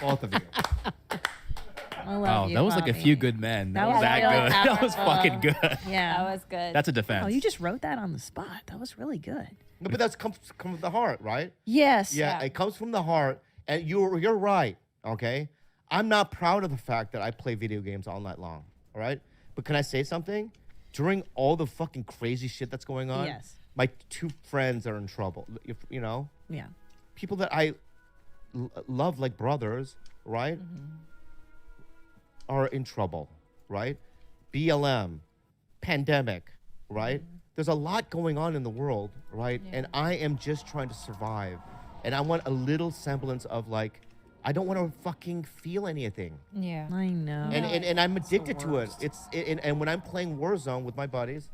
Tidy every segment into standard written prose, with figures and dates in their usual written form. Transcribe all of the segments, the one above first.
Both of you. I love Wow, you, that was like a Bobby. few good men. That That was was that really good. That was powerful. fucking good. Yeah. That was good. That's a defense. Oh, you just wrote that on the spot. That was really good. No, but that's comes from the heart, right? Yes. Yeah, it comes from the heart, and you're right. Okay, I'm not proud of the fact that I play video games all night long. All right, but can I say something? During all the fucking crazy shit that's going on, Yes. my two friends are in trouble. You know, Yeah. people that I love like brothers, right, are in trouble, right? BLM, pandemic, right? There's a lot going on in the world, right? And I am just trying to survive. And I want a little semblance of like, I don't want to fucking feel anything. Yeah. I know. And I'm addicted to it. And when I'm playing Warzone with my buddies,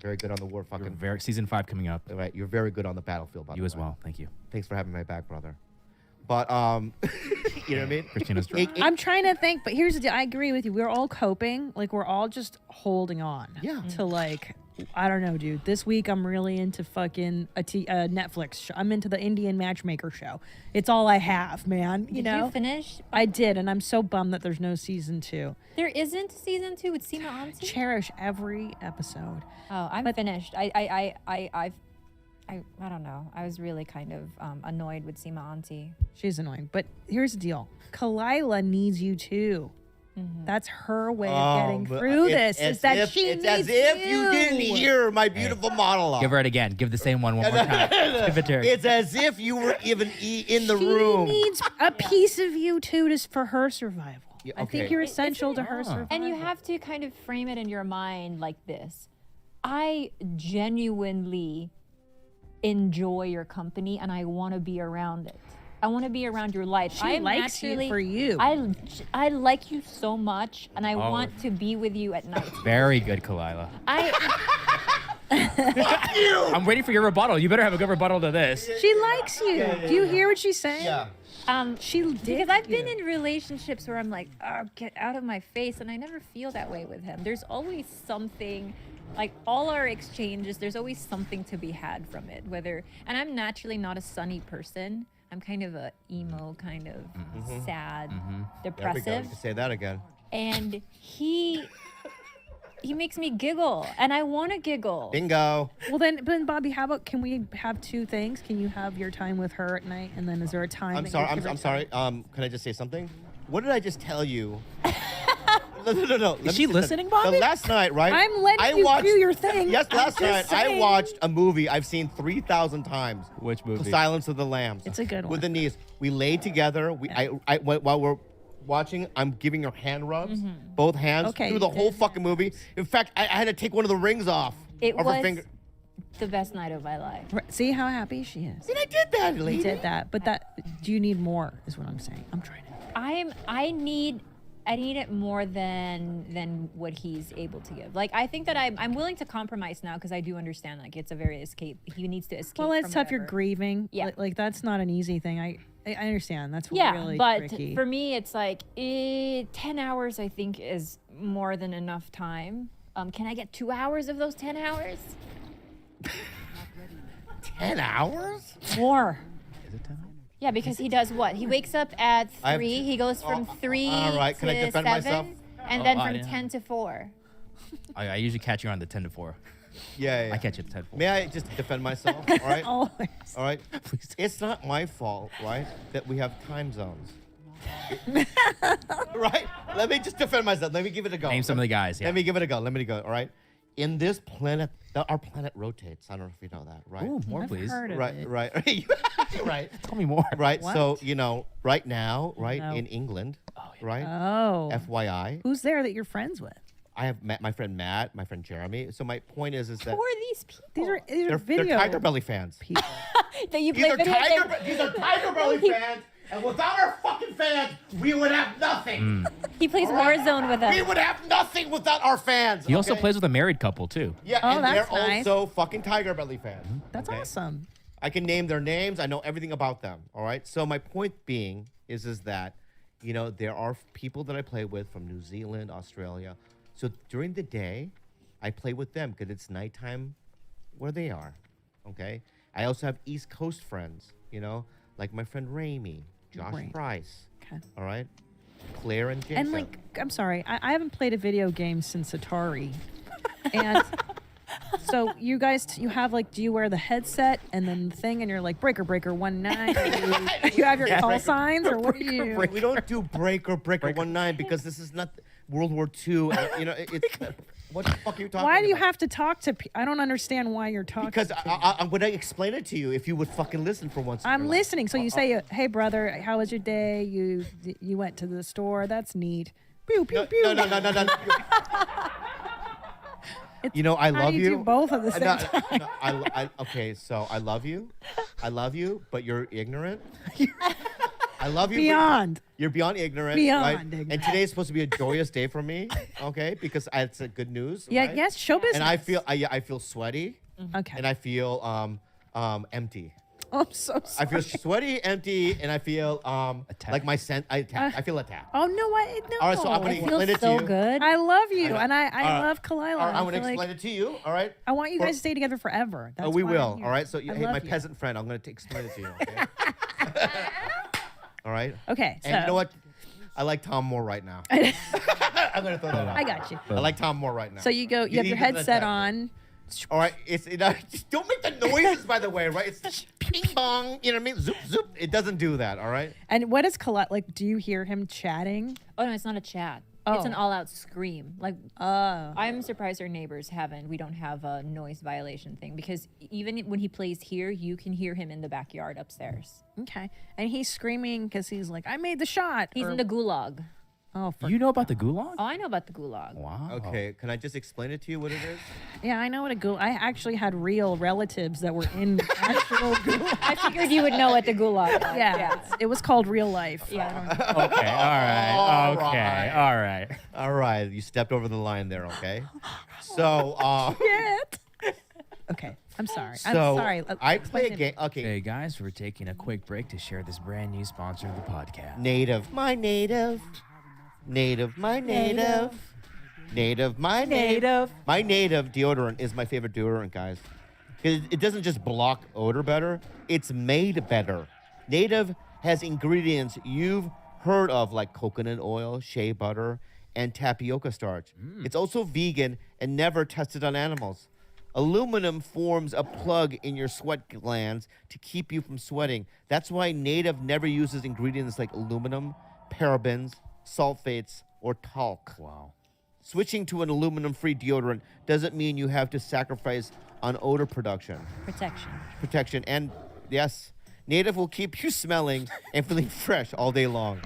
very good on the war fucking. Season 5 coming up. Right, you're very good on the battlefield, by You the as way. well. Thank you. Thanks for having my back, brother. But you know what I mean? Christina's drunk. I'm trying to think, but here's the deal. I agree with you. We're all coping. Like, we're all just holding on. Yeah. To, like, I don't know, dude. This week, I'm really into fucking a Netflix show. I'm into the Indian Matchmaker show. It's all I have, man. You Did know? you finish? I did, and I'm so bummed that there's no season 2. There isn't season 2 with Seema Auntie? Cherish every episode. Oh, I'm finished. I don't know. I was really kind of annoyed with Seema Auntie. She's annoying. But here's the deal. Kalila needs you too. That's her way of getting but through it's this. Is as that if- she it's needs as if you didn't hear my beautiful monologue. Give her it again. Give the same one more time. Give it to her. It's as if you were even in the She room. needs a piece of you too, for her survival. Yeah, I think okay. you're essential to her survival. And you have to kind of frame it in your mind like this. I genuinely enjoy your company and I want to be around it. I want to be around your life. She I am likes you naturally- for you. I like you so much and I want to be with you at night. Very good, Kalila. I I'm waiting for your rebuttal. You better have a good rebuttal to this. She likes you. Do you hear what she's saying? Yeah. She because digs I've been you. in relationships where I'm like, oh, get out of my face, and I never feel that way with him. There's always something, like all our exchanges, there's always something to be had from it. And I'm naturally not a sunny person. I'm kind of a emo, kind of sad, There we go. depressive, You can say that again. and he makes me giggle, and I want to giggle. Bingo. Well, then, Bobby, how about, can we have two things? Can you have your time with her at night, and then is there a time? I'm that sorry. you give her I'm sorry. time? Can I just say something? What did I just tell you? No. Is she listening, Bobby? The last night, right? I'm letting I you watched, do your thing. Yes, I'm last just night I saying. watched a movie I've seen 3,000 times. Which movie? Silence of the Lambs. It's a good With one. the knees. We laid together. While we're watching, I'm giving her hand rubs, both hands, Okay, through the you whole did. fucking movie. In fact, I had to take one of the rings off It of her was finger. the best night of my life. See how happy she is. And I did that, lady. You did that, but do you need more? Is what I'm saying. I'm trying to. I need it more than what he's able to give. Like I think that I'm willing to compromise now because I do understand like it's a very escape. He needs to escape. Well, it's from tough. You're whatever. grieving. Yeah. Like that's not an easy thing. I understand. That's Yeah, really but tricky. for me, it's like 10 hours. I think is more than enough time. Can I get 2 hours of those 10 hours? 10 hours? More. Is it 10? Yeah, because he does what? He wakes up at I have 3. to- He goes from Oh, 3 all right. Can I to defend 7, myself? and Oh, then I from didn't- 10 to 4. I usually catch you on the 10 to 4. Yeah. I catch you at 10 to 4. May I just defend myself? All right. Always. All right. Please. It's not my fault, right, that we have time zones. Right? Let me just defend myself. Let me give it a go. Name some of the guys. Yeah. Let me give it a go. Let me go. All right. In this planet, our planet rotates. I don't know if you know that, right? Ooh, more I've please. heard of Right, it. right, right, Tell me more. right. What? So right now, right No. in England, right. Oh. FYI, Who's there that you're friends with? I have my friend Matt, my friend Jeremy. So my point is that Who are these people? These are they're video Tiger Belly fans. people. that you These play are video games? These are Tiger Belly fans. And without our fucking fans, we would have nothing. He plays Warzone with We us. would have nothing without our fans. He also okay? plays with a married couple too. Yeah, Oh, and they're that's nice. also fucking Tiger Belly fans. That's okay? awesome. I can name their names. I know everything about them. All right. So my point being is that, there are people that I play with from New Zealand, Australia. So during the day, I play with them because it's nighttime where they are. Okay. I also have East Coast friends. Like my friend Raimi, Josh Right. Price. Okay. All right, Claire and Jason. And like, I'm sorry, I haven't played a video game since Atari, and so you guys, you have like, do you wear the headset and then the thing, and you're like breaker 19? You have your call signs, or what do you? we don't do breaker 19 because this is not World War II. You know, it's what the fuck are you talking about? Why do you have to talk to? I don't understand why you're talking. Because to I'm going to explain it to you if you would fucking listen for once. in I'm your life. listening. So you say, "Hey, brother, how was your day? You went to the store. That's neat." Pew pew pew. No. You know, I How love do you do both at the same time? Okay, so I love you, but you're ignorant. I love you. but Beyond. You're beyond ignorant. Beyond right? ignorant. And today is supposed to be a joyous day for me, okay? Because it's a good news. Yeah. right? Yes. Show business. And I feel sweaty, Okay. and I feel empty. Oh, I'm so I sorry. feel sweaty, empty, and I feel like my scent. I feel attacked. Oh no! What? No. All right, so I'm gonna It explain feels it to so you. good. I love you, know. and I love Kalila. All right, I'm I gonna feel like explain it to you. All right. I want you For- guys to stay together forever. That's Oh, we why I'm will. here. All right. So, I hey, love my you. peasant friend, I'm going to explain it to you. Okay. All right. Okay. And you know so- what? I like Tom more right now. I'm going to throw that out. I got you. I like Tom more right now. So you go. You have your need to headset attack me. on. All right. Just don't make the noises, by the way. Right? It's ping pong. You know what I mean? Zoop zoop. It doesn't do that. All right. And what is Colette like? Do you hear him chatting? Oh no, it's not a chat. It's an Oh. all-out scream. Like Oh. I'm surprised our neighbors haven't. We don't have a noise violation thing because even when he plays here, you can hear him in the backyard upstairs. Okay. And he's screaming because he's like, "I made the shot." He's or- in the gulag. Oh, for, You know about the gulag? Oh, I know about the gulag. Wow. Okay. Can I just explain it to you what it is? yeah. I know what a ghoul. I actually had real relatives that were in actual ghoul. I figured you would know what the gulag was. Yeah. It was called real life. Yeah. Okay. All right. All right. All right. You stepped over the line there. Okay. So. Shit. Okay. I'm sorry. I'm So sorry. I Explain play a it. game. Okay. Hey guys, we're taking a quick break to share this brand new sponsor of the podcast. Native, my native. Native, my native. Native, my native. My native deodorant is my favorite deodorant, guys. 'Cause it doesn't just block odor better, it's made better. Native has ingredients you've heard of, like coconut oil, shea butter, and tapioca starch. It's also vegan and never tested on animals. Aluminum forms a plug in your sweat glands to keep you from sweating. That's why Native never uses ingredients like aluminum, parabens, sulfates, or talc. Wow. Switching to an aluminum-free deodorant doesn't mean you have to sacrifice on odor protection. And yes, Native will keep you smelling and feeling fresh all day long.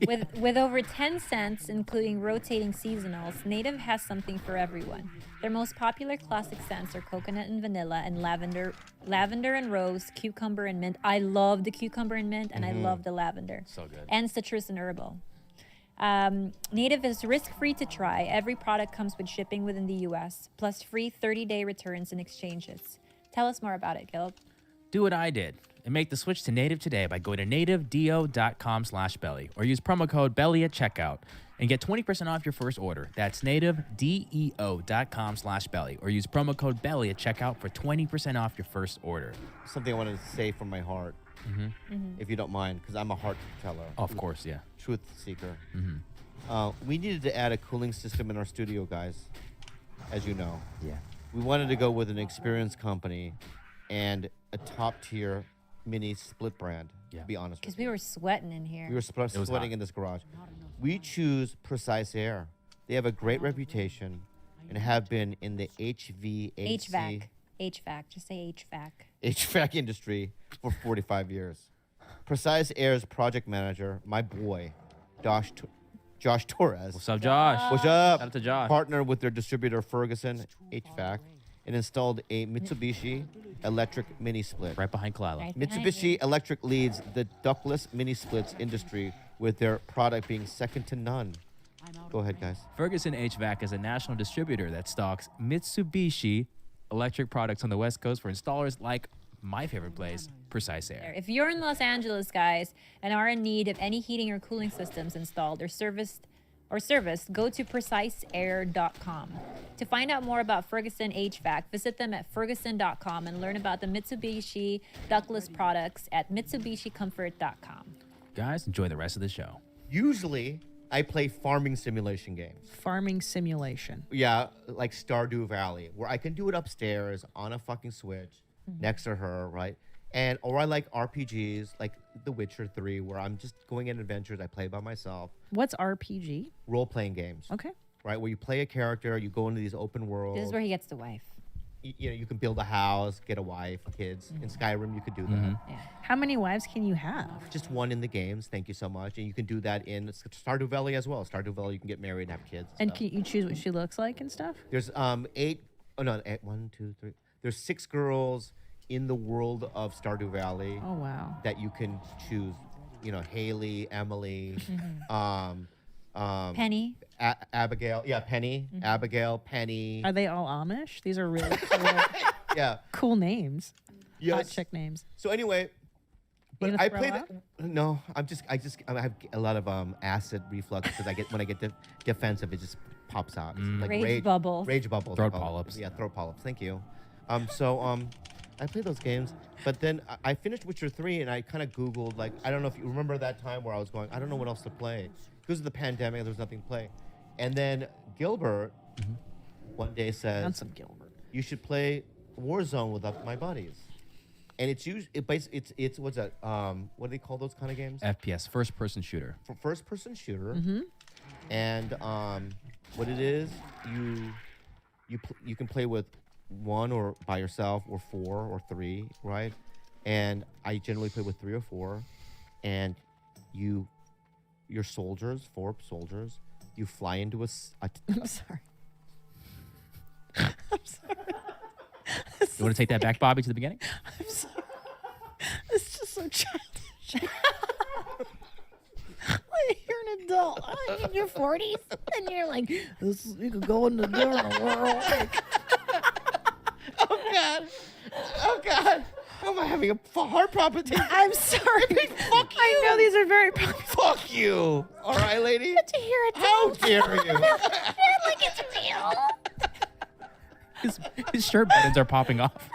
With over 10 scents, including rotating seasonals, Native has something for everyone. Their most popular classic scents are coconut and vanilla, and lavender and rose, cucumber and mint. I love the cucumber and mint, and I love the lavender. So good. And citrus and herbal. Native is risk-free to try. Every product comes with shipping within the U.S., plus free 30-day returns and exchanges. Tell us more about it, Gilb. Do what I did and make the switch to Native today by going to nativedeo.com/belly or use promo code BELLY at checkout and get 20% off your first order. That's nativedeo.com/belly or use promo code BELLY at checkout for 20% off your first order. Something I want to say from my heart, if you don't mind, because I'm a heart teller, Of course, yeah. truth seeker. We needed to add a cooling system in our studio, guys, as you know. Yeah. We wanted to go with an experienced company and a top-tier mini split brand, Yeah. to be honest Because with we you. were sweating in here. We were was sweating hot. in this garage. We choose Precise Air. They have a great reputation and have been in the HVAC HVAC. Just say HVAC. HVAC industry for 45 years. Precise Air's project manager, my boy, Josh Torres. What's up, Josh? What's up? Shout out to Josh. Partnered with their distributor Ferguson HVAC and installed a Mitsubishi electric mini split. Right behind Kalila. Right behind Mitsubishi you. Electric leads the ductless mini splits industry with their product being second to none. Go ahead, guys. Ferguson HVAC is a national distributor that stocks Mitsubishi electric products on the West Coast for installers like my favorite place, Precise Air. If you're in Los Angeles, guys, and are in need of any heating or cooling systems installed or serviced, go to preciseair.com. To find out more about Ferguson HVAC, visit them at ferguson.com and learn about the Mitsubishi ductless products at mitsubishicomfort.com. Guys, enjoy the rest of the show. Usually, I play farming simulation games. Farming simulation. Yeah, like Stardew Valley, where I can do it upstairs on a fucking Switch next to her, right? Or I like RPGs like The Witcher 3, where I'm just going on adventures. I play by myself. What's RPG? Role-playing games, Okay. right? Where you play a character, you go into these open worlds. This is where he gets the wife. You can build a house, get a wife, kids. In Skyrim, you could do that. Yeah. How many wives can you have? Just one in the games. Thank you so much. And you can do that in Stardew Valley as well. Stardew Valley, you can get married and have kids. And stuff. can you choose what she looks like and stuff? There's 8. Oh no, 1, 2, 3. There's 6 girls in the world of Stardew Valley Oh wow. that you can choose. Haley, Emily, Penny. Abigail. Yeah, Penny. Abigail, Penny. Are they all Amish? These are really cool, Yeah. cool names. Hot Yes. chick names. So anyway, but gonna I throw played. up? No, I have a lot of acid reflux because when I get defensive, it just pops out. It's like Rage bubble. Rage bubble. Throat they call it. polyps. Yeah, throat polyps. Thank you. I played those games, but then I finished Witcher 3 and I kind of Googled, like, I don't know if you remember that time where I was going, I don't know what else to play. Because of the pandemic, there was nothing to play. And then Gilbert one day says, Handsome Gilbert. you should play Warzone with my buddies. And it's usually, it's what's that? What do they call those kind of games? FPS, first person shooter. For first-person shooter. And what it is, you can play with one or by yourself or 4 or 3, right? And I generally play with 3 or 4, and you're soldiers, 4 soldiers. You fly into I'm sorry. You want to take that back, Bobby, to the beginning? I'm sorry. It's just so childish. Like, you're an adult. In your 40s, and you're like, you could go in the different world. Oh God! Am I having a heart palpitation? I'm sorry. Fuck I know these are very popular. Fuck you! All right, lady. To hear it. How dare you? Like it's real. His shirt buttons are popping off.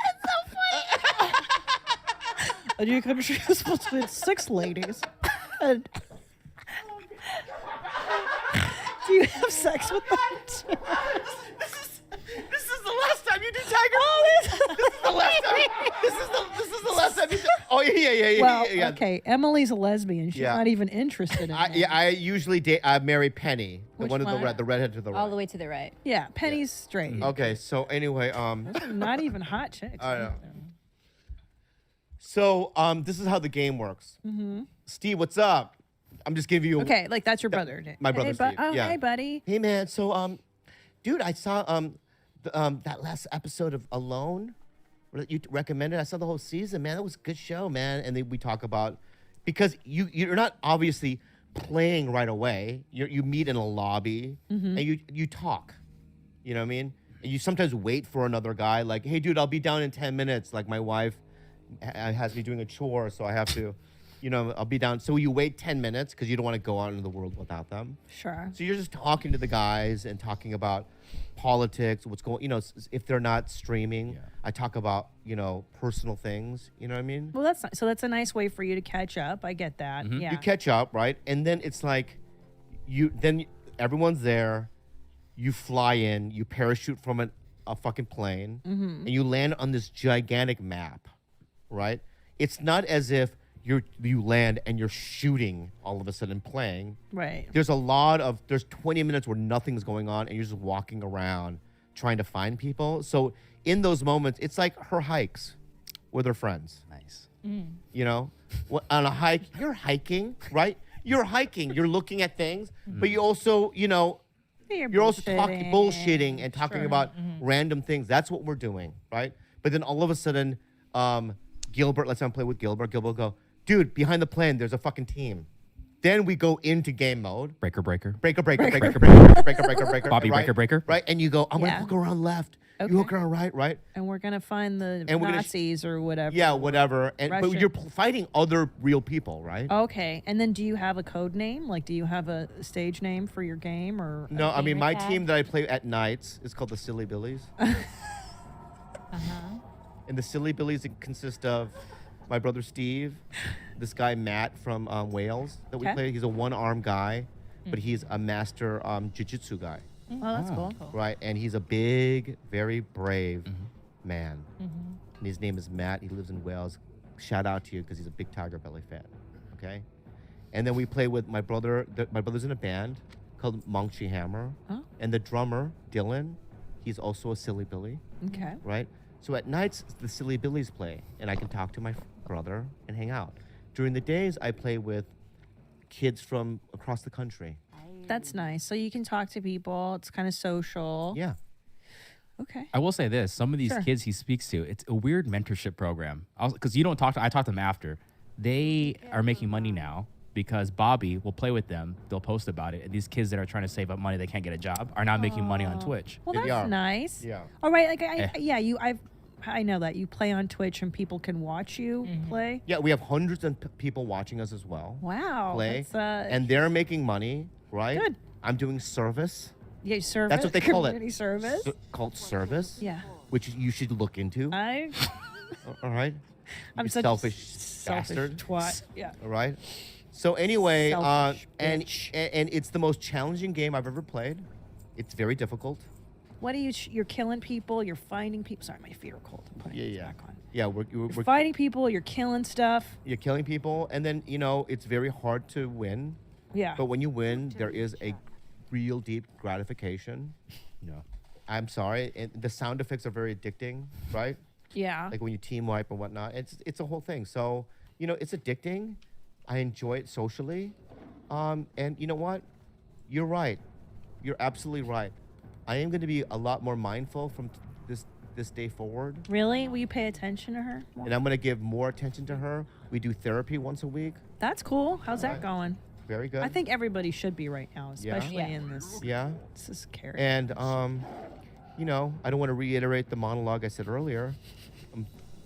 And you could choose between 6 ladies. And do you have sex with them? This is the last time you did Tiger. This is the last time. This is the last time you did. Oh yeah. Well, okay. Emily's a lesbian. She's Yeah. not even interested in that. I usually marry Penny, the Which one of one? the redhead to the right. All the way to the right. Yeah, Penny's straight. Okay, so anyway, Not even hot chicks. I know. So this is how the game works. Steve, what's up? I'm just giving you. Okay, like that's your brother. my brother Hey, Steve, Oh, yeah. hey, buddy. Hey man, so dude, I saw that last episode of Alone that you recommended. I saw the whole season, man. That was a good show, man. And then we talk about because you're not obviously playing right away. You meet in a lobby and you talk. You know what I mean? And you sometimes wait for another guy, like, hey dude, I'll be down in 10 minutes. Like my wife has me doing a chore, so I have to, I'll be down. So you wait 10 minutes because you don't want to go out into the world without them. Sure. So you're just talking to the guys and talking about politics, what's going, if they're not streaming, Yeah. I talk about, personal things, you know what I mean? Well, that's a nice way for you to catch up. I get that. Yeah. You catch up, right? And then it's like, everyone's there, you fly in, you parachute from a fucking plane, and you land on this gigantic map, right? It's not as if you land and you're shooting all of a sudden playing. Right. There's 20 minutes where nothing's going on and you're just walking around trying to find people. So in those moments, it's like her hikes with her friends. Nice. On a hike, you're hiking, right? You're hiking, you're looking at things, but you also, you're also talking bullshitting and talking about random things. That's what we're doing, right? But then all of a sudden, Gilbert, let's say I'm playing with Gilbert. Gilbert will go, dude, behind the plane, there's a fucking team. Then we go into game mode. Breaker. Breaker. Bobby, right? breaker. Right, and you go, I'm Yeah. gonna hook around left. Okay. You hook around right? And we're gonna find the And we're gonna Nazis or whatever. Yeah, whatever. But Russian. you're fighting other real people, right? Okay. And then do you have a code name? Like, do you have a stage name for your game or? No, I mean, my gamer tag? team that I play at nights is called the Silly Billies. Uh-huh. And the Silly Billies consist of my brother Steve, this guy Matt from Wales that we Okay. play. He's a one-arm guy, but he's a master jiu-jitsu guy, Oh, that's cool. right? And he's a big, very brave man. And his name is Matt. He lives in Wales. Shout out to you because he's a big Tiger Belly fan. Okay. And then we play with my brother. My brother's in a band called Mongchi Hammer. Oh. And the drummer, Dylan, he's also a Silly Billy, Okay. right? So at nights, the Silly Billies play, and I can talk to my brother and hang out. During the days, I play with kids from across the country. That's nice. So you can talk to people. It's kind of social. Yeah. Okay. I will say this: some of these Sure. kids he speaks to, it's a weird mentorship program. Because you don't talk to, I talk to them after. They are making money now because Bobby will play with them. They'll post about it, and these kids that are trying to save up money, they can't get a job, are now making money on Twitch. Well, Yeah, they that's are. nice. Yeah. All right. Like, Eh. I know that you play on Twitch and people can watch you play. Yeah, we have hundreds of people watching us as well. Wow. Play. That's, And they're making money, right? Good. I'm doing service. yeah, service. That's what they call it. Community service. Called service. Yeah. Which you should look into. I. All right. I'm You such selfish a bastard. twat. Yeah. All right. So anyway, Selfish and bitch. it's the most challenging game I've ever played. It's very difficult. What are you? You're killing people. You're finding people. Sorry, my feet are cold. I'm putting Yeah, this yeah. back on. Yeah, we're You're fighting people. You're killing stuff. you're killing people, and then it's very hard to win. Yeah. But when you win, there is a real deep gratification. No. I'm sorry, and the sound effects are very addicting, right? yeah. Like when you team wipe and whatnot. It's a whole thing. So it's addicting. I enjoy it socially, and you know what? You're right. You're absolutely right. I am going to be a lot more mindful from this day forward, Really? Will you pay attention to her? more? and I'm going to give more attention to her. We do therapy once a week. That's cool. How's that Right. going? Very good. I think everybody should be right now, Yeah. especially Yeah. in this. Yeah. This is scary. And I don't want to reiterate the monologue I said earlier,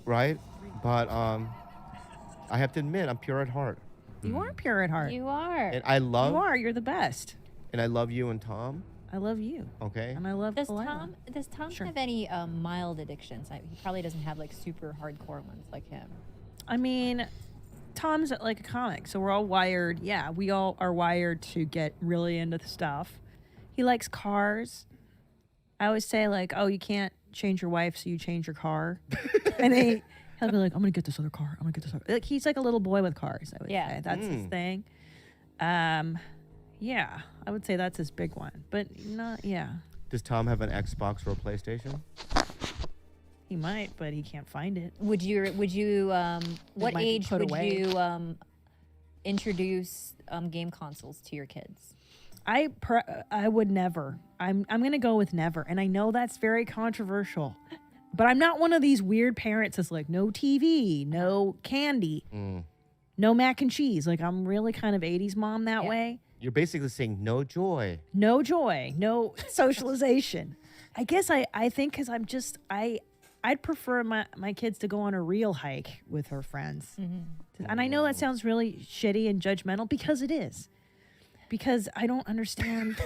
right? But I have to admit, I'm pure at heart, you are pure at heart. You are. and I You love are. You're the best. and I love you and Tom. I love you, Okay. and I love Does Kalila. Tom Sure. have any mild addictions? He probably doesn't have like super hardcore ones like him. I mean, Tom's like a comic, so we're all wired. Yeah, we all are wired to get really into the stuff. He likes cars. I always say like, "Oh, you can't change your wife, so you change your car." And he'll be like, "I'm gonna get this other car. I'm gonna get this other." Like he's like a little boy with cars. I would Yeah. say that's his Mm. thing. Yeah, I would say that's his big one, but not. Yeah, Does Tom have an Xbox or a PlayStation? he might, but he can't find it. Would you what might be age put would away. you introduce game consoles to your kids? I would never. I'm gonna go with never, and I know that's very controversial, but I'm not one of these weird parents that's like no TV, no candy, no mac and cheese. Like I'm really kind of 80s mom that Yeah. way. You're basically saying no joy. No joy, no socialization. I guess I think because I'd prefer my kids to go on a real hike with her friends, and I know that sounds really shitty and judgmental because it is. Because I don't understand.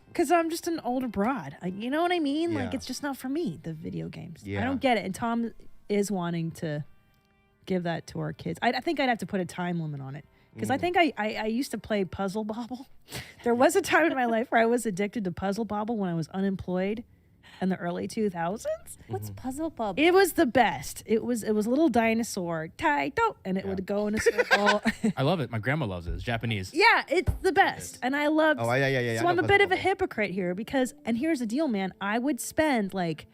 Because I'm just an older broad. You know what I mean? Like, Yeah. it's just not for me, the video games. I Yeah. don't get it. And Tom is wanting to give that to our kids. I think I'd have to put a time limit on it. Because I think I used to play Puzzle Bobble. There was a time in my life where I was addicted to Puzzle Bobble when I was unemployed in the early 2000s. What's Puzzle Bubble? It was the best. It was a little dinosaur, Taito, and it would go in a circle. I love it. My grandma loves it. It's Japanese. Yeah, it's the best. And I loved. Oh, yeah. So I I'm know a bit of a Puzzle hypocrite here because, and here's the deal, man. I would spend like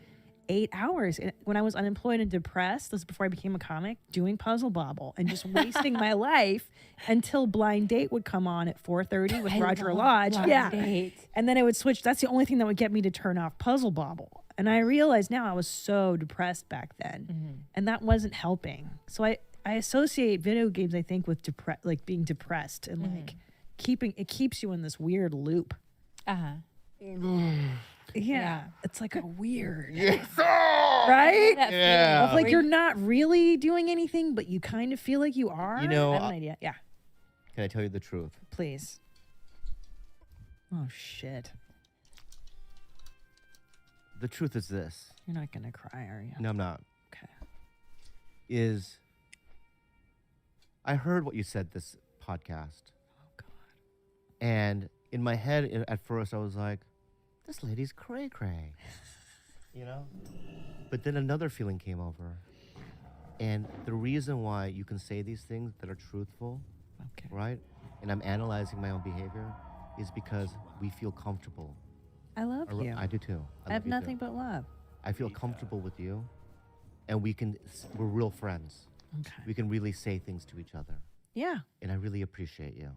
8 hours when I was unemployed and depressed. This is before I became a comic, doing Puzzle Bobble and just wasting my life until Blind Date would come on at 4:30 with Roger Lodge. Blind Yeah, Date. and then it would switch. That's the only thing that would get me to turn off Puzzle Bobble. And I realize now I was so depressed back then, and that wasn't helping. So I associate video games, I think, with like being depressed and like it keeps you in this weird loop. Uh-huh. Yeah, it's like a weird, Yeah. right? That Yeah. Of feeling. like you're not really doing anything, but you kind of feel like you are. You know, I have an idea. Yeah, Can I tell you the truth? please. Oh shit! The truth is this. You're not gonna cry, are you? No, I'm not. Okay. is I heard what you said this podcast. Oh God. And in my head, at first, I was like, this lady's cray cray, you know? But then another feeling came over. And the reason why you can say these things that are truthful, Okay. right? And I'm analyzing my own behavior is because we feel comfortable. I love you. I do too. I have nothing but love. I feel comfortable with you, and we're real friends. Okay. We can really say things to each other, Yeah. and I really appreciate you.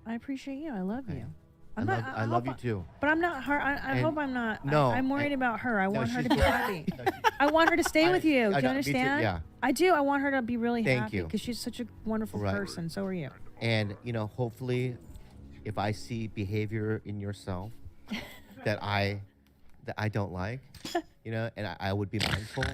I appreciate you. I love Okay. you. I love you hope too. But I'm not her. I And- hope I'm not. No, I'm worried and- about her. I want her to she's be good. happy. No, she's- I want her to stay with you. I Do you know, me too, understand? yeah. I do. I want her to be really Thank happy you. because she's such a wonderful Right. person. So are you. And hopefully, if I see behavior in yourself that I don't like, and I would be mindful.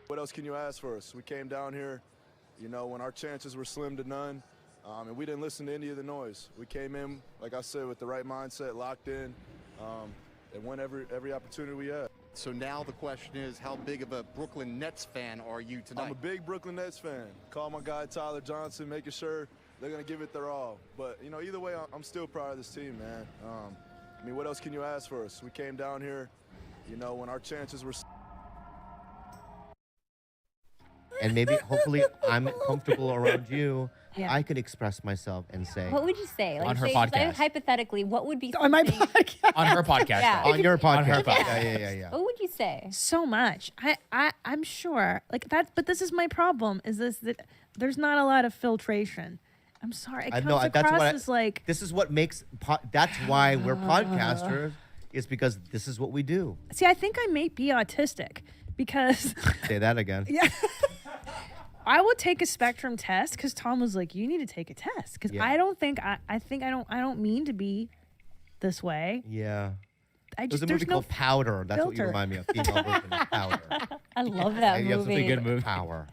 What else can you ask for us? We came down here, when our chances were slim to none, and we didn't listen to any of the noise. We came in, like I said, with the right mindset, locked in, and won every opportunity we had. So now the question is, how big of a Brooklyn Nets fan are you tonight? I'm a big Brooklyn Nets fan. Call my guy Tyler Johnson, making sure they're going to give it their all. But, either way, I'm still proud of this team, man. What else can you ask for us? We came down here, when our chances were... And maybe, hopefully, I'm comfortable around you. Yeah. I could express myself and say What would you say? On her say, podcast. hypothetically, what would be On my something- podcast. On her podcast. Yeah. though. on your podcast. her podcast. Yeah. What would you say? So much. I'm sure like that. But this is my problem. Is this that there's not a lot of filtration, I'm sorry. It I comes know, that's across what I- as like, This is what makes that's why we're podcasters. Is because this is what we do. see, I think I may be autistic because Say that again. I would take a spectrum test because Tom was like, you need to take a test because Yeah. I don't think I don't mean to be this way. Yeah. I There's just a there's movie no called Powder. That's what you filter. remind me of. Female version of Powder. I love that You have movie. something good movie. Power.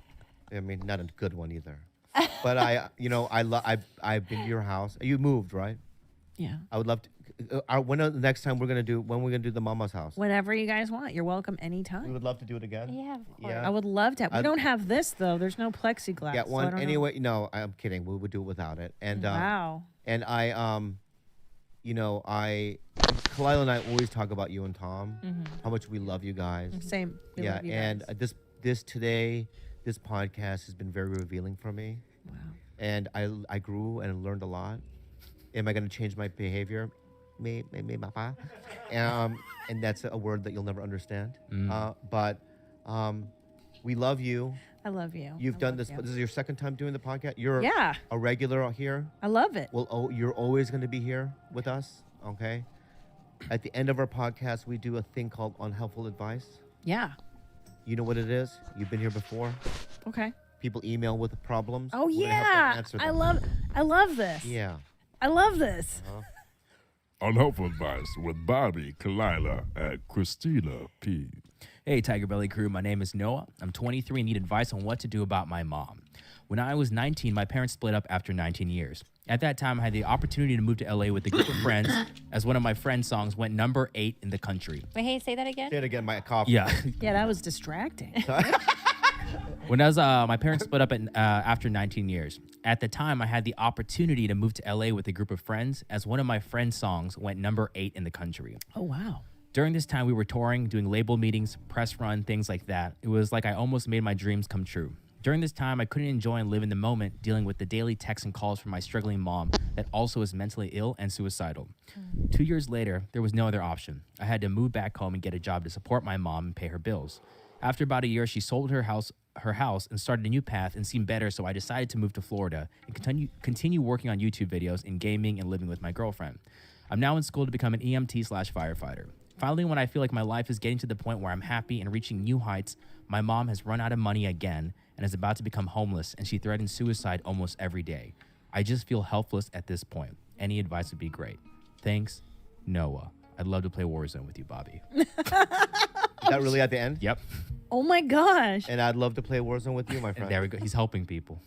I mean, not a good one either. But I've been to your house. You moved, right? yeah. I would love to. When the next time when we're gonna do the mama's house? Whenever you guys want, you're welcome We anytime. would love to do it again. Yeah, of course. Yeah. I would love to. We I'd- don't have this though. There's no plexiglass. Get so I one don't know. anyway. No, I'm kidding. We would do it without it. And Wow. and Kalila and I always talk about you and Tom, how much we love you guys. Same. We Yeah, love you and guys. this podcast has been very revealing for me. Wow. And I grew and learned a lot. Am I going to change my behavior? Me, papa. And that's a word that you'll never understand. But we love you. I love you. You've I done love this. you. This is your second time doing the podcast. You're Yeah. a regular here. I love it. Well, you're always going to be here with us. Okay. At the end of our podcast, we do a thing called unhelpful advice. Yeah. You know what it is? You've been here before. Okay. People email with problems. Oh We're gonna help them yeah. answer I them. love this. Yeah. I love this. Unhelpful advice with Bobby, Kalila, and Christina P. Hey, Tiger Belly crew. My name is Noah. I'm 23 and need advice on what to do about my mom. When I was 19, my parents split up after 19 years. At that time, I had the opportunity to move to LA with a group of friends as one of my friends' songs went number 8 in the country. Wait, hey, say that again. Say it again, my cough. Yeah. Yeah, that was distracting. When I was, my parents split up after 19 years. At the time, I had the opportunity to move to LA with a group of friends as one of my friends' songs went number 8 in the country. Oh wow. During this time, we were touring, doing label meetings, press run, things like that. It was like I almost made my dreams come true. During this time, I couldn't enjoy and live in the moment, dealing with the daily texts and calls from my struggling mom that also is mentally ill and suicidal. 2 years later, there was no other option. I had to move back home and get a job to support my mom and pay her bills. After about a year, she sold her house and started a new path and seemed better, so I decided to move to Florida and continue working on YouTube videos and gaming and living with my girlfriend. I'm now in school to become an EMT/firefighter. Finally, when I feel like my life is getting to the point where I'm happy and reaching new heights, my mom has run out of money again and is about to become homeless, and she threatens suicide almost every day. I just feel helpless at this point. Any advice would be great. Thanks, Noah. I'd love to play Warzone with you, Bobby. Is that really at the end? Yep. Oh my gosh. And I'd love to play Warzone with you, my friend. And there we go. He's helping people.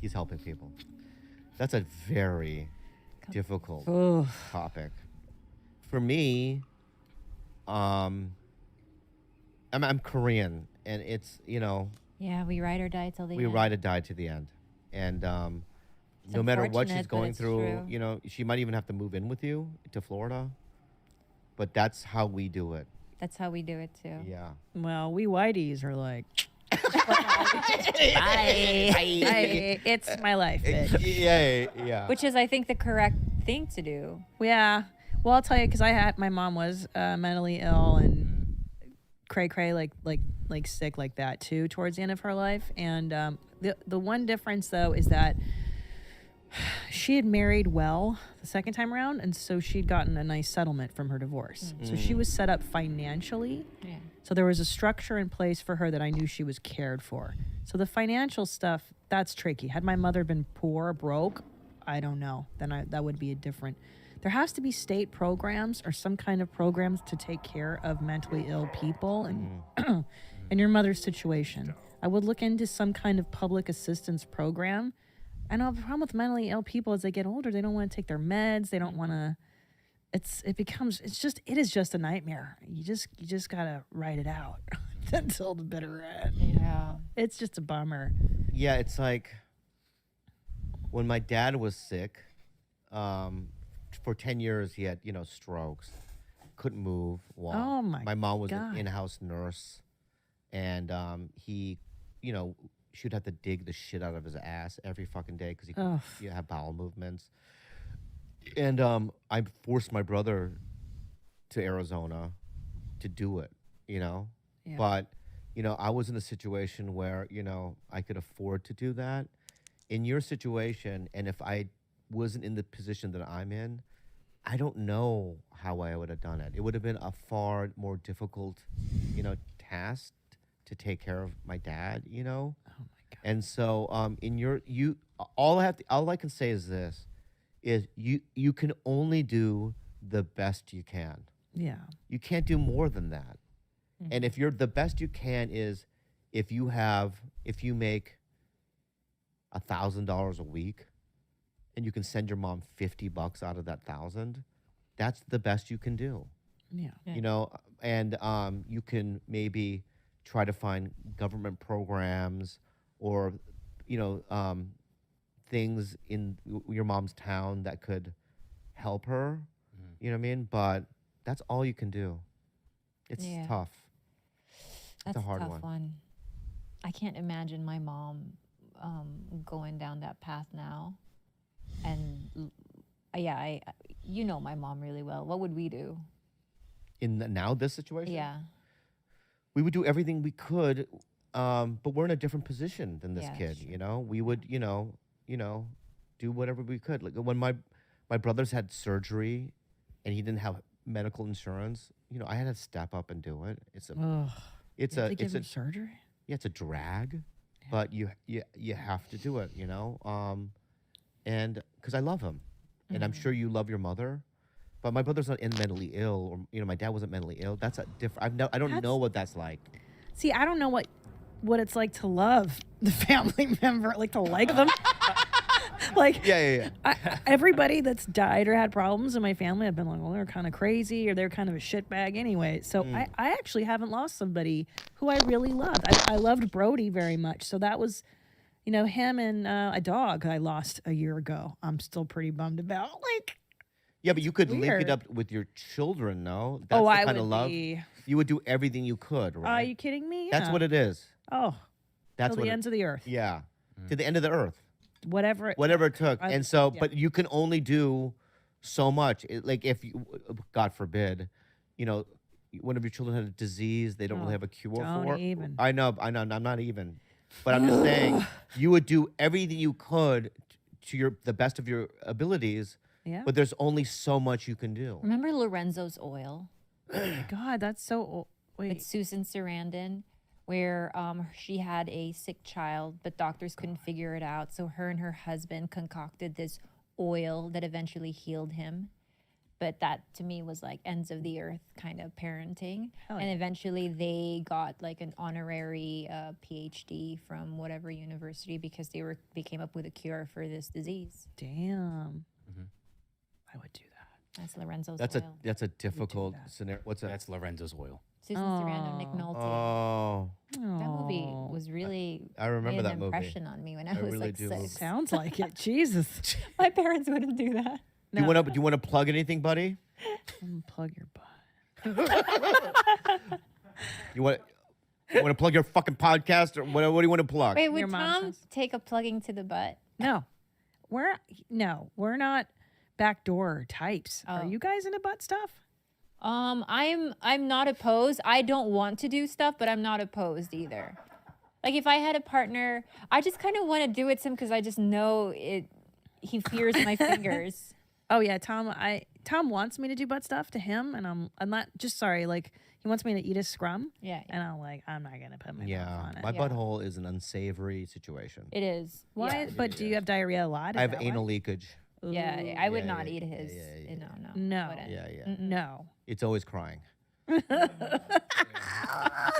He's helping people. That's a very difficult topic. For me, I'm Korean, and it's, Yeah, we ride or die till the we end. ride or die to the end. And no matter what she's unfortunate, but going it's through, true. she might even have to move in with you to Florida. But that's how we do it. That's how we do it too. Yeah. Well, we whiteys are like, Bye. hey, it's my life, bitch. Yeah. Which is, I think, the correct thing to do. Yeah. Well, I'll tell you, because my mom was mentally ill and cray like sick like that too towards the end of her life. And the one difference though is that she had married well the second time around, and so she'd gotten a nice settlement from her divorce. So she was set up financially. Yeah. So there was a structure in place for her that I knew she was cared for. So the financial stuff, that's tricky. Had my mother been poor, broke, I don't know. Then that would be a different. There has to be state programs or some kind of programs to take care of mentally ill people and in your mother's situation. I would look into some kind of public assistance program. I know the problem with mentally ill people as they get older, they don't want to take their meds. They don't want to. It is just a nightmare. You just gotta ride it out until the bitter end. Yeah. It's just a bummer. Yeah, it's like when my dad was sick, for 10 years he had, strokes, couldn't move. Walk. Oh my mom was God. an in-house nurse, and he, she'd have to dig the shit out of his ass every fucking day because he Ugh. could have bowel movements. And I forced my brother to Arizona to do it, Yeah. But, I was in a situation where, I could afford to do that. in your situation, and if I wasn't in the position that I'm in, I don't know how I would have done it. It would have been a far more difficult, task to take care of my dad. Oh my god. And so, all I can say is this: is you can only do the best you can. Yeah. You can't do more than that. And if you're the best you can is if you make $1,000 a week and you can send your mom $50 out of that 1,000, that's the best you can do. Yeah. And you can maybe try to find government programs or things in your mom's town that could help her. You know what I mean? But that's all you can do. It's Yeah. tough. That's a hard tough one. I can't imagine my mom going down that path now. And I you know my mom really well. What would we do? Now this situation? Yeah. We would do everything we could, but we're in a different position than this Yeah, kid. that's true. You know, we would, do whatever we could. Like when my brothers had surgery, and he didn't have medical insurance. I had to step up and do it. It's Ugh. it's You have a to give it's him a surgery. yeah, it's a drag, but you have to do it. And because I love him, and I'm sure you love your mother. But my brother's not mentally ill, or my dad wasn't mentally ill. That's a different. I don't know what that's like. See, I don't know what it's like to love the family member, like to like them. Like, Yeah. everybody that's died or had problems in my family, I've been like, well, they're kind of crazy or they're kind of a shitbag anyway. So I actually haven't lost somebody who I really loved. I loved Brody very much. So that was, him and a dog I lost a year ago. I'm still pretty bummed about. Like, Yeah, but you could link Weird. it up with your children, no? That's oh, the I kind would of love. be. You would do everything you could, Are right? you kidding me? That's Yeah. what it is. Oh, That's till what the it- ends of the earth. Yeah, to the end of the earth, Whatever. whatever it took. I- And so, yeah. but you can only do so much. Like if you, God forbid, one of your children had a disease they don't really have a cure don't for. even. I know. I'm not even. But I'm just saying, you would do everything you could to the best of your abilities. Yeah. But there's only so much you can do. Remember Lorenzo's Oil? God, that's so. Wait. With Susan Sarandon, where she had a sick child, but doctors couldn't figure it out. So her and her husband concocted this oil that eventually healed him. But that to me was like ends of the earth kind of parenting. Hell And yeah. eventually they got like an honorary PhD from whatever university because they came up with a cure for this disease. Damn. I would do that. That's Lorenzo's That's Oil. a difficult scenario. What's that? That's Lorenzo's Oil. Susan Sarandon, Nick Nolte. Oh, That movie was really I remember made that an movie. impression on me when I I was really like do. 6. Sounds like it. Jesus. My parents wouldn't do that. Do you want to plug anything, buddy? Plug your butt. You want to plug your fucking podcast or what do you want to plug? Wait, would Your mom's Tom house. take a plugging to the butt? No. We're not backdoor types. Are Oh. you guys into butt stuff? I'm not opposed. I don't want to do stuff, but I'm not opposed either. Like if I had a partner, I just kind of want to do it to him because I just know it. He fears my fingers. Oh yeah, Tom wants me to do butt stuff to him, and I'm not just sorry. Like he wants me to eat his scrum, Yeah, and I'm not gonna put my mouth Yeah, on it. my Yeah. butthole is an unsavory situation. it is. Why? Yeah. But do you have diarrhea a lot? Is I have that anal why? leakage. Yeah, I would Yeah, not yeah, eat yeah, his. yeah, No, No. wouldn't. Yeah. No. It's always crying.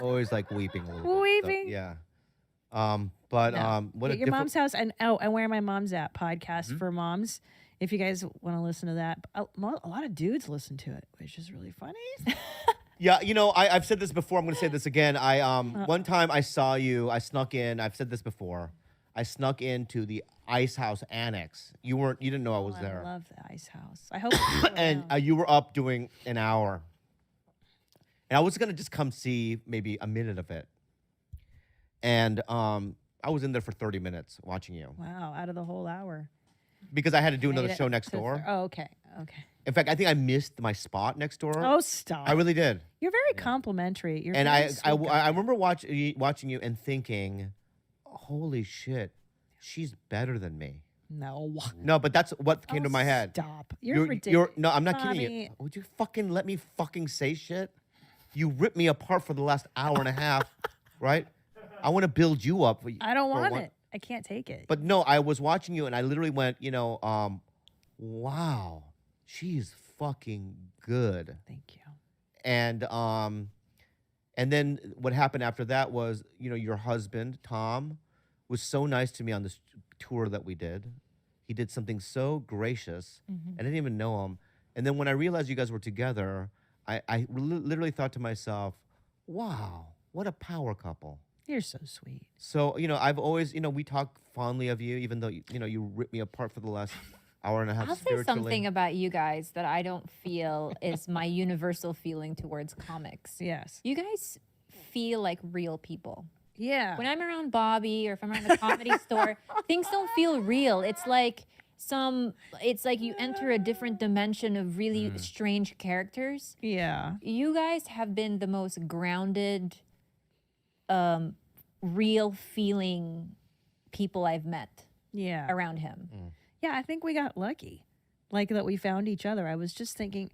Always like weeping a little bit. So, Weeping? yeah. No. What a At your different mom's house, and where my mom's at podcast for moms. If you guys want to listen to that, a lot of dudes listen to it, which is really funny. Yeah, I've said this before. I'm going to say this again. One time I saw you. I snuck in. I've said this before. I snuck into the Ice House Annex. You didn't know I was there. I love the ice house. I hope. It's still And around. you were up doing an hour. And I was going to just come see maybe a minute of it. And I was in there for 30 minutes watching you Wow, out of the whole hour. because I had to do Made another it show next to door. Oh, okay. Okay. In fact, I think I missed my spot next door. Oh, stop. I really did. You're very complimentary. You're And very I sweet guy. remember watching you and thinking, holy shit, she's better than me. No. No, but that's what came to Oh, my head. Stop. You're ridiculous. No, I'm not kidding you. Bobby. Would you fucking let me fucking say shit? You ripped me apart for the last hour and a half, right? I want to build you up. I don't for want one- it. I can't take it. But no, I was watching you and I literally went, wow, she's fucking good. Thank you. And then what happened after that was, your husband, Tom, was so nice to me on this tour that we did. He did something so gracious. I didn't even know him. And then when I realized you guys were together, I literally thought to myself, wow, what a power couple. You're so sweet. So, I've always, we talk fondly of you, even though, you ripped me apart for the last hour and a half I'll say spiritually. something about you guys that I don't feel is my universal feeling towards comics. Yes. You guys feel like real people. Yeah. When I'm around Bobby or if I'm around the comedy store, things don't feel real. It's like you enter a different dimension of really strange characters. Yeah. You guys have been the most grounded, real feeling people I've met Yeah. around him. Yeah, I think we got lucky, like that we found each other. I was just thinking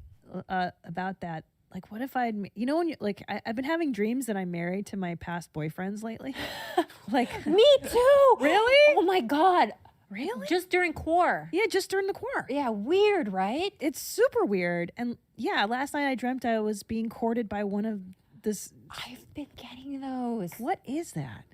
about that. Like, what if I'd, when you I've been having dreams that I'm married to my past boyfriends lately. Like, Me too. Really? Oh my God. really? Just during core. Yeah, just during the core. Yeah, weird, right? It's super weird. And yeah, last night I dreamt I was being courted by one of this. I've been getting those. What is that?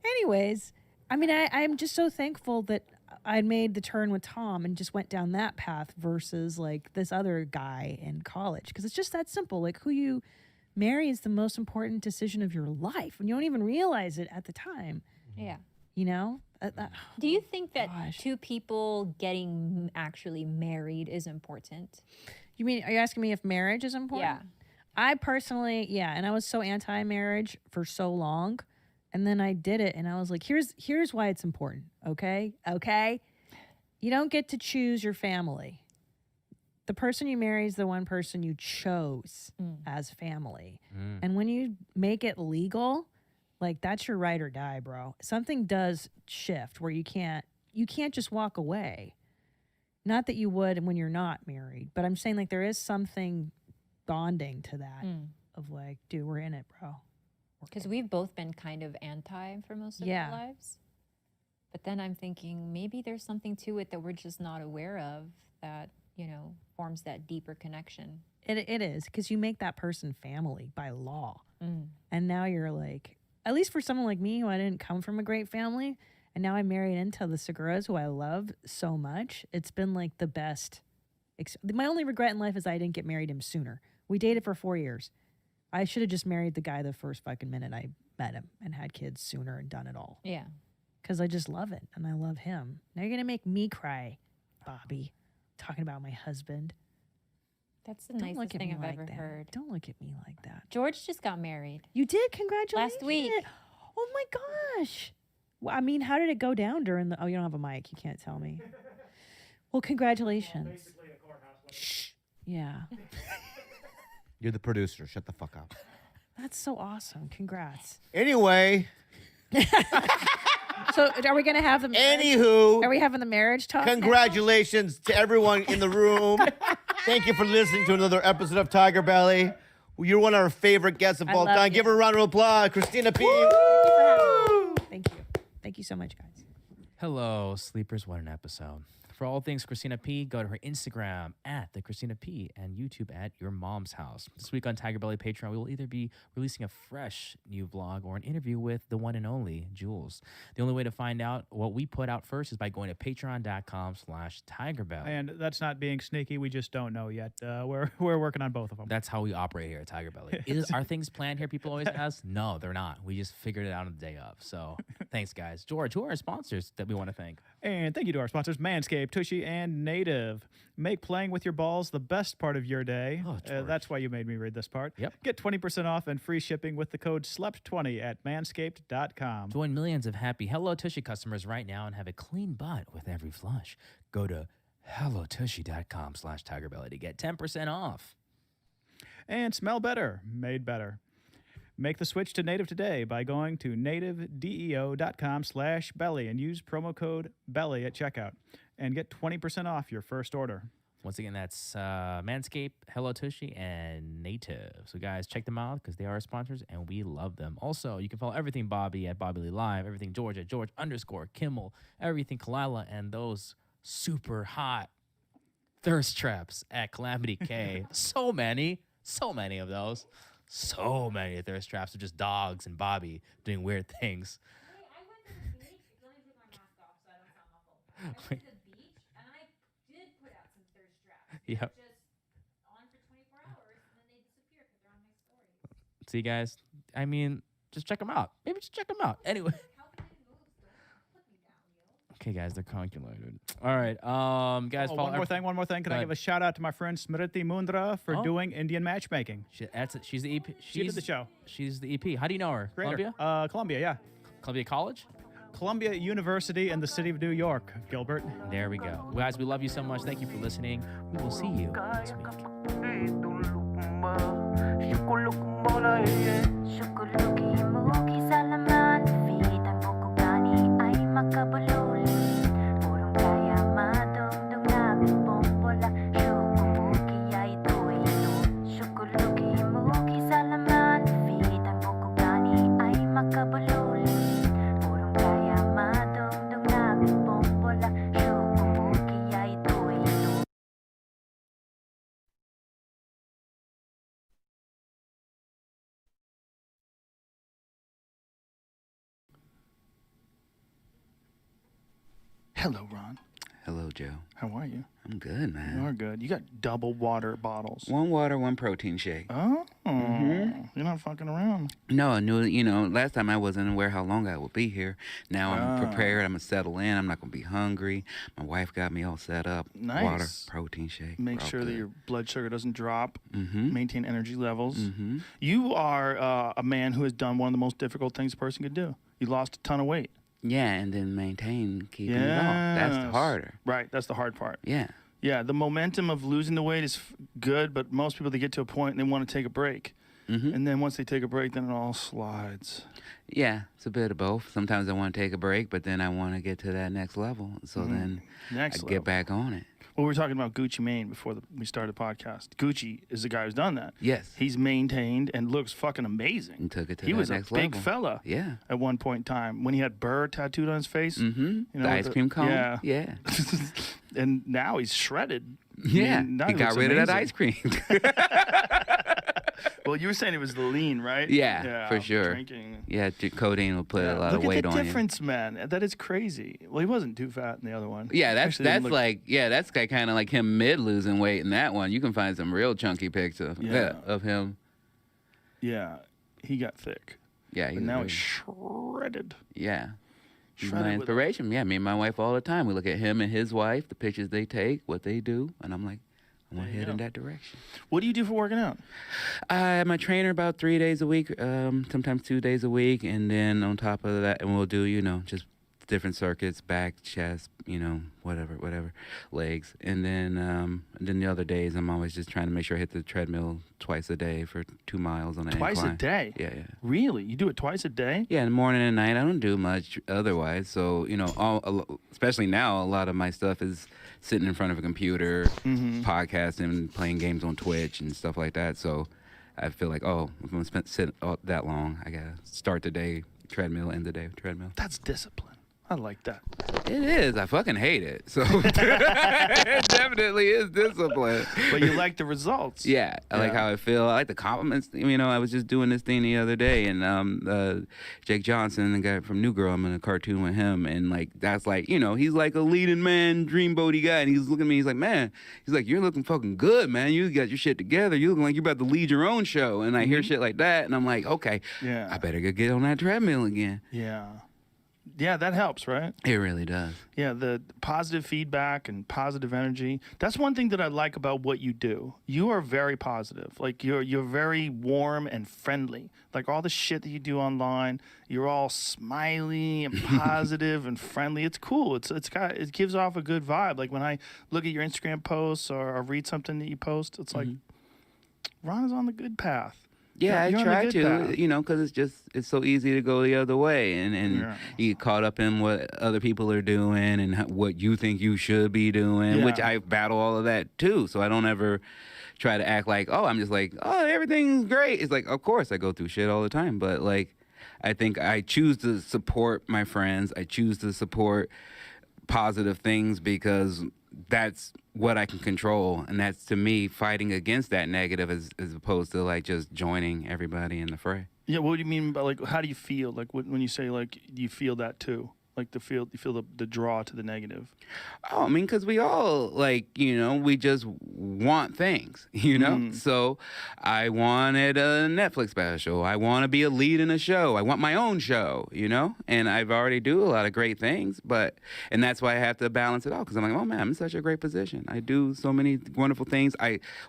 Anyways, I mean, I'm just so thankful that I made the turn with Tom and just went down that path versus like this other guy in college. Because it's just that simple. Like, who you marry is the most important decision of your life. And you don't even realize it at the time, Yeah. you know? Do you think that Gosh. two people getting actually married is important? You mean, are you asking me if marriage is important? Yeah. I personally, yeah. And I was so anti-marriage for so long. And then I did it and I was like, here's why it's important. Okay. You don't get to choose your family. The person you marry is the one person you chose as family. And when you make it legal, like that's your ride or die, bro. Something does shift where you can't just walk away. Not that you would when you're not married, but I'm saying like there is something bonding to that of like, dude, we're in it, bro. Because we've both been kind of anti for most of Yeah. our lives. But then I'm thinking maybe there's something to it that we're just not aware of that, forms that deeper connection. It is because you make that person family by law. And now you're like, at least for someone like me who I didn't come from a great family, and now I'm married into the Seguras who I love so much. It's been like the best. My only regret in life is I didn't get married him sooner. We dated for 4 years. I should have just married the guy the first fucking minute I met him and had kids sooner and done it all. Yeah. Because I just love it and I love him. Now you're going to make me cry, Bobby, talking about my husband. That's the Don't nicest look at thing me I've like ever that. heard. Don't look at me like that. George just got married. You did? Congratulations. Last week. Oh my gosh. Well, I mean, how did it go down during the... Oh, you don't have a mic. You can't tell me. Well, congratulations. Shh. Yeah. You're the producer. Shut the fuck up. That's so awesome. Congrats. Anyway, So are we going to have the marriage? anywho, Are we having the marriage talk now? congratulations to everyone in the room. Thank you for listening to another episode of Tiger Belly. You're one of our favorite guests of I all love time. you. Give her a round of applause, Christina P. Thank you. Thank you so much, guys. Hello, sleepers. What an episode. For all things Christina P, go to her Instagram at the Christina P and YouTube at Your Mom's House. This week on Tiger Belly Patreon, we will either be releasing a fresh new vlog or an interview with the one and only Jules. The only way to find out what we put out first is by going to patreon.com/tigerbelly. And that's not being sneaky. We just don't know yet. We're working on both of them. That's how we operate here at Tiger Belly. Are things planned here? People always ask. No, they're not. We just figured it out on the day of. So thanks, guys. George, who are our sponsors that we want to thank? And thank you to our sponsors, Manscaped, Tushy, and Native. Make playing with your balls the best part of your day. Oh, George. That's why you made me read this part. Yep. Get 20% off and free shipping with the code SLEPT20 at manscaped.com. Join millions of happy Hello Tushy customers right now and have a clean butt with every flush. Go to hellotushy.com/tigerbelly to get 10% off. And smell better, made better. Make the switch to Native today by going to nativedeo.com/belly and use promo code BELLY at checkout and get 20% off your first order. Once again, that's Manscaped, Hello Tushy, and Native. So, guys, check them out because they are our sponsors, and we love them. Also, you can follow everything Bobby at Bobby Lee Live, everything George at George_Kimmel, everything Kalila, and those super hot thirst traps at Calamity K. So many of those. So many thirst traps of just dogs and Bobby doing weird things. Hey, I went to the beach. Let me take my mask off so I don't sound muffled. I went to the beach and I did put out some thirst traps. Yep. Just on for 24 hours and then they disappear because they're on my story. See, guys, I mean, just check them out. Maybe just check them out. Anyway. Okay, guys, they're calculated. All right, guys. One more thing. Can I give a shout out to my friend Smriti Mundra for doing Indian matchmaking? She's the EP. She did the show. She's the EP. How do you know her? Columbia? Columbia, yeah. Columbia College? Columbia University in the city of New York, Gilbert. There we go. Well, guys, we love you so much. Thank you for listening. We will see you next week. Hello, Ron. Hello, Joe. How are you? I'm good, man. You are good. You got double water bottles. One water, one protein shake. Oh, you're not fucking around. No, I knew, last time I wasn't aware how long I would be here. Now I'm prepared. I'm going to settle in. I'm not going to be hungry. My wife got me all set up. Nice. Water, protein shake. Make sure that your blood sugar doesn't drop. Mm-hmm. Maintain energy levels. Mm-hmm. You are a man who has done one of the most difficult things a person could do. You lost a ton of weight. Yeah, and then keeping it off. That's the harder. Right, that's the hard part. Yeah. Yeah, the momentum of losing the weight is good, but most people, they get to a point and they want to take a break. Mm-hmm. And then once they take a break, then it all slides. Yeah, it's a bit of both. Sometimes I want to take a break, but then I want to get to that next level. So then I get back on it. Well, we were talking about Gucci Mane before we started the podcast. Gucci is the guy who's done that. Yes. He's maintained and looks fucking amazing. And took it to he that was next a big level. fella. Yeah. At one point in time, when he had Burr tattooed on his face. Mm-hmm. The ice cream cone. Yeah. Yeah. And now he's shredded. Yeah. I mean, now he got rid of that ice cream. Well, you were saying it was the lean, right? Yeah, for sure. Drinking. Yeah, codeine will put a lot of weight on you. Look at the difference, man. That is crazy. Well, he wasn't too fat in the other one. Yeah, that's kind of like him mid losing weight in that one. You can find some real chunky pics of him. Yeah, he got thick. Yeah, but now he's shredded. Yeah. He's my inspiration. Yeah, me and my wife all the time. We look at him and his wife, the pictures they take, what they do, and I'm like, I want to head in that direction. What do you do for working out? I'm a trainer about 3 days a week, sometimes 2 days a week, and then on top of that, and we'll do, just different circuits, back, chest, whatever, legs, and then the other days I'm always just trying to make sure I hit the treadmill twice a day for 2 miles on an incline. Twice a day? Yeah. Really? You do it twice a day? Yeah, in the morning and night. I don't do much otherwise. So especially now, a lot of my stuff is sitting in front of a computer, podcasting, playing games on Twitch and stuff like that. So I feel like, if I'm going to sit that long, I got to start the day treadmill, end the day treadmill. That's discipline. I like that. It is. I fucking hate it. So it definitely is discipline. But you like the results. Yeah. I like how I feel. I like the compliments. I was just doing this thing the other day, and Jake Johnson, the guy from New Girl, I'm in a cartoon with him, and that's he's like a leading man, dreamboaty guy, and he's looking at me, he's like, man, you're looking fucking good, man. You got your shit together. You looking like you're about to lead your own show. And I hear shit like that, and I'm like, okay, I better go get on that treadmill again. Yeah. Yeah, that helps, right? It really does. Yeah, the positive feedback and positive energy. That's one thing that I like about what you do. You are very positive. Like you're very warm and friendly. Like all the shit that you do online, you're all smiley and positive and friendly. It's cool. It gives off a good vibe. Like when I look at your Instagram posts or read something that you post, it's like Ron is on the good path. You're Yeah, I on the try good to, path. you know, because it's so easy to go the other way, and Yeah. you get caught up in what other people are doing and what you think you should be doing, which Yeah. I battle all of that too. So I don't ever try to act like, oh, I'm just like, oh, everything's great. It's like, of course, I go through shit all the time, but like, I think I choose to support my friends. I choose to support positive things because that's what I can control, and that's to me fighting against that negative as opposed to like just joining everybody in the fray. Yeah, what do you mean by like? How do you feel like when you say like you feel that too? Like you feel the draw to the negative. Oh, I mean, because we all like, you know, we just want things, you know. So I wanted a Netflix special. I want to be a lead in a show. I want my own show, you know. And I've already do a lot of great things, and that's why I have to balance it all because I'm like, oh man, I'm in such a great position. I do so many wonderful things.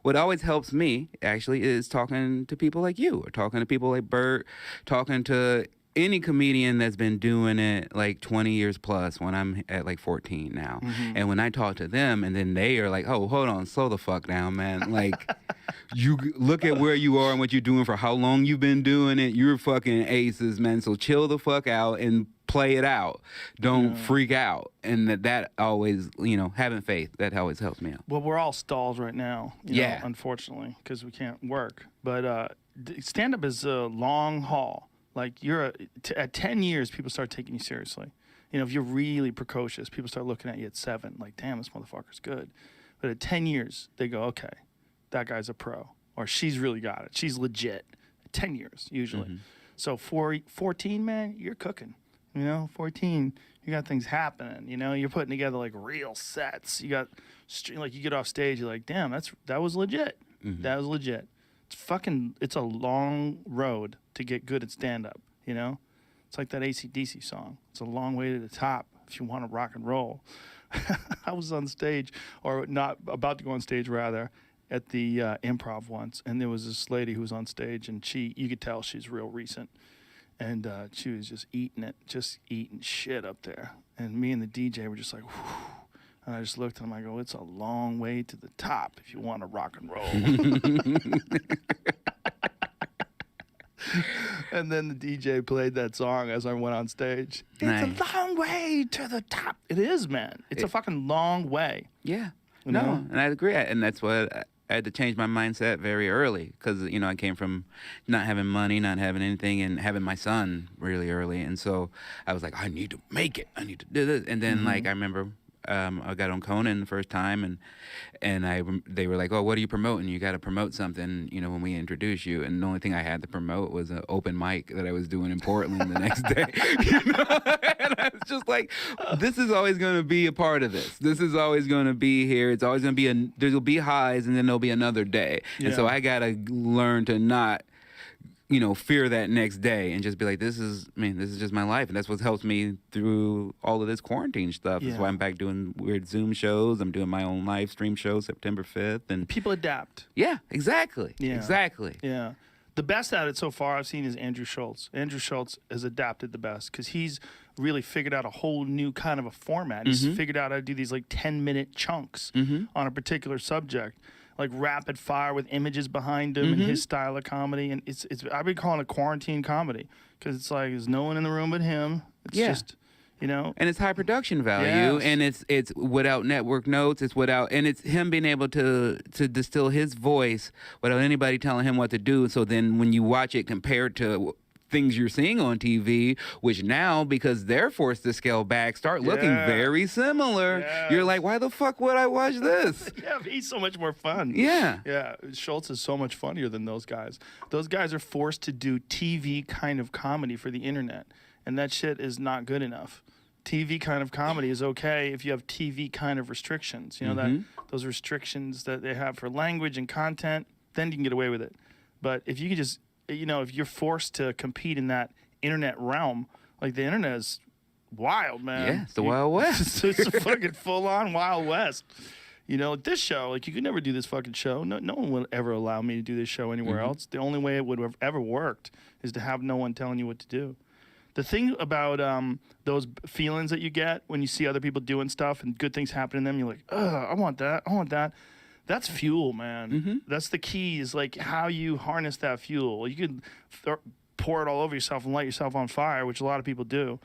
What always helps me actually is talking to people like you, or talking to people like Bert, talking to any comedian that's been doing it like 20 years plus when I'm at like 14 now. And when I talk to them and then they are like, oh, hold on, slow the fuck down, man. Like, you look at where you are and what you're doing for how long you've been doing it. You're fucking aces, man. So chill the fuck out and play it out. Don't freak out. And that always, you know, having faith, that always helps me out. Well, we're all stalled right now, you know, unfortunately, because we can't work. But stand-up is a long haul. Like at 10 years, people start taking you seriously. You know, if you're really precocious, people start looking at you at 7, like, damn, this motherfucker's good. But at 10 years, they go, okay, that guy's a pro, or she's really got it. She's legit. 10 years usually. So 14, man, you're cooking. You know, 14, you got things happening. You know, you're putting together like real sets. You got like you get off stage, you're like, damn, that was legit. That was legit. It's a long road to get good at stand-up, you know? It's like that AC/DC song. It's a long way to the top if you want to rock and roll. I was on stage, or not about to go on stage, rather, at the Improv once, and there was this lady who was on stage, and you could tell she's real recent, and she was just eating shit up there. And me and the DJ were just like, whew. And I just looked at him, I go, it's a long way to the top if you want to rock and roll. And then the DJ played that song as I went on stage. Nice. It's a long way to the top. It is, man. It's a fucking long way. Yeah. You No, know? and I agree. And that's what I had to change my mindset very early because, you know, I came from not having money, not having anything, and having my son really early. And so I was like, I need to make it. I need to do this. And then, like, I remember I got on Conan the first time, and they were like, oh, what are you promoting? You got to promote something, you know, when we introduce you. And the only thing I had to promote was an open mic that I was doing in Portland the next day. You know? And I was just like, this is always going to be a part of this. This is always going to be here. It's always going to be there'll be highs, and then there'll be another day. And so I got to learn to not, you know, fear that next day and just be like, this is just my life. And that's what helps me through all of this quarantine stuff. That's why I'm back doing weird Zoom shows. I'm doing my own live stream show September 5th. And people adapt. Yeah, exactly. Yeah. Exactly. Yeah. The best at it so far I've seen is Andrew Schultz. Andrew Schultz has adapted the best because he's really figured out a whole new kind of a format. He's figured out how to do these like 10-minute chunks on a particular subject, like rapid fire with images behind him and his style of comedy. And it's I've been calling it quarantine comedy because it's like there's no one in the room but him. It's just, you know. And it's high production value, and it's without network notes. And it's him being able to distill his voice without anybody telling him what to do. So then when you watch it compared to things you're seeing on TV, which now, because they're forced to scale back, start looking very similar. You're like, why the fuck would I watch this? He's so much more fun. Yeah. Schultz is so much funnier than those guys. Those guys are forced to do TV kind of comedy for the internet, and that shit is not good enough. TV kind of comedy is okay if you have TV kind of restrictions. You know, that those restrictions that they have for language and content, then you can get away with it. But if you could just, you know, if you're forced to compete in that internet realm, like the internet is wild, man. Yeah, it's the Wild West. It's a fucking full-on Wild West. You know, like this show, like you could never do this fucking show. No one would ever allow me to do this show anywhere else. The only way it would have ever worked is to have no one telling you what to do. The thing about those feelings that you get when you see other people doing stuff and good things happen to them, you're like, ugh, I want that. That's fuel, man. Mm-hmm. That's the key, is like how you harness that fuel. You could pour it all over yourself and light yourself on fire, which a lot of people do.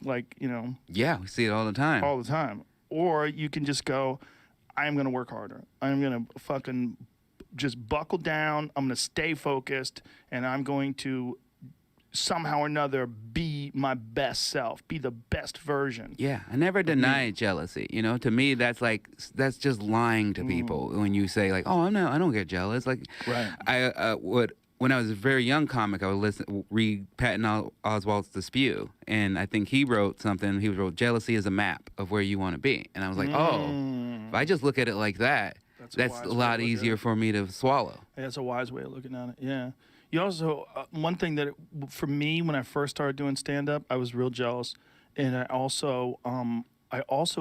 Like, you know. Yeah, we see it all the time. All the time. Or you can just go, I am going to work harder. I'm going to fucking just buckle down. I'm going to stay focused, and I'm going to somehow or another be my best self, be the best version. Yeah, I never denied jealousy. You know, to me, that's just lying to people when you say like, "Oh, I don't get jealous." Like, right. When I was a very young comic, I would read Patton Oswalt's The Spew, and I think he wrote something. He wrote, "Jealousy is a map of where you want to be," and I was like, "Oh, if I just look at it like that, that's a lot easier for me to swallow." Yeah, that's a wise way of looking at it. Yeah. You also, one thing that, for me, when I first started doing stand-up, I was real jealous. And I also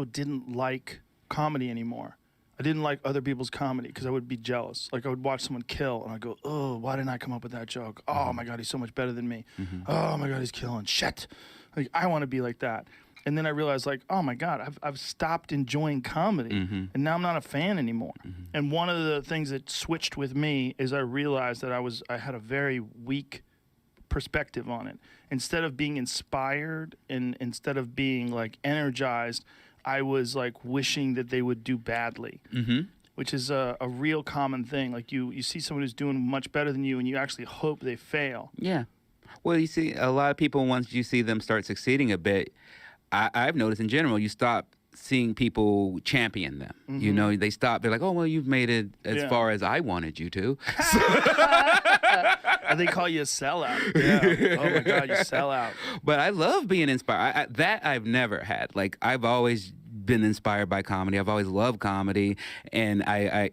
didn't like comedy anymore. I didn't like other people's comedy because I would be jealous. Like, I would watch someone kill, and I'd go, oh, why didn't I come up with that joke? Oh, my God, he's so much better than me. Oh, my God, he's killing. Shit. Like, I want to be like that. And then I realized, like, oh, my God, I've stopped enjoying comedy. And now I'm not a fan anymore. And one of the things that switched with me is I realized that I had a very weak perspective on it. Instead of being inspired and instead of being, like, energized, I was, like, wishing that they would do badly. Which is a real common thing. Like, you see someone who's doing much better than you, and you actually hope they fail. Yeah. Well, you see, a lot of people, once you see them start succeeding a bit, I've noticed in general, you stop seeing people champion them. You know, they stop. They're like, oh, well, you've made it as far as I wanted you to. And they call you a sellout. Yeah. Oh, my God, you sell out. But I love being inspired. That I've never had. Like, I've always been inspired by comedy. I've always loved comedy. And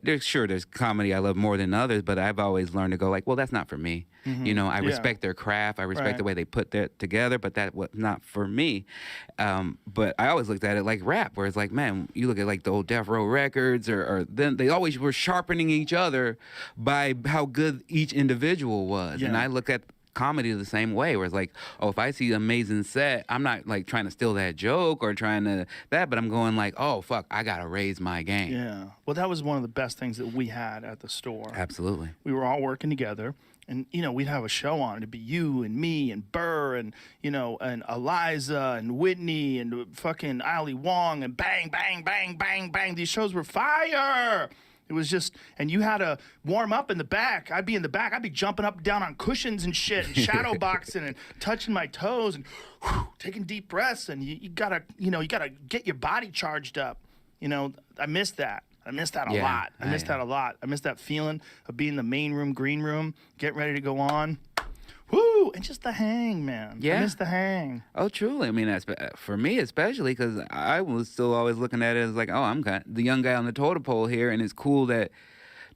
there's comedy I love more than others, but I've always learned to go like, well, that's not for me. You know, I respect their craft. I respect the way they put that together, but that was not for me. But I always looked at it like rap, where it's like, man, you look at like the old Death Row Records, or then they always were sharpening each other by how good each individual was. And I look at comedy the same way, where it's like, oh, if I see an amazing set, I'm not like trying to steal that joke or trying to but I'm going like, oh, fuck, I gotta raise my game. Yeah. Well, that was one of the best things that we had at the store. Absolutely. We were all working together. And, you know, we'd have a show on. It'd be you and me and Burr and, you know, and Eliza and Whitney and fucking Ali Wong and bang, bang, bang, bang, bang. These shows were fire. It was just, and you had to warm up in the back. I'd be in the back. I'd be jumping up and down on cushions and shit and shadow boxing and touching my toes and taking deep breaths. And you gotta get your body charged up. You know, I missed that. I miss that a lot. I miss that a lot. I miss that feeling of being in the main room, green room, getting ready to go on. Woo! And just the hang, man. Yeah. I miss the hang. Oh, truly. I mean, that's, for me especially, because I was still always looking at it as like, oh, I'm the young guy on the totem pole here, and it's cool that,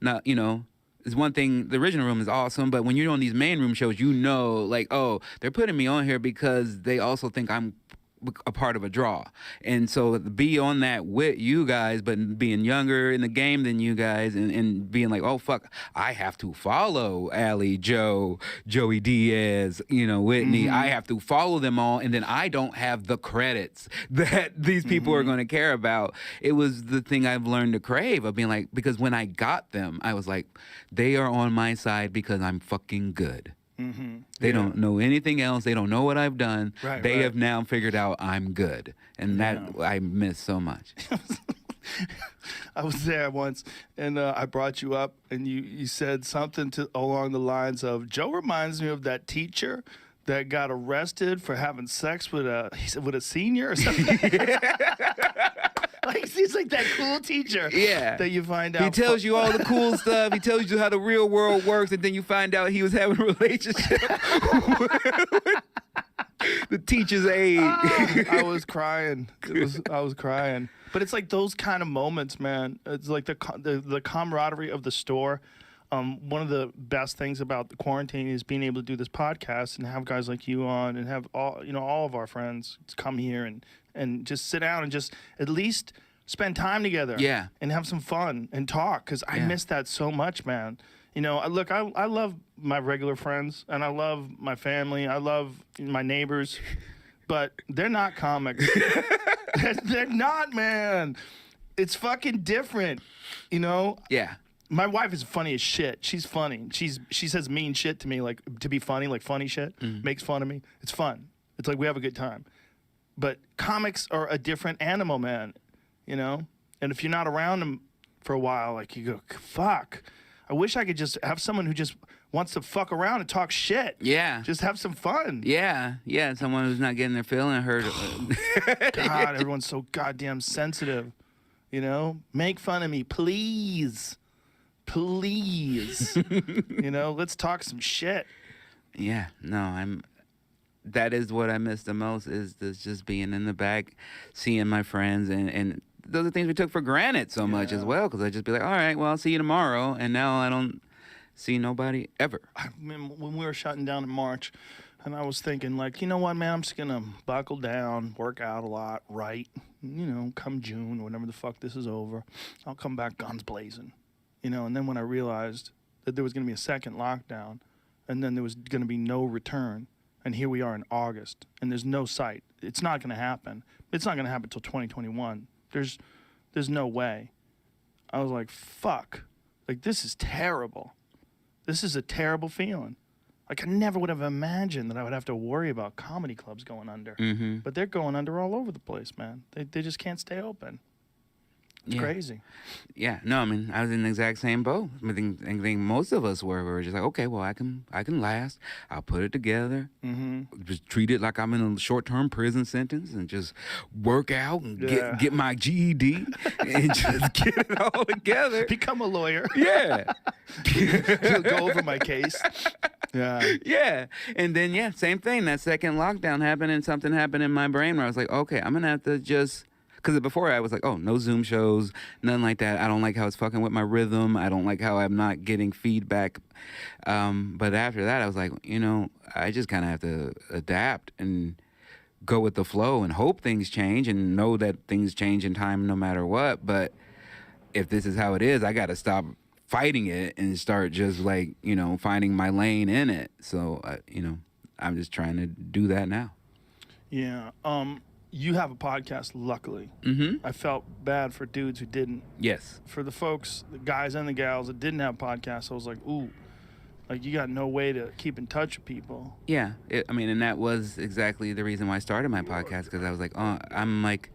not, you know, it's one thing, the original room is awesome, but when you're on these main room shows, you know, like, oh, they're putting me on here because they also think I'm a part of a draw. And so be on that with you guys, but being younger in the game than you guys, and being like, oh, fuck, I have to follow Allie, Joe, Joey Diaz, you know, Whitney. I have to follow them all, and then I don't have the credits that these people are going to care about. It was the thing I've learned to crave, of being like, because when I got them, I was like, they are on my side because I'm fucking good. They don't know anything else. They don't know what I've done. They have now figured out I'm good. And that I miss so much. I was there once, and I brought you up, and you said something along the lines of, Joe reminds me of that teacher that got arrested for having sex with a senior or something. Like, he's like that cool teacher that you find out. He tells you all the cool stuff. He tells you how the real world works, and then you find out he was having a relationship with the teacher's aide. I was crying. I was crying. But it's like those kind of moments, man. It's like the camaraderie of the store. One of the best things about the quarantine is being able to do this podcast and have guys like you on, and have all of our friends come here and just sit down and just at least spend time together. Yeah. And have some fun and talk, because I miss that so much, man. You know, look, I love my regular friends, and I love my family. I love my neighbors, but they're not comics. They're not, man. It's fucking different, you know? Yeah. My wife is funny as shit. She's funny. She says mean shit to me, like to be funny, like funny shit. Makes fun of me. It's fun. It's like we have a good time. But comics are a different animal, man. You know. And if you're not around them for a while, like you go, fuck. I wish I could just have someone who just wants to fuck around and talk shit. Yeah. Just have some fun. Yeah. Someone who's not getting their feeling hurt. God, everyone's so goddamn sensitive. You know, make fun of me, please. Please. You know, let's talk some shit. Yeah, no, that is what I miss the most is this just being in the back, seeing my friends, and those are things we took for granted so much as well, because I'd just be like, all right, well, I'll see you tomorrow, and now I don't see nobody ever. I mean, when we were shutting down in March, and I was thinking, like, you know what, man, I'm just going to buckle down, work out a lot, write, you know, come June, whenever the fuck this is over, I'll come back guns blazing. You know, and then when I realized that there was going to be a second lockdown, and then there was going to be no return, and here we are in August, and there's no sight. It's not going to happen. It's not going to happen until 2021. There's no way. I was like, fuck. Like, this is terrible. This is a terrible feeling. Like, I never would have imagined that I would have to worry about comedy clubs going under. But they're going under all over the place, man. They just can't stay open. It's crazy. Yeah, no, I mean, I was in the exact same boat. I think most of us were. We were just like, okay, well, I can last. I'll put it together. Just treat it like I'm in a short-term prison sentence and just work out and get my GED and just get it all together. Become a lawyer. Yeah. Go over my case. Yeah. Yeah. And then, same thing. That second lockdown happened and something happened in my brain where I was like, okay, I'm going to have to just... Because before I was like, oh, no Zoom shows, nothing like that. I don't like how it's fucking with my rhythm. I don't like how I'm not getting feedback. But after that, I was like, you know, I just kind of have to adapt and go with the flow and hope things change and know that things change in time no matter what. But if this is how it is, I got to stop fighting it and start just like, you know, finding my lane in it. So, you know, I'm just trying to do that now. Yeah. You have a podcast, luckily. I felt bad for dudes who didn't. Yes. For the folks, the guys and the gals that didn't have podcasts, I was like, ooh, like you got no way to keep in touch with people. Yeah. I mean, and that was exactly the reason why I started my podcast, because I was like, oh, I'm like,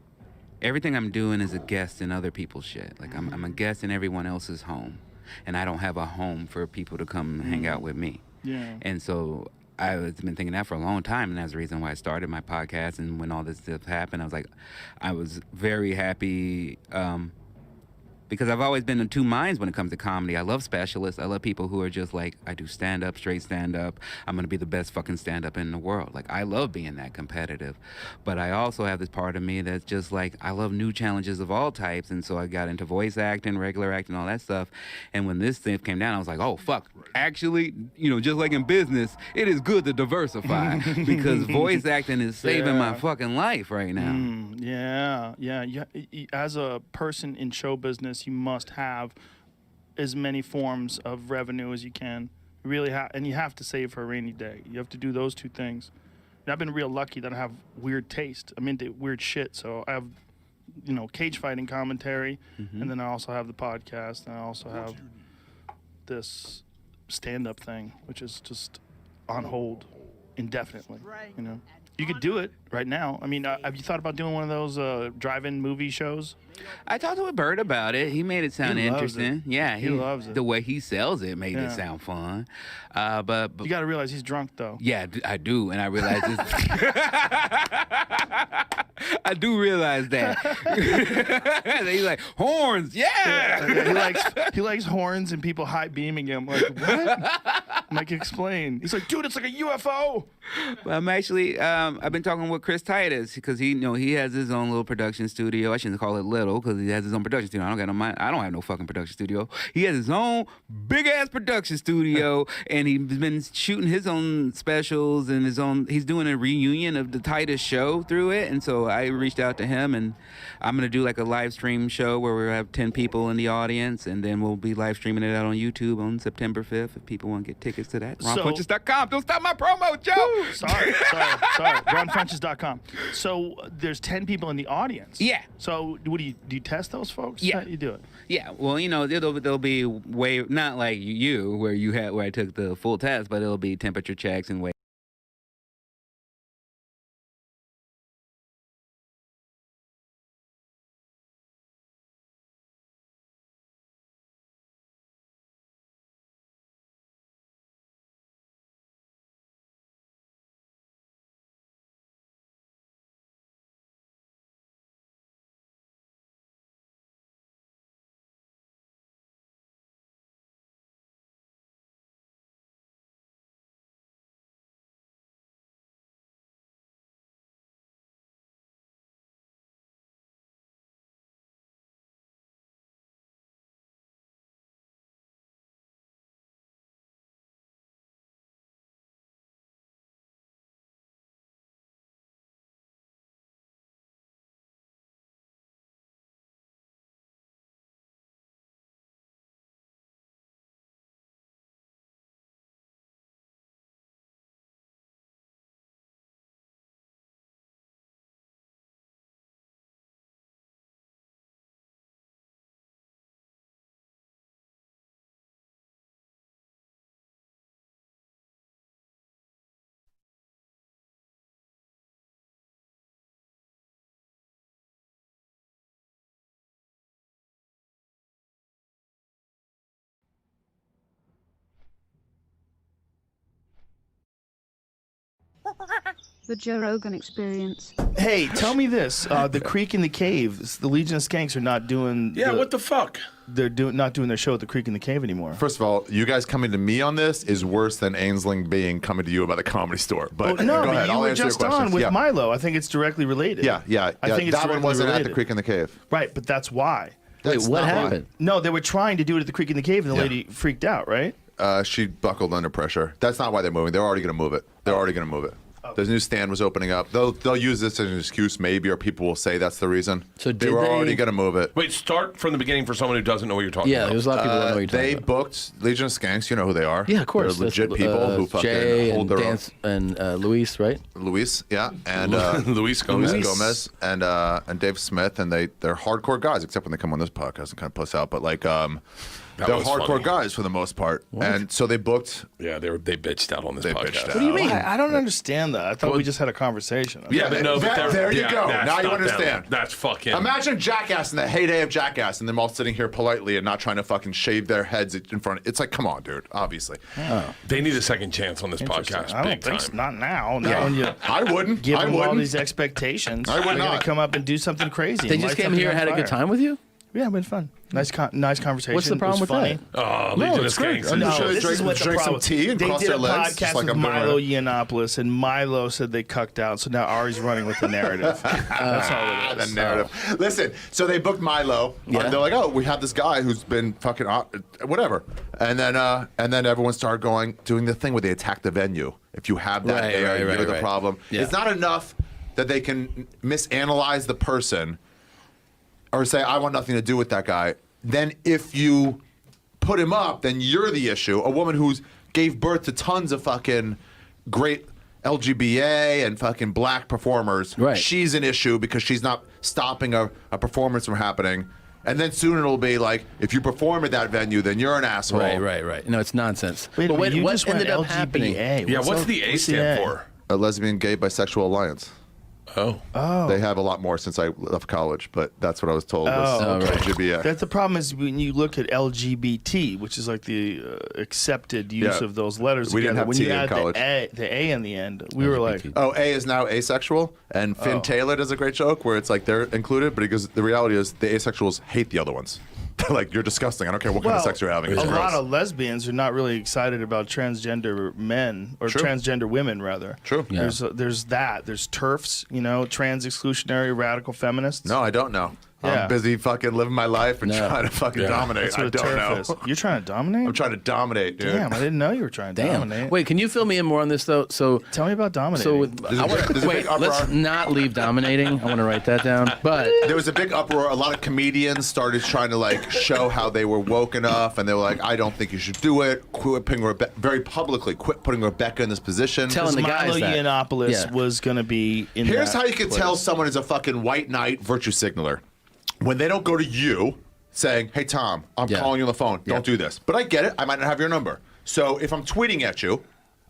everything I'm doing is a guest in other people's shit. Like, I'm a guest in everyone else's home, and I don't have a home for people to come hang out with me. Yeah. And so... I've been thinking that for a long time, and that's the reason why I started my podcast. And when all this stuff happened, I was very happy because I've always been in two minds when it comes to comedy. I love specialists. I love people who are just like, I do stand-up, straight stand-up. I'm going to be the best fucking stand-up in the world. Like, I love being that competitive. But I also have this part of me that's just like, I love new challenges of all types. And so I got into voice acting, regular acting, all that stuff. And when this thing came down, I was like, oh, fuck. Actually, you know, just like in business, it is good to diversify because voice acting is saving my fucking life right now. Yeah. As a person in show business, you must have as many forms of revenue as you can. You really and you have to save for a rainy day. You have to do those two things. And I've been real lucky that I have weird taste. I'm into weird shit, so I have, you know, cage fighting commentary, and then I also have the podcast, and I also have this stand-up thing, which is just on hold indefinitely. You know, you could do it right now. I mean, have you thought about doing one of those drive-in movie shows? I talked to a Bird about it. He made it sound interesting. Yeah, he loves it. The way he sells it made it sound fun. But you got to realize he's drunk though. Yeah, I do, and I realize this. I do realize that. He's like horns, he likes horns and people high beaming him. Like what? Like explain. He's like, dude, it's like a UFO. Well, I'm actually, I've been talking with Chris Titus because he has his own little production studio. I shouldn't call it little because he has his own production studio. I don't have no fucking production studio. He has his own big ass production studio, and he's been shooting his own specials and he's doing a reunion of the Titus show through it. And so I reached out to him, and I'm gonna do like a live stream show where we have 10 people in the audience, and then we'll be live streaming it out on YouTube on September 5th if people want to get tickets tickets to that. So- RonFunches.com. Don't stop my promo, Joe. Sorry. RonFunches.com. So there's 10 people in the audience. Yeah. So what do you test those folks? Yeah. How you do it? Yeah, well, there'll be way not like you where I took the full test, but it'll be temperature checks and weight. The Joe Rogan Experience. Hey, tell me this: the Creek in the Cave, the Legion of Skanks are not doing. Yeah, what the fuck? They're not doing their show at the Creek in the Cave anymore. First of all, you guys coming to me on this is worse than Ainsling being coming to you about the Comedy Store. But no, go but ahead. you I'll were answer just your questions. on with Yeah. Milo. I think it's directly related. Yeah. I think it's that one directly wasn't at related. the Creek in the Cave. Right, but that's why. That's what not why. happened? No, they were trying to do it at the Creek in the Cave, and the Yeah. lady freaked out. Right? She buckled under pressure. That's not why they're moving. They're already going to move it. They're already going to move it. There's a new stand was opening up. They'll use this as an excuse maybe, or people will say that's the reason. So they did were they- already going to move it. Wait, start from the beginning for someone who doesn't know what you're talking about. there's a lot of people who don't know what you're talking They about. booked Legion of Skanks. You know who they are. Yeah, of course. They're legit That's, people who fucking Jay hold and their Dance and Luis, right? Luis, yeah, and Luis Gomez. and Dave Smith, and they're hardcore guys, except when they come on this podcast and kind of puss out. But like, they're was hardcore funny. guys for the most part, and so they booked. Yeah, they bitched out on this They podcast. bitched out. What do you mean? I don't understand that. I thought Well- we just had a conversation. Yeah, but no, but there you yeah, go. that's Now you not them. understand. That's fucking. Imagine Jackass in the heyday of Jackass, and them all sitting here politely and not trying to fucking shave their heads in front. It's like, come on, dude. Obviously, They need a second chance on this podcast. I Big don't think time. so. Not now. Not Yeah. when you I wouldn't. give I them all wouldn't. these expectations. I would They're gonna not. come up and do something crazy. They and just light came something here and on had a good fire. time with you? Yeah, it's been fun. Nice conversation. What's the problem It was with funny. that? Oh, Legion of it's great. Skanks. Oh, no, Should this drink- is what the drink some problem. tea and they cross did their a legs, just podcast like with I'm doing Milo right Yiannopoulos, and Milo said they cucked out. So now Ari's running with the narrative. That's all it The is. narrative. Listen, so they booked Milo. Yeah. They're like, oh, we have this guy who's been fucking whatever. And then everyone started doing the thing where they attack the venue. If you have that Right, there, right, you're right, the right. problem. Yeah. It's not enough that they can misanalyze the person or say, I want nothing to do with that guy. Then if you put him up, then you're the issue. A woman who's gave birth to tons of fucking great LGBA and fucking black performers. Right. She's an issue because she's not stopping a performance from happening. And then soon it'll be like, if you perform at that venue, then you're an asshole. Right. No, it's nonsense. Wait a But minute, you what just went ended up LGBA. happening? Yeah, what's the A stand for? A lesbian, gay, bisexual alliance. Oh. They have a lot more since I left college, but that's what I was told. Oh, was okay. LGBA. That's the problem is when you look at LGBT, which is like the accepted use Yeah. of those letters. We didn't together. have when T you in add college. the A in the end, we were like, Oh, A is now asexual, and Finn Taylor does a great joke where it's like they're included, but he goes, the reality is the asexuals hate the other ones. They're like, you're disgusting. I don't care what kind of sex you're having. A It's lot gross. of lesbians are not really excited about transgender men or True. transgender women, rather. True. Yeah. There's that. There's TERFs, trans exclusionary radical feminists. No, I don't know. Yeah. I'm busy fucking living my life and No. trying to fucking Yeah. dominate. That's I what a don't turf know. is. You're trying to dominate? I'm trying to dominate, dude. Damn, I didn't know you were trying to Damn. dominate. Wait, can you fill me in more on this though? So Tell me about dominating. So with, There's a I wanna, big- there's a wait, big uproar. let's not leave dominating. I want to write that down. But There was a big uproar. A lot of comedians started trying to like show how they were woke enough, and they were like, "I don't think you should do it." Quit putting very publicly. Quit putting Rebecca in this position. Telling the guys Milo that. Yiannopoulos Yeah. was going to be in Here's that how you can tell place. someone is a fucking white knight virtue signaler. When they don't go to you saying, "Hey Tom, I'm Yeah. calling you on the phone. Don't do this." But I get it. I might not have your number. So if I'm tweeting at you,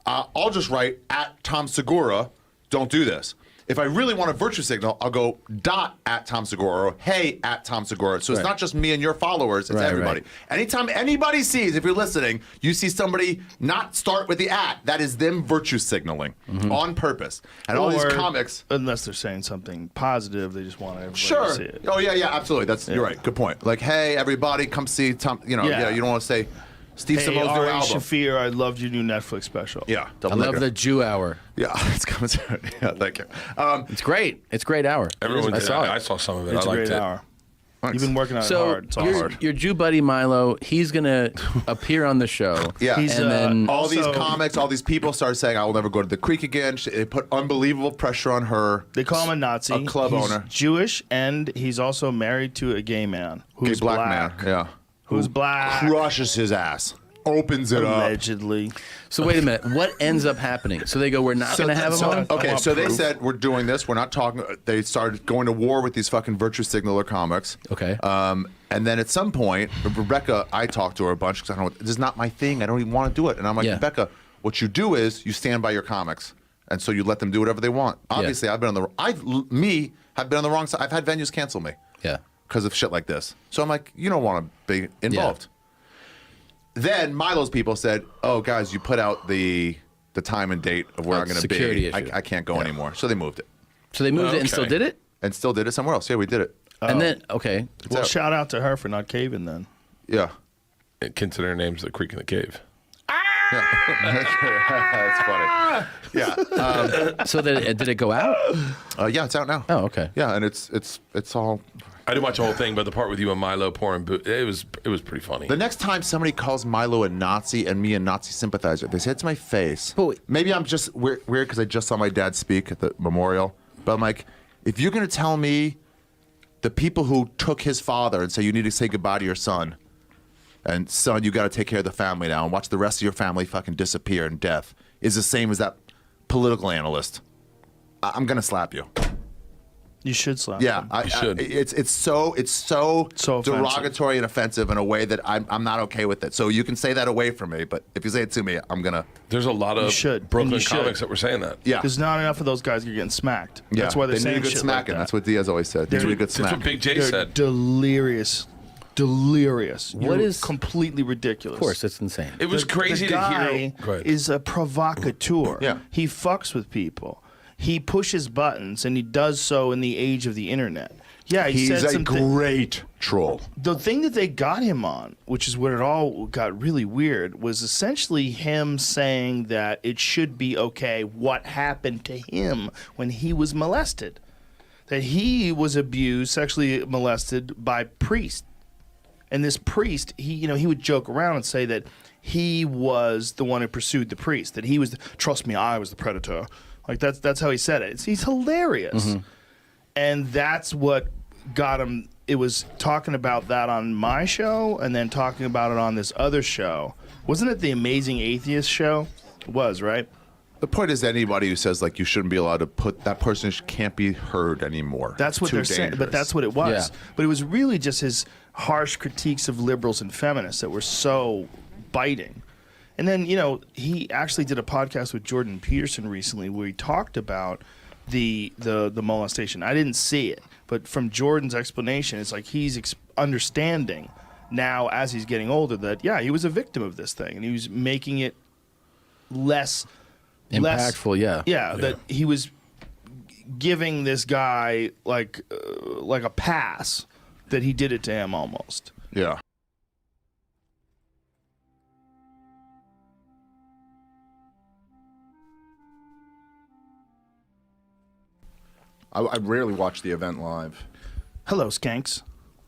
I'll just write at Tom Segura, "Don't do this." If I really want a virtue signal, I'll go @ Tom Segura or hey @ Tom Segura. So it's Right. not just me and your followers, it's Right, everybody. right. Anytime anybody sees, if you're listening, you see somebody not start with the @ that is them virtue signaling on purpose. And all these Or, comics. unless they're saying something positive, they just want everybody Sure. to see it. Oh yeah, absolutely. You're right. Good point. Like, hey, everybody, come see Tom. You know, Yeah. you don't want to say Steve Hey, Simone's new Ari album. Shafir, I loved your new Netflix special. Yeah, I love the Jew hour. Yeah, it's coming soon. Yeah, thank you. It's great. It's a great hour. Everyone I did. saw it. I saw some of it. It's I a liked great it. hour. Thanks. You've been working on it So hard. It's all hard. your Jew buddy Milo, he's gonna appear on the show. Yeah, He's, and then all these also- comics, all these people started saying, "I will never go to the creek again." They put unbelievable pressure on her. They call him a Nazi. A club he's owner. Jewish, and he's also married to a gay man Gay who's black man. Yeah, Who's black. crushes his ass, opens it up. Allegedly. so wait a minute. What ends up happening? So they go, we're not gonna have him on. Okay, want so they proof. said we're doing this. We're not talking. They started going to war with these fucking virtue signaler comics. Okay. And then at some point, Rebecca, I talked to her a bunch because I don't. This is not my thing. I don't even want to do it. And I'm like, Yeah. Rebecca, what you do is you stand by your comics, and so you let them do whatever they want. Obviously, I've been on the. Have been on the wrong side. I've had venues cancel me Yeah. because of shit like this. So I'm like, you don't want to be involved. Then Milo's people said, "Oh, guys, you put out the time and date of where I'm going to be. security issue. I can't go anymore." So they moved it So they moved it and still Okay. did it. and still did it somewhere else. Yeah, we did it. And then okay. Well, out. shout out to her for not caving then. Yeah. Consider her name's the Creek in the Cave. That's funny. Yeah. So did it go out? Yeah, it's out now. Oh, okay. Yeah, and it's all. I didn't watch the whole thing, but the part with you and Milo pouring it was pretty funny. The next time somebody calls Milo a Nazi and me a Nazi sympathizer, they say it to my face. But wait. Maybe I'm just weird because I just saw my dad speak at the memorial. But I'm like, if you're going to tell me the people who took his father and say you need to say goodbye to your son, and son, you got to take care of the family now and watch the rest of your family fucking disappear in death, is the same as that political analyst, I'm going to slap you. You should slap Yeah, him. You should. It's so offensive. derogatory and offensive in a way that I'm not okay with it. So you can say that away from me, but if you say it to me, I'm gonna. There's a lot You of should. And Brooklyn you should. comics that were saying that. Yeah, There's not enough of those guys are getting smacked. yeah. That's why they're they saying need a good shit smacking. like that. That's what Diaz always said. They need a good That's smack. what Big J They're said. delirious. Delirious. What You're is- completely ridiculous? Of course, it's insane. It was crazy the to guy hear. Go ahead. is a provocateur. Yeah. He fucks with people. He pushes buttons, and he does so in the age of the internet. Yeah, he He's said a something. great troll. The thing that they got him on, which is where it all got really weird, was essentially him saying that it should be okay what happened to him when he was molested. That he was abused, sexually molested by priest. And this priest, he would joke around and say that he was the one who pursued the priest. That he was, trust me, I was the predator. Like that's how he said it. He's hilarious. And that's what got him. It was talking about that on my show and then talking about it on this other show. Wasn't it the Amazing Atheist show? It was, right? The point is, anybody who says like you shouldn't be allowed to put that person can't be heard anymore. That's what Too they're saying. But dangerous. that's what it was. Yeah. But it was really just his harsh critiques of liberals and feminists that were so biting. And then, he actually did a podcast with Jordan Peterson recently where he talked about the molestation. I didn't see it, but from Jordan's explanation, it's like he's understanding now as he's getting older that, yeah, he was a victim of this thing and he was making it less Impactful, yeah. yeah, that he was giving this guy like a pass that he did it to him almost. Yeah. I rarely watch the event live. Hello, skanks.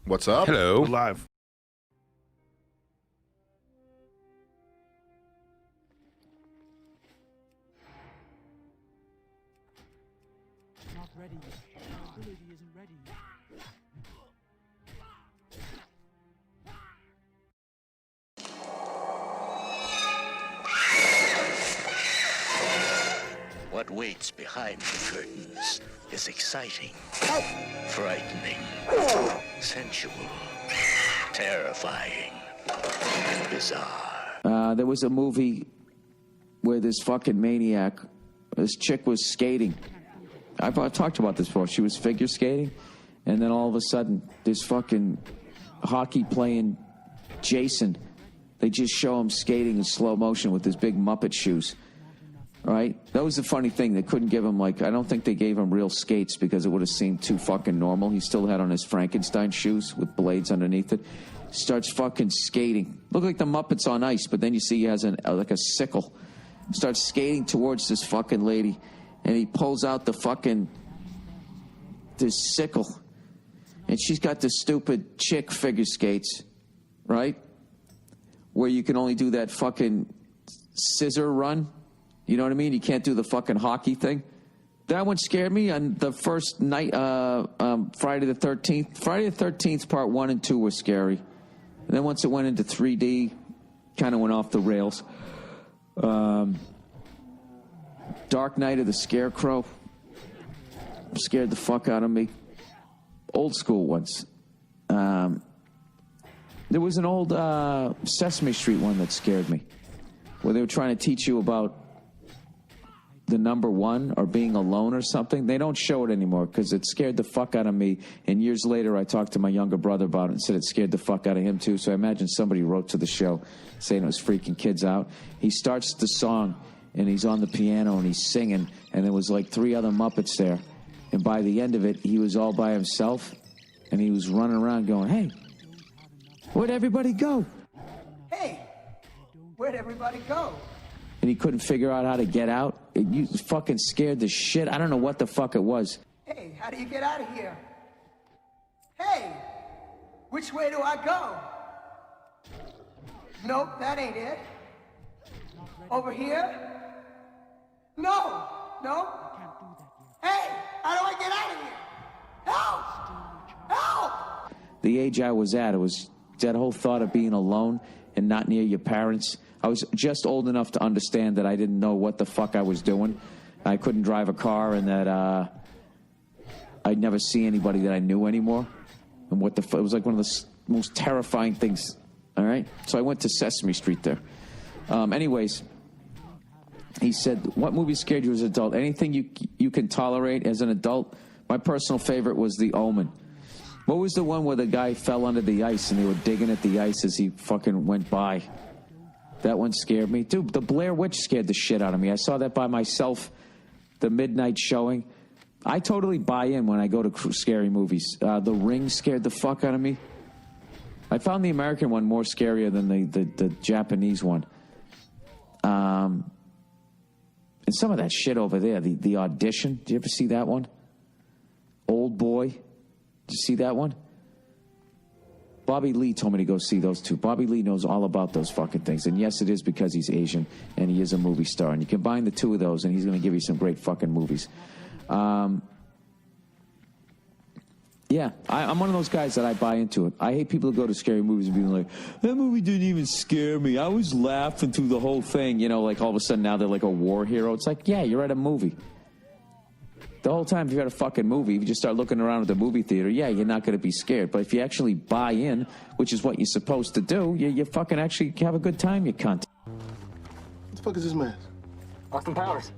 What's up? Hello. We're live. Not ready yet. My ability isn't ready yet. What waits behind the curtains is exciting, frightening, sensual, terrifying, and bizarre. There was a movie where this fucking maniac, this chick was skating. I've talked about this before. She was figure skating, and then all of a sudden, this fucking hockey playing Jason, they just show him skating in slow motion with his big Muppet shoes. Right? That was the funny thing. They couldn't give him, like, I don't think they gave him real skates because it would have seemed too fucking normal. He still had on his Frankenstein shoes with blades underneath it. Starts fucking skating. Look like the Muppets on ice, but then you see he has like a sickle. Starts skating towards this fucking lady, and he pulls out this sickle. And she's got the stupid chick figure skates, right? Where you can only do that fucking scissor run. You know what I mean? You can't do the fucking hockey thing. That one scared me on the first night, Friday the 13th. Friday the 13th, part 1 and 2 were scary. And then once it went into 3D, kind of went off the rails. Dark Night of the Scarecrow scared the fuck out of me. Old school ones. There was an old Sesame Street one that scared me, where they were trying to teach you about the number 1 or being alone or something. They don't show it anymore because it scared the fuck out of me. And years later, I talked to my younger brother about it and said it scared the fuck out of him too. So I imagine somebody wrote to the show saying it was freaking kids out. He starts the song and he's on the piano and he's singing, and there was like 3 other Muppets there. And by the end of it, he was all by himself and he was running around going, "Hey, where'd everybody go?" Hey, where'd everybody go? And he couldn't figure out how to get out. You fucking scared the shit. I don't know what the fuck it was. Hey, how do you get out of here? Hey, which way do I go? Nope, that ain't it. Over here? No. Hey, how do I get out of here? Help! Help! The age I was at, it was that whole thought of being alone and not near your parents. I was just old enough to understand that I didn't know what the fuck I was doing. I couldn't drive a car, and that I'd never see anybody that I knew anymore. And what the fuck, it was like one of the most terrifying things. All right? So I went to Sesame Street there. Anyways, he said, "What movie scared you as an adult?" Anything you can tolerate as an adult. My personal favorite was The Omen. What was the one where the guy fell under the ice and they were digging at the ice as he fucking went by? That one scared me. Dude, the Blair Witch scared the shit out of me. I saw that by myself, the midnight showing. I totally buy in when I go to scary movies. The Ring scared the fuck out of me. I found the American one more scarier than the Japanese one. And some of that shit over there, the Audition. Did you ever see that one? Old Boy. Did you see that one? Bobby Lee told me to go see those two. Bobby Lee knows all about those fucking things. And yes, it is because he's Asian and he is a movie star. And you combine the two of those and he's going to give you some great fucking movies. Yeah, I'm one of those guys that I buy into it. I hate people who go to scary movies and being like, "That movie didn't even scare me. I was laughing through the whole thing." You know, like all of a sudden now they're like a war hero. It's like, yeah, you're at a movie. The whole time if you're at a fucking movie, if you just start looking around at the movie theater, yeah, you're not going to be scared. But if you actually buy in, which is what you're supposed to do, you fucking actually have a good time, you cunt. What the fuck is this mask? Austin Powers.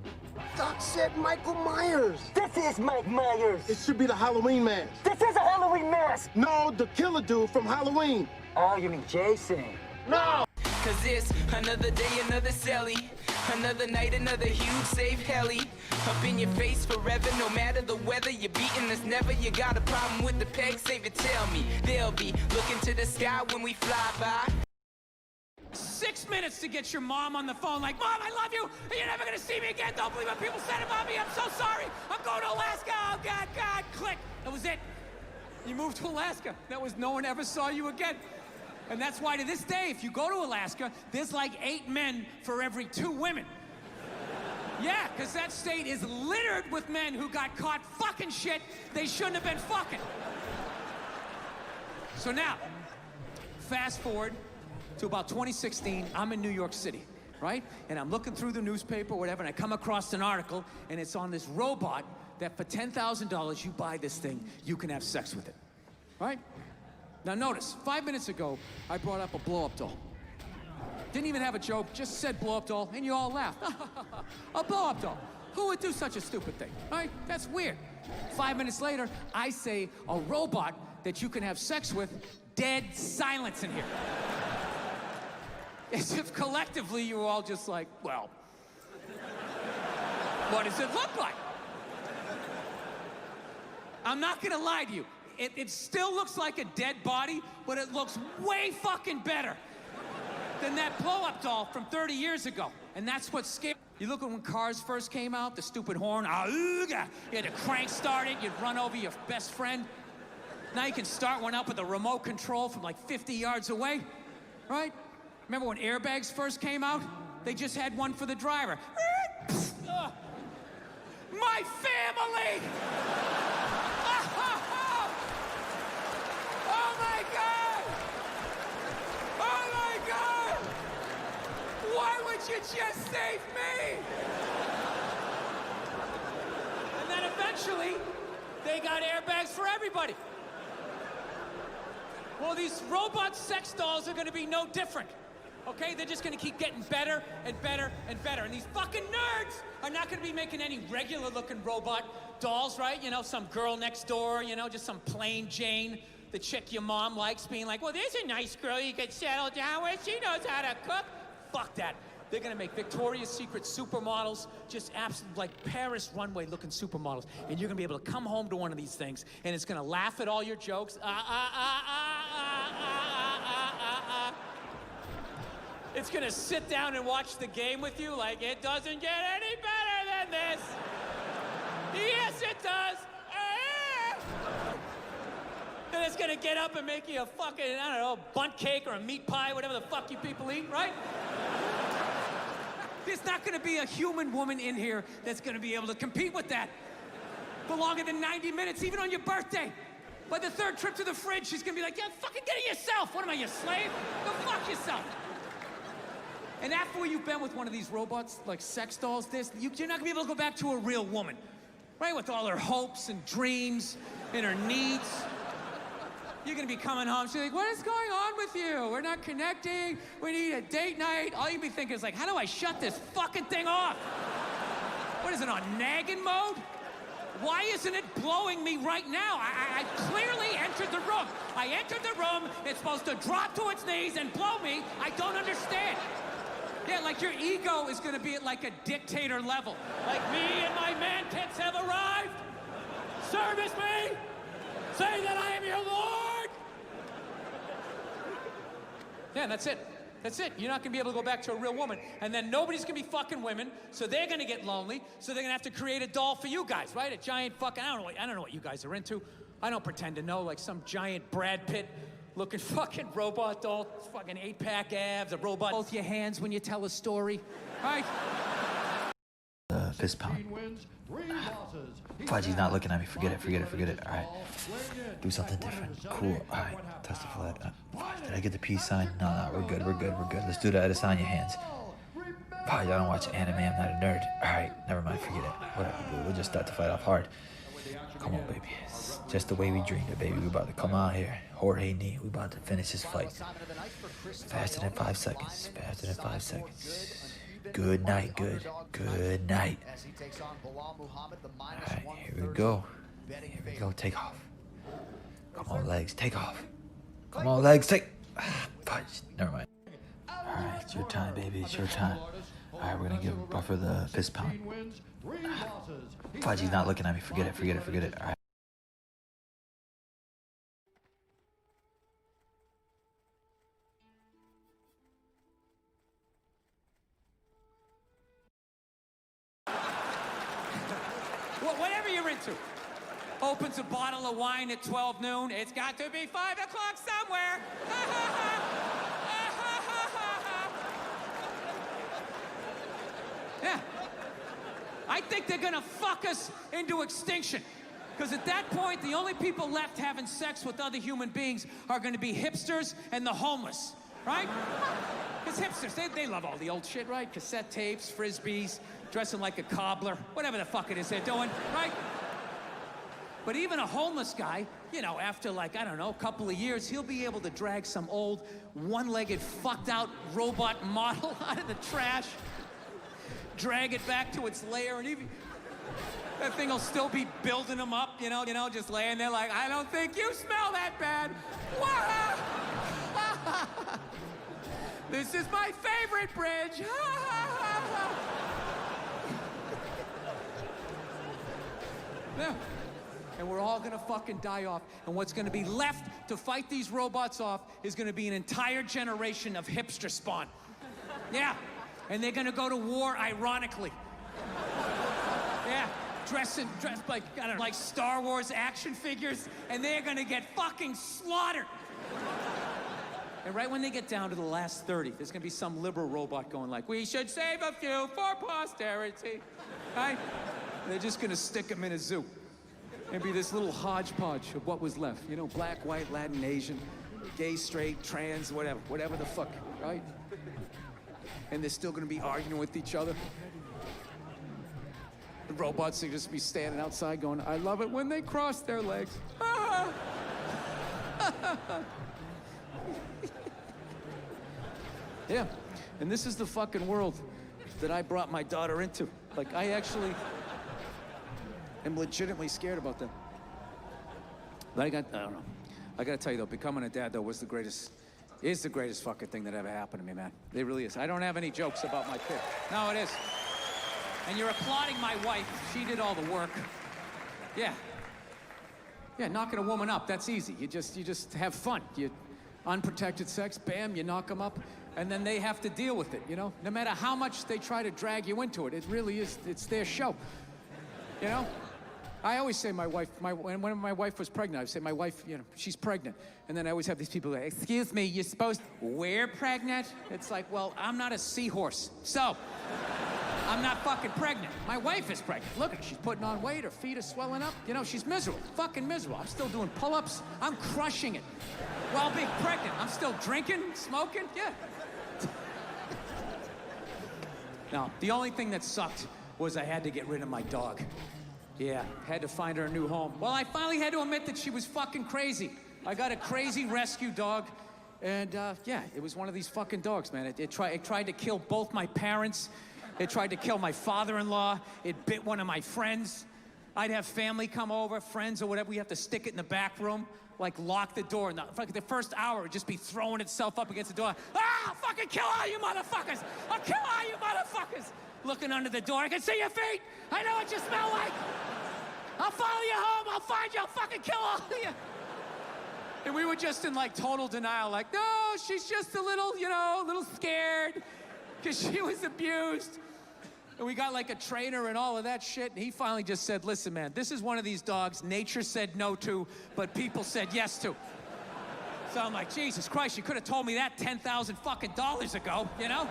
Doc said Michael Myers. This is Mike Myers. It should be the Halloween mask. This is a Halloween mask. No, the killer dude from Halloween. Oh, you mean Jason? No! Cause it's another day, another celly. Another night, another huge safe heli. Up in your face forever, no matter the weather. You're beating us never. You got a problem with the peg, save it, tell me. They'll be looking to the sky when we fly by. 6 minutes to get your mom on the phone like, "Mom, I love you, and you're never gonna see me again. Don't believe what people said about me. I'm so sorry. I'm going to Alaska. Oh, God, click. That was it. You moved to Alaska. That was no one ever saw you again. And that's why to this day, if you go to Alaska, there's like 8 men for every 2 women. Yeah, because that state is littered with men who got caught fucking shit they shouldn't have been fucking. So now, fast forward to about 2016, I'm in New York City, right? And I'm looking through the newspaper, whatever, and I come across an article, and it's on this robot that for $10,000, you buy this thing, you can have sex with it, right? Now notice, 5 minutes ago, I brought up a blow-up doll. Didn't even have a joke, just said blow-up doll, and you all laughed. A blow-up doll. Who would do such a stupid thing, right? That's weird. 5 minutes later, I say a robot that you can have sex with, dead silence in here. As if collectively you were all just like, well, what does it look like? I'm not gonna lie to you. It still looks like a dead body, but it looks way fucking better than that blow-up doll from 30 years ago. And that's what's scary. You look at when cars first came out, the stupid horn, you had to crank start it, you'd run over your best friend. Now you can start one up with a remote control from like 50 yards away, right? Remember when airbags first came out? They just had one for the driver. My family! Oh my God! Oh my God! Why would you just save me? And then eventually, they got airbags for everybody. Well, these robot sex dolls are gonna be no different. Okay, they're just gonna keep getting better and better and better. And these fucking nerds are not gonna be making any regular looking robot dolls, right? You know, some girl next door, you know, just some plain Jane, the chick your mom likes, being like, well, there's a nice girl you could settle down with, she knows how to cook. Fuck that. They're gonna make Victoria's Secret supermodels, just absolute, like Paris runway looking supermodels. And you're gonna be able to come home to one of these things, and it's gonna laugh at all your jokes. It's gonna sit down and watch the game with you like it doesn't get any better than this. Yes, it does. And it's gonna get up and make you a fucking, I don't know, bunt cake or a meat pie, whatever the fuck you people eat, right? There's not gonna be a human woman in here that's gonna be able to compete with that for longer than 90 minutes, even on your birthday. By the 3rd trip to the fridge, she's gonna be like, yeah, fucking get it yourself. What am I, your slave? Go fuck yourself. And after you've been with one of these robots, like sex dolls, you're not gonna be able to go back to a real woman, right? With all her hopes and dreams and her needs. You're gonna be coming home, she's like, what is going on with you? We're not connecting, we need a date night. All you'd be thinking is like, how do I shut this fucking thing off? What is it, on nagging mode? Why isn't it blowing me right now? I clearly entered the room. I entered the room, it's supposed to drop to its knees and blow me. I don't understand. Yeah, like your ego is gonna be at like a dictator level. Like, me and my man kits have arrived. Service me. Say that I am your lord. Yeah, that's it. That's it. You're not gonna be able to go back to a real woman. And then nobody's gonna be fucking women, so they're gonna get lonely, so they're gonna have to create a doll for you guys, right? A giant fucking, I don't know what you guys are into. I don't pretend to know, like some giant Brad Pitt looking fucking robot doll, fucking 8-pack abs, a robot both your hands when you tell a story, right? Fist pound. Fudgy's not looking at me. Forget it. All right. Do something different. Cool. All right. Touch the flag. Did I get the peace sign? No, we're good. Let's do the Adesanya hands. Fudge, I don't watch anime. I'm not a nerd. All right. Never mind. Forget it. Whatever. We'll just start the fight off hard. Come on, baby. It's just the way we dreamed it, baby. We about to come out here. Jorge knee. We about to finish this fight. Faster than 5 seconds. Good night. All right, here we go. Take off. Come on, legs. Take off. Come on, legs. Take. Fudge. Never mind. All right, it's your time, baby. It's your time. All right, we're gonna give Buffer the fist pound. Fudgy's not looking at me. Forget it. All right. Whatever you're into. opens a bottle of wine at 12 noon. It's got to be 5 o'clock somewhere. Yeah. I think they're gonna fuck us into extinction. Because at that point, the only people left having sex with other human beings are gonna be hipsters and the homeless, right? Because hipsters, they love all the old shit, right? Cassette tapes, frisbees, dressing like a cobbler, whatever the fuck it is they're doing, right? But even a homeless guy, you know, after like, I don't know, a couple of years, he'll be able to drag some old one-legged, fucked out robot model out of the trash, drag it back to its lair, and even that thing will still be building them up, you know, just laying there like, I don't think you smell that bad. This is my favorite bridge. Yeah. And we're all gonna fucking die off. And what's gonna be left to fight these robots off is gonna be an entire generation of hipster spawn. Yeah. And they're gonna go to war ironically. Yeah. Dressed like, I don't know, like Star Wars action figures, and they're gonna get fucking slaughtered. And right when they get down to the last 30, there's gonna be some liberal robot going like, we should save a few for posterity, right? And they're just gonna stick them in a zoo. And be this little hodgepodge of what was left. You know, black, white, Latin, Asian, gay, straight, trans, whatever the fuck, right? And they're still gonna be arguing with each other. The robots are just be standing outside going, I love it when they cross their legs. Yeah, and this is the fucking world that I brought my daughter into. Like, I actually am legitimately scared about them. But I don't know. I gotta tell you though, becoming a dad though is the greatest fucking thing that ever happened to me, man. It really is. I don't have any jokes about my kid. No, it is. And you're applauding my wife. She did all the work. Yeah. Yeah, knocking a woman up, that's easy. You just have fun. You unprotected sex, bam, you knock them up, and then they have to deal with it, you know? No matter how much they try to drag you into it, it really is, it's their show. You know? I always say when my wife was pregnant, I would say my wife, you know, she's pregnant. And then I always have these people like, excuse me, you're supposed, we're pregnant? It's like, well, I'm not a seahorse, so I'm not fucking pregnant. My wife is pregnant. Look at her, she's putting on weight, her feet are swelling up. You know, she's miserable, fucking miserable. I'm still doing pull-ups, I'm crushing it. While being pregnant, I'm still drinking, smoking, yeah. Now, the only thing that sucked was I had to get rid of my dog. Yeah, had to find her a new home. Well, I finally had to admit that she was fucking crazy. I got a crazy rescue dog, and yeah, it was one of these fucking dogs, man. It tried to kill both my parents. It tried to kill my father-in-law. It bit one of my friends. I'd have family come over, friends or whatever. We have to stick it in the back room, like lock the door. And the first hour, it would just be throwing itself up against the door. Ah, I'll fucking kill all you motherfuckers! I'll kill all you motherfuckers! Looking under the door, I can see your feet! I know what you smell like! I'll follow you home, I'll find you, I'll fucking kill all of you! And we were just in like total denial, like, no, she's just a little, you know, a little scared, because she was abused. And we got like a trainer and all of that shit, and he finally just said, listen, man, this is one of these dogs nature said no to, but people said yes to. So I'm like, Jesus Christ, you could have told me that 10,000 fucking dollars ago, you know?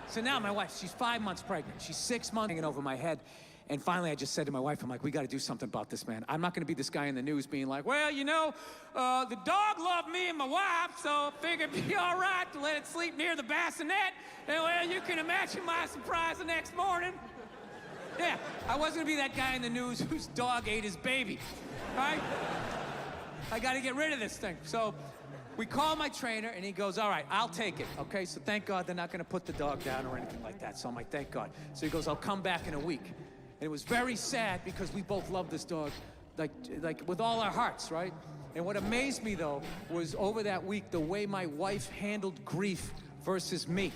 So now my wife, she's 5 months pregnant. She's 6 months hanging over my head. And finally, I just said to my wife, I'm like, we got to do something about this, man. I'm not going to be this guy in the news being like, well, you know, the dog loved me and my wife, so I figured it'd be all right to let it sleep near the bassinet. And, well, you can imagine my surprise the next morning. Yeah, I wasn't going to be that guy in the news whose dog ate his baby, right? I got to get rid of this thing. So we call my trainer, and he goes, all right, I'll take it, okay? So thank God they're not going to put the dog down or anything like that. So I'm like, thank God. So he goes, I'll come back in a week. And it was very sad because we both loved this dog, like with all our hearts, right? And what amazed me, though, was over that week, the way my wife handled grief versus me.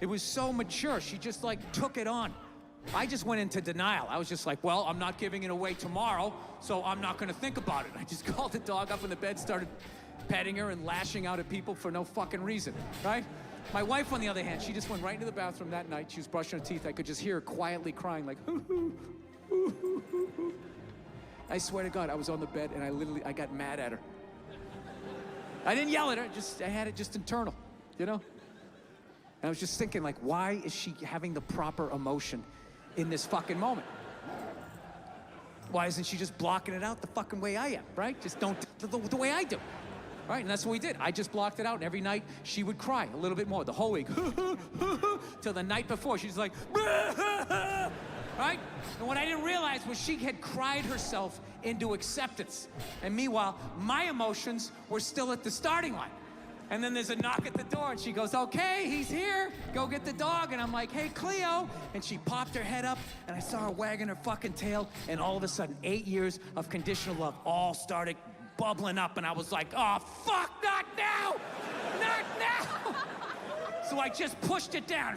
It was so mature. She just, like, took it on. I just went into denial. I was just like, well, I'm not giving it away tomorrow, so I'm not going to think about it. I just called the dog up in the bed, started petting her and lashing out at people for no fucking reason, right? My wife, on the other hand, she just went right into the bathroom that night. She was brushing her teeth. I could just hear her quietly crying, like, hoo, hoo, hoo, hoo, hoo, hoo. I swear to God, I was on the bed and I got mad at her. I didn't yell at her, I had it just internal, you know? And I was just thinking, like, why is she having the proper emotion in this fucking moment? Why isn't she just blocking it out the fucking way I am, right? Just don't the way I do. Right, and that's what we did. I just blocked it out, and every night she would cry a little bit more, the whole week. Till the night before, she's like, right? And what I didn't realize was she had cried herself into acceptance. And meanwhile, my emotions were still at the starting line. And then there's a knock at the door, and she goes, okay, he's here. Go get the dog. And I'm like, hey, Cleo. And she popped her head up, and I saw her wagging her fucking tail. And all of a sudden, 8 years of conditional love all started bubbling up. And I was like, oh, fuck, not now. Not now. So I just pushed it down.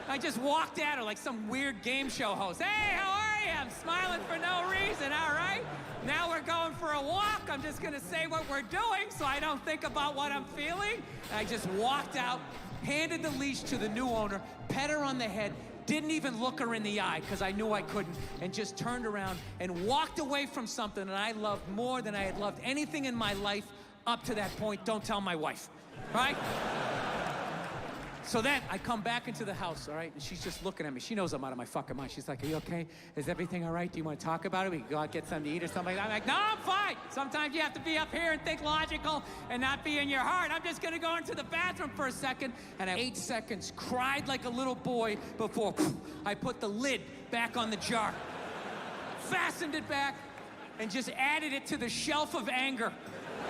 I just walked at her like some weird game show host. Hey, how are you? I'm smiling for no reason, all right? Now we're going for a walk. I'm just gonna say what we're doing so I don't think about what I'm feeling. And I just walked out, handed the leash to the new owner, pet her on the head, didn't even look her in the eye because I knew I couldn't, and just turned around and walked away from something that I loved more than I had loved anything in my life up to that point. Don't tell my wife, right? So then I come back into the house, all right? And she's just looking at me. She knows I'm out of my fucking mind. She's like, are you okay? Is everything all right? Do you want to talk about it? We can go out, get something to eat or something like that. I'm like, no, I'm fine. Sometimes you have to be up here and think logical and not be in your heart. I'm just going to go into the bathroom for a second. And I 8 seconds cried like a little boy before I put the lid back on the jar, fastened it back, and just added it to the shelf of anger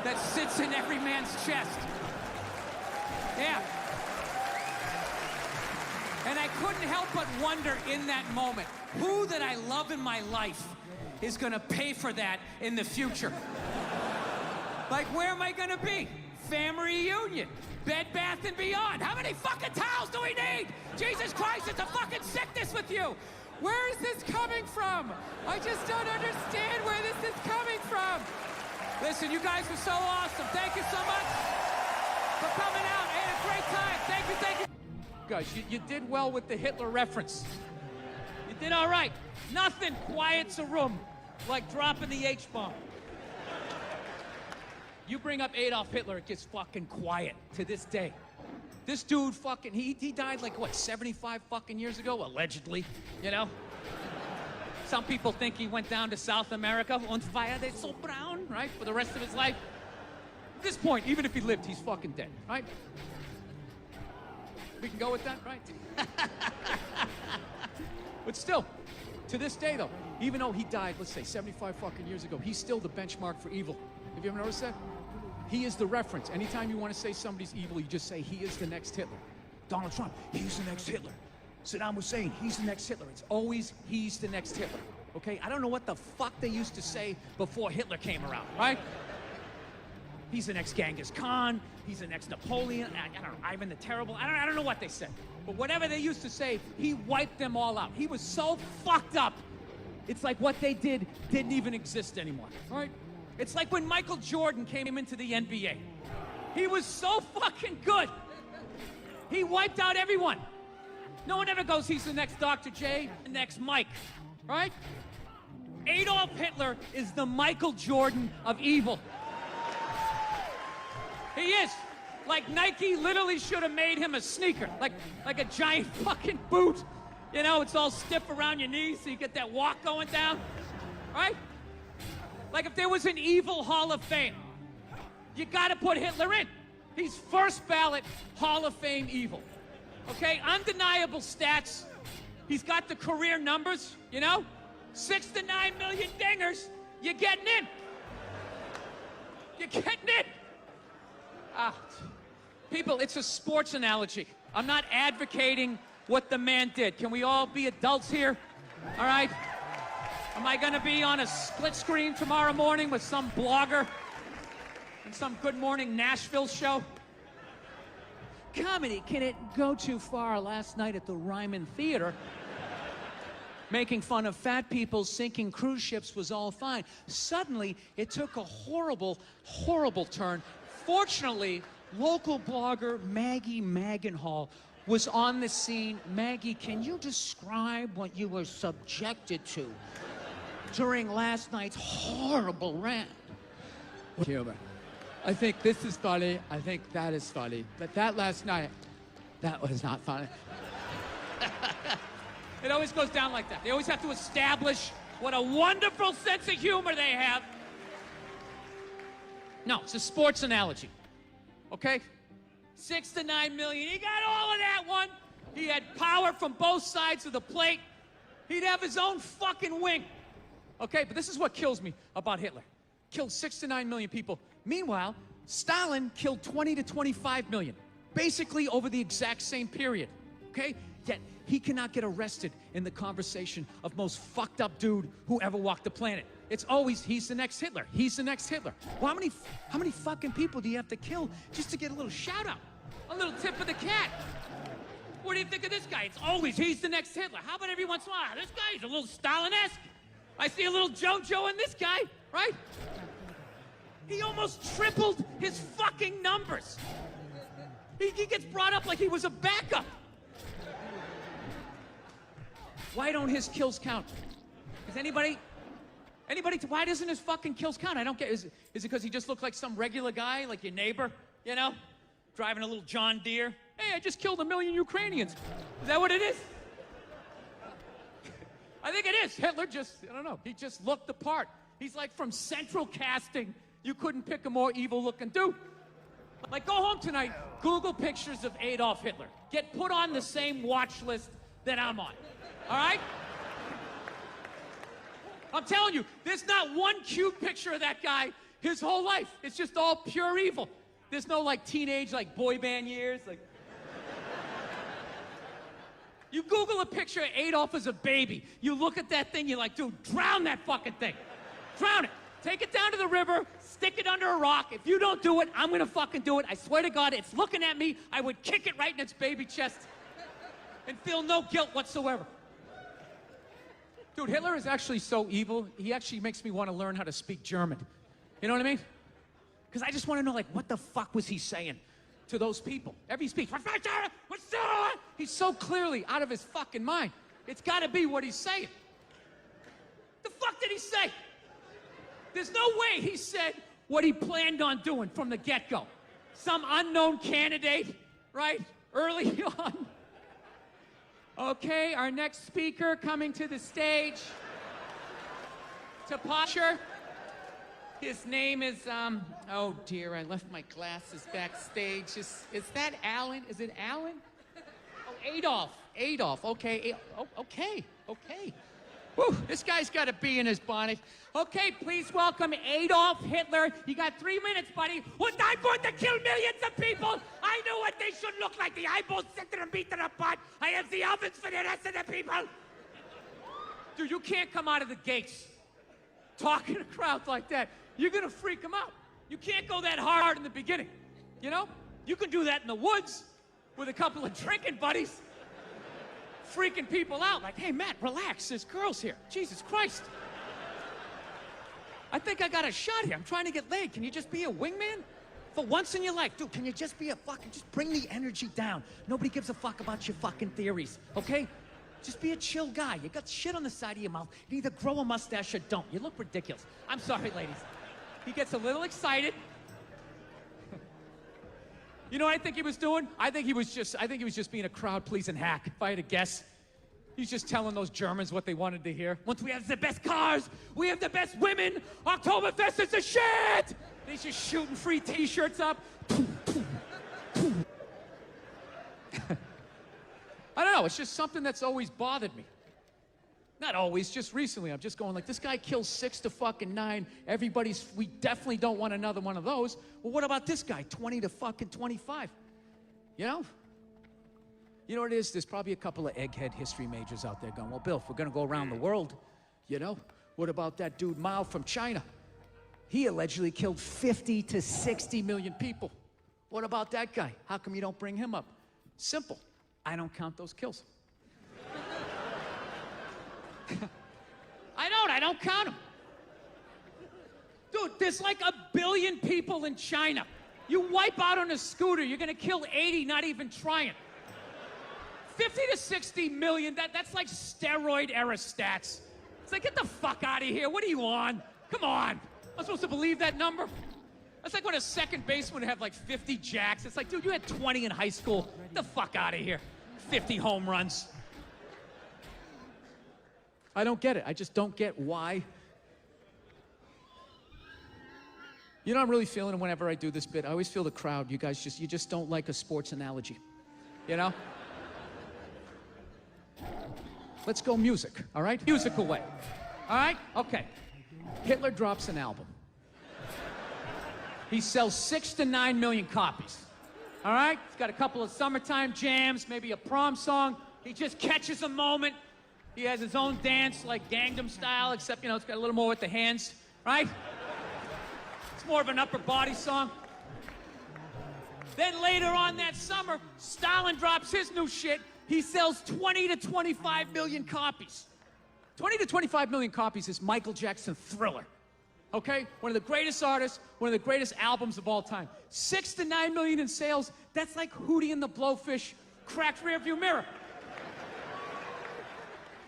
that sits in every man's chest. Yeah. And I couldn't help but wonder in that moment, who that I love in my life is gonna pay for that in the future? Like, where am I gonna be? Family reunion, Bed Bath & Beyond. How many fucking towels do we need? Jesus Christ, it's a fucking sickness with you. Where is this coming from? I just don't understand where this is coming from. Listen, you guys were so awesome. Thank you so much for coming out. I had a great time. Thank you, thank you. Guys, you did well with the Hitler reference. You did all right. Nothing quiets a room like dropping the H-bomb. You bring up Adolf Hitler, it gets fucking quiet to this day. This dude fucking, he died like, what, 75 fucking years ago, allegedly, you know? Some people think he went down to South America, und fire de so brown, right, for the rest of his life. At this point, even if he lived, he's fucking dead, right? We can go with that, right? But still, to this day though, even though he died, let's say 75 fucking years ago, he's still the benchmark for evil. Have you ever noticed that? He is the reference. Anytime you want to say somebody's evil, you just say he is the next Hitler. Donald Trump, he's the next Hitler. Saddam Hussein, he's the next Hitler. It's always he's the next Hitler, okay? I don't know what the fuck they used to say before Hitler came around, right? He's the next Genghis Khan. He's the next Napoleon. I don't know, Ivan the Terrible. I don't know what they said. But whatever they used to say, he wiped them all out. He was so fucked up. It's like what they did didn't even exist anymore, all right? It's like when Michael Jordan came into the NBA. He was so fucking good. He wiped out everyone. No one ever goes, he's the next Dr. J, the next Mike, right? Adolf Hitler is the Michael Jordan of evil. He is. Like Nike literally should have made him a sneaker, like a giant fucking boot. You know, it's all stiff around your knees so you get that walk going down, right? Like if there was an evil Hall of Fame, you gotta put Hitler in. He's first ballot Hall of Fame evil. Okay, undeniable stats. He's got the career numbers, you know? 6 to 9 million dingers. You're getting in. You're getting in. People, it's a sports analogy. I'm not advocating what the man did. Can we all be adults here? All right? Am I gonna be on a split screen tomorrow morning with some blogger and some Good Morning Nashville show? Comedy, can it go too far? Last night at the Ryman Theater, making fun of fat people sinking cruise ships was all fine. Suddenly, it took a horrible, horrible turn. Fortunately, local blogger Maggie Magenhall was on the scene. Maggie, can you describe what you were subjected to during last night's horrible rant. Humor. I think this is funny. I think that is funny. But that last night, that was not funny. It always goes down like that. They always have to establish what a wonderful sense of humor they have. No, it's a sports analogy. Okay? 6 to 9 million. He got all of that one. He had power from both sides of the plate. He'd have his own fucking wing. Okay, but this is what kills me about Hitler. Killed 6 to 9 million people. Meanwhile, Stalin killed 20 to 25 million, basically over the exact same period. Okay? Yet he cannot get arrested in the conversation of most fucked up dude who ever walked the planet. It's always, he's the next Hitler. He's the next Hitler. Well, how many fucking people do you have to kill just to get a little shout out? A little tip of the cat. What do you think of this guy? It's always, he's the next Hitler. How about every once in a while, this guy's a little Stalin-esque. I see a little JoJo in this guy, right? He almost tripled his fucking numbers. He gets brought up like he was a backup. Why don't his kills count? Is anybody, why doesn't his fucking kills count? I don't get, is it because he just looked like some regular guy, like your neighbor, you know? Driving a little John Deere. Hey, I just killed 1 million Ukrainians. Is that what it is? I think it is. Hitler just, I don't know, he just looked the part. He's like from central casting. You couldn't pick a more evil looking dude. Like, go home tonight, Google pictures of Adolf Hitler. Get put on the same watch list that I'm on. All right? I'm telling you, there's not one cute picture of that guy his whole life. It's just all pure evil. There's no like teenage, like boy band years. Like, you Google a picture of Adolf as a baby. You look at that thing, you're like, dude, drown that fucking thing. Drown it. Take it down to the river, stick it under a rock. If you don't do it, I'm gonna fucking do it. I swear to God, it's looking at me. I would kick it right in its baby chest and feel no guilt whatsoever. Dude, Hitler is actually so evil, he actually makes me want to learn how to speak German. You know what I mean? Because I just want to know, like, what the fuck was he saying to those people? Every speech, he's so clearly out of his fucking mind. It's got to be what he's saying. The fuck did he say? There's no way he said what he planned on doing from the get-go. Some unknown candidate, right? Early on. Okay, our next speaker coming to the stage. To Posher. His name is, oh dear, I left my glasses backstage. Is that Alan? Is it Alan? Oh, Adolf. Adolf, okay. Okay. Whew, this guy's got a bee in his bonnet. Okay, please welcome Adolf Hitler. You got 3 minutes, buddy. Was I going to kill millions of people? I know what they should look like. The eyeballs sitting and beating apart. I have the ovens for the rest of the people. Dude, you can't come out of the gates talking to crowds like that. You're gonna freak them out. You can't go that hard in the beginning, you know? You can do that in the woods with a couple of drinking buddies, freaking people out like, hey, Matt, relax, there's girls here. Jesus Christ. I think I got a shot here. I'm trying to get laid. Can you just be a wingman? For once in your life, dude, can you just be a fucking, just bring the energy down. Nobody gives a fuck about your fucking theories, okay? Just be a chill guy. You got shit on the side of your mouth. You either grow a mustache or don't. You look ridiculous. I'm sorry, ladies. He gets a little excited. You know what I think he was doing? I think he was just being a crowd-pleasing hack, if I had to guess. He's just telling those Germans what they wanted to hear. Once we have the best cars, we have the best women. Oktoberfest is the shit! He's just shooting free T-shirts up. I don't know, it's just something that's always bothered me. Not always, just recently. I'm just going like, this guy kills 6 to fucking 9. We definitely don't want another one of those. Well, what about this guy? 20 to fucking 25. You know? You know what it is? There's probably a couple of egghead history majors out there going, well, Bill, if we're gonna go around the world, you know, what about that dude Mao from China? He allegedly killed 50 to 60 million people. What about that guy? How come you don't bring him up? Simple. I don't count those kills. I don't count them. Dude, there's like 1 billion people in China. You wipe out on a scooter, you're gonna kill 80, not even trying. 50 to 60 million, that's like steroid era stats It's like, get the fuck out of here. What are you on? Come on. I'm supposed to believe that number? That's like when a second baseman would have like 50 jacks. It's like, dude, you had 20 in high school. Get the fuck out of here. 50 home runs. I don't get it. I just don't get why. You know, I'm really feeling it whenever I do this bit. I always feel the crowd. You guys you just don't like a sports analogy. You know? Let's go music, all right? Music away. All right? Okay. Hitler drops an album. He sells 6 to 9 million copies. All right? He's got a couple of summertime jams, maybe a prom song. He just catches a moment. He has his own dance, like Gangnam Style, except, you know, it's got a little more with the hands, right? It's more of an upper body song. Then later on that summer, Stalin drops his new shit. He sells 20 to 25 million copies. 20 to 25 million copies is Michael Jackson Thriller. Okay? One of the greatest artists, one of the greatest albums of all time. 6 to 9 million in sales, that's like Hootie and the Blowfish, cracked rearview mirror.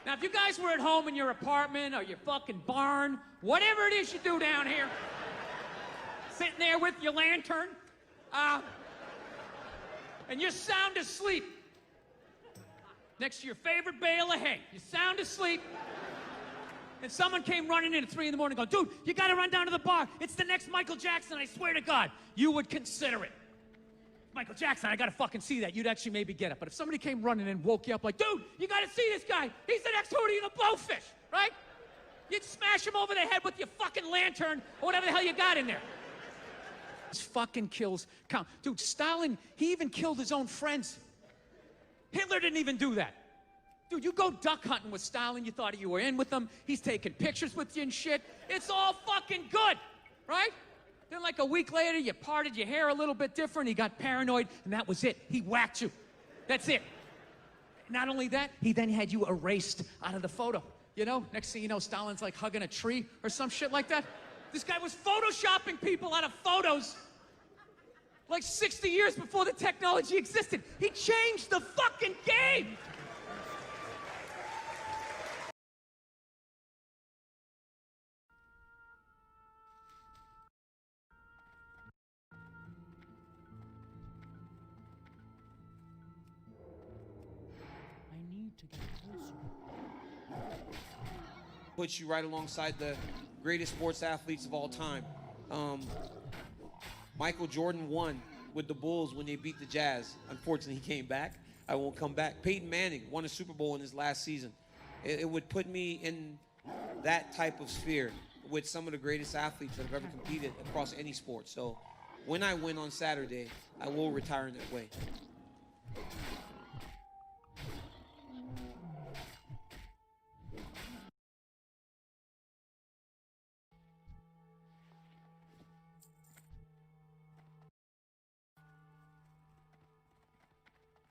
Now, if you guys were at home in your apartment or your fucking barn, whatever it is you do down here, sitting there with your lantern, and you're sound asleep next to your favorite bale of hay, you're sound asleep, and someone came running in at 3 in the morning going, dude, you gotta run down to the bar. It's the next Michael Jackson, I swear to God. You would consider it. Michael Jackson, I gotta fucking see that. You'd actually maybe get it. But if somebody came running and woke you up like, dude, you gotta see this guy. He's the next Hootie and the Blowfish, right? You'd smash him over the head with your fucking lantern or whatever the hell you got in there. This fucking kills count. Dude, Stalin, he even killed his own friends. Hitler didn't even do that. Dude, you go duck hunting with Stalin, you thought you were in with him. He's taking pictures with you and shit. It's all fucking good, right? Then like a week later, you parted your hair a little bit different. He got paranoid, and that was it. He whacked you. That's it. Not only that, he then had you erased out of the photo. You know, next thing you know, Stalin's like hugging a tree or some shit like that. This guy was photoshopping people out of photos like 60 years before the technology existed. He changed the fucking game. Puts you right alongside the greatest sports athletes of all time. Michael Jordan won with the Bulls when they beat the Jazz. Unfortunately, he came back. I won't come back. Peyton Manning won a Super Bowl in his last season. It would put me in that type of sphere with some of the greatest athletes that have ever competed across any sport. So when I win on Saturday, I will retire in that way.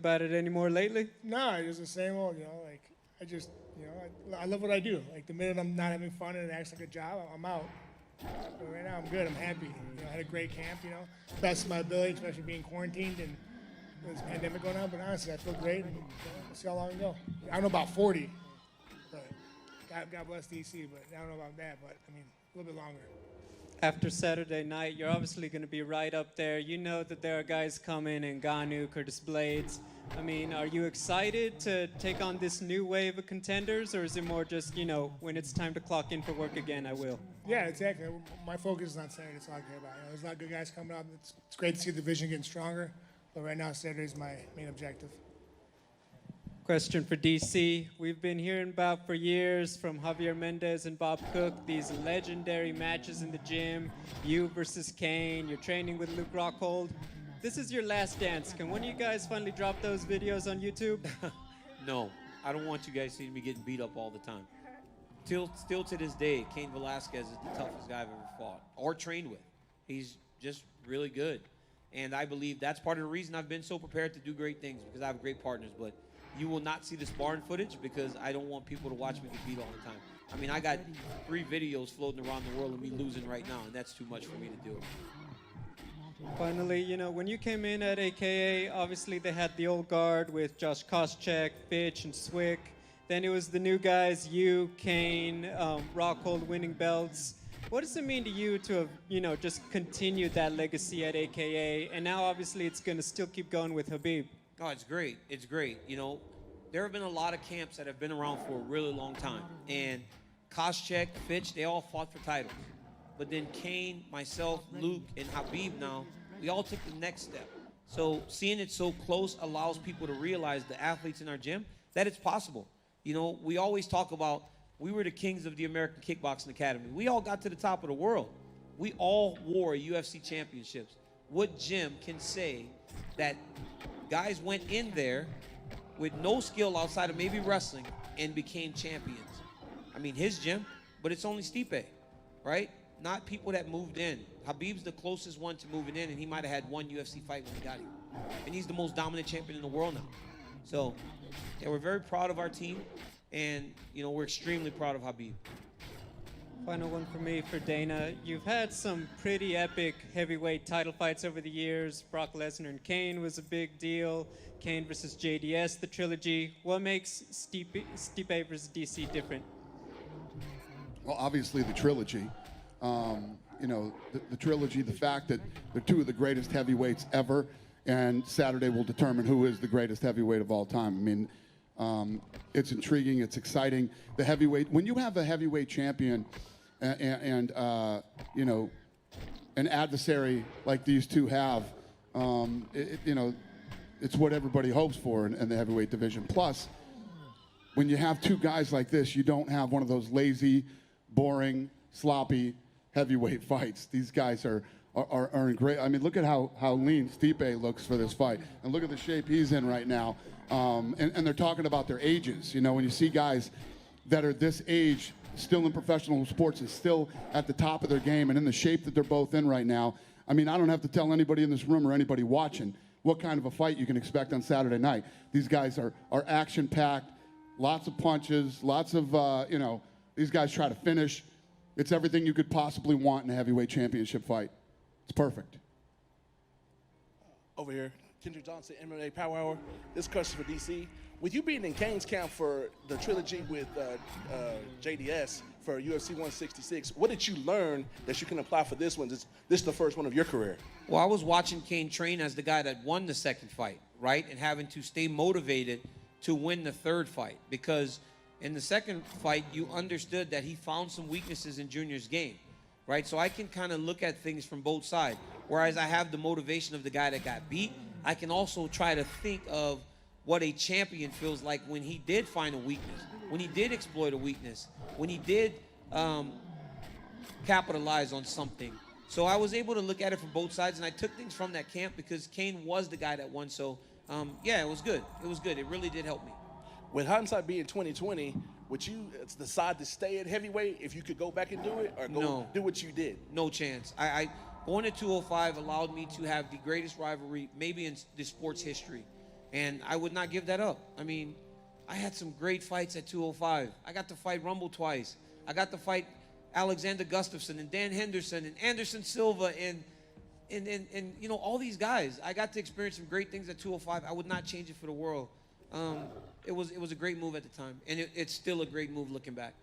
About it anymore lately? Nah, it's the same old, you know, like, I just, you know, I love what I do. Like, the minute I'm not having fun and it acts like a job, I'm out. But right now, I'm good, I'm happy. You know, I had a great camp, you know, best of my ability, especially being quarantined and this pandemic going on, but honestly, I feel great, and we'll see how long it go. I don't know about 40, but God bless DC, but I don't know about that, but, I mean, a little bit longer. After Saturday night, you're obviously going to be right up there. You know that there are guys coming in Ngannou, Curtis Blades. I mean, are you excited to take on this new wave of contenders, or is it more just, you know, when it's time to clock in for work again, I will? Yeah, exactly. My focus is on Saturday. That's all I care about. You know, there's a lot of good guys coming up. It's great to see the division getting stronger, but right now Saturday is my main objective. Question for DC. We've been hearing about for years from Javier Mendez and Bob Cook, these legendary matches in the gym, you versus Kane, you're training with Luke Rockhold. This is your last dance. Can one of you guys finally drop those videos on YouTube? No, I don't want you guys seeing me getting beat up all the time. Still to this day, Cain Velasquez is the toughest guy I've ever fought or trained with. He's just really good. And I believe that's part of the reason I've been so prepared to do great things, because I have great partners. But you will not see the sparring footage because I don't want people to watch me get beat all the time. I mean, I got 3 videos floating around the world of me losing right now, and that's too much for me to do. Finally, you know, when you came in at AKA, obviously they had the old guard with Josh Koscheck, Fitch, and Swick. Then it was the new guys, you, Kane, Rockhold winning belts. What does it mean to you to have, just continued that legacy at AKA? And now obviously it's going to still keep going with Khabib. Oh, it's great. It's great. There have been a lot of camps that have been around for a really long time. And Koscheck, Fitch, they all fought for titles. But then Kane, myself, Luke, and Khabib now, we all took the next step. So seeing it so close allows people to realize, the athletes in our gym, that it's possible. We always talk about, we were the kings of the American Kickboxing Academy. We all got to the top of the world. We all wore UFC championships. What gym can say that guys went in there with no skill outside of maybe wrestling and became champions? I mean, his gym, but it's only Stipe, right? Not people that moved in. Khabib's the closest one to moving in, and he might have had one UFC fight when he got here. And he's the most dominant champion in the world now. So, yeah, we're very proud of our team, and, we're extremely proud of Khabib. Final one for me, for Dana. You've had some pretty epic heavyweight title fights over the years. Brock Lesnar and Kane was a big deal. Kane versus JDS, the trilogy. What makes Stipe versus DC different? Well, obviously the trilogy. The trilogy, the fact that they're two of the greatest heavyweights ever, and Saturday will determine who is the greatest heavyweight of all time. I mean, it's intriguing, it's exciting. The heavyweight, when you have a heavyweight champion and an adversary like these two have, it's what everybody hopes for in the heavyweight division. Plus, when you have two guys like this, you don't have one of those lazy, boring, sloppy heavyweight fights. These guys are in great. I mean, look at how lean Stipe looks for this fight, and look at the shape he's in right now. And they're talking about their ages. When you see guys that are this age, still in professional sports, and still at the top of their game, and in the shape that they're both in right now. I mean, I don't have to tell anybody in this room or anybody watching what kind of a fight you can expect on Saturday night. These guys are action-packed, lots of punches, lots of these guys try to finish. It's everything you could possibly want in a heavyweight championship fight. It's perfect. Over here, Kendrick Johnson, MMA Power Hour. This question for DC. With you being in Kane's camp for the trilogy with JDS for UFC 166, what did you learn that you can apply for this one? This is the first one of your career. Well, I was watching Kane train as the guy that won the second fight, right? And having to stay motivated to win the third fight, because in the second fight, you understood that he found some weaknesses in Junior's game, right? So I can kind of look at things from both sides. Whereas I have the motivation of the guy that got beat, I can also try to think of what a champion feels like when he did find a weakness, when he did exploit a weakness, when he did capitalize on something. So I was able to look at it from both sides, and I took things from that camp because Kane was the guy that won. So, yeah, it was good. It was good. It really did help me. With hindsight being 2020, would you decide to stay at heavyweight if you could go back and do it, or go do what you did? No chance. I going to 205 allowed me to have the greatest rivalry maybe in the sports history, and I would not give that up. I mean, I had some great fights at 205. I got to fight Rumble twice. I got to fight Alexander Gustafsson and Dan Henderson and Anderson Silva and all these guys. I got to experience some great things at 205. I would not change it for the world. It was a great move at the time, and it's still a great move looking back.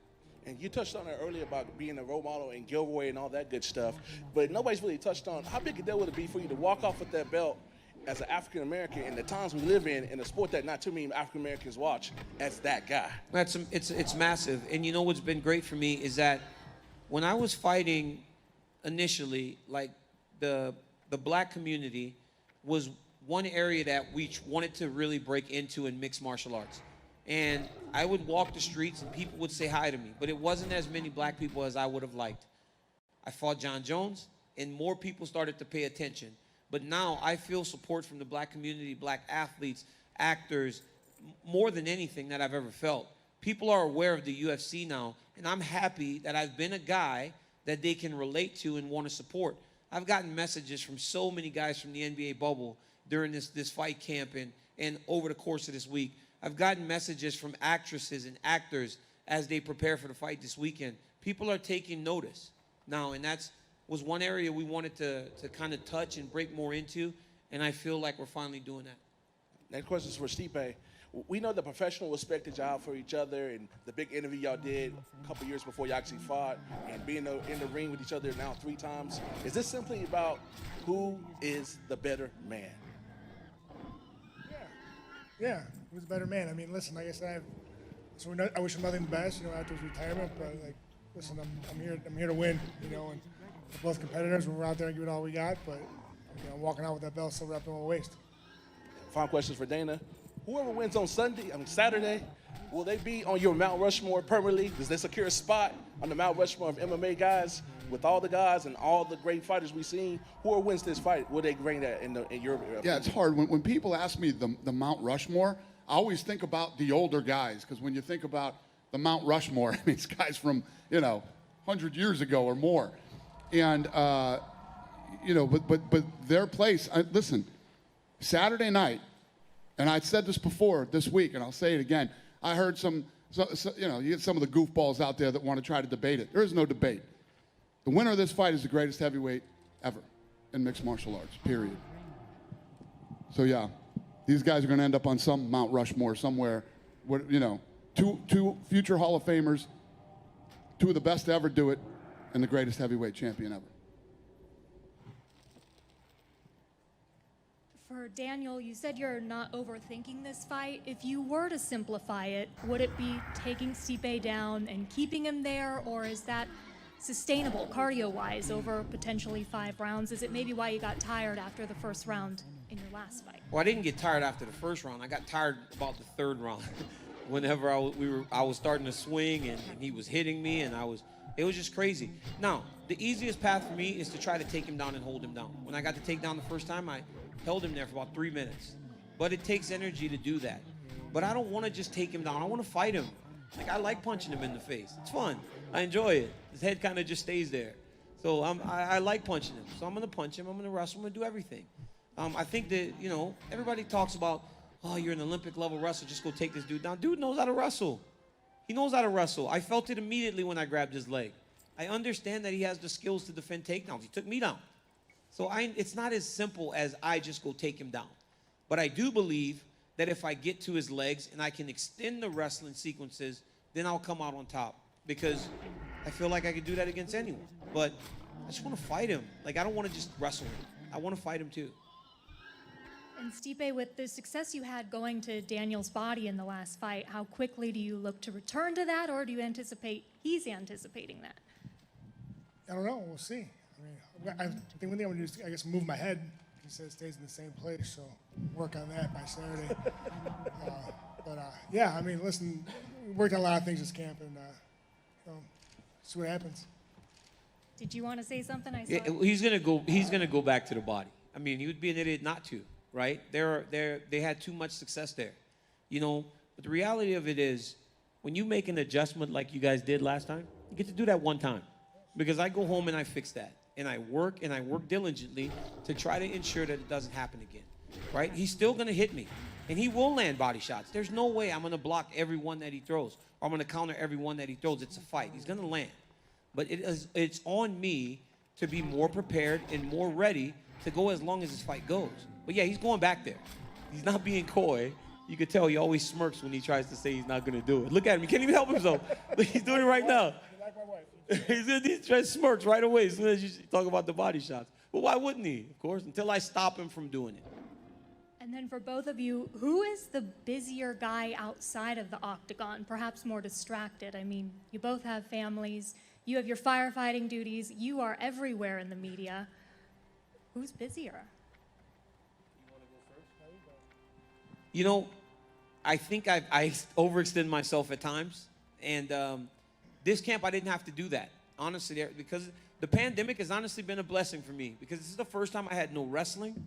And you touched on it earlier about being a role model and giveaway and all that good stuff, but nobody's really touched on how big a deal would it be for you to walk off with that belt as an African American in the times we live in a sport that not too many African Americans watch, as that guy. It's massive, and what's been great for me is that when I was fighting initially, like the black community was one area that we wanted to really break into in mixed martial arts. And I would walk the streets and people would say hi to me, but it wasn't as many black people as I would have liked. I fought John Jones, and more people started to pay attention. But now I feel support from the black community, black athletes, actors, more than anything that I've ever felt. People are aware of the UFC now, and I'm happy that I've been a guy that they can relate to and want to support. I've gotten messages from so many guys from the NBA bubble during this fight camp and over the course of this week. I've gotten messages from actresses and actors as they prepare for the fight this weekend. People are taking notice now, and was one area we wanted to kind of touch and break more into, and I feel like we're finally doing that. Next question is for Stipe. we know the professional respect that y'all have for each other and the big interview y'all did a couple years before y'all actually fought and being in the ring with each other now 3 times. Is this simply about who is the better man? Yeah, who's a better man? I mean, listen, like I said, I wish him nothing but best, after his retirement. But like, listen, I'm here to win, and we're both competitors. We're out there and give it all we got. But I'm walking out with that belt still wrapped in my waist. Final questions for Dana. Whoever wins on Saturday, will they be on your Mount Rushmore permanently? Does they secure a spot on the Mount Rushmore of MMA guys with all the guys and all the great fighters we've seen? Whoever wins this fight, will they bring that in your opinion? Yeah, it's hard. When people ask me the Mount Rushmore, I always think about the older guys, because when you think about the Mount Rushmore, I mean, it's guys from, 100 years ago or more. And, but their place, listen, Saturday night, and I said this before this week, and I'll say it again, I heard you get some of the goofballs out there that want to try to debate it. There is no debate. The winner of this fight is the greatest heavyweight ever in mixed martial arts, period. So, yeah, these guys are going to end up on some Mount Rushmore somewhere. Two future Hall of Famers, 2 of the best to ever do it, and the greatest heavyweight champion ever. For Daniel, you said you're not overthinking this fight. If you were to simplify it, would it be taking Stipe down and keeping him there, or is that sustainable cardio-wise over potentially 5 rounds? Is it maybe why you got tired after the first round in your last fight? Well, I didn't get tired after the first round. I got tired about the 3rd round. Whenever I was starting to swing and he was hitting me, and it was just crazy. Now, the easiest path for me is to try to take him down and hold him down. When I got to take down the first time, I held him there for about 3 minutes. But it takes energy to do that. But I don't want to just take him down. I want to fight him. Like, I like punching him in the face. It's fun. I enjoy it. His head kind of just stays there. So I like punching him. So I'm going to punch him. I'm going to wrestle. I'm going to do everything. I think that, everybody talks about, oh, you're an Olympic level wrestler. Just go take this dude down. Dude knows how to wrestle. He knows how to wrestle. I felt it immediately when I grabbed his leg. I understand that he has the skills to defend takedowns. He took me down. So it's not as simple as I just go take him down. But I do believe that if I get to his legs and I can extend the wrestling sequences, then I'll come out on top. Because I feel like I could do that against anyone. But I just want to fight him. Like, I don't want to just wrestle him. I want to fight him too. And Stipe, with the success you had going to Daniel's body in the last fight, how quickly do you look to return to that, or do you anticipate he's anticipating that? I don't know. We'll see. I think one thing I'm going to do is, I guess, move my head. He said it stays in the same place, so work on that by Saturday. Yeah, listen, we worked on a lot of things this camp, and see what happens. Did you want to say something? Yeah, he's gonna go back to the body. He would be an idiot not to, right? They had too much success there, But the reality of it is, when you make an adjustment like you guys did last time, you get to do that one time, because I go home and I fix that. And I work diligently to try to ensure that it doesn't happen again, right? He's still going to hit me, and he will land body shots. There's no way I'm going to block every one that he throws, or I'm going to counter every one that he throws. It's a fight. He's going to land. But it's on me to be more prepared and more ready to go as long as this fight goes. But yeah, he's going back there. He's not being coy. You can tell he always smirks when he tries to say he's not going to do it. Look at him. He can't even help himself. He's doing it right now. He just smirks right away as soon as you talk about the body shots. But why wouldn't he? Of course, until I stop him from doing it. And then for both of you, who is the busier guy outside of the octagon, perhaps more distracted? You both have families. You have your firefighting duties. You are everywhere in the media. Who's busier? I think I overextend myself at times. And this camp, I didn't have to do that, honestly, because the pandemic has honestly been a blessing for me, because this is the first time I had no wrestling.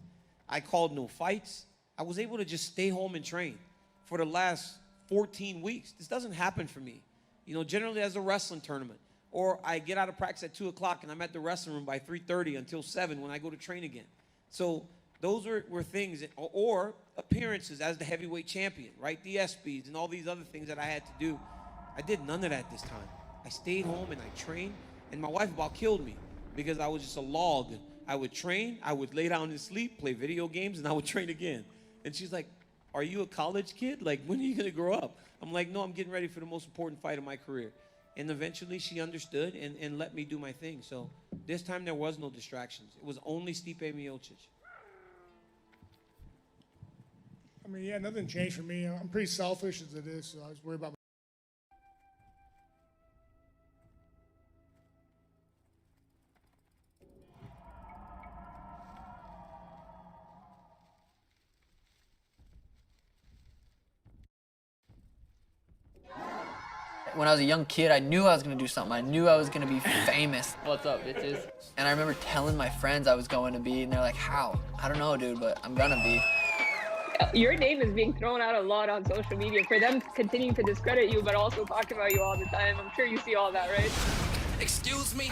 I called no fights. I was able to just stay home and train for the last 14 weeks. This doesn't happen for me. Generally as a wrestling tournament, or I get out of practice at 2 o'clock and I'm at the wrestling room by 3:30 until 7 when I go to train again. So those were things, or appearances as the heavyweight champion, right? The ESPYs and all these other things that I had to do. I did none of that this time. I stayed home and I trained, and my wife about killed me because I was just a log. I would train, I would lay down and sleep, play video games, and I would train again. And she's like, are you a college kid? Like, when are you gonna grow up? I'm like, no, I'm getting ready for the most important fight of my career. And eventually she understood and let me do my thing. So this time there was no distractions. It was only Stipe Miocic. I mean, yeah, nothing changed for me. I'm pretty selfish as it is, so I was worried about. When I was a young kid, I knew I was gonna do something. I knew I was gonna be famous. What's up, bitches? And I remember telling my friends I was going to be, and they're like, how? I don't know, dude, but I'm gonna be. Your name is being thrown out a lot on social media for them continuing to discredit you, but also talk about you all the time. I'm sure you see all that, right? Excuse me?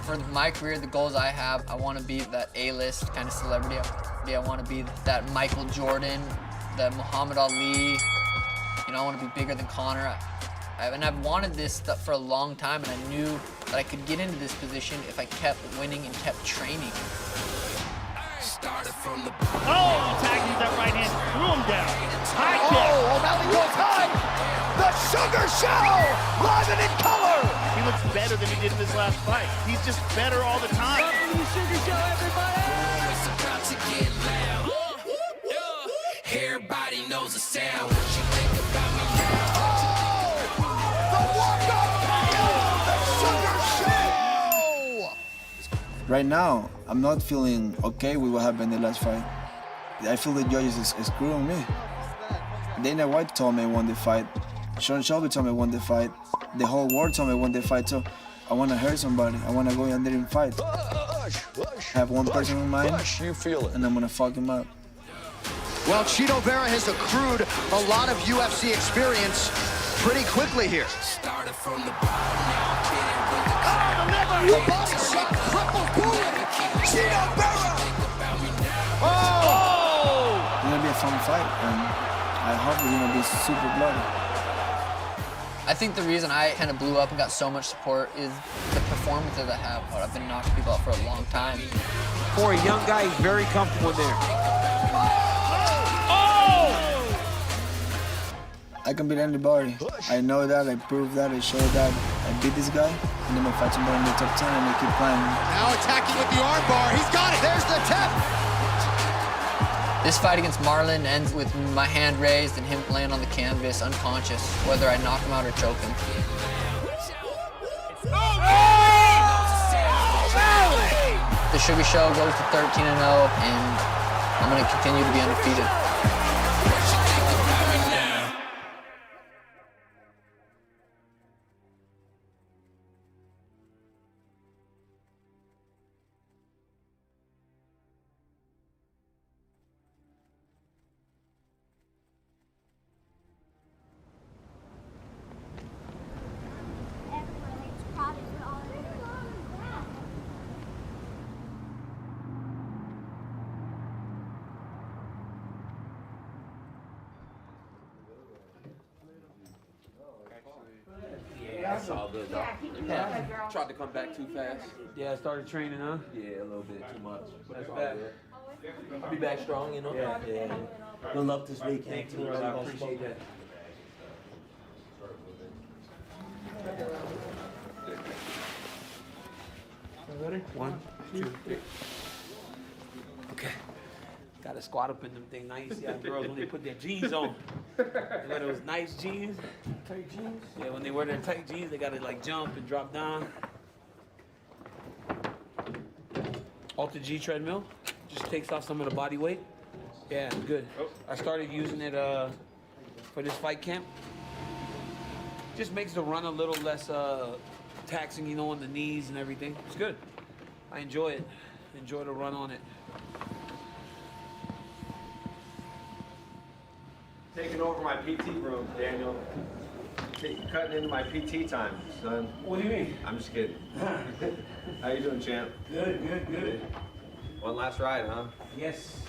For my career, the goals I have, I want to be that A-list kind of celebrity. I want to be that Michael Jordan, that Muhammad Ali. You know, I want to be bigger than Conor. And I've wanted this stuff for a long time, and I knew that I could get into this position if I kept winning and kept training. Started from the attacking that right hand, threw him down. High kick. O'Malley goes high. The Sugar Show, live and in color. He looks better than he did in his last fight. He's just better all the time. Welcome to the Sugar Show, everybody. It's about to get loud. Everybody knows the sound. What you think about me now? The walk-up the Sugar Show. Right now, I'm not feeling okay with what happened in the last fight. I feel the judges is screwing me. Dana White told me I won the fight. Sean Shelby told me I won the fight. The whole world told me I won the fight. So I want to hurt somebody. I want to go in there and fight. I have one person in mind, you feel it. and I'm going to fuck him up. Well, Chito Vera has accrued a lot of UFC experience pretty quickly here. Started from the bottom, The body shot, triple boom. Chito Vera. It's going to be a fun fight, and I hope it's going to be super bloody. I think the reason I kind of blew up and got so much support is the performances I have. I've been knocking people out for a long time. For a young guy, he's very comfortable there. I can beat anybody. I know that, I proved that, I showed that. I beat this guy, and then I fight somebody in the top 10 and I keep climbing. Now attacking with the arm bar. He's got it. There's the tap. This fight against Marlon ends with my hand raised and him laying on the canvas unconscious, whether I knock him out or choke him. The Sugar Show goes to 13-0, and I'm going to continue to be undefeated. Yeah, it's all good, though. Tried to come back too fast. Yeah, I started training, huh? Yeah, a little bit too much. That's bad. I'll be back strong, you know? Yeah. Good luck this weekend, Thank too. you, brother. I appreciate that. Ready? 1, 2, 3. Okay. Gotta squat up in them things. Now you see how girls when they put their jeans on. They wear those nice jeans, tight jeans. Yeah, when they wear their tight jeans, they gotta like jump and drop down. Alter G treadmill. Just takes off some of the body weight. Yeah, good. I started using it for this fight camp. Just makes the run a little less taxing, you know, on the knees and everything. It's good. I enjoy it. Enjoy the run on it. Taking over my PT room, Daniel. Cutting into my PT time, son. What do you mean? I'm just kidding. How you doing, champ? Good. One last ride, huh? Yes.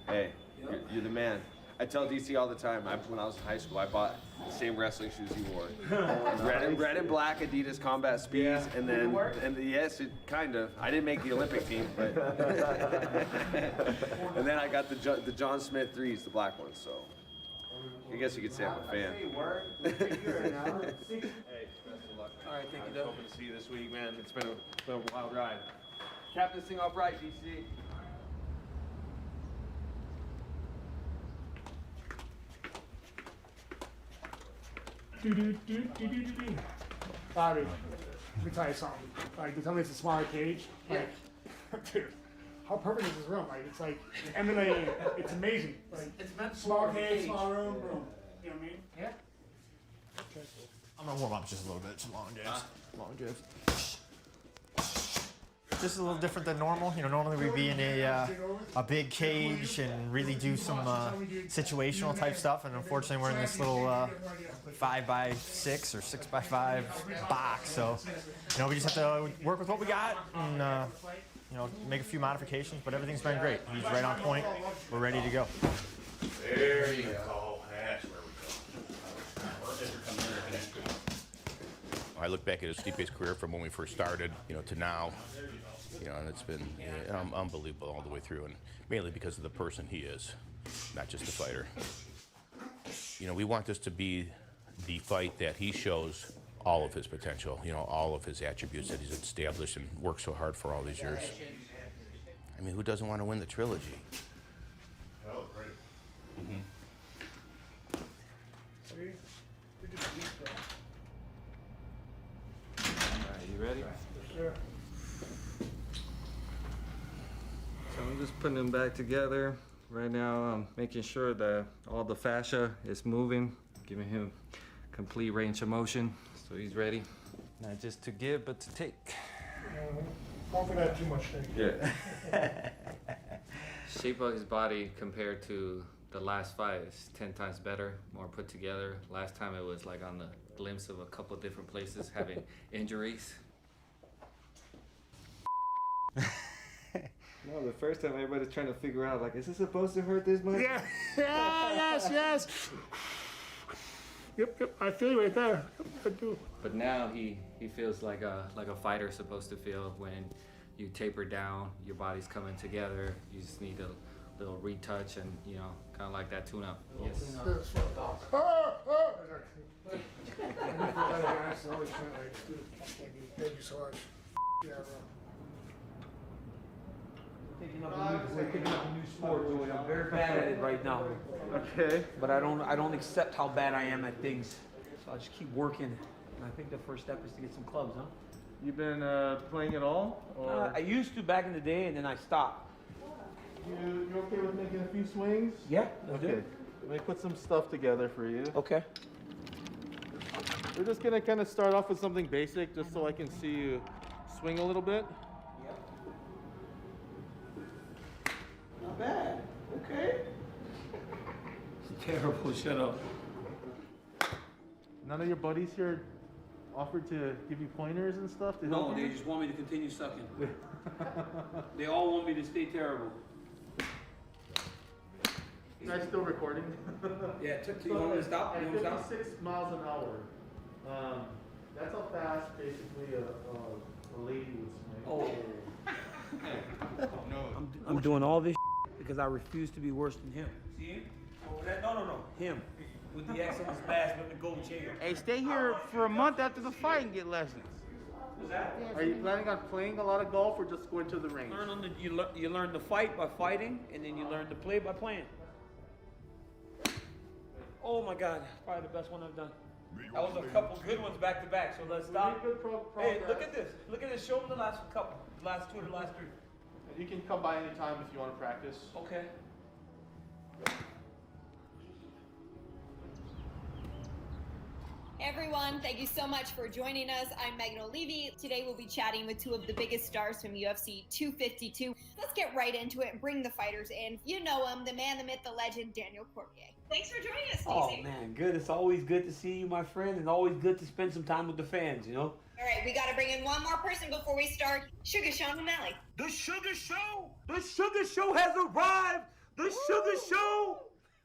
Hey, you're the man. I tell DC all the time. When I was in high school, I bought the same wrestling shoes he wore. red and black Adidas Combat Speeds, and then yes, it kind of. I didn't make the Olympic team, but and then I got the John Smith 3s, the black ones. So I guess you could say I'm a fan. Hey, best of luck. All right, thank you, Doug. Hoping to see you this week, man. It's been a wild ride. Cap this thing off right, DC. Bobby, let me tell you something. Like, they tell me it's a smaller cage. Like, dude, how perfect is this room? Like, it's like emulating. It's amazing. Like, It's meant for small a cage, cage. small room. You know what I mean? Yeah. I'm gonna warm up just a little bit. Long jabs. Long jabs. Just a little different than normal. You know, normally we'd be in a big cage and really do some situational type stuff, and unfortunately we're in this little 5x6 or 6x5 box. So, you know, we just have to work with what we got and you know, make a few modifications. But everything's been great. He's right on point. We're ready to go. There you go. That's where we go. I look back at Stipe's career from when we first started, you know, to now, you know, and it's been unbelievable all the way through, and mainly because of the person he is, not just the fighter. You know, we want this to be the fight that he shows all of his potential, you know, all of his attributes that he's established and worked so hard for all these years. I mean, who doesn't want to win the trilogy? Oh, great. Mm-hmm. You ready? Sure. So I'm just putting them back together. Right now I'm making sure that all the fascia is moving, giving him complete range of motion. So he's ready. Not just to give, but to take. Don't forget too much thing. Yeah. Shape of his body compared to the last fight is 10 times better, more put together. Last time it was like on the glimpse of a couple different places having injuries. No, the first time everybody's trying to figure out, like, is this supposed to hurt this much? Yeah. Yes. Yep. I feel you right there. I do. But now he feels like a fighter's supposed to feel when you taper down, your body's coming together. You just need a little retouch and, you know, kind of like that tune-up. Yes. Thank you so much. Yeah, bro. Picking up a new sport, Joey. I'm very bad at it right now. Okay. But I don't accept how bad I am at things. So I just keep working. And I think the first step is to get some clubs, huh? You've been playing at all? Or? I used to back in the day, and then I stopped. You okay with making a few swings? Yeah, let's do Okay. it. Let me put some stuff together for you. Okay. We're just gonna kind of start off with something basic, just so I can see you swing a little bit. Not bad. Okay. Terrible. Shut up. None of your buddies here offered to give you pointers and stuff to No, help they you? just want me to continue sucking. They all want me to stay terrible. You guys still recording? Yeah, you want me to stop? You want me to stop? 56 miles an hour. That's how fast basically a lady would swing. Oh. No. I'm doing all this because I refuse to be worse than him. See him? Oh, no. Him. With the X on his mask with the gold chain. Hey, stay here for a month after the fight and get lessons. What's that? Are you planning on playing a lot of golf or just going to the range? You learn to fight by fighting, and then you learn to play by playing. Oh my God, probably the best one I've done. That was a couple good ones back to back, so let's stop. Hey, look at this. Look at this. Show them the last couple. The last two or the last three. You can come by anytime if you want to practice. Okay. Everyone, thank you so much for joining us. I'm Megan O'Leary. Today we'll be chatting with two of the biggest stars from UFC 252. Let's get right into it and bring the fighters in. You know him, the man, the myth, the legend, Daniel Cormier. Thanks for joining us, Oh Stacey. man, good. It's always good to see you, my friend, and always good to spend some time with the fans, you know? All right, we got to bring in one more person before we start. Sugar Sean O'Malley. The Sugar Show! The Sugar Show has arrived! The Sugar Show!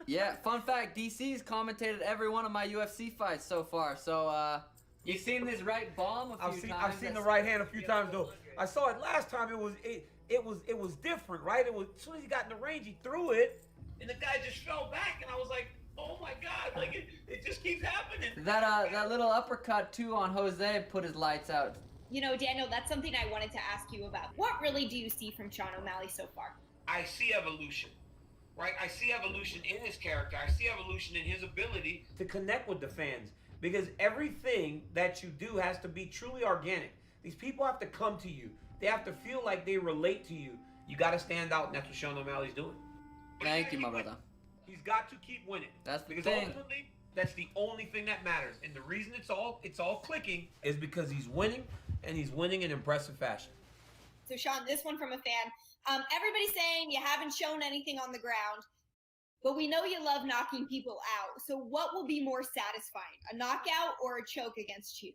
Yeah, fun fact, DC's commentated every one of my UFC fights so far. So, you've seen this right bomb a few times. I've seen the right hand a few times though. I saw it last time. It was different, right? It was as soon as he got in the range, he threw it, and the guy just fell back, and I was like, oh my god, like it just keeps happening. That little uppercut too on Jose put his lights out. You know, Daniel, that's something I wanted to ask you about. What really do you see from Sean O'Malley so far? I see evolution, right? I see evolution in his character. I see evolution in his ability to connect with the fans, because everything that you do has to be truly organic. These people have to come to you. They have to feel like they relate to you. You got to stand out, and that's what Sean O'Malley's doing. Thank you, my brother. He's got to keep winning. That's the because thing. Ultimately, that's the only thing that matters. And the reason it's all clicking is because he's winning, and he's winning in impressive fashion. So, Sean, this one from a fan. Everybody's saying you haven't shown anything on the ground, but we know you love knocking people out. So what will be more satisfying, a knockout or a choke against Cheeto?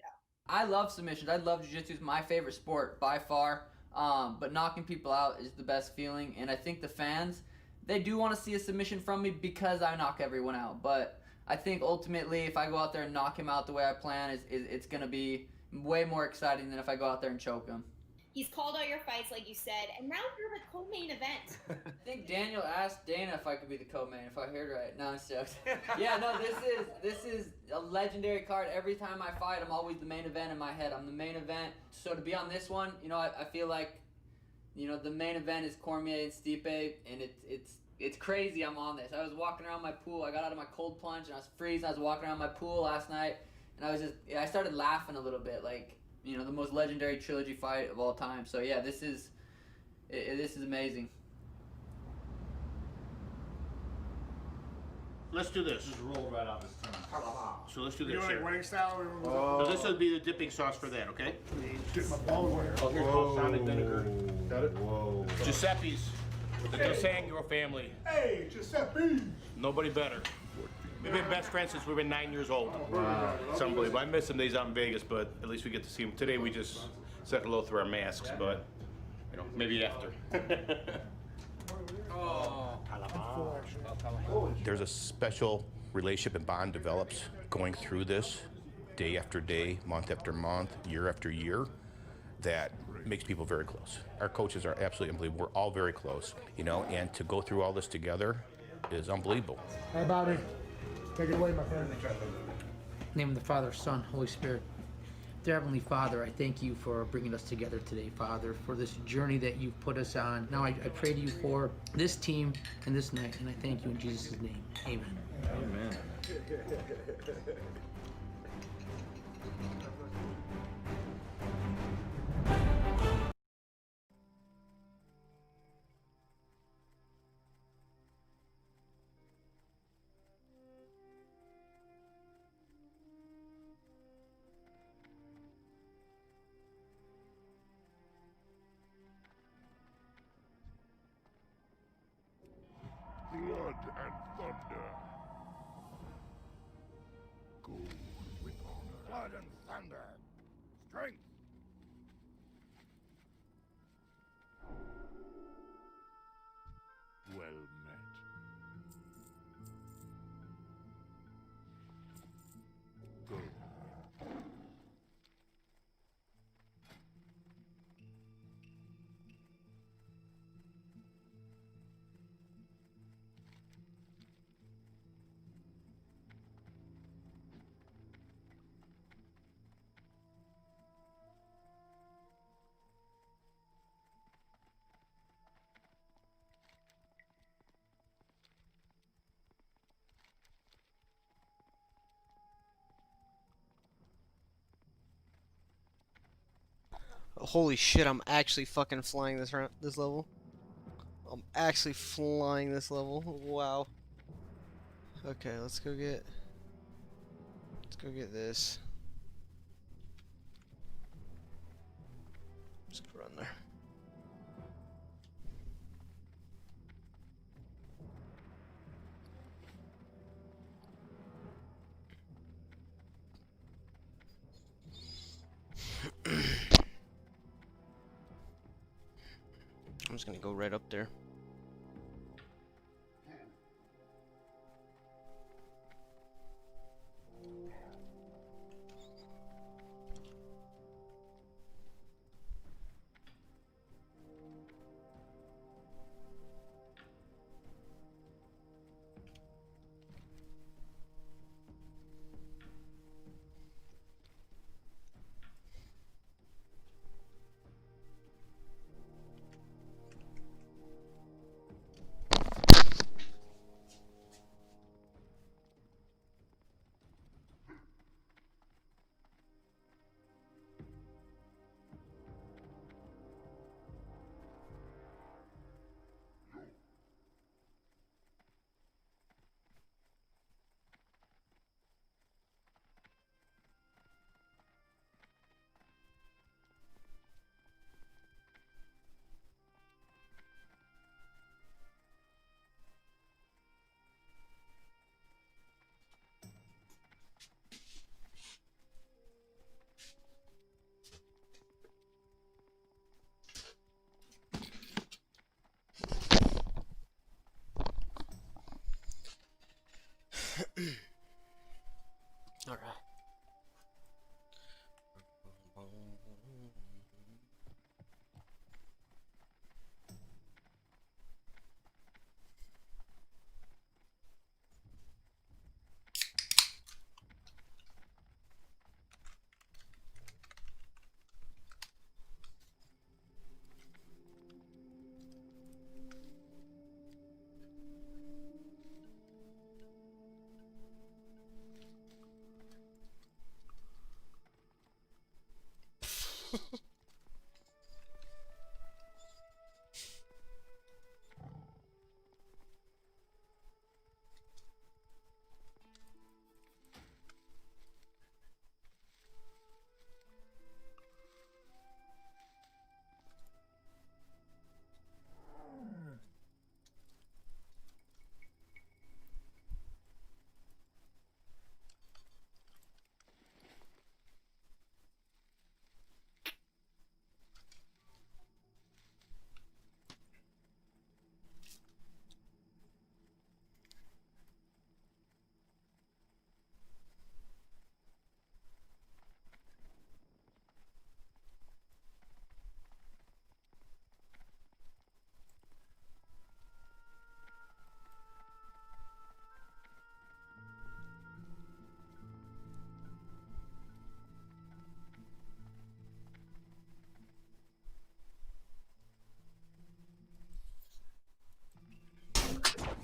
I love submissions. I love jiu-jitsu. It's my favorite sport by far. But knocking people out is the best feeling. And I think the fans, they do want to see a submission from me because I knock everyone out. But I think ultimately if I go out there and knock him out the way I plan, it's going to be way more exciting than if I go out there and choke him. He's called all your fights, like you said, and now you're the co-main event. I think Daniel asked Dana if I could be the co-main, if I heard right. No, I'm joking. Yeah, no, this is a legendary card. Every time I fight, I'm always the main event in my head. I'm the main event. So to be on this one, you know, I feel like, you know, the main event is Cormier and Stipe, and it's crazy I'm on this. I was walking around my pool. I got out of my cold plunge, and I was freezing. I was walking around my pool last night, and I started laughing a little bit, like, you know, the most legendary trilogy fight of all time. So yeah, this is amazing. Let's do this. Just roll right out this time. So let's do this. You Here. like winning style? So this would be the dipping sauce for that, okay? Dip my ball away. Oh, here's balsamic vinegar. Got it? Whoa. Giuseppe's, the Dos Angelo family. Hey, Giuseppe! Nobody better. We've been best friends since we've been 9 years old. Wow. It's unbelievable. I miss him days out in Vegas, but at least we get to see him. Today we just said hello through our masks, but you know, maybe after. There's a special relationship and bond develops going through this day after day, month after month, year after year, that makes people very close. Our coaches are absolutely unbelievable. We're all very close, you know, and to go through all this together is unbelievable. Hey, Bobby. Take it away, my friend. In the name of the Father, Son, Holy Spirit. Dear Heavenly Father, I thank you for bringing us together today, Father, for this journey that you've put us on. Now I pray to you for this team and this night, and I thank you in Jesus' name. Amen. Amen. Blood and thunder. Gold with honor. Blood and thunder. Strength. Well met. Go. Holy shit, I'm actually fucking flying this level. I'm actually flying this level. Wow. Okay, let's go get this. Just run there. I'm just gonna go right up there.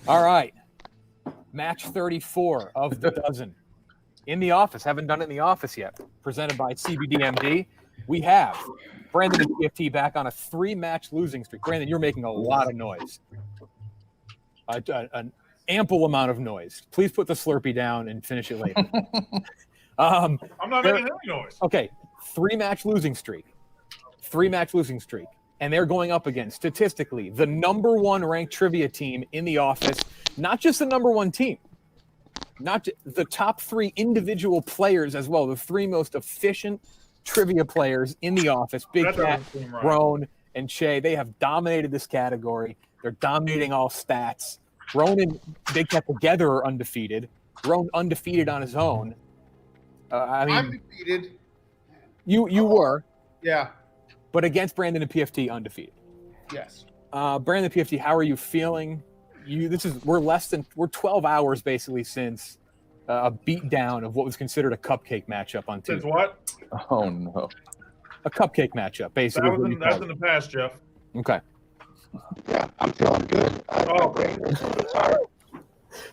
All right. Match 34 of the dozen. In the office. Haven't done it in the office yet. Presented by CBDMD. We have Brandon and PFT back on a 3-match losing streak. Brandon, you're making a lot of noise. An ample amount of noise. Please put the Slurpee down and finish it later. I'm not making any noise. Okay. 3-match losing streak. 3-match losing streak. And they're going up against, statistically, the #1 ranked trivia team in the office. Not just the #1 team. Not the top 3 individual players as well. The 3 most efficient trivia players in the office. Big Cat, Roan, and Che. They have dominated this category. They're dominating all stats. Roan and Big Cat together are undefeated. Roan undefeated on his own. I'm defeated. You were. Yeah. But against Brandon and PFT, undefeated. Yes. Brandon and PFT, how are you feeling? We're 12 hours basically since a beatdown of what was considered a cupcake matchup on Tuesday. Since what? Oh no. A cupcake matchup, basically. That's in the past, Jeff. Okay. Yeah, I'm feeling good.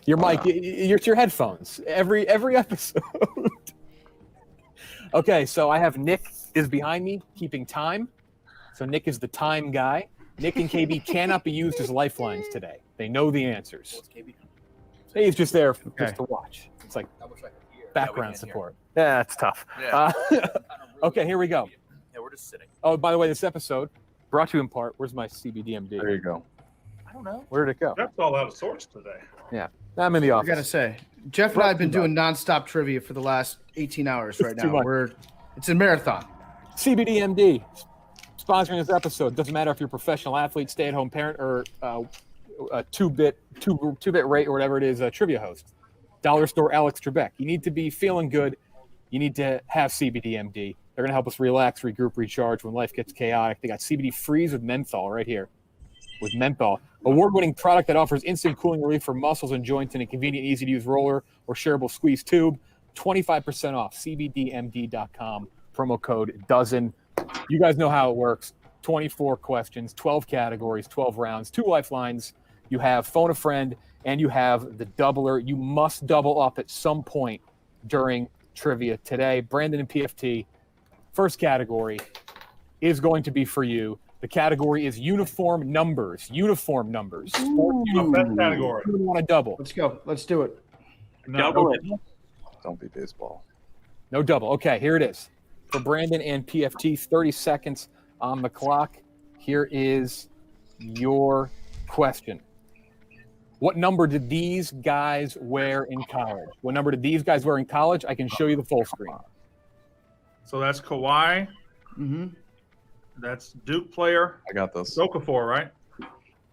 Your mic, your headphones. Every episode. Okay, so I have Nick is behind me, keeping time. So Nick is the time guy. Nick and KB cannot be used as lifelines today. They know the answers. He's just there just to watch. It's like background support. Yeah, it's tough. Yeah. Okay, here we go. Yeah, we're just sitting. Oh, by the way, this episode brought to you in part. Where's my CBDMD? There you go. I don't know. Where did it go? Jeff's all out of sorts today. Yeah, I'm in the office. I gotta say, Jeff and I have been doing nonstop trivia for the last 18 hours right now. It's a marathon. CBDMD sponsoring this episode. Doesn't matter if you're a professional athlete, stay-at-home parent, or a two-bit rate or whatever it is, a trivia host. Dollar Store Alex Trebek. You need to be feeling good. You need to have CBDMD. They're going to help us relax, regroup, recharge when life gets chaotic. They got CBD Freeze with menthol right here. With menthol. Award-winning product that offers instant cooling relief for muscles and joints in a convenient, easy-to-use roller or shareable squeeze tube. 25% off. CBDMD.com. Promo code DOZEN. You guys know how it works. 24 questions, 12 categories, 12 rounds, 2 lifelines. You have phone a friend, and you have the doubler. You must double up at some point during trivia today. Brandon and PFT, first category is going to be for you. The category is uniform numbers. Uniform numbers. Best category. You want to double. Let's go. Let's do it. Double it. Don't be baseball. No double. Okay, here it is. For Brandon and PFT, 30 seconds on the clock. Here is your question. What number did these guys wear in college? What number did these guys wear in college? I can show you the full screen. So that's Kawhi. Mm-hmm. That's Duke player. I got this. Okafor, right?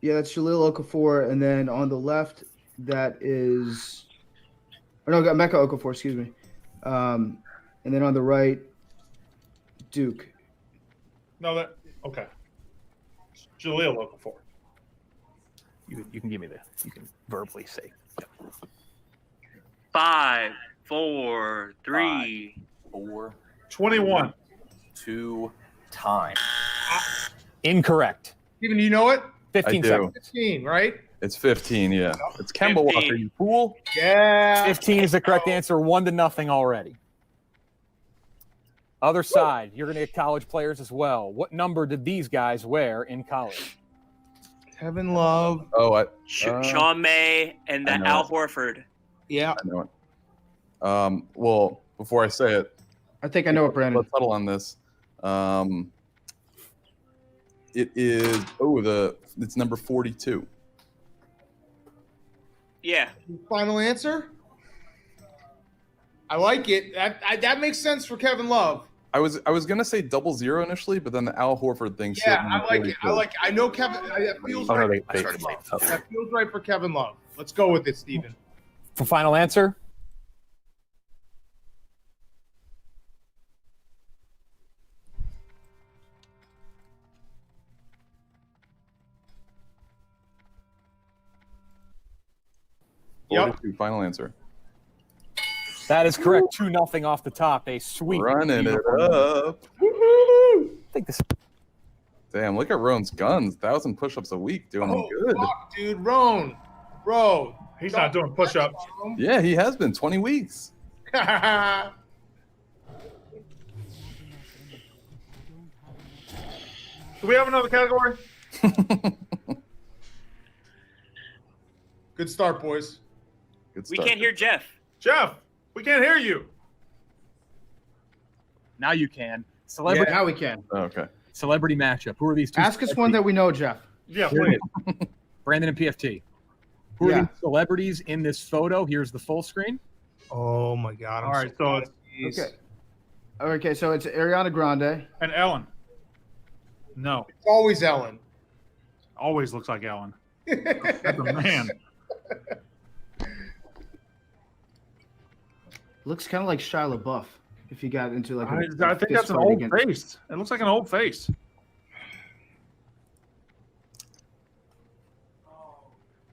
Yeah, that's Jahlil Okafor, and then on the left, that is, Mecca Okafor, excuse me, and then on the right, Duke. No, okay. Jahlil Okafor. You can give me the. You can verbally say. 5, 4, 3, 4, 21. 2, time. Incorrect. Steven, do you know it? 15 seconds. 15, right? It's 15, yeah. It's Kemba 15. Walker, you fool. Yeah. 15 is the correct answer. 1-0 already. Other side, you're going to get college players as well. What number did these guys wear in college? Kevin Love. Oh, Sean May and I know Al it. Horford. Yeah. I know it. Well, before I say it, I think I know it, Brandon. let's settle on this. It is it's number 42. Yeah. Final answer? I like it. That makes sense for Kevin Love. I was gonna say 00 initially, but then the Al Horford thing. Yeah, I like it. I know Kevin. That feels Oh, no, right. they- for Kevin Love. That feels right for Kevin Love. Let's go with it, Steven. For final answer? Yep. 42, final answer. That is correct. 2-0 off the top. A sweep. Running it up. I think this. Damn, look at Roan's guns. 1,000 push-ups a week, doing Oh, good. fuck, dude. Roan, Bro, He's not doing push-ups. Yeah, he has been 20 weeks. Do we have another category? Good start, boys. Good We can't hear Jeff. Jeff, we can't hear you. Now you can. Celebrity. Yeah, now we can. Oh, okay. Celebrity matchup. Who are these two? Ask us one that we know, Jeff. Yeah, Here please. it is. Brandon and PFT. Who are Yeah. these celebrities in this photo? Here's the full screen. Oh my God! All right, so it's Okay. Okay, so it's Ariana Grande. and Ellen. No, It's always Ellen. always looks like Ellen. That's a man. Looks kind of like Shia LaBeouf if you got into like. I think that's an old face. It looks like an old face.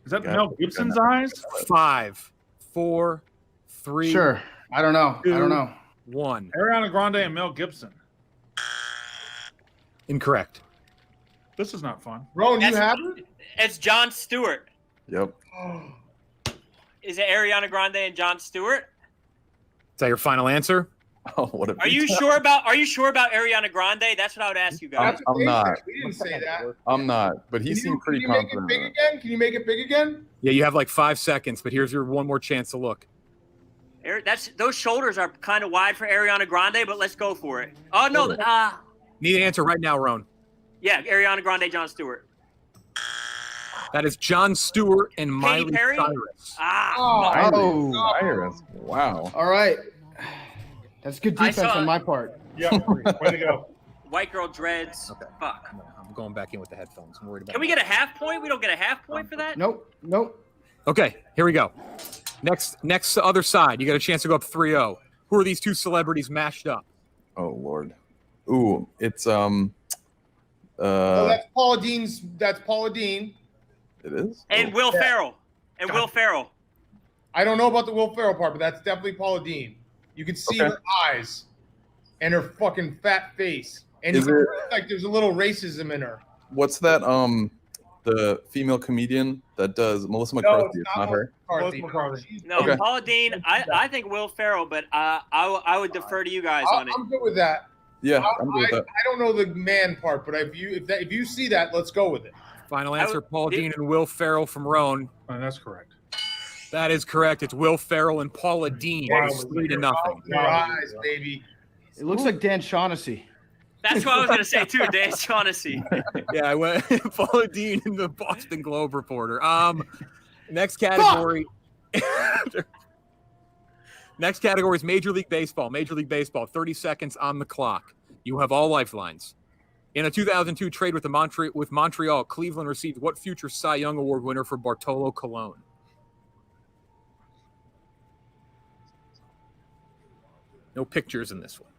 Is that Got Mel it. Gibson's eyes? 5, 4, 3. Sure. I don't know. I don't know. 1. Ariana Grande and Mel Gibson. Incorrect. This is not fun. Rowan, you That's- have it? It's Jon Stewart. Yep. Is it Ariana Grande and Jon Stewart? Is that your final answer? Oh, what a Are you sure about Ariana Grande? That's what I would ask you guys. I'm not. We didn't say that. I'm not. But he seemed pretty Can you make it confident. big in it. again? Can you make it big again? Yeah, you have like 5 seconds, but here's your one more chance to look. Those shoulders are kind of wide for Ariana Grande, but let's go for it. Oh no, Need an answer right now, Roan. yeah, Ariana Grande, Jon Stewart. That is Jon Stewart and Miley Perry? Cyrus. Oh. Cyrus. Wow. All right. That's good I defense saw- on my part. Yeah, way to go. White girl dreads. Okay. Fuck. I'm going back in with the headphones. I'm worried about Can we get a half point? We don't get a half point for that? Nope. Nope. Okay, here we go. Next other side. You got a chance to go up 3-0. Who are these two celebrities mashed up? Oh Lord. Ooh, it's Oh, that's Paula Dean's. That's Paula Dean. It is. And Will Ferrell. And Will Ferrell. I don't know about the Will Ferrell part, but that's definitely Paula Dean. You can see Okay. her eyes and her fucking fat face, and Is you can it- see, like there's a little racism in her. What's that? The female comedian that does Melissa No, McCarthy. it's It's not not her. McCarthy. McCarthy. No, Okay. Paula Dean. I think Will Ferrell, but I would defer to you guys on it. I'm good with that. Yeah, I'm good with that. I don't know the man part, but if you see that, let's go with it. Final answer, Paul Dean and Will Ferrell from Roan. Oh, that's correct. That is correct. It's Will Ferrell and Paula Dean. Wow. It's 3-0. Your eyes, baby. It looks like Dan Shaughnessy. That's what I was gonna say too, Dan Shaughnessy. Yeah, I went Paula Dean and the Boston Globe reporter. Next category. Next category is Major League Baseball. Major League Baseball, 30 seconds on the clock. You have all lifelines. In a 2002 trade with Montreal, Cleveland received what future Cy Young Award winner for Bartolo Colon? No pictures in this one.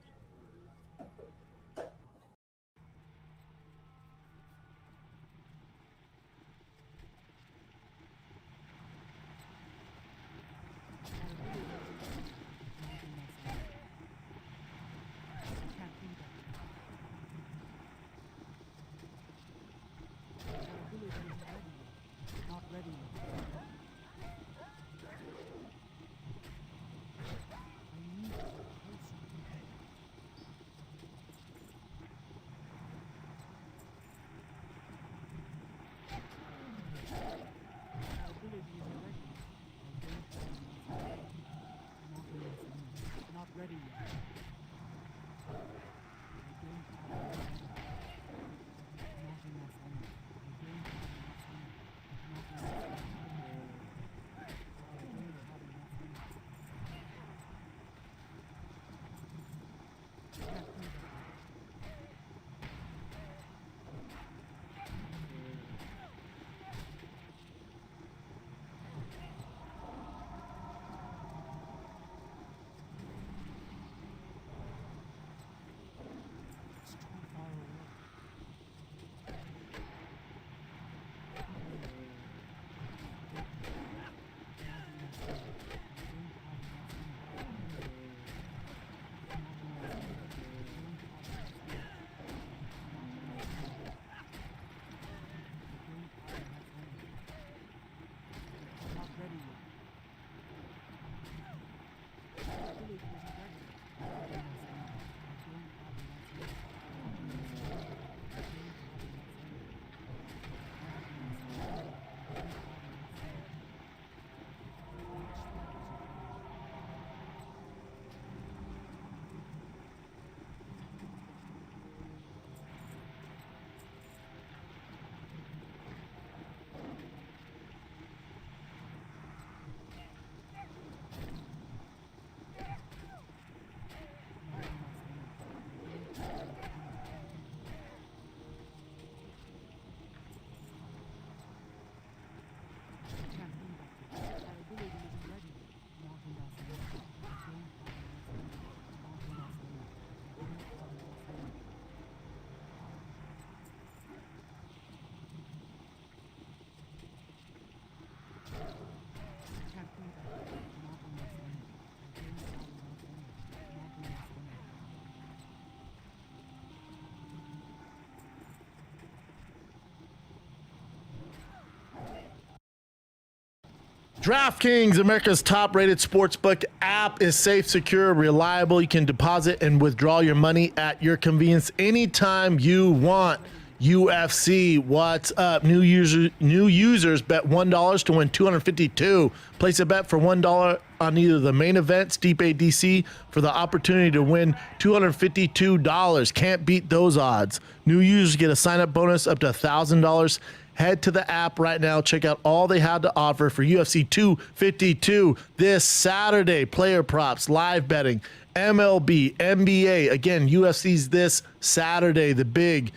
DraftKings, America's top-rated sportsbook app, is safe, secure, reliable. You can deposit and withdraw your money at your convenience anytime you want. UFC, what's up? New users bet $1 to win $252. Place a bet for $1 on either the main event, Stipe DC, for the opportunity to win $252. Can't beat those odds. New users get a sign-up bonus up to $1,000. Head to the app right now. Check out all they have to offer for UFC 252 this Saturday. Player props, live betting, MLB, NBA. Again, UFC's this Saturday. The big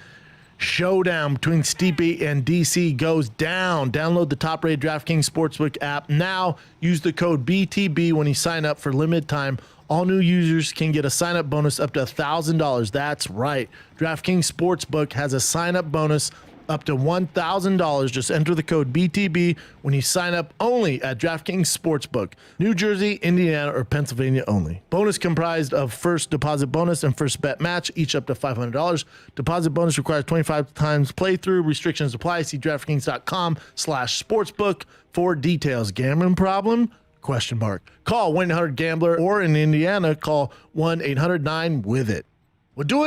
showdown between Stipe and DC goes down. Download the top-rated DraftKings Sportsbook app now. Use the code BTB when you sign up for limited time. All new users can get a sign-up bonus up to $1,000. That's right. DraftKings Sportsbook has a sign-up bonus up to $1,000. Just enter the code BTB when you sign up only at DraftKings Sportsbook. New Jersey, Indiana, or Pennsylvania only. Bonus comprised of first deposit bonus and first bet match, each up to $500. Deposit bonus requires 25 times playthrough. Restrictions apply. See DraftKings.com/sportsbook for details. Gambling problem? ? Call 1-800-GAMBLER, or in Indiana, call 1-800-9-WITH-IT. We'll do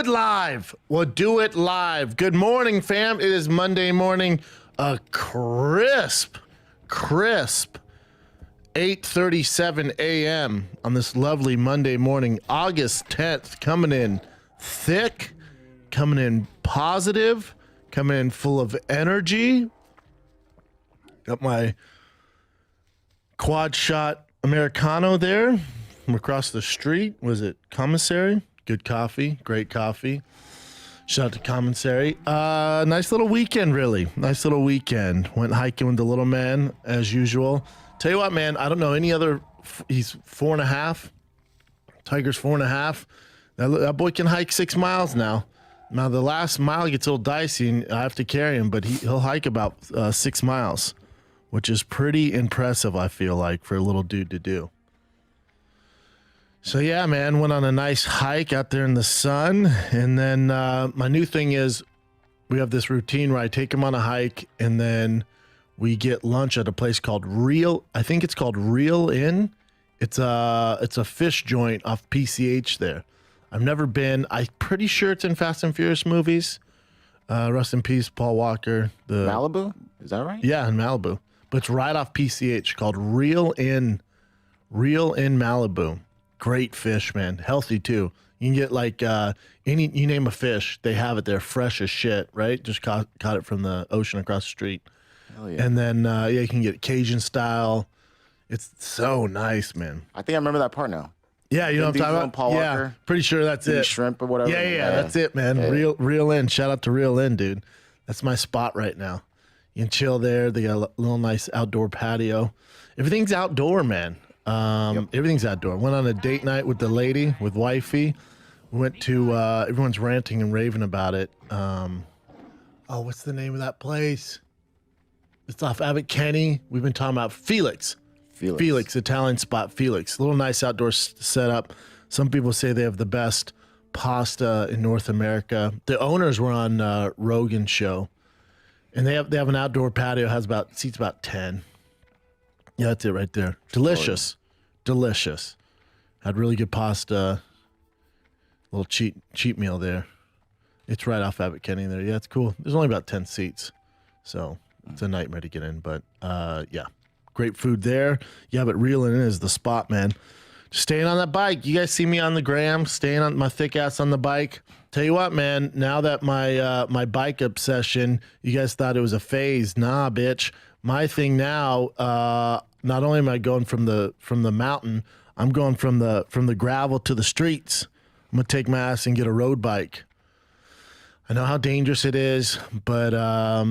it live. Good morning, fam. It is Monday morning. A crisp 8:37 a.m. on this lovely Monday morning, August 10th. Coming in thick, coming in positive, coming in full of energy. Got my quad shot Americano there from across the street. Was it Commissary? Good coffee, great coffee. Shout out to Commissary. Nice little weekend, really. Nice little weekend. Went hiking with the little man, as usual. Tell you what, man, I don't know any other. He's 4.5. Tiger's 4.5. That boy can hike 6 miles now. Now, the last mile gets a little dicey, and I have to carry him, but he'll hike about 6 miles, which is pretty impressive, I feel like, for a little dude to do. So yeah, man, went on a nice hike out there in the sun. And then my new thing is we have this routine where I take him on a hike and then we get lunch at a place called I think it's called Reel Inn. It's a fish joint off PCH there. I've never been. I'm pretty sure it's in Fast and Furious movies. Rest in peace, Paul Walker. Malibu? Is that right? Yeah, in Malibu. But it's right off PCH, called Reel Inn Malibu. Great fish, man. Healthy too. You can get like you name a fish, they have it there, fresh as shit, right? Just caught it from the ocean across the street. Hell yeah. And then you can get Cajun style. It's so nice, man. I think I remember that part now. Yeah, you know what I'm talking about? Paul Walker. Yeah, pretty sure that's it. Shrimp or whatever. Yeah, that's it, man. Yeah. Reel Inn. Shout out to Reel Inn, dude. That's my spot right now. You can chill there. They got a little nice outdoor patio. Everything's outdoor, man. Everything's outdoor. Went on a date night with the lady, with wifey. Went to everyone's ranting and raving about it. What's the name of that place? It's off Abbott Kinney. We've been talking about Felix, Italian spot. Felix, little nice outdoor setup. Some people say they have the best pasta in North America. The owners were on Rogan's show, and they have an outdoor patio. Seats about 10. Yeah, that's it right there. Delicious. Had really good pasta. Little cheap meal there. It's right off Abbott Kinney there. Yeah, it's cool. There's only about 10 seats, so it's a nightmare to get in. But yeah, great food there. Yeah, but Reel Inn is the spot, man. Just staying on that bike. You guys see me on the gram, staying on my thick ass on the bike. Tell you what, man. Now that my bike obsession, you guys thought it was a phase. Nah, bitch. My thing now, not only am I going from the mountain, I'm going from the gravel to the streets. I'm gonna take my ass and get a road bike. I know how dangerous it is, but I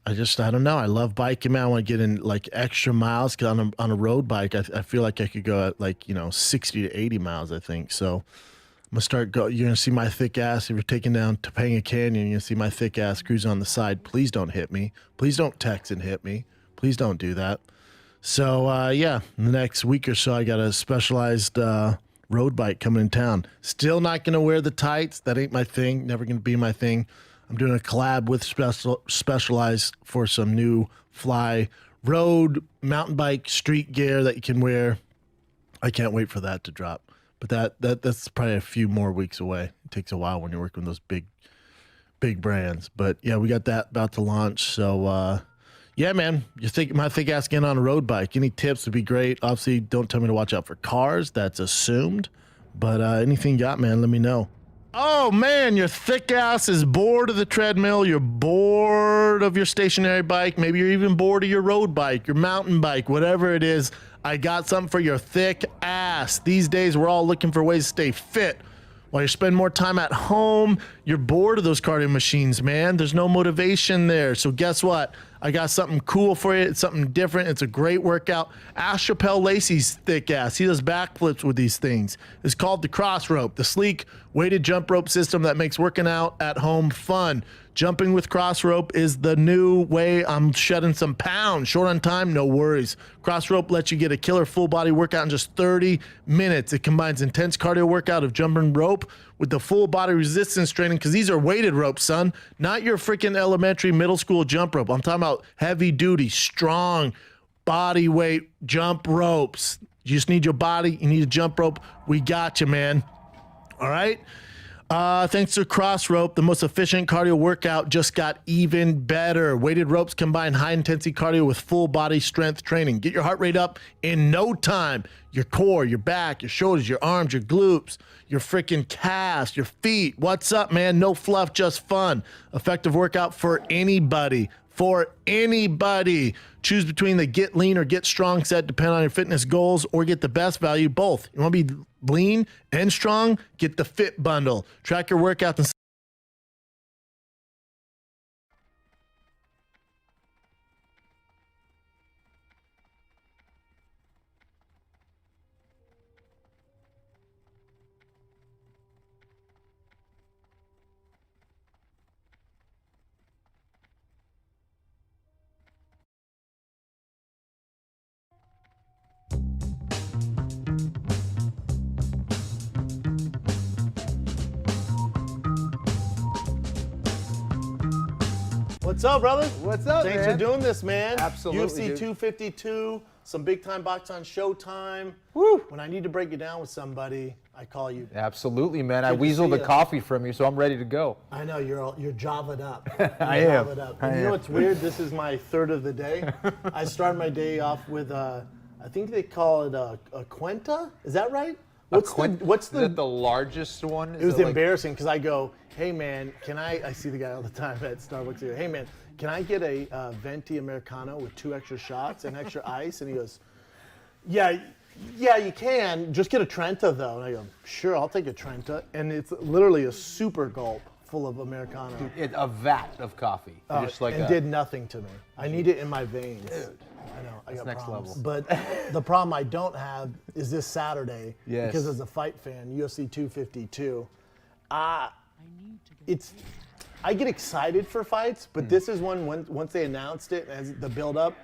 don't know. I love biking, man. I want to get in like extra miles. Cause on a road bike, I feel like I could go at like 60 to 80 miles. I think so. I'm gonna you're gonna see my thick ass. If you're taking down Topanga Canyon, you're gonna see my thick ass cruising on the side. Please don't hit me. Please don't text and hit me. Please don't do that. So yeah, in the next week or so, I got a specialized road bike coming in town. Still not gonna wear the tights. That ain't my thing. Never gonna be my thing. I'm doing a collab with Specialized for some new fly road mountain bike street gear that you can wear. I can't wait for that to drop. But that's probably a few more weeks away. It takes a while when you're working with those big brands. But yeah, we got that about to launch. So yeah, man, my thick ass getting on a road bike. Any tips would be great. Obviously, don't tell me to watch out for cars. That's assumed. But anything you got, man, let me know. Oh, man, your thick ass is bored of the treadmill. You're bored of your stationary bike. Maybe you're even bored of your road bike, your mountain bike, whatever it is. I got something for your thick ass. These days, we're all looking for ways to stay fit. While you spend more time at home, you're bored of those cardio machines, man. There's no motivation there. So guess what? I got something cool for you. It's something different. It's a great workout. Ask Chappelle Lacey's thick ass. He does backflips with these things. It's called the Cross Rope, the sleek weighted jump rope system that makes working out at home fun. Jumping with Cross Rope is the new way I'm shedding some pounds. Short on time, no worries. Cross Rope lets you get a killer full body workout in just 30 minutes. It combines intense cardio workout of jumping rope with the full body resistance training, because these are weighted ropes, son, not your freaking elementary, middle school jump rope. I'm talking about heavy duty, strong body weight jump ropes. You just need your body. You need a jump rope. We got you, man. All right. Thanks to Cross Rope, the most efficient cardio workout just got even better. Weighted ropes combine high-intensity cardio with full-body strength training. Get your heart rate up in no time. Your core, your back, your shoulders, your arms, your glutes, your freaking calves, your feet. What's up, man? No fluff, just fun. Effective workout for anybody. For anybody. Choose between the get lean or get strong set, depending on your fitness goals, or get the best value, both. You want to be lean and strong? Get the Fit Bundle. Track your workouts and What's up, brother? What's up, Thanks man? for doing this, man. Absolutely, UFC dude. 252, some big time box on Showtime. Woo! When I need to break it down with somebody, I call you. Absolutely, man. I Good to weaseled see the ya. coffee from you, so I'm ready to go. I know you're Java'd up. I You're am. Java'd up. I And you am. know what's weird? This is my third of the day. I started my day off with I think they call it a Cuenta. Is that right? What's Is that the largest one? It was embarrassing because I go, hey man, can I see the guy all the time at Starbucks. He goes, hey man, can I get a venti Americano with 2 extra shots and extra ice? And he goes, yeah, you can. Just get a Trenta though. And I go, sure, I'll take a Trenta. And it's literally a super gulp full of Americano. A vat of coffee. Just like and did nothing to me. I need it in my veins. Dude. I know. I That's got next problems. level. But the problem I don't have is this Saturday. Yes. Because as a fight fan, UFC 252, I get excited for fights, but this is one once they announced it as the build up,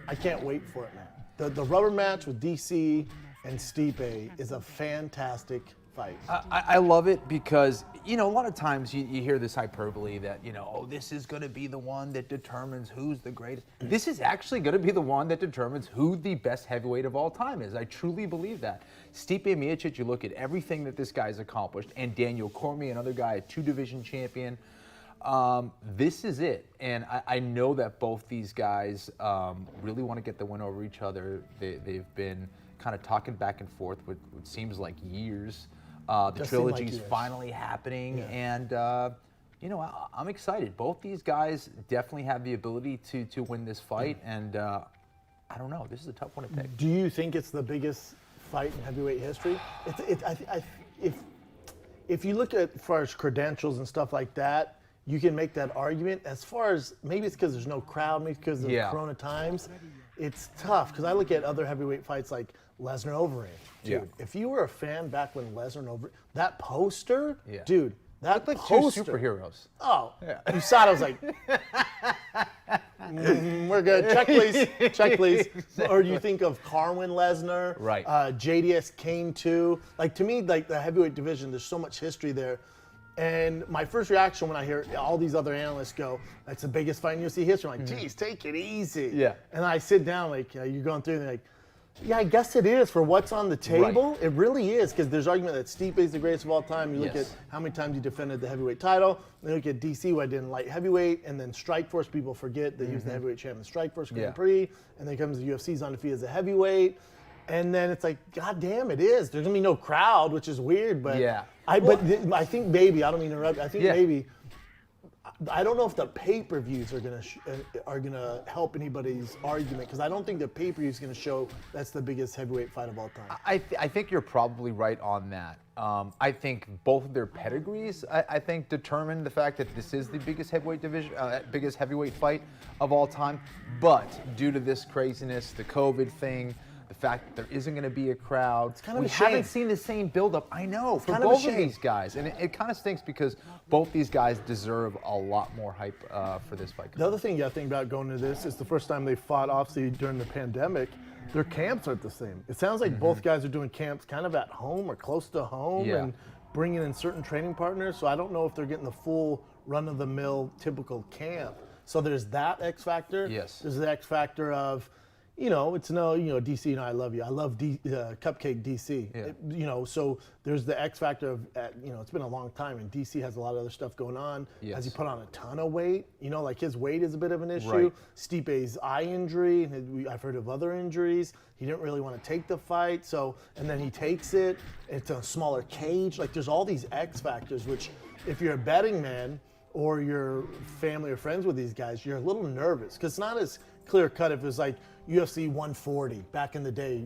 I can't wait for it, man. The rubber match with DC and Stipe is a fantastic fight. I love it because, a lot of times you hear this hyperbole that, oh, this is going to be the one that determines who's the greatest. This is actually going to be the one that determines who the best heavyweight of all time is. I truly believe that. Stipe Miocic, you look at everything that this guy's accomplished, and Daniel Cormier, another guy, a 2-division champion. This is it. And I know that both these guys really want to get the win over each other. They've been kind of talking back and forth with what seems like years. The trilogy's finally happening, and I'm excited. Both these guys definitely have the ability to win this fight, and I don't know. This is a tough one to pick. Do you think it's the biggest fight in heavyweight history? If you look at as far as credentials and stuff like that, you can make that argument. As far as maybe it's because there's no crowd, maybe because of Corona times, it's tough. Because I look at other heavyweight fights like Lesnar Overeem. Dude, if you were a fan back when Lesnar and Overeem, that poster, dude, that like poster. 2 superheroes. Oh, you saw it. I was like, we're good. Check, please. Check, please. Or you think of Carwin Lesnar, right? JDS Kane too. Like to me, like the heavyweight division, there's so much history there. And my first reaction when I hear all these other analysts go, that's the biggest fight in UFC history, I'm like, geez, take it easy. Yeah. And I sit down, like, you're going through, and they're like, yeah, I guess it is for what's on the table. It really is, because there's argument that Stipe is the greatest of all time. You look at how many times he defended the heavyweight title. You look at DC, who I did in light heavyweight, and then Strikeforce. People forget that he was the heavyweight champion of Strikeforce Grand Prix, and then comes the UFC's undefeated as a heavyweight. And then it's like, God damn, it is. There's gonna be no crowd, which is weird, but I think maybe, I don't mean to interrupt. I think maybe. I don't know if the pay-per-views are gonna help anybody's argument, because I don't think the pay-per-view is gonna show that's the biggest heavyweight fight of all time. I think you're probably right on that. I think both of their pedigrees, I think, determine the fact that this is the biggest heavyweight division, biggest heavyweight fight of all time. But due to this craziness, the COVID thing, the fact that there isn't going to be a crowd, it's kind of we a shame. haven't seen the same build-up. I know, for kind of a both of shame. these guys, and it kind of stinks because both these guys deserve a lot more hype for this fight. The other thing you got to think about going into this is the first time they fought, obviously, during the pandemic. Their camps aren't the same. It sounds like both guys are doing camps kind of at home or close to home and bringing in certain training partners. So I don't know if they're getting the full run-of-the-mill typical camp. So there's that X factor. Yes. There's the X factor of, it's DC, and I love you. I love Cupcake DC. Yeah. So there's the X factor of, it's been a long time, and DC has a lot of other stuff going on. Yes. Has he put on a ton of weight? Like his weight is a bit of an issue. Right. Stipe's eye injury, and I've heard of other injuries. He didn't really want to take the fight, and then he takes it. It's a smaller cage. Like, there's all these X factors, which if you're a betting man or you're family or friends with these guys, you're a little nervous, because it's not as clear cut if it was like UFC 140 back in the day.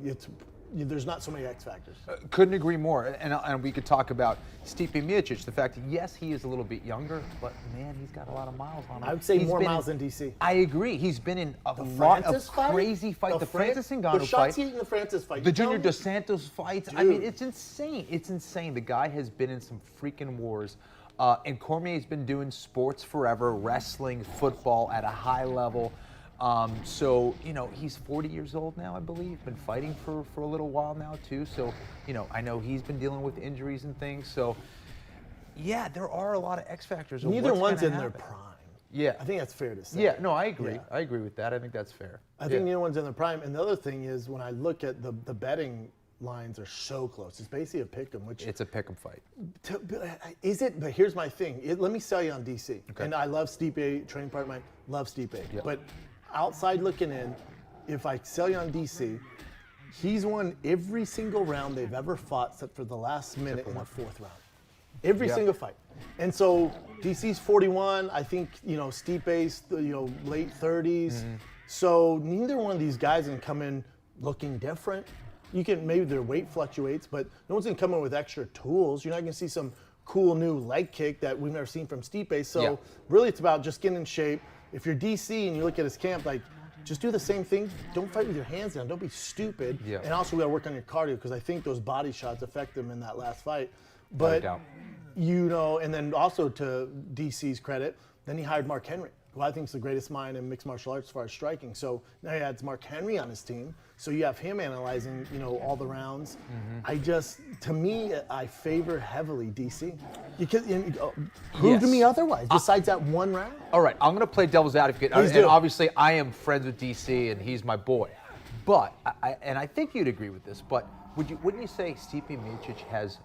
There's not so many X factors. Couldn't agree more. And we could talk about Stipe Miocic, the fact that, yes, he is a little bit younger, but, man, he's got a lot of miles on him. I would say more miles than DC. I agree. He's been in a lot of crazy fights. The Francis Ngannou the fight. shots he ate in the Francis fight. The Junior Dos Santos fights. I mean, it's insane. It's insane. The guy has been in some freaking wars. And Cormier's been doing sports forever, wrestling, football at a high level. So, he's 40 years old now, I believe, been fighting for a little while now, too. So, I know he's been dealing with injuries and things. So, yeah, there are a lot of X factors. Neither one's in their prime. Yeah. I think that's fair to say. Yeah, no, I agree. Yeah. I agree with that. I think that's fair. I think neither one's in their prime. And the other thing is, when I look at the betting lines are so close. It's basically a pick'em, which it's a pick'em fight. Is it? But here's my thing. Let me sell you on DC. Okay. And I love Stipe, training partner of mine, love Stipe. Yep. But outside looking in, if I sell you on DC, he's won every single round they've ever fought except for the last minute in the fourth round. Every single fight. And so DC's 41. I think, Stipe's, late 30s. Mm-hmm. So neither one of these guys can come in looking different. Maybe their weight fluctuates, but no one's gonna come in with extra tools. You're not gonna see some cool new leg kick that we've never seen from Stipe. So really it's about just getting in shape. If you're DC and you look at his camp, just do the same thing. Don't fight with your hands down. Don't be stupid. Yeah. And also we gotta work on your cardio, because I think those body shots affect them in that last fight. But, and then also to DC's credit, then he hired Mark Henry, who I think is the greatest mind in mixed martial arts as far as striking. So now he adds Mark Henry on his team. So you have him analyzing, all the rounds. Mm-hmm. I favor heavily DC. Prove to me otherwise, besides that one round. All right, I'm going to play devil's advocate. Please and do. Obviously, I am friends with DC, and he's my boy. But, I think you'd agree with this, but wouldn't you say Stipe Miocic has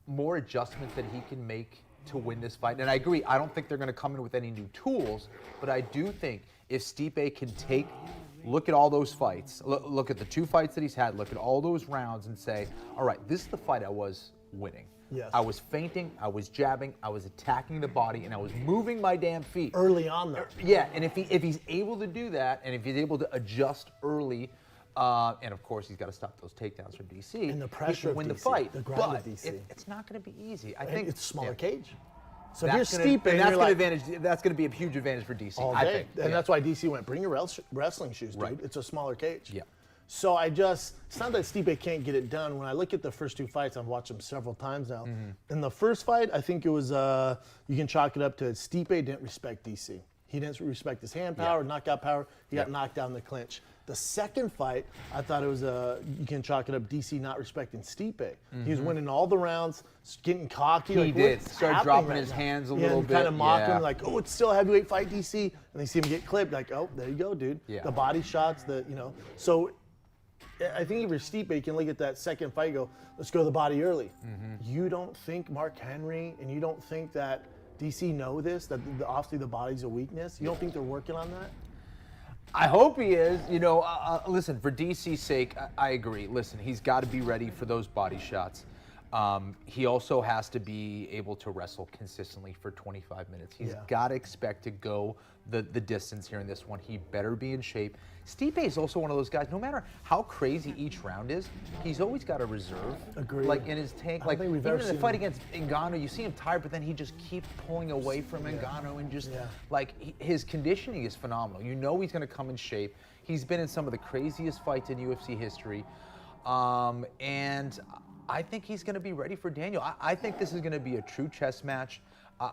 more adjustments that he can make to win this fight? And I agree, I don't think they're going to come in with any new tools, but I do think if Stipe can look at all those fights, look at the two fights that he's had, look at all those rounds and say, all right, this is the fight I was winning. Yes. I was feinting, I was jabbing, I was attacking the body, and I was moving my damn feet. Early on, though. Yeah, and if he's able to do that, and if he's able to adjust early, and of course he's got to stop those takedowns from DC. And the pressure he can win of the DC, fight. the grind but of DC. It's not going to be easy. I And think it's a smaller cage. So that's here's Stipe, and that's going to be a huge advantage for DC. all I day. think. And that's why DC went, bring your wrestling shoes, dude. Right. It's a smaller cage. Yeah. So it's not that Stipe can't get it done. When I look at the first two fights, I've watched them several times now. Mm-hmm. In the first fight, I think it was, you can chalk it up to Stipe didn't respect DC. He didn't respect his hand power, knockout power. He got knocked down in the clinch. The second fight, I thought it was you can chalk it up, DC not respecting Stipe. He was winning all the rounds, getting cocky. He like, did. what's Started happening dropping right his now? hands a Yeah, little and bit. kind of mocking Yeah. him, like, oh, it's still a heavyweight fight, DC. And they see him get clipped, like, oh, there you go, dude. Yeah. The body shots, So I think if you're Stipe, you can look at that second fight and go, let's go to the body early. You don't think Mark Henry and you don't think that DC know this, that obviously the body's a weakness? You don't think they're working on that? I hope he is. Listen, for DC's sake, I agree. Listen, he's got to be ready for those body shots. He also has to be able to wrestle consistently for 25 minutes. He's got to expect to go the distance here in this one. He better be in shape. Stipe is also one of those guys, no matter how crazy each round is, he's always got a reserve. Agreed. Like in his tank. I don't Like think we've even ever in the seen fight him. against Ngannou, you see him tired, but then he just keeps pulling away from Ngannou and just his conditioning is phenomenal. You know he's going to come in shape. He's been in some of the craziest fights in UFC history. And I think he's going to be ready for Daniel. I think this is going to be a true chess match.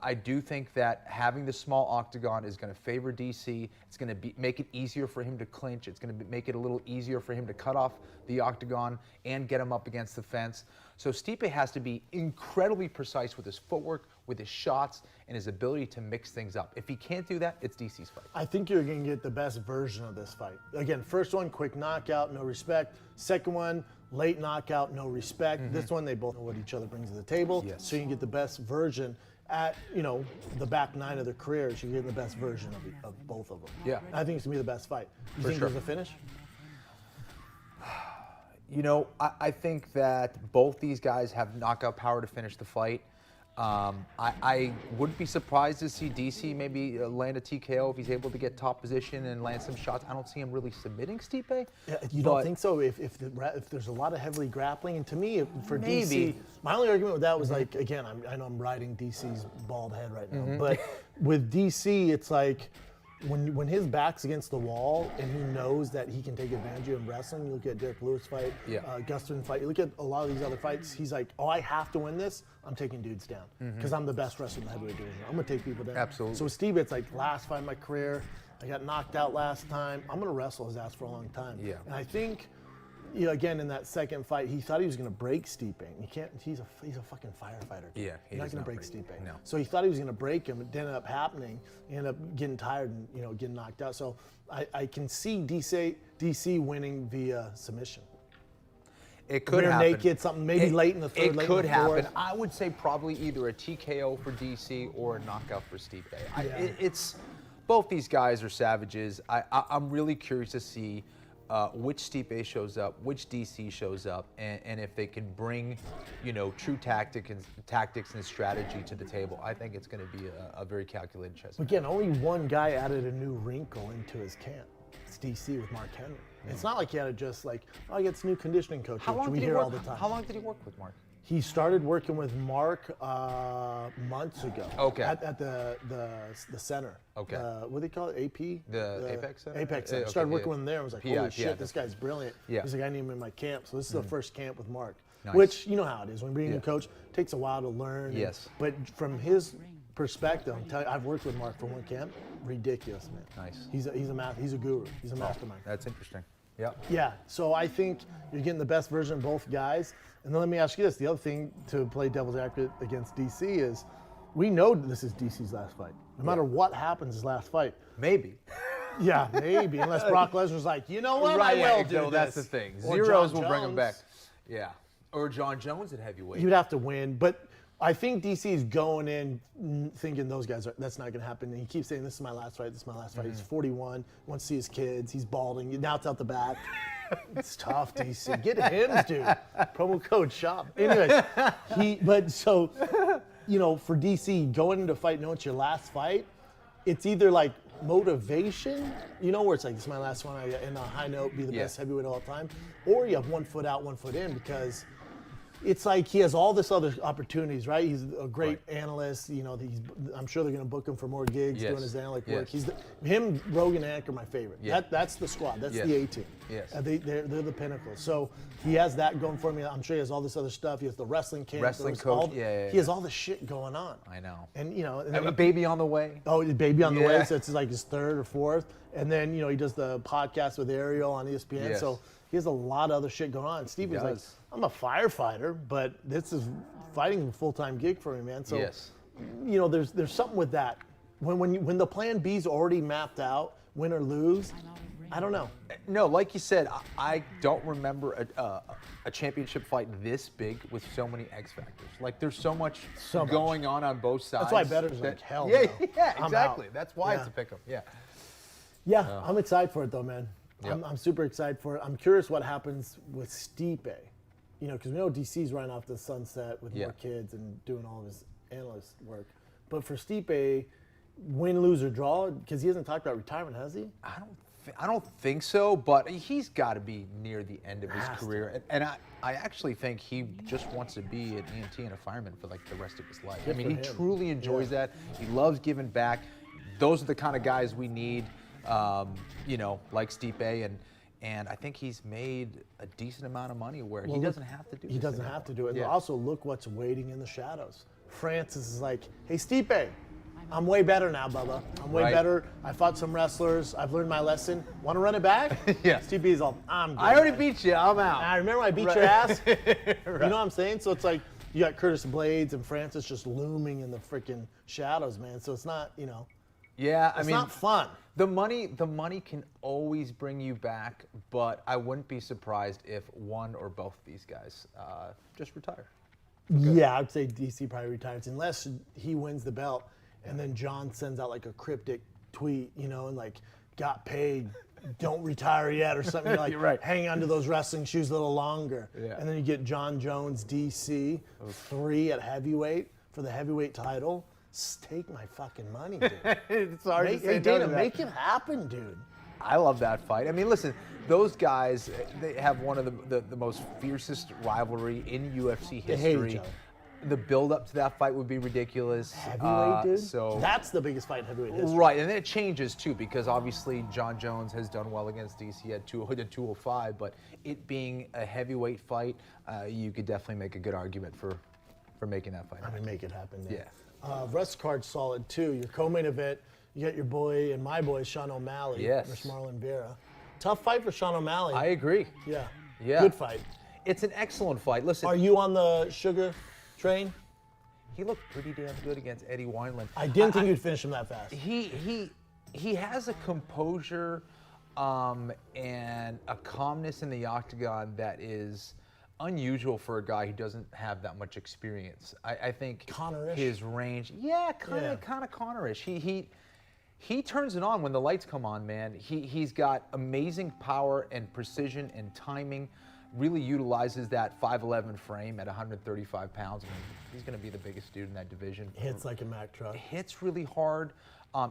I do think that having the small octagon is going to favor DC. It's going to make it easier for him to clinch. It's going to make it a little easier for him to cut off the octagon and get him up against the fence. So Stipe has to be incredibly precise with his footwork, with his shots, and his ability to mix things up. If he can't do that, it's DC's fight. I think you're going to get the best version of this fight. Again, first one, quick knockout, no respect. Second one, late knockout, no respect. This one, they both know what each other brings to the table. So you can get the best version at, the back nine of their careers. You're getting the best version of both of them. Yeah. I think it's going to be the best fight. You For think sure. there's a finish? I think that both these guys have knockout power to finish the fight. I wouldn't be surprised to see DC maybe land a TKO if he's able to get top position and land some shots. I don't see him really submitting Stipe. Yeah, you don't think so? If there's a lot of heavily grappling, and to me, for Maybe. DC, my only argument with that was like, again, I know I'm riding DC's bald head right now, but with DC, it's like when his back's against the wall and he knows that he can take advantage of you in wrestling. You look at Derek Lewis fight, Gustafsson fight. You look at a lot of these other fights. He's like, oh, I have to win this. I'm taking dudes down because I'm the best wrestler in the heavyweight division. I'm gonna take people down. Absolutely. So with Steve, it's like last fight in my career. I got knocked out last time. I'm gonna wrestle his ass for a long time. Yeah. And I think, again in that second fight, he thought he was gonna break Stipe. You can't. He's a fucking firefighter. Yeah, he You're not does gonna not break break. Stipe. No. So he thought he was gonna break him. It didn't end up happening. He ended up getting tired and getting knocked out. So I can see DC winning via submission. It could Rear happen. naked, something maybe late in the third, It late could in the fourth. happen. I would say probably either a TKO for DC or a knockout for Stipe. It's both these guys are savages. I'm really curious to see which Stipe shows up, which DC shows up, and if they can bring, true tactics and strategy to the table. I think it's going to be a very calculated chess match. Again, only one guy added a new wrinkle into his camp. It's DC with Mark Henry. It's not like he had to just like, oh, I get this new conditioning coach, which we hear all the time. How long did he work with Mark? He started working with Mark months ago. Okay. At the center. Okay. What do they call it? AP? The Apex Center? Apex Center. Okay, Started working yeah. with him there. and was like, PI, holy shit, this PI. guy's brilliant. Yeah. He's like, I need him in my camp. So this is the first camp with Mark. Nice. Which, you know how it is. When being a Yeah. coach, it takes a while to learn. Yes. But from his perspective, I've worked with Mark for one camp. Ridiculous, man. Nice. He's a guru. He's a mastermind. That's interesting. Yep. Yeah, so I think you're getting the best version of both guys. And then let me ask you this. The other thing to play devil's advocate against DC is we know this is DC's last fight. No matter what happens his last fight. Maybe. Yeah, maybe. Unless Brock Lesnar's like, you know what, Right, I will yeah, do no, this. that's the thing. Or Zeros John will bring him Jones. back. Yeah. Or John Jones at heavyweight. You'd have to win. But I think DC is going in thinking that's not going to happen. And he keeps saying, this is my last fight, this is my last fight. He's 41, wants to see his kids, he's balding. Now it's out the back. It's tough, DC. Get Hims, dude. Promo code SHOP. Anyways, for DC, going into fight, knowing it's your last fight, it's either like motivation, where it's like, this is my last one, I end on a high note, be the best heavyweight of all time, or you have 1 foot out, 1 foot in, because it's like he has all this other opportunities, right? He's a great analyst. You know, I'm sure they're going to book him for more gigs doing his analytic work. Him, Rogan, and Anik are my favorite. That's the squad. That's the A team. Yes. They're the pinnacle. So he has that going for me. I'm sure he has all this other stuff. He has the wrestling camp. Wrestling coach. He has all this shit going on. I know. And you know, and a baby on the way. Oh, a baby on the way. So it's like his third or fourth. And then he does the podcast with Ariel on ESPN. Yes. So he has a lot of other shit going on. Steve was like, I'm a firefighter, but this is fighting a full-time gig for me, man. So, there's something with that. When the plan B's already mapped out, win or lose, I don't know. No, like you said, I don't remember a championship fight this big with so many X factors. Like there's so much going on both sides. That's why bettors like hell. Yeah, now. yeah, exactly. That's why it's a pick'em. Yeah. Yeah, I'm excited for it though, man. Yep. I'm super excited for it. I'm curious what happens with Stipe. Because we know DC's running off the sunset with more kids and doing all of his analyst work. But for Stipe, win, lose, or draw, because he hasn't talked about retirement, has he? I don't think so, but he's got to be near the end of his career. And I actually think he just wants to be an EMT and a fireman for like the rest of his life. Good I mean, for he him. truly enjoys that. He loves giving back. Those are the kind of guys we need, like Stipe. And I think he's made a decent amount of money where he doesn't have to do it. He doesn't have to do it. And also, look what's waiting in the shadows. Francis is like, hey, Stipe, I'm way better now, Bubba. I'm way better. I fought some wrestlers. I've learned my lesson. Want to run it back? Yeah. Stipe's all, I'm good. I already beat you. I'm out. I remember I beat your ass. You know what I'm saying? So it's like you got Curtis Blades and Francis just looming in the freaking shadows, man. So it's not, Yeah, it's not fun. The money can always bring you back, but I wouldn't be surprised if one or both of these guys just retire. Yeah, I'd say DC probably retires unless he wins the belt, and then John sends out like a cryptic tweet, and like got paid, don't retire yet or something. You're like, You're right. hang on to those wrestling shoes a little longer. Yeah. And then you get John Jones, DC, 3 at heavyweight for the heavyweight title. Take my fucking money, dude. It's hard to say no Dana, to that. make it happen, dude. I love that fight. I mean, listen, those guys, they have one of the most fiercest rivalry in UFC They hate each history. other. The build-up to that fight would be ridiculous. Heavyweight, dude? So That's the biggest fight in heavyweight history. Right, and then it changes too because obviously John Jones has done well against DC at 205, but it being a heavyweight fight, you could definitely make a good argument for making that fight. I mean, make it happen. Yeah. Rest card's solid too. Your co-main event, you got your boy and my boy Sean O'Malley versus Marlon Vera. Tough fight for Sean O'Malley. I agree. Yeah. Yeah. Good fight. It's an excellent fight. Listen. Are you on the Sugar train? He looked pretty damn good against Eddie Wineland. I didn't think you'd finish him that fast. He has a composure and a calmness in the octagon that is unusual for a guy who doesn't have that much experience. I think Connor-ish? his range, kind of Connor-ish. He turns it on when the lights come on, man. He's got amazing power and precision and timing. Really utilizes that 5'11" frame at 135 pounds. I mean, he's going to be the biggest dude in that division. Hits like a Mack truck. Hits really hard.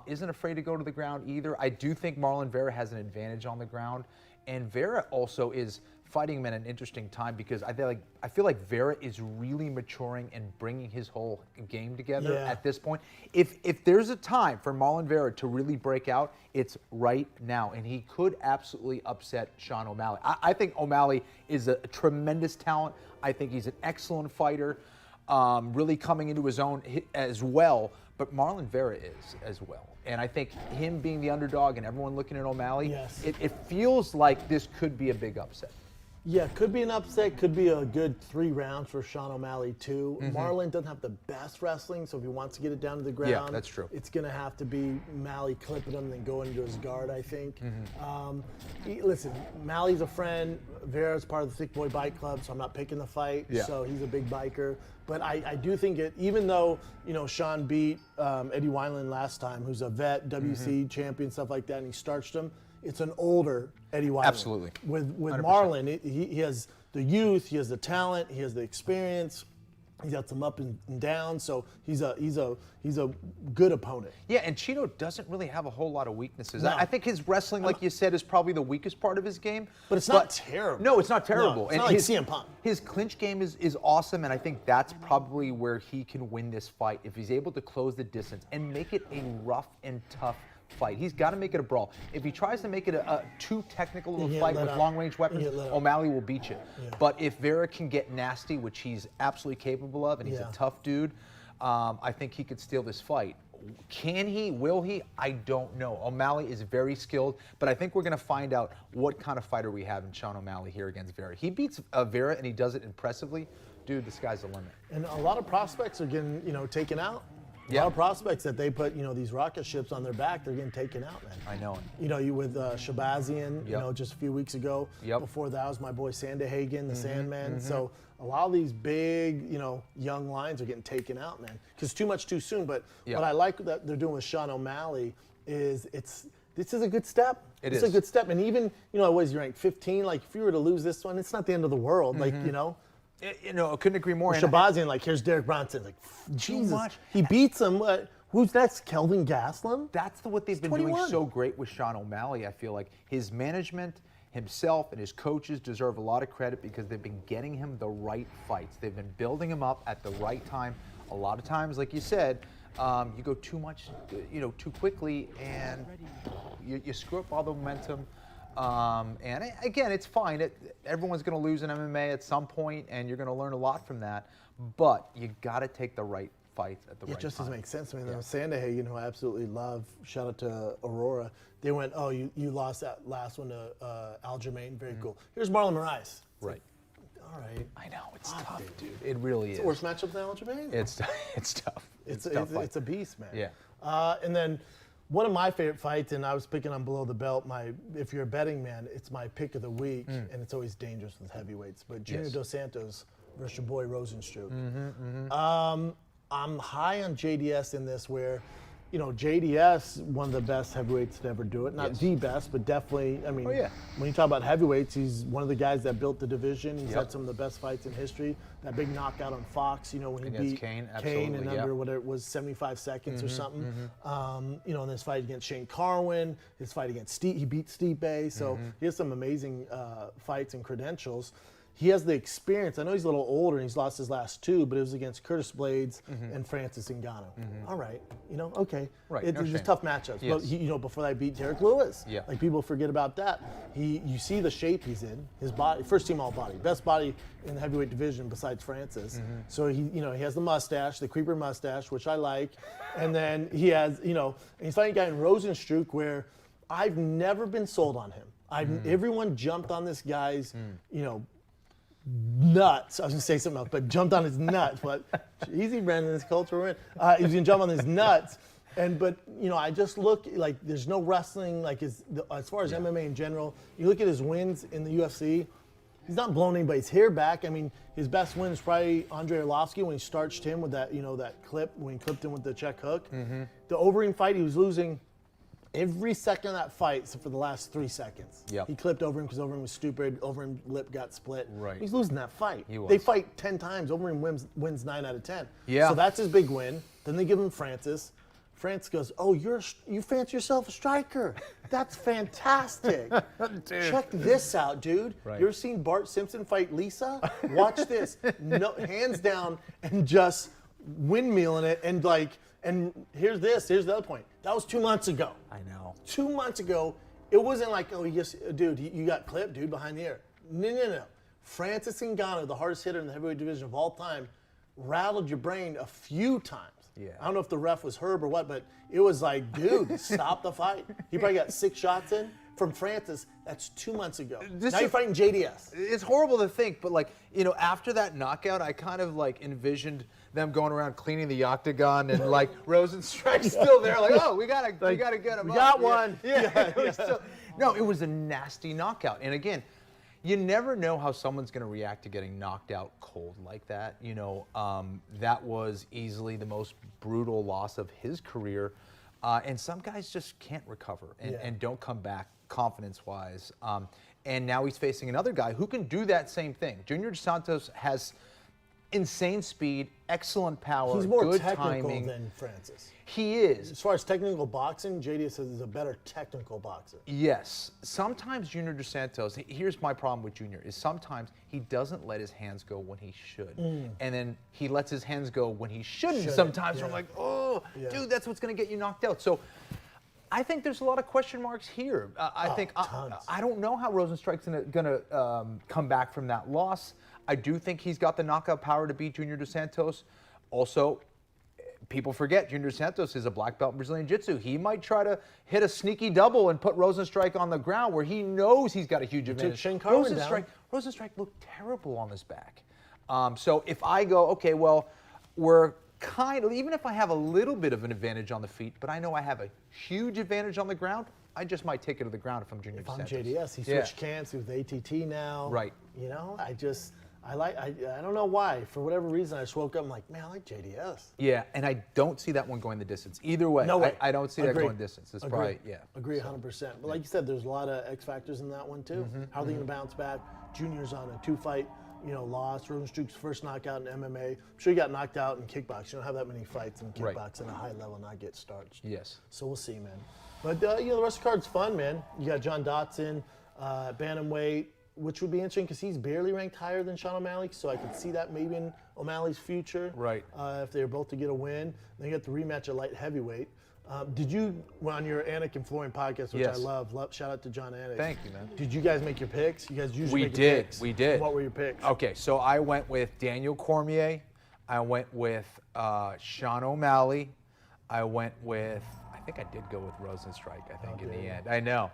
Isn't afraid to go to the ground either. I do think Marlon Vera has an advantage on the ground, and Vera also is fighting him at an interesting time because I feel like Vera is really maturing and bringing his whole game together at this point. If there's a time for Marlon Vera to really break out, it's right now, and he could absolutely upset Sean O'Malley. I think O'Malley is a tremendous talent. I think he's an excellent fighter, really coming into his own as well, but Marlon Vera is as well. And I think him being the underdog and everyone looking at O'Malley, it feels like this could be a big upset. Yeah, could be an upset, could be a good 3 rounds for Sean O'Malley too. Marlon doesn't have the best wrestling, so if he wants to get it down to the ground, that's true. It's going to have to be Malley clipping him and then going into his guard, I think. Listen, Malley's a friend. Vera's part of the Thick Boy Bike Club, so I'm not picking the fight. So he's a big biker. But I do think even though, Sean beat Eddie Wineland last time, who's a vet, WC champion, stuff like that, and he starched him, it's an older Eddie Wineland. Absolutely. With 100%. Marlon, he has the youth, he has the talent, he has the experience. He's got some up and downs, so he's a good opponent. Yeah, and Chino doesn't really have a whole lot of weaknesses. No. I think his wrestling, like you said, is probably the weakest part of his game. But it's not terrible. No, it's not terrible. No, it's not like CM Punk. His clinch game is awesome, and I think that's probably where he can win this fight if he's able to close the distance and make it a rough and tough fight. He's got to make it a brawl. If he tries to make it a too technical of a fight with long-range weapons, O'Malley will beat you. Yeah. But if Vera can get nasty, which he's absolutely capable of, and he's a tough dude, I think he could steal this fight. Can he? Will he? I don't know. O'Malley is very skilled, but I think we're going to find out what kind of fighter we have in Sean O'Malley here against Vera. He beats Vera, and he does it impressively. Dude, the sky's the limit. And a lot of prospects are getting, taken out. A lot of prospects that they put, these rocket ships on their back, they're getting taken out, man. I know it. You with Shabazian, just a few weeks ago. Before that was my boy Sandahagen, the Sandman. So a lot of these big, young lions are getting taken out, man. Because too much too soon. But what I like that they're doing with Sean O'Malley is this is a good step. It's a good step. And even, what is he ranked 15? Like if you were to lose this one, it's not the end of the world. Like, I couldn't agree more. Shabazian, like, here's Derek Bronson. Like, Jesus. He beats him. Who's next? Kelvin Gastelum? That's what they've been doing so great with Sean O'Malley. I feel like his management, himself, and his coaches deserve a lot of credit because they've been getting him the right fights. They've been building him up at the right time. A lot of times, like you said, you go too much, too quickly, and you screw up all the momentum. And again, it's fine. Everyone's going to lose in MMA at some point, and you're going to learn a lot from that. But you got to take the right fights at the right time. It just doesn't make sense to me. Sandahagen, who I absolutely love, shout out to Aurora. They went, oh, you lost that last one to Aljamain. Very cool. Here's Marlon Moraes. Right. All right. I know, it's tough, dude. It really is. It's the worst matchup than Aljamain? It's tough. It's a beast, man. Yeah. And then one of my favorite fights, and I was picking on Below the Belt, if you're a betting man, it's my pick of the week, and it's always dangerous with heavyweights. But Junior Dos Santos versus your boy Rosenstruck. I'm high on JDS in this where, JDS, one of the best heavyweights to ever do it. Not the best, but definitely, I mean, when you talk about heavyweights, he's one of the guys that built the division. He's had some of the best fights in history. That big knockout on Fox, when he beat Kane in under whatever it was, 75 seconds or something. And his fight against Shane Carwin, his fight against Steve, he beat Stipe. So he has some amazing fights and credentials. He has the experience. I know he's a little older and he's lost his last two, but it was against Curtis Blades and Francis Ngannou. All right, okay. Right, It's no just shame. tough matchups. Yes. But he, before that, beat Derek Lewis. Yeah. Like people forget about that. You see the shape he's in. His body, first team all body, best body in the heavyweight division besides Francis. So he has the mustache, the creeper mustache, which I like, and then he has, and he's fighting a guy in Rosenstruck where I've never been sold on him. Everyone jumped on this guy's, nuts. I was gonna say something else, but jumped on his nuts. But easy, Brandon, this culture we're in. He was gonna jump on his nuts, but I just look like there's no wrestling. Like as far as MMA in general, you look at his wins in the UFC. He's not blown anybody's hair back. I mean, his best win is probably Andrei Arlovsky when he starched him with that, that clip when he clipped him with the check hook. The Overeem fight, he was losing every second of that fight except for the last 3 seconds. He clipped Overeem because Overeem was stupid. Overeem's lip got split. Right. He's losing that fight. He was. They fight 10 times. Overeem wins 9 out of 10. Yeah. So that's his big win. Then they give him Francis. Francis goes, oh, you fancy yourself a striker. That's fantastic. Check this out, dude. Right. You ever seen Bart Simpson fight Lisa? Watch this. No, hands down and just windmilling it and here's the other point. That was 2 months ago. I know. 2 months ago, it wasn't like, oh, yes, dude, you got clipped, dude, behind the ear. No. Francis Ngannou, the hardest hitter in the heavyweight division of all time, rattled your brain a few times. Yeah. I don't know if the ref was Herb or what, but it was like, dude, stop the fight. He probably got 6 shots in from Francis. That's 2 months ago. Now you're fighting JDS. It's horrible to think, but after that knockout, I kind of envisioned them going around cleaning the octagon and Rosenstruck's still there, oh, we gotta get him. We up. got one. Yeah. No, it was a nasty knockout, and again, you never know how someone's going to react to getting knocked out cold like that. That was easily the most brutal loss of his career, and some guys just can't recover and don't come back confidence-wise. And now he's facing another guy who can do that same thing. Junior Dos Santos has insane speed, excellent power, He's more good technical timing. than Francis. He is. As far as technical boxing, JDS is a better technical boxer. Yes. Sometimes Junior Dos Santos, here's my problem with Junior, is sometimes he doesn't let his hands go when he should. And then he lets his hands go when he shouldn't. Sometimes I'm like, oh, dude, that's what's going to get you knocked out. So I think there's a lot of question marks here. I think I don't know how Rozenstruik's gonna come back from that loss. I do think he's got the knockout power to beat Junior Dos Santos. Also, people forget Junior Dos Santos is a black belt in Brazilian Jiu-Jitsu. He might try to hit a sneaky double and put Rozenstruik on the ground where he knows he's got a huge advantage. Rozenstruik looked terrible on his back. So if I go, okay, well, we're kind of, even if I have a little bit of an advantage on the feet, but I know I have a huge advantage on the ground, I just might take it to the ground if I'm Junior Dos Santos. If I'm JDS, he switched camps with ATT now. Right. You know, I don't know why. For whatever reason, I just woke up, I'm like, man, I like JDS. Yeah, and I don't see that one going the distance. Either way, No way. I don't see that going distance. It's probably, Agree 100%. But like you said, there's a lot of X factors in that one too. How are they going to bounce back? Junior's on a 2-fight, loss. Rozenstruik's first knockout in MMA. I'm sure he got knocked out in kickboxing. You don't have that many fights in kickboxing at a high level, not get starched. Yes. So we'll see, man. But the rest of the card's fun, man. You got John Dodson, bantamweight, which would be interesting because he's barely ranked higher than Sean O'Malley, so I could see that maybe in O'Malley's future. Right. If they were both to get a win. Then you got the rematch at light heavyweight. Did you, on your Anik and Florian podcast, which I love, shout out to John Anik. Thank you, man. Did you guys make your picks? You guys usually make your picks. We did. What were your picks? Okay, so I went with Daniel Cormier. I went with Sean O'Malley. I went with, I think I did go with Rozenstruik, I think, in the end. I know.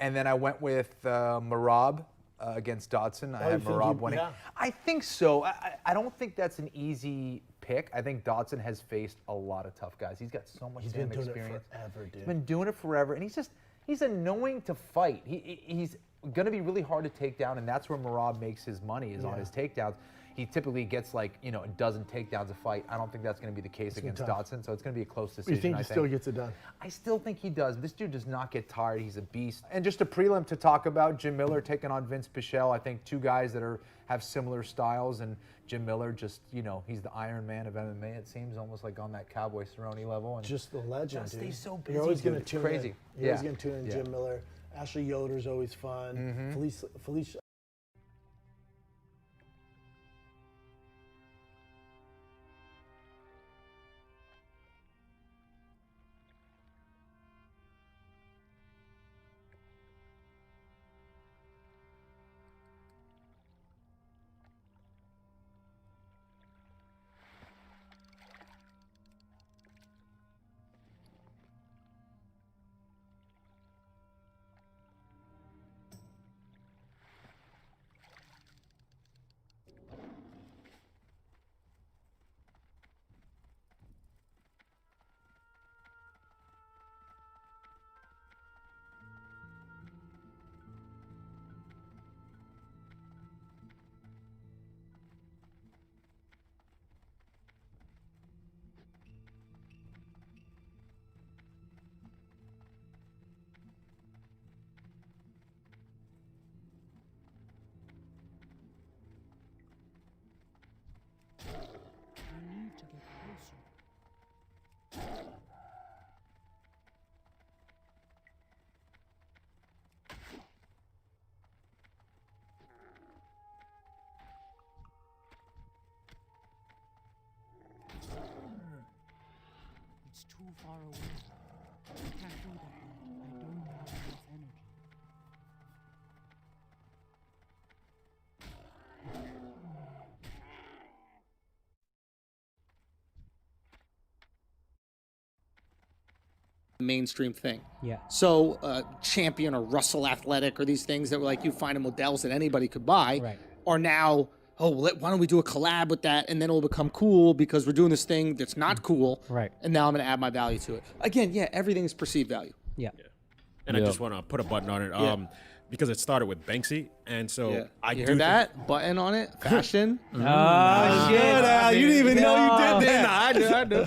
And then I went with Merab against Dodson. I had Merab winning. Yeah. I think so. I don't think that's an easy pick. I think Dodson has faced a lot of tough guys. He's got so much damn experience. He's been doing it forever, dude. He's been doing it forever, and he's annoying to fight. He's going to be really hard to take down, and that's where Merab makes his money, is on his takedowns. He typically gets a dozen takedowns a fight. I don't think that's going to be the case against Dodson, so it's going to be a close decision. You think he still gets it done? I still think he does. This dude does not get tired. He's a beast. And just a prelim to talk about, Jim Miller taking on Vince Pichel. I think two guys that have similar styles, and Jim Miller just, he's the Iron Man of MMA, it seems, almost like on that Cowboy Cerrone level. And just the legend, just dude. He's so busy. You're always going to tune crazy. in. You're always going to tune in Jim Miller. Ashley Yoder's always fun. Felicia. It's too far away. I can't do that yet. I don't have enough energy. Mainstream thing. Yeah. So Champion or Russell Athletic or these things that were like you find in models that anybody could buy are now, why don't we do a collab with that, and then it'll become cool because we're doing this thing that's not cool. Right. And now I'm going to add my value to it. Again, everything is perceived value. Yeah. And I just want to put a button on it. Because it started with Banksy, and so I you do heard that button on it, fashion. Oh shit! You didn't even know you did that. I do.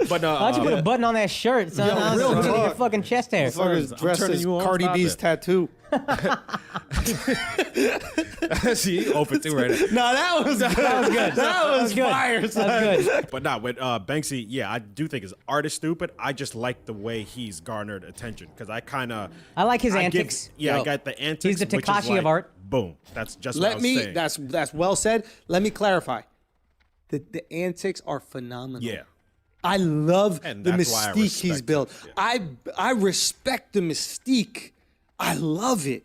But why'd you put a button on that shirt, son? Yo, real Look at talk. your fucking chest hair. Dressed as Cardi B's tattoo. See, open to right now. No, that was good. That was good. That was good. fire. Son. That was good. But no, with Banksy, yeah, I do think his art is stupid. I just like the way he's garnered attention because I kind of I like his antics. I Yo. got the antics. He's the which is Tekashi of like, art. Boom. That's just what I was saying. That's well said. Let me clarify. The antics are phenomenal. Yeah. I love And the that's why I mystique respect he's built. I respect the mystique. I love it.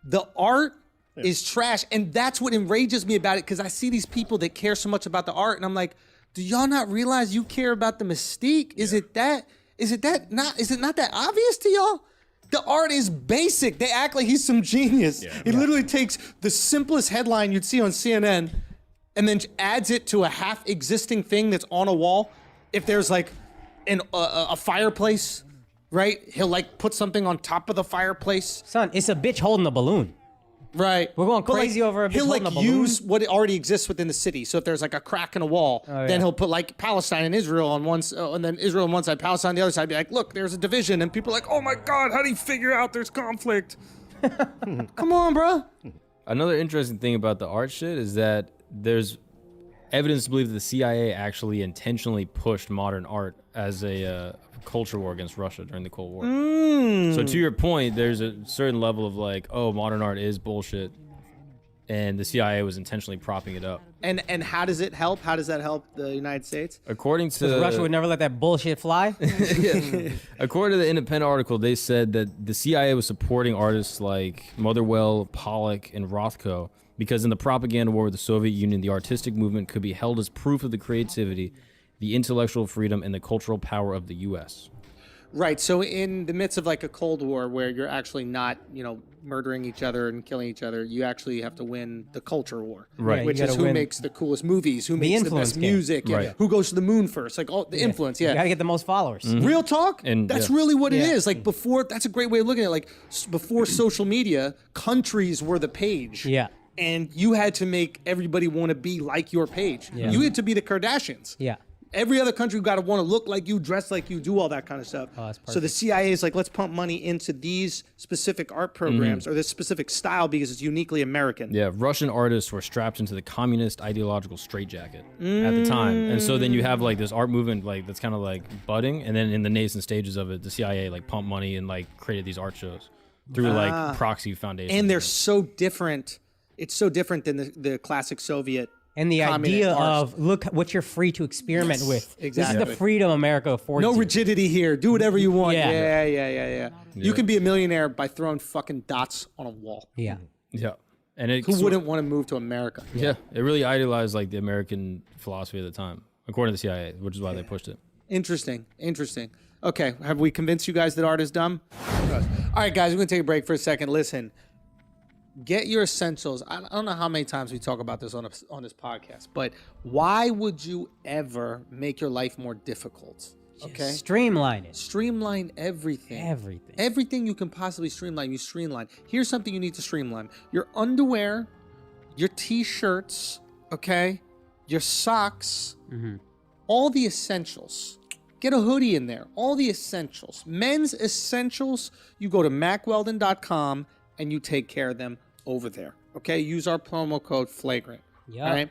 The art is trash, and that's what enrages me about it because I see these people that care so much about the art, and I'm like, do y'all not realize you care about the mystique? Is it not that obvious to y'all? The art is basic. They act like he's some genius. He literally takes the simplest headline you'd see on CNN and then adds it to a half-existing thing that's on a wall. If there's like a fireplace, right? He'll like put something on top of the fireplace. Son, it's a bitch holding a balloon. Right. We're going crazy over a bitch He'll holding like a balloon. use what already exists within the city. So if there's like a crack in a wall, then he'll put like Palestine and Israel on one, and then Israel on one side, Palestine on the other side. Be like, look, there's a division, and people are like, oh my God, how do you figure out there's conflict? Come on, bro. Another interesting thing about the art shit is that there's evidence to believe that the CIA actually intentionally pushed modern art as a culture war against Russia during the Cold War. So to your point, there's a certain level of like, oh, modern art is bullshit, and the CIA was intentionally propping it up. And how does it help? How does that help the United States? According to Because Russia would never let that bullshit fly. According to the Independent article, they said that the CIA was supporting artists like Motherwell, Pollock, and Rothko because in the propaganda war with the Soviet Union, the artistic movement could be held as proof of the creativity, the intellectual freedom, and the cultural power of the U.S. Right. So in the midst of like a Cold War where you're actually not, murdering each other and killing each other, you actually have to win the culture war. Right. Yeah, which you is gotta who win makes the coolest movies, who the makes the influence best game. music, Right. and who goes to the moon first. Like all the influence, You gotta get the most followers. Real talk? And, that's yeah. really what it Yeah. is. Like before, that's a great way of looking at it. Like before social media, countries were the page. Yeah. And you had to make everybody want to be like your page. Yeah. You had to be the Kardashians. Yeah. Every other country got to want to look like you, dress like you, do all that kind of stuff. Oh, that's So the perfect. CIA is like, let's pump money into these specific art programs or this specific style because it's uniquely American. Yeah, Russian artists were strapped into the communist ideological straitjacket at the time, and so then you have like this art movement like that's kind of like budding, and then in the nascent stages of it, the CIA like pumped money and like created these art shows through like proxy foundations. And they're so different. It's so different than the classic Soviet. And the communist idea arts. of look what you're free to experiment Yes, with. This exactly. is the freedom America affords No you. rigidity here. Do whatever you want. Yeah. Yeah. You can be a millionaire by throwing fucking dots on a wall. Yeah. Yeah, and it Who wouldn't want to move to America? Yeah, it really idealized like the American philosophy at the time, according to the CIA, which is why they pushed it. Interesting. Okay, have we convinced you guys that art is dumb? All right, guys, we're going to take a break for a second. Listen, get your essentials. I don't know how many times we talk about this on this podcast, but why would you ever make your life more difficult? Okay? Streamline it. Streamline everything. Everything. Everything you can possibly streamline, you streamline. Here's something you need to streamline. Your underwear, your t-shirts, okay? Your socks, all the essentials. Get a hoodie in there. All the essentials. Men's essentials, you go to macweldon.com and you take care of them over there. Okay? Use our promo code FLAGRANT. Yep. All right?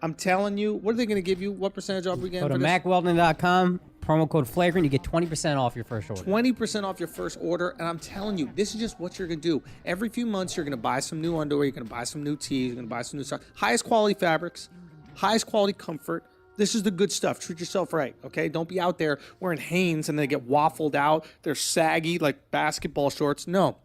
I'm telling you, what are they going to give you? What percentage off are we getting Go to for this? macweldon.com, promo code FLAGRANT, you get 20% off your first order. 20% off your first order, and I'm telling you, this is just what you're gonna do. Every few months, you're gonna buy some new underwear, you're gonna buy some new tees, you're gonna buy some new socks. Highest quality fabrics, highest quality comfort. This is the good stuff. Treat yourself right, okay? Don't be out there wearing Hanes and they get waffled out. They're saggy like basketball shorts. No,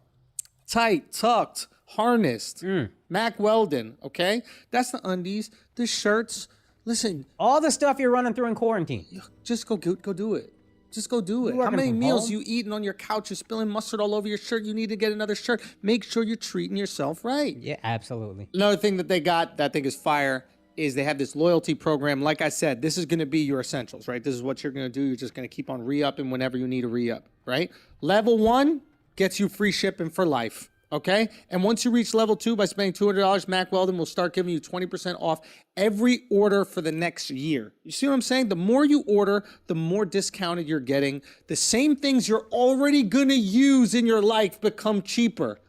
tight, tucked, harnessed. Mack Weldon, okay? That's the undies, the shirts. Listen, all the stuff you're running through in quarantine. Just go do it. Just go do it. You How working many from meals home? you eating on your couch? You're spilling mustard all over your shirt. You need to get another shirt. Make sure you're treating yourself right. Yeah, absolutely. Another thing that they got that I think is fire is they have this loyalty program. Like I said, this is going to be your essentials, right? This is what you're going to do. You're just going to keep on re-upping whenever you need a re-up, right? Level 1 gets you free shipping for life, okay? And once you reach level 2 by spending $200, Mack Weldon will start giving you 20% off every order for the next year. You see what I'm saying? The more you order, the more discounted you're getting. The same things you're already going to use in your life become cheaper.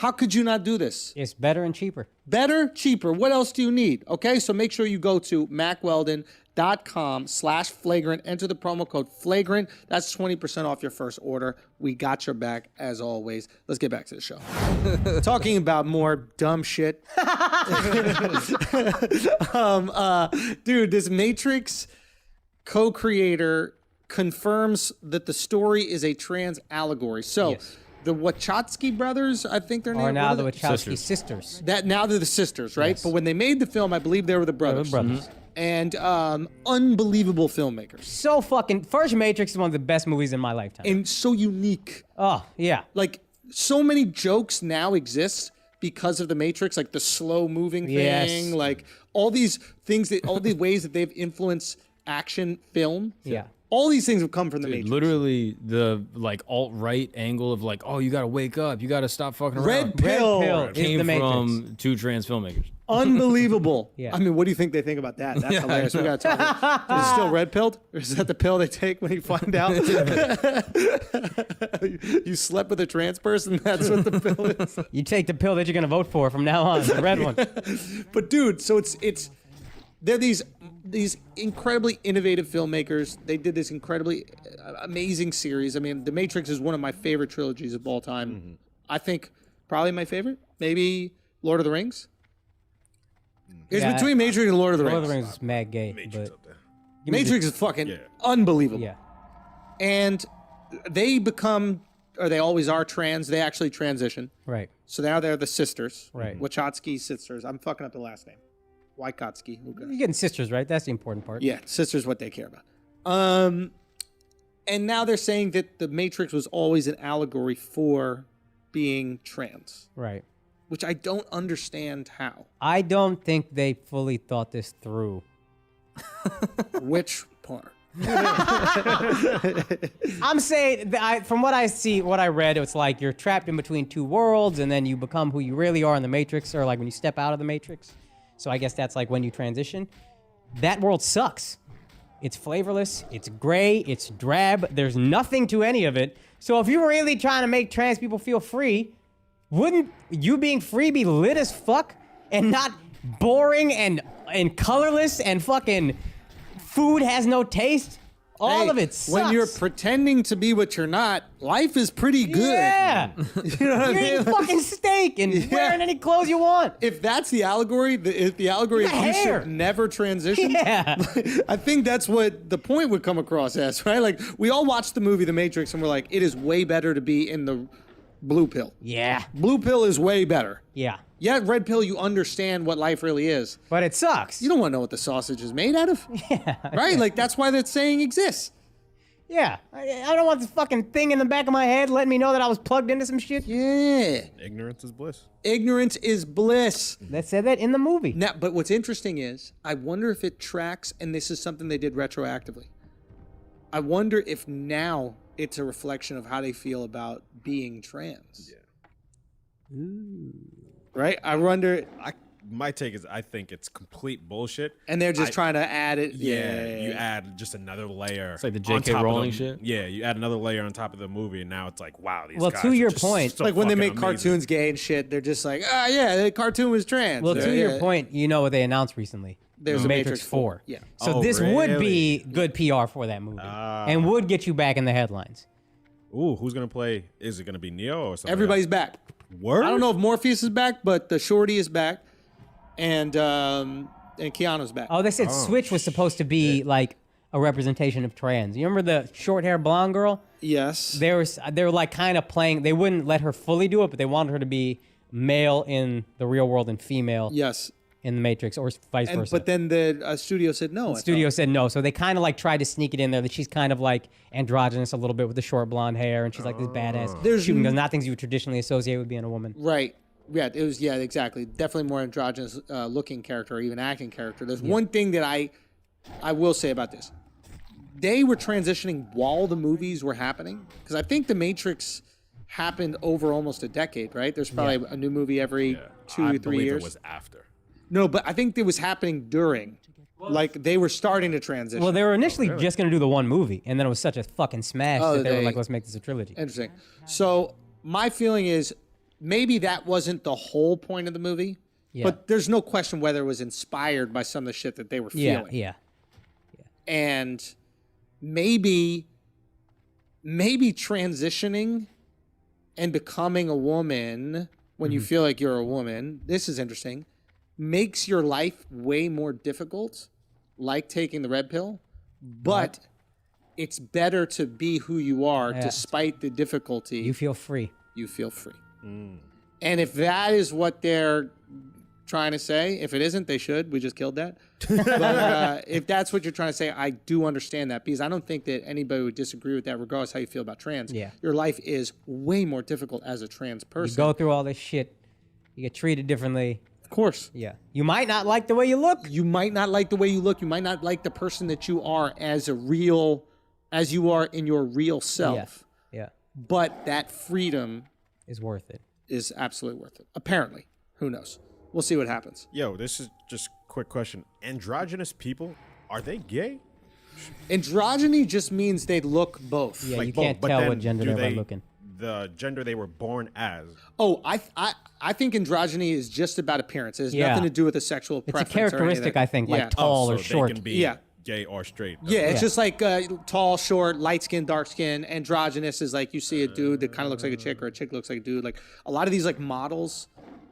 How could you not do this? It's better and cheaper. Better, cheaper. What else do you need? Okay, so make sure you go to macweldon.com/flagrant. Enter the promo code flagrant. That's 20% off your first order. We got your back as always. Let's get back to the show. Talking about more dumb shit. Dude, this Matrix co-creator confirms that the story is a trans allegory. So the Wachowski brothers, I think their name Are now the Wachowski sisters. That now they're the sisters, right? Yes. But when they made the film, I believe they were the brothers. And unbelievable filmmakers. So fucking first Matrix is one of the best movies in my lifetime. And so unique. Oh, yeah. Like so many jokes now exist because of the Matrix, like the slow moving thing, Yes. like all these things that all the ways that they've influenced action film. Yeah. All these things have come from the Matrix. Literally the like alt-right angle of like, oh, you gotta wake up, you gotta stop fucking around. Red Pill is came the Matrix. from two trans filmmakers. Unbelievable. Yeah. I mean, what do you think they think about that? That's Yeah, hilarious. We I know. gotta talk about it. Is it still red pilled? Or is that the pill they take when you find out? You slept with a trans person? That's what the pill is. You take the pill that you're gonna vote for from now on, the red one. But dude, so it's they're these incredibly innovative filmmakers. They did this incredibly amazing series. I mean, The Matrix is one of my favorite trilogies of all time. I think probably my favorite, maybe Lord of the Rings. It's Yeah, between Matrix and Lord of the Rings. Lord of the Rings is mad gay, but Matrix is fucking unbelievable. Yeah. And they become, or they always are trans. They actually transition. Right. So now they're the sisters. Right. Wachowski sisters. I'm fucking up the last name. Wykotsky. You're getting sisters, right? That's the important part. Yeah, sisters, what they care about. And now they're saying that the Matrix was always an allegory for being trans. Right. Which I don't understand how. I don't think they fully thought this through. Which part? I'm saying, from what I see, what I read, it's like you're trapped in between two worlds, and then you become who you really are in the Matrix, or like when you step out of the Matrix. So I guess that's like when you transition. That world sucks. It's flavorless, it's gray, it's drab, there's nothing to any of it. So if you're really trying to make trans people feel free, wouldn't you being free be lit as fuck and not boring and colorless and fucking food has no taste? All of it sucks. When you're pretending to be what you're not, life is pretty good. Yeah. You know what I You're mean? eating fucking steak and wearing any clothes you want. If that's the allegory, if the allegory is Look at you hair. should never transition, Yeah. I think that's what the point would come across as, right? Like, we all watched the movie The Matrix and we're like, it is way better to be in the blue pill. Yeah. Blue pill is way better. Yeah. Yeah, red pill, you understand what life really is. But it sucks. You don't want to know what the sausage is made out of. Yeah. Right? Like, that's why that saying exists. Yeah. I don't want this fucking thing in the back of my head letting me know that I was plugged into some shit. Yeah. Ignorance is bliss. Ignorance is bliss. They said that in the movie. Now, but what's interesting is, I wonder if it tracks, and this is something they did retroactively. I wonder if now it's a reflection of how they feel about being trans. Yeah. Right? I wonder. My take is I think it's complete bullshit. And they're just trying to add it. Yeah, you add just another layer. It's like the on J.K. top of Rowling the- shit? Yeah, you add another layer on top of the movie, and now it's like, wow, these Well, guys to are your just point- so Like when they make fucking amazing. cartoons gay and shit, they're just like, the cartoon was trans. Well, to Yeah. your point, you know what they announced recently? There's a Matrix 4. Yeah. So Oh, this would really? be good PR for that movie and would get you back in the headlines. Ooh, who's gonna play? Is it gonna be Neo or something? Everybody's back. Word? I don't know if Morpheus is back, but the Shorty is back, and Keanu's back. Oh, they said Switch was supposed to be like a representation of trans. You remember the short hair blonde girl? Yes. They were like kind of playing. They wouldn't let her fully do it, but they wanted her to be male in the real world and female. Yes. In the Matrix, or vice versa. But then the studio said no. The studio said no, so they kind of like tried to sneak it in there that she's kind of like androgynous a little bit with the short blonde hair, and she's like this badass. There's shooting guns, not things you would traditionally associate with being a woman. Right. Yeah, it was. Yeah, exactly. Definitely more androgynous looking character, or even acting character. There's one thing that I will say about this. They were transitioning while the movies were happening, because I think The Matrix happened over almost a decade. Right? There's probably a new movie every 2 I or 3 believe years. It was after. No, but I think it was happening during. Like they were starting to transition. Well, they were initially just gonna do the one movie, and then it was such a fucking smash Oh, that they were they- like, let's make this a trilogy. Interesting. So my feeling is, maybe that wasn't the whole point of the movie, but there's no question whether it was inspired by some of the shit that they were feeling. Yeah. And maybe transitioning and becoming a woman when you feel like you're a woman, this is interesting, makes your life way more difficult, like taking the red pill, but it's better to be who you are despite the difficulty. You feel free. You feel free. And if that is what they're trying to say, if it isn't, they should. We just killed that. But if that's what you're trying to say, I do understand that, because I don't think that anybody would disagree with that, regardless how you feel about trans. Yeah. Your life is way more difficult as a trans person. You go through all this shit. You get treated differently. Of course. Yeah. You might not like the way you look. You might not like the way you look. You might not like the person that you are as you are in your real self. Yeah. But that freedom is worth it. Is absolutely worth it. Apparently. Who knows? We'll see what happens. Yo, this is just a quick question. Androgynous people, are they gay? Androgyny just means they look both. Yeah, you can't tell what gender they're by looking. The gender they were born as. Oh, I think androgyny is just about appearance. It has nothing to do with a sexual preference. It's a characteristic, I think, like tall or short. They can be gay or straight. Yeah, it's just like tall, short, light skin, dark skin. Androgynous is like you see a dude that kind of looks like a chick, or a chick looks like a dude. Like a lot of these like models,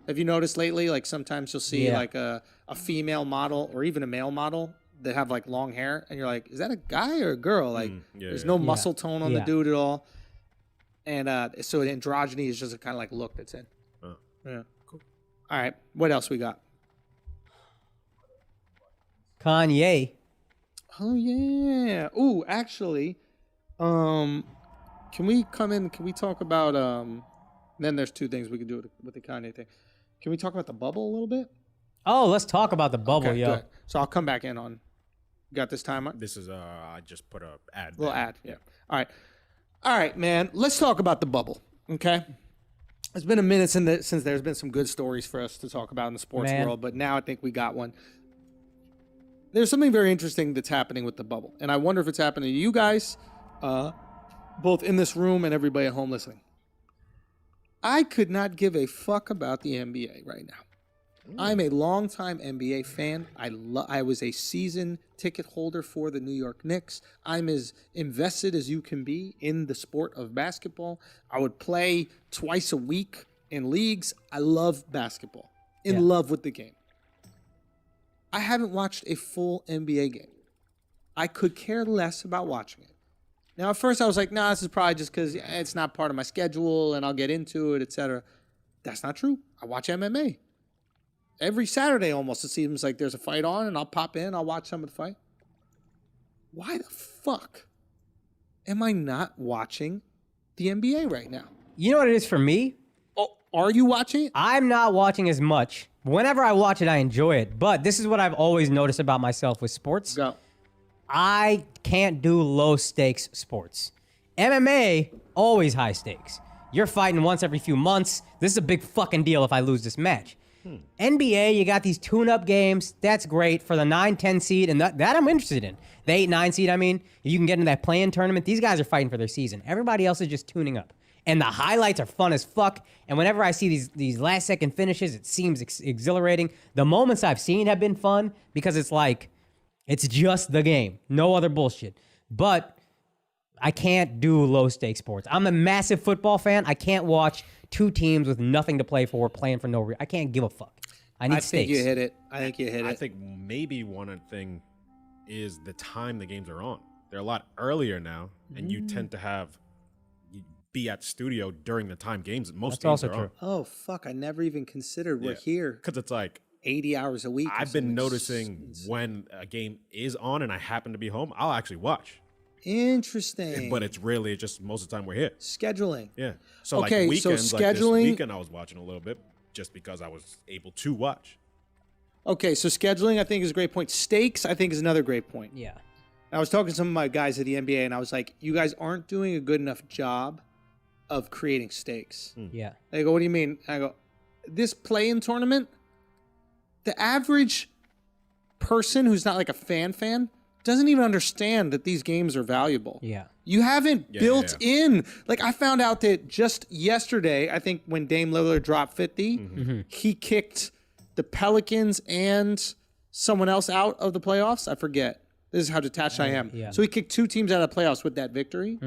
have you noticed lately? Like sometimes you'll see like a female model or even a male model that have like long hair, and you're like, is that a guy or a girl? Like there's no muscle tone on the dude at all. And so androgyny is just a kind of like look that's in. Yeah, cool. All right, what else we got? Kanye. Oh yeah. Ooh, actually, can we come in? Can we talk about Then there's two things we can do with the Kanye thing. Can we talk about the bubble a little bit? Oh, let's talk about the bubble, yo. Good. So I'll come back in on. Got this time? This is I just put a ad. Little ad. Yeah. All right, man. Let's talk about the bubble. Okay. It's been a minute since there's been some good stories for us to talk about in the sports world, but now I think we got one. There's something very interesting that's happening with the bubble, and I wonder if it's happening to you guys, both in this room and everybody at home listening. I could not give a fuck about the NBA right now. I'm a longtime NBA fan. I was a season ticket holder for the New York Knicks. I'm as invested as you can be in the sport of basketball. I would play twice a week in leagues. I love basketball. In love with the game. I haven't watched a full NBA game. I could care less about watching it. Now, at first I was like, nah, this is probably just because it's not part of my schedule and I'll get into it, etc. That's not true. I watch MMA. Every Saturday almost, it seems like there's a fight on and I'll pop in, I'll watch some of the fight. Why the fuck am I not watching the NBA right now? You know what it is for me? Oh, are you watching it? I'm not watching as much. Whenever I watch it, I enjoy it. But this is what I've always noticed about myself with sports. Go. I can't do low stakes sports. MMA, always high stakes. You're fighting once every few months. This is a big fucking deal if I lose this match. NBA, you got these tune-up games. That's great for the 9-10 seed, and that I'm interested in. The 8-9 seed, I mean, you can get into that play-in tournament. These guys are fighting for their season. Everybody else is just tuning up. And the highlights are fun as fuck. And whenever I see these last-second finishes, it seems exhilarating. The moments I've seen have been fun because it's like, it's just the game. No other bullshit. But I can't do low-stakes sports. I'm a massive football fan. I can't watch two teams with nothing to play for playing for no reason. I can't give a fuck. I need stakes. I think you hit it. I think maybe one thing is the time the games are on. They're a lot earlier now, and you tend to be at studio during the time games. Most games are on. Oh, fuck. I never even considered we're here. Because it's like 80 hours a week. I've been noticing when a game is on and I happen to be home, I'll actually watch. Interesting. But it's really just most of the time we're here. Scheduling. Yeah. So okay, like weekends, so like this scheduling. weekend I was watching a little bit just because I was able to watch. Okay, so scheduling I think is a great point. Stakes I think is another great point. Yeah. I was talking to some of my guys at the NBA and I was like, you guys aren't doing a good enough job of creating stakes. Yeah. They go, what do you mean? I go, this play-in tournament, the average person who's not like a fan doesn't even understand that these games are valuable. Yeah. You haven't built in. Like, I found out that just yesterday, I think when Dame Lillard dropped 50, he kicked the Pelicans and someone else out of the playoffs. I forget. This is how detached I am. Yeah. So he kicked 2 teams out of the playoffs with that victory.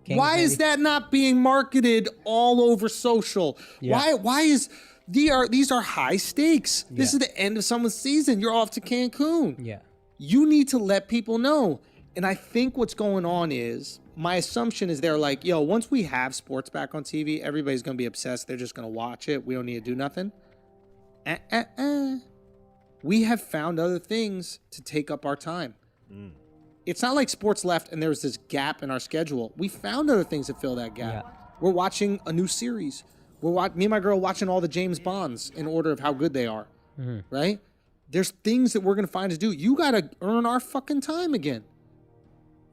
Kings, Why is maybe? that not being marketed all over social? Yeah. Why is these are high stakes? This is the end of someone's season. You're off to Cancun. Yeah. You need to let people know. And I think what's going on is, my assumption is they're like, yo, once we have sports back on TV, everybody's going to be obsessed. They're just going to watch it. We don't need to do nothing. We have found other things to take up our time. It's not like sports left and there's this gap in our schedule. We found other things to fill that gap. We're watching a new series. Me and my girl watching all the James Bonds in order of how good they are, right? There's things that we're going to find to do. You got to earn our fucking time again.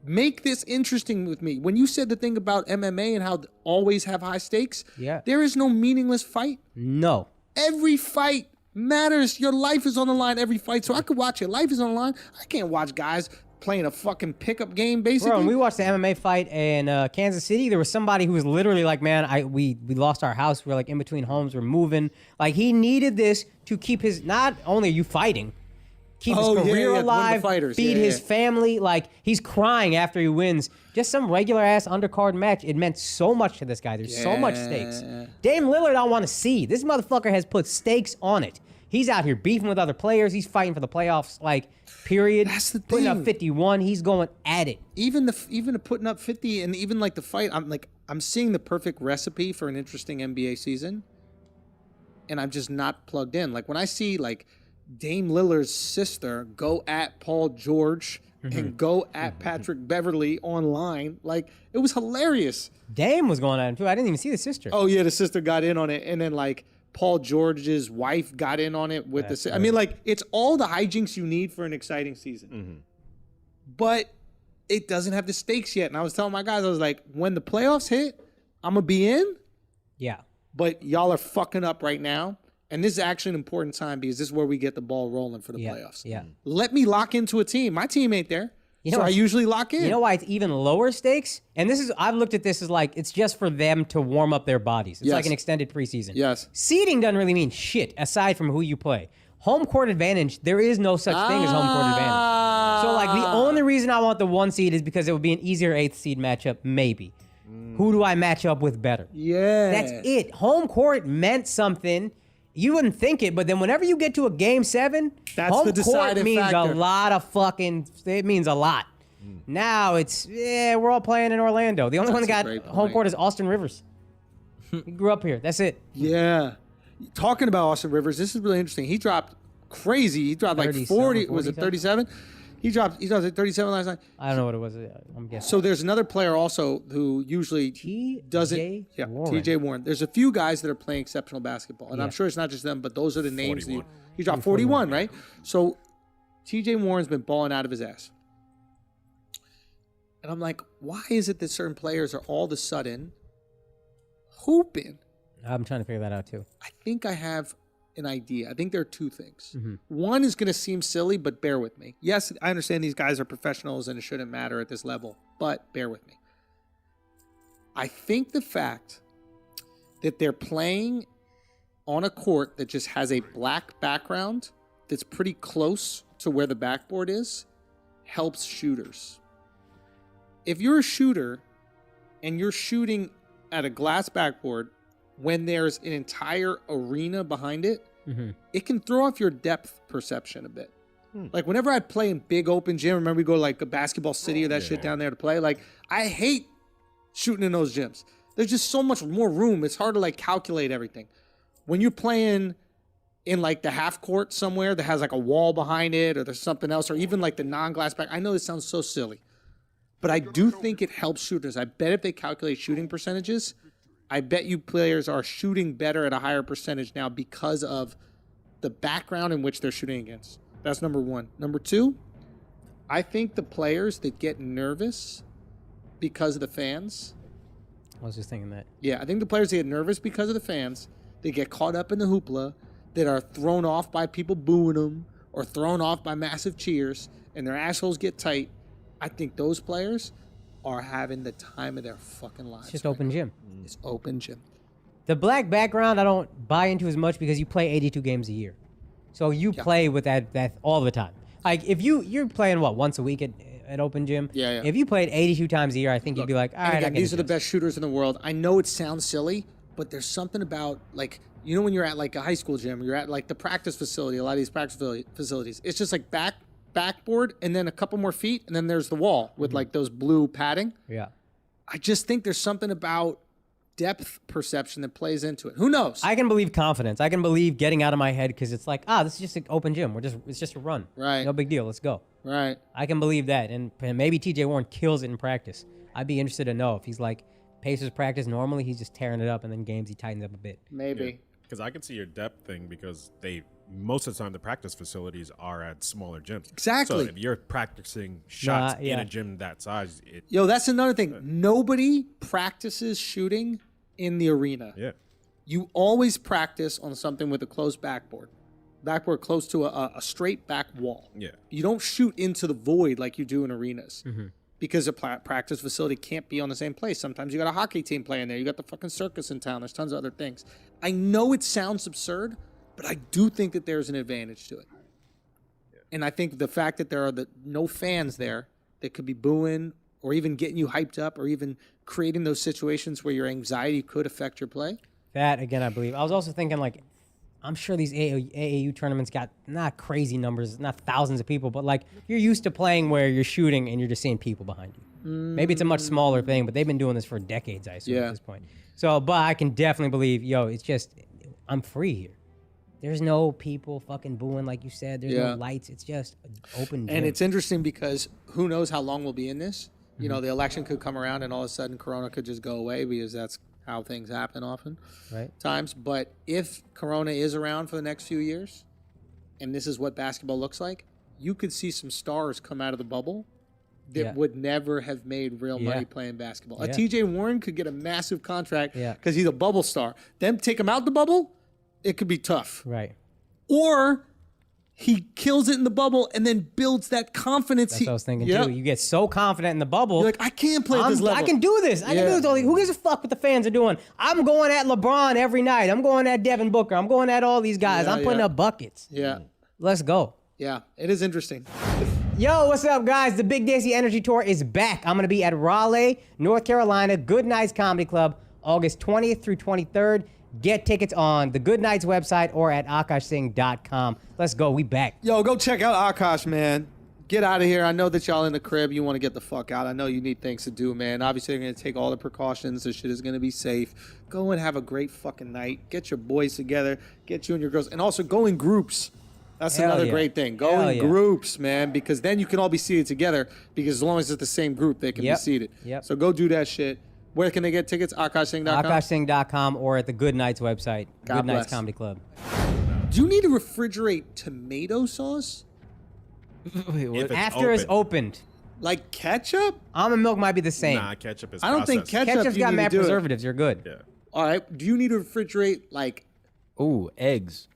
Make this interesting with me. When you said the thing about MMA and how always have high stakes, there is no meaningless fight. No. Every fight matters. Your life is on the line every fight. So I could watch it. Life is on the line. I can't watch guys playing a fucking pickup game, basically. Bro, when we watched the MMA fight in Kansas City, there was somebody who was literally like, man, we lost our house. We're like in between homes. We're moving. Like, he needed this to keep his, not only are you fighting, keep his career alive, feed his family. Like, he's crying after he wins. Just some regular ass undercard match. It meant so much to this guy. There's so much stakes. Dame Lillard, I want to see. This motherfucker has put stakes on it. He's out here beefing with other players. He's fighting for the playoffs. Like, period. That's the thing. Putting up 51. He's going at it. Even putting up 50 and even like the fight, I'm seeing the perfect recipe for an interesting NBA season, and I'm just not plugged in. Like, when I see like Dame Lillard's sister go at Paul George and go at Patrick Beverly online, like, it was hilarious. Dame was going at him too. I didn't even see the sister. Oh yeah, the sister got in on it, and then like Paul George's wife got in on it with I mean, like, it's all the hijinks you need for an exciting season. But it doesn't have the stakes yet. And I was telling my guys, I was like, when the playoffs hit, I'm going to be in. Yeah. But y'all are fucking up right now. And this is actually an important time because this is where we get the ball rolling for the playoffs. Yeah. Let me lock into a team. My team ain't there. So I usually lock in. You know why it's even lower stakes? And this is, I've looked at this as like, it's just for them to warm up their bodies. It's like an extended preseason. Yes. Seeding doesn't really mean shit aside from who you play. Home court advantage, there is no such thing as home court advantage. So like, the only reason I want the 1 seed is because it would be an easier 8th seed matchup, maybe. Who do I match up with better? Yeah. That's it. Home court meant something. You wouldn't think it, but then whenever you get to a game 7, that's home the deciding court means factor. a lot of fucking, it means a lot. Now it's, we're all playing in Orlando. The only one that got home court is Austin Rivers. He grew up here. That's it. Yeah. Talking about Austin Rivers, this is really interesting. He dropped crazy. He dropped like 40. Was it 37? He dropped like 37 last night. I don't know what it was. I'm guessing. So there's another player also who usually doesn't. Yeah, TJ Warren. There's a few guys that are playing exceptional basketball, and I'm sure it's not just them, but those are the names. He dropped 41, right? So TJ Warren's been balling out of his ass. And I'm like, why is it that certain players are all of a sudden hooping? I'm trying to figure that out too. I think I have an idea. I think there are 2 things. One is going to seem silly, but bear with me. Yes, I understand these guys are professionals and it shouldn't matter at this level, but bear with me. I think the fact that they're playing on a court that just has a black background that's pretty close to where the backboard is helps shooters. If you're a shooter and you're shooting at a glass backboard when there's an entire arena behind it, it can throw off your depth perception a bit. Like, whenever I'd play in big open gym, remember we go to like a Basketball City or that shit down there to play? Like, I hate shooting in those gyms. There's just so much more room. It's hard to like calculate everything. When you're playing in like the half court somewhere that has like a wall behind it or there's something else, or even like the non-glass back, I know this sounds so silly, but I do think it helps shooters. I bet if they calculate shooting percentages, I bet you players are shooting better at a higher percentage now because of the background in which they're shooting against. That's number 1. Number 2, I think the players that get nervous because of the fans. I was just thinking that. Yeah, I think the players that get nervous because of the fans, they get caught up in the hoopla, that are thrown off by people booing them or thrown off by massive cheers, and their assholes get tight. I think those players are having the time of their fucking lives. It's just open gym. It's open gym. The black background I don't buy into as much because you play 82 games a year, so you play with that all the time. Like if you're playing once a week at open gym. Yeah. If you played 82 times a year, I think you'd be like, all And right, again, I can these are the adjust. best shooters in the world. I know it sounds silly, but there's something about like when you're at like a high school gym, you're at like the practice facility. A lot of these practice facilities, it's just like backboard and then a couple more feet, and then there's the wall with like those blue padding. Yeah. I just think there's something about depth perception that plays into it. Who knows? I can believe confidence. I can believe getting out of my head because it's like, this is just an open gym. It's just a run. Right. No big deal. Let's go. Right. I can believe that. And maybe TJ Warren kills it in practice. I'd be interested to know if he's like Pacers practice. Normally he's just tearing it up, and then games he tightens up a bit. Maybe. Because I can see your depth thing because most of the time the practice facilities are at smaller gyms. Exactly. So if you're practicing shots in yeah. a gym that size, Yo, that's another thing. Nobody practices shooting in the arena. Yeah. You always practice on something with a closed backboard close to a straight back wall. Yeah. You don't shoot into the void like you do in arenas. Mm-hmm. Because a practice facility can't be on the same place. Sometimes you got a hockey team playing there. You got the fucking circus in town. There's tons of other things. I know it sounds absurd, but I do think that there's an advantage to it. Yeah. And I think the fact that there are no fans there that could be booing or even getting you hyped up or even creating those situations where your anxiety could affect your play. That, again, I believe. I was also thinking, like, I'm sure these AAU tournaments got not crazy numbers, not thousands of people, but, like, you're used to playing where you're shooting and you're just seeing people behind you. Maybe it's a much smaller thing, but they've been doing this for decades, I assume, at this point. So, but I can definitely believe, it's just, I'm free here. There's no people fucking booing, like you said. There's no lights. It's just an open gym. And it's interesting because who knows how long we'll be in this. You know, the election could come around and all of a sudden Corona could just go away because that's how things happen often. Right. Times. But if Corona is around for the next few years, and this is what basketball looks like, you could see some stars come out of the bubble that would never have made real money playing basketball. A TJ Warren could get a massive contract because he's a bubble star. Then take him out the bubble, it could be tough. Right. Or he kills it in the bubble and then builds that confidence. That's what I was thinking too. You get so confident in the bubble. You're like, I can't play at this level. I can do this. I can do this. Who gives a fuck what the fans are doing? I'm going at LeBron every night. I'm going at Devin Booker. I'm going at all these guys. I'm putting up buckets. Yeah. Let's go. Yeah, it is interesting. Yo, what's up, guys? The Big Daisy Energy Tour is back. I'm going to be at Raleigh, North Carolina, Good Nights Comedy Club, August 20th through 23rd. Get tickets on the Good Nights website or at akashsingh.com. Let's go. We back. Yo, go check out Akash, man. Get out of here. I know that y'all in the crib. You want to get the fuck out. I know you need things to do, man. Obviously, you're going to take all the precautions. This shit is going to be safe. Go and have a great fucking night. Get your boys together. Get you and your girls. And also go in groups. That's another great thing. Go in groups, man, because then you can all be seated together because as long as it's the same group, they can be seated. So go do that shit. Where can they get tickets? akashsingh.com? akashsingh.com or at the Good Nights website. Good Nights bless. Comedy Club. Do you need to refrigerate tomato sauce? After it's opened. Like ketchup? Almond milk might be the same. Nah, ketchup is I don't think processed. ketchup Ketchup's you got need to mad do it. preservatives. You're good. Yeah. All right. Do you need to refrigerate like? Ooh, eggs.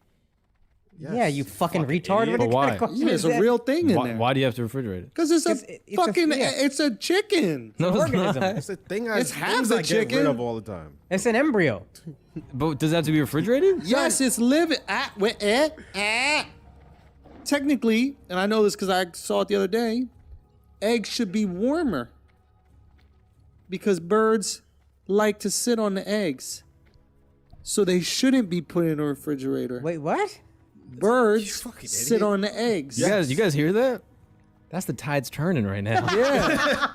Yeah, you fucking retard. idiot. What But why? kind of question There's is a that? real thing in Why, there. why do you have to refrigerate it? Because it's it's a chicken. No, it's organism. not. It's a thing I, It's half things the I get chicken. rid of all the time. It's an embryo. But does that have to be refrigerated? Yes, it's living. Technically, and I know this because I saw it the other day, eggs should be warmer because birds like to sit on the eggs. So they shouldn't be put in a refrigerator. Wait, what? Birds sit on the eggs. You guys hear that? That's the tides turning right now. Yeah.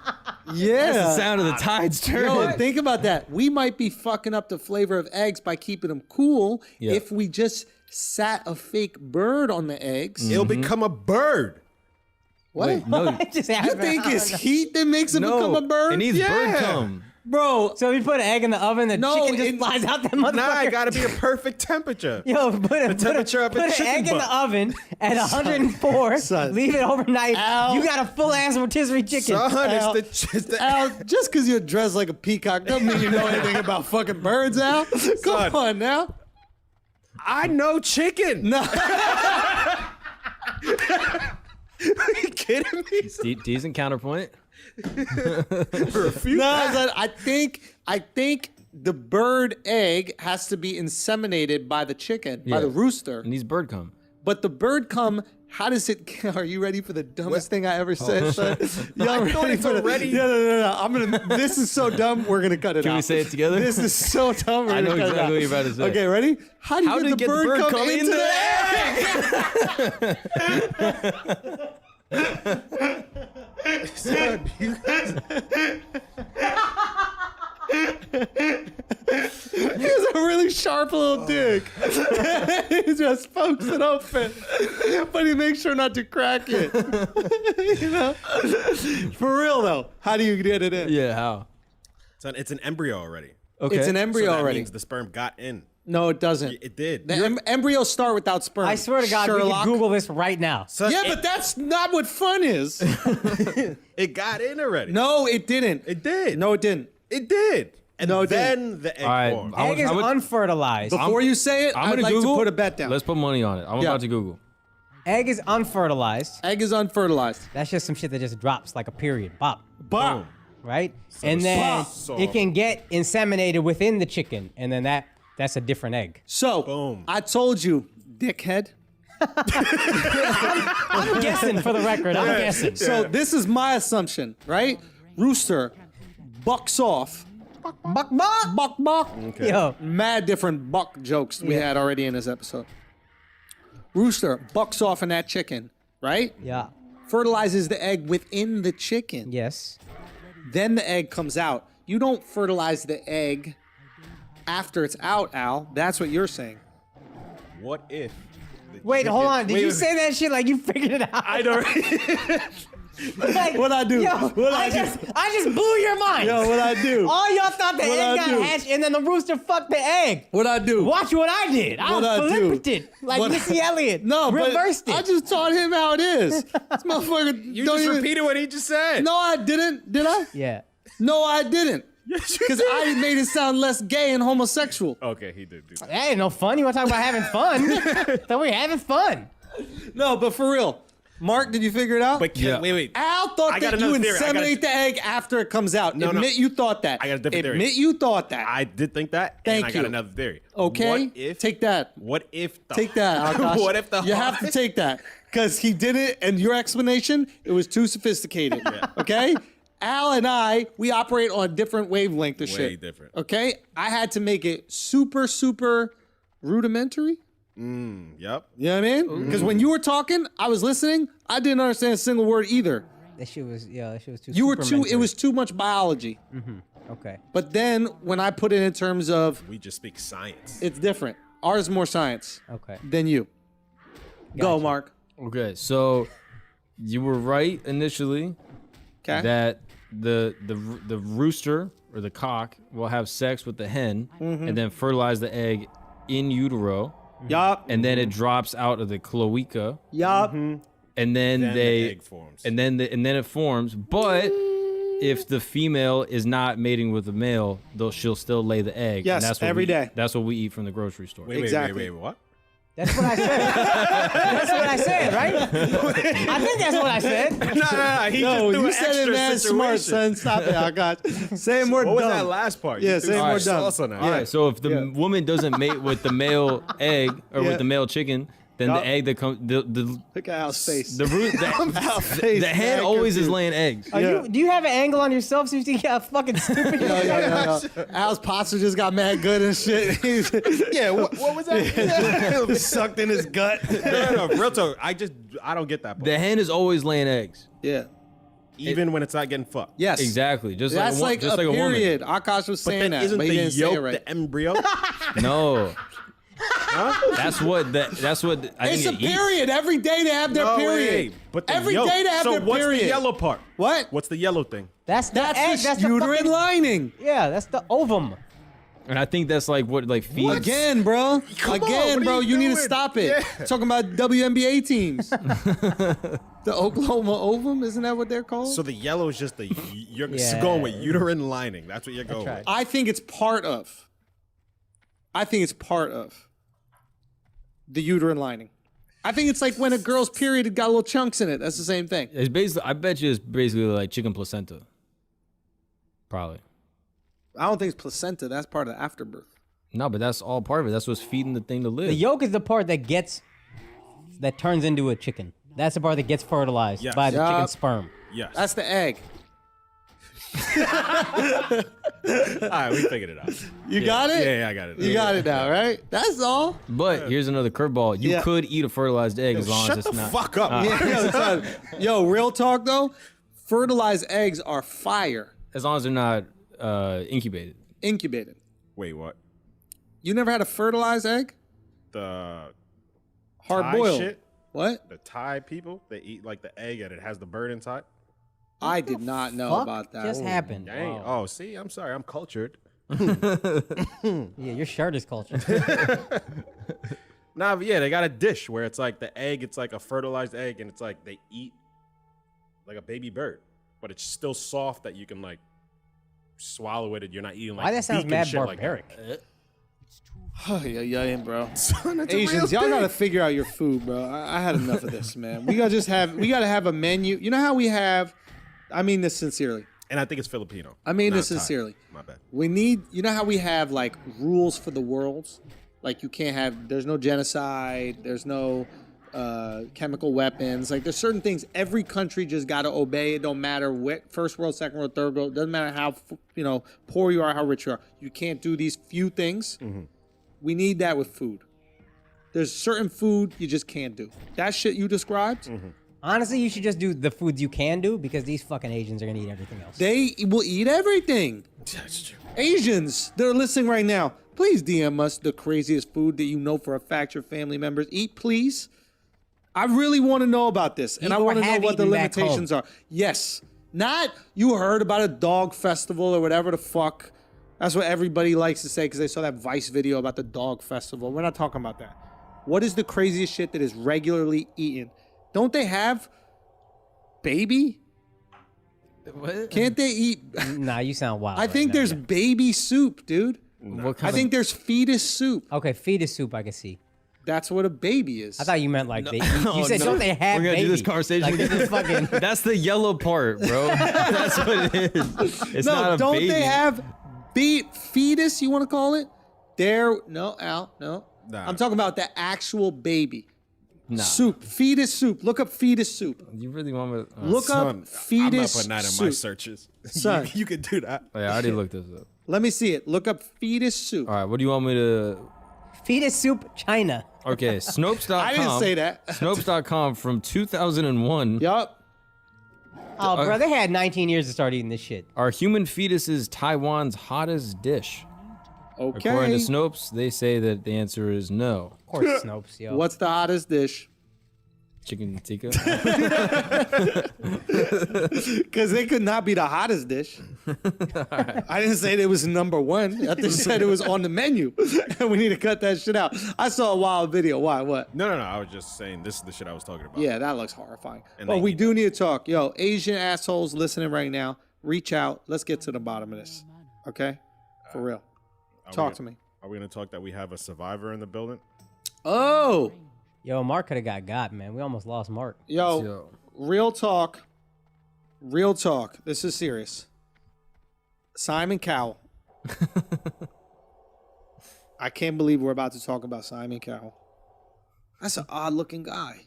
Yeah. That's the sound of the tides turning. Yo, think about that. We might be fucking up the flavor of eggs by keeping them cool if we just sat a fake bird on the eggs. It'll become a bird. What? Wait, no. You think it's heat that makes it become a bird? It needs bird cum. Bro. So if you put an egg in the oven, the chicken just flies out that motherfucker. Nah, it gotta be a perfect temperature. Yo, put an egg in the oven at 104. Leave it overnight. Al. You got a full ass rotisserie chicken. Al, Al, just because you're dressed like a peacock doesn't mean you know anything about fucking birds, Al. Come on now. I know chicken. No. Are you kidding me? Decent counterpoint. I think the bird egg has to be inseminated by the chicken, by the rooster. And these bird cum. But the bird cum, how does it? Are you ready for the dumbest thing I ever said? Son? I thought it's already. No. This is so dumb. We're gonna cut it out. Can we say it together? This is so dumb. I know exactly what you're about to say. Okay, ready? How do you get the bird cum into the egg? Son, you guys. He has a really sharp little dick. He just pokes it open, but he makes sure not to crack it. For real though, how do you get it in? Yeah, how? Son, it's an embryo already. Okay. It's an embryo so that already. means the sperm got in. No, it doesn't. It did. The embryos start without sperm. I swear to God, Sherlock. we can Google this right now. Son, Yeah, but that's not what fun is. it got in already. No, it didn't. It did. No, it didn't. It did. And No, it then the egg All right, formed. Egg is unfertilized. Before you say it, I'm I'd gonna like Google. to put a bet down. Let's put money on it. I'm about to Google. Egg is unfertilized. Egg is unfertilized. That's just some shit that just drops like a period. Bop. Boom. Right? And then so- it can get inseminated within the chicken. And then that's a different egg. So, Boom. I told you, dickhead. I'm guessing for the record. I'm guessing. So this is my assumption, right? Rooster bucks off. Buck. Buck. Okay. Yo. Mad different buck jokes we had already in this episode. Rooster bucks off in that chicken, right? Yeah. Fertilizes the egg within the chicken. Yes. Then the egg comes out. You don't fertilize the egg after it's out, Al. That's what you're saying. What if? the Wait, hold chicken- on. Did you say that shit like you figured it out? I don't. Like, What I do? Yo, What I do? I just blew your mind. Yo, what I do? All y'all thought the What egg I got do? hatched and then the rooster fucked the egg. What I do? Watch what I did. What I do? flipped it like What- Missy Elliott. No, reversed but it. I just taught him how it is. This motherfucker. You don't just even- repeated what he just said. No, I didn't. Did I? Yeah. No, I didn't. Yes, you Because did. I made it sound less gay and homosexual. Okay, he did do that. That ain't no fun. You want to talk about having fun? Thought we were having fun. No, but for real. Mark, did you figure it out? But wait. Al thought I got that you another theory. inseminate the egg after it comes out. No, no. Admit you thought that. I got a different theory. Admit you thought that. I did think that. Thank and I got you. another theory. Okay. What if? Take that. What if the? Take that, Akash. What if the? You have to take that because he did it, and your explanation it was too sophisticated. Okay. Al and I, we operate on a different wavelength of Way shit. different. Okay. I had to make it super rudimentary. Yep. You know what I mean? Because when you were talking, I was listening. I didn't understand a single word either. That shit was too. You were too. It supermentary. was too much biology. Okay. But then when I put it in terms of, We just speak science. it's different. Ours is more science Okay. than you. Go, Mark. Okay, so you were right initially Okay. that the rooster or the cock will have sex with the hen and then fertilize the egg in utero. Yup. And then it drops out of the cloaca. Yup. And then Then the they egg forms. and then it forms. But if the female is not mating with the male, she'll still lay the egg. Yes, and that's what every we, day. That's what we eat from the grocery store. Wait, Exactly. what? That's what I said. That's what I said, right? I think that's what I said. No. He No, just threw you an said it, extra man. Smart, situation. son. Stop it. I got say more What was dumb. that last part? Yeah, You say threw more some dumb. sauce on that. All right, so if the woman doesn't mate with the male egg or Yeah. with the male chicken, then Yup. the egg that comes the Look at Al's face. the root Al's face. the hen mad always is confused. laying eggs. Do you have an angle on yourself so you think how fucking stupid you are? Yo. Al's posture just got mad good and shit. Yeah, what was that? Sucked in his gut. No, real talk. I don't get that part. The hen is always laying eggs. Yeah. Even when it's not getting fucked. Yes. Exactly. Just That's like like a woman. period. Akash was But saying then that, isn't but the he didn't say yolk it right. the embryo? No. That's what I It's a think it eats. period. Every day they have their No period. way. But the Every yolk. day they have so their what's period. the yellow part? What? What's the yellow thing? That's the That's egg. the That's the uterine fucking, lining. Yeah, that's the ovum. And I think that's like what feeds. Again, bro. Come on, Again, what are bro. you You need to doing? stop it. Yeah. Talking about WNBA teams. The Oklahoma ovum, isn't that what they're called? So the yellow is just you're Yeah. going with uterine lining. That's what you're going right. with. I think it's part of the uterine lining. I think it's like when a girl's period got little chunks in it. That's the same thing. It's basically, I bet you it's basically like chicken placenta. Probably. I don't think it's placenta. That's part of the afterbirth. No, but that's all part of it. That's what's feeding the thing to live. The yolk is the part that turns into a chicken. That's the part that gets fertilized by the chicken's sperm. Yes. That's the egg. All right, we figured it out. You got it? Yeah, I got it. You got it now, right? That's all. But here's another curveball. You could eat a fertilized egg as long as it's not. Fuck up. Yo, real talk though. Fertilized eggs are fire. As long as they're not incubated. Incubated. Wait, what? You never had a fertilized egg? The Hard Thai boiled. shit? What? The Thai people, they eat like the egg and it has the bird inside. I did not know about that. just happened? Dang. Wow. Oh, see, I'm sorry, I'm cultured. Yeah, your shirt is cultured. Nah, but yeah, they got a dish where it's like the egg, it's like a fertilized egg, and it's like they eat like a baby bird, but it's still soft that you can like swallow it and you're not eating like Why that sounds beak and mad shit barbaric? Like that. Oh, yeah, bro. Son, it's a real Asians, y'all thing. gotta figure out your food, bro. I had enough of this, man. We gotta have a menu. You know how we have? I mean this sincerely. And I think it's Filipino. I mean not this Thai. sincerely. My bad. We need. You know how we have like rules for the worlds? Like you can't have. There's no genocide. There's no chemical weapons. Like there's certain things every country just gotta obey. It don't matter what first world, second world, third world. Doesn't matter how poor you are, how rich you are. You can't do these few things. Mm-hmm. We need that with food. There's certain food you just can't do. That shit you described. Mm-hmm. Honestly, you should just do the foods you can do because these fucking Asians are gonna eat everything else. They will eat everything. That's true. Asians, they're listening right now. Please DM us the craziest food that you know for a fact your family members eat, please. I really want to know about this, and I want to know what the limitations are. Yes. Not you heard about a dog festival or whatever the fuck. That's what everybody likes to say because they saw that Vice video about the dog festival. We're not talking about that. What is the craziest shit that is regularly eaten? Don't they have baby? What? Can't they eat? Nah, you sound wild. I think there's baby soup, dude. I think there's fetus soup. Okay, fetus soup I can see. That's what a baby is. I thought you meant like they. You Oh, said no. don't they have We're gonna baby? do this conversation Like, again. this is fucking. That's the yellow part, bro. That's what it is. It's no, not a don't baby. they have fetus? You want to call it? No, Al, no. Nah. I'm talking about the actual baby. Nah. Soup, fetus soup. Look up fetus soup. You really want me? Look Son, up fetus I'm not putting that in my soup. searches. Son. you can do that. Oh, yeah, I already looked this up. Let me see it. Look up fetus soup. All right, what do you want me to? Fetus soup, China. Okay, Snopes.com. I didn't say that. Snopes.com from 2001. Yup. Oh, bro, they had 19 years to start eating this shit. Are human fetuses Taiwan's hottest dish? Okay. According to Snopes, they say that the answer is no. Of course, Snopes, yo. What's the hottest dish? Chicken tikka. Because they could not be the hottest dish. I didn't say it was number one. I just said it was on the menu. And we need to cut that shit out. I saw a wild video. Why? What? No. I was just saying this is the shit I was talking about. Yeah, that looks horrifying. And But they we eat do need to talk. Yo, Asian assholes listening right now, reach out. Let's get to the bottom of this. Okay? For real. Talk to me. Are we gonna talk that we have a survivor in the building? Oh! Yo, Mark could have got, man. We almost lost Mark. Yo, real talk. Real talk. This is serious. Simon Cowell. I can't believe we're about to talk about Simon Cowell. That's an odd looking guy.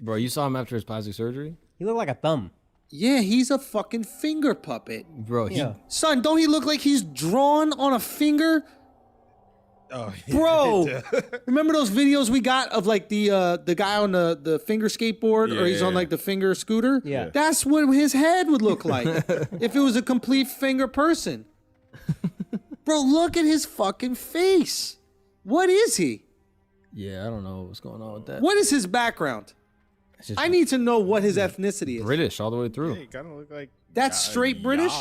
Bro, you saw him after his plastic surgery? He looked like a thumb. Yeah, he's a fucking finger puppet. Bro, Son, don't he look like he's drawn on a finger? Oh, Bro, remember those videos we got of like the guy on the finger skateboard, or he's on like the finger scooter? Yeah. That's what his head would look like if it was a complete finger person. Bro, look at his fucking face. What is he? Yeah, I don't know what's going on with that. What is his background? just I need to know what his ethnicity is. British all the way through. He kind of look like That's straight British?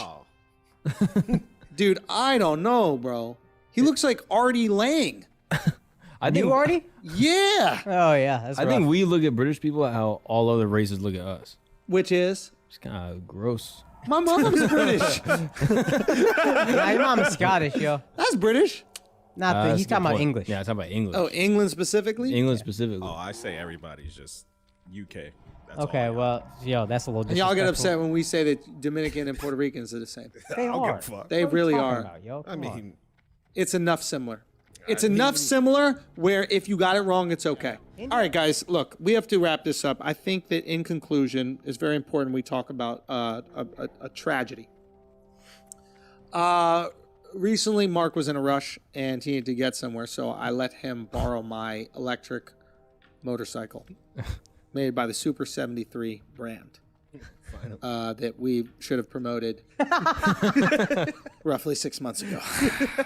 Dude, I don't know, bro. He looks like Artie Lang. I think You Artie? Yeah. Oh yeah, that's I think we look at British people how all other races look at us. Which is? It's kind of gross. My mom's British. Nah, your mom is Scottish, yo. That's British. Not the. That's He's a good talking about point. English. Yeah, I'm talking about English. Oh, England specifically? England specifically. Oh, I say everybody's just UK. That's Okay, well, yo, that's a little. And y'all get disrespectful. upset when we say that Dominican and Puerto Ricans are the same. They I don't are. give a fuck. They What are you really talking are. about, yo? I Come on. mean, It's enough similar. It's enough similar where if you got it wrong, it's okay. All right, guys, look, we have to wrap this up. I think that in conclusion, it's very important we talk about a tragedy. Recently, Mark was in a rush and he needed to get somewhere, so I let him borrow my electric motorcycle made by the Super 73 brand. That we should have promoted roughly 6 months ago.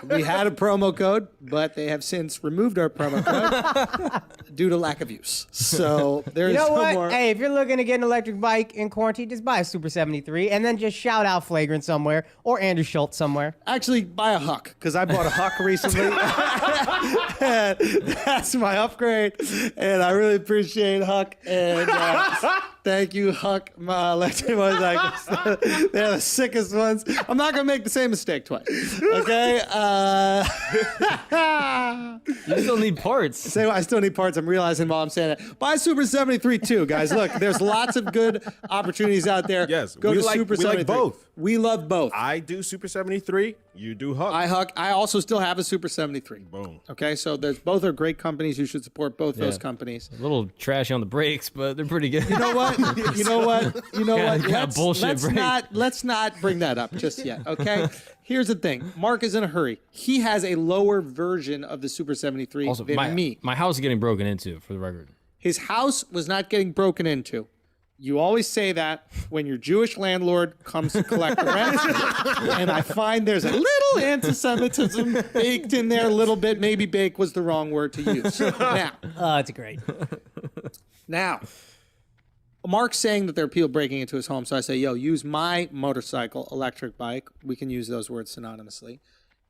We had a promo code, but they have since removed our promo code due to lack of use. So there's You know no what? more. Hey, if you're looking to get an electric bike in quarantine, just buy a Super 73 and then just shout out Flagrant somewhere or Andrew Schultz somewhere. Actually, buy a Huck, because I bought a Huck recently. And that's my upgrade, and I really appreciate Huck. And thank you, Huck, my electric motorcycles. They're the sickest ones. I'm not gonna make the same mistake twice. Okay. You still need parts. I still need parts. I'm realizing while I'm saying it. Buy Super 73 too, guys. Look, there's lots of good opportunities out there. yes, Go we to like, Super we 73. like both. We love both. I do Super 73. You do Huck. I also still have a Super 73. Boom. Okay, so there's both are great companies. You should support both those Yeah. companies. A little trashy on the brakes, but they're pretty good. You know what? You know what? You know what? Kinda bullshit break. Let's not bring that up just yet. Okay. Here's the thing. Mark is in a hurry. He has a lower version of the Super 73 Also, than me. my house is getting broken into, for the record. His house was not getting broken into. You always say that when your Jewish landlord comes to collect the rent. And I find there's a little anti-Semitism baked in there a little bit. Maybe bake was the wrong word to use. Now. It's great. Now, Mark's saying that there are people breaking into his home. So I say, yo, use my motorcycle, electric bike. We can use those words synonymously.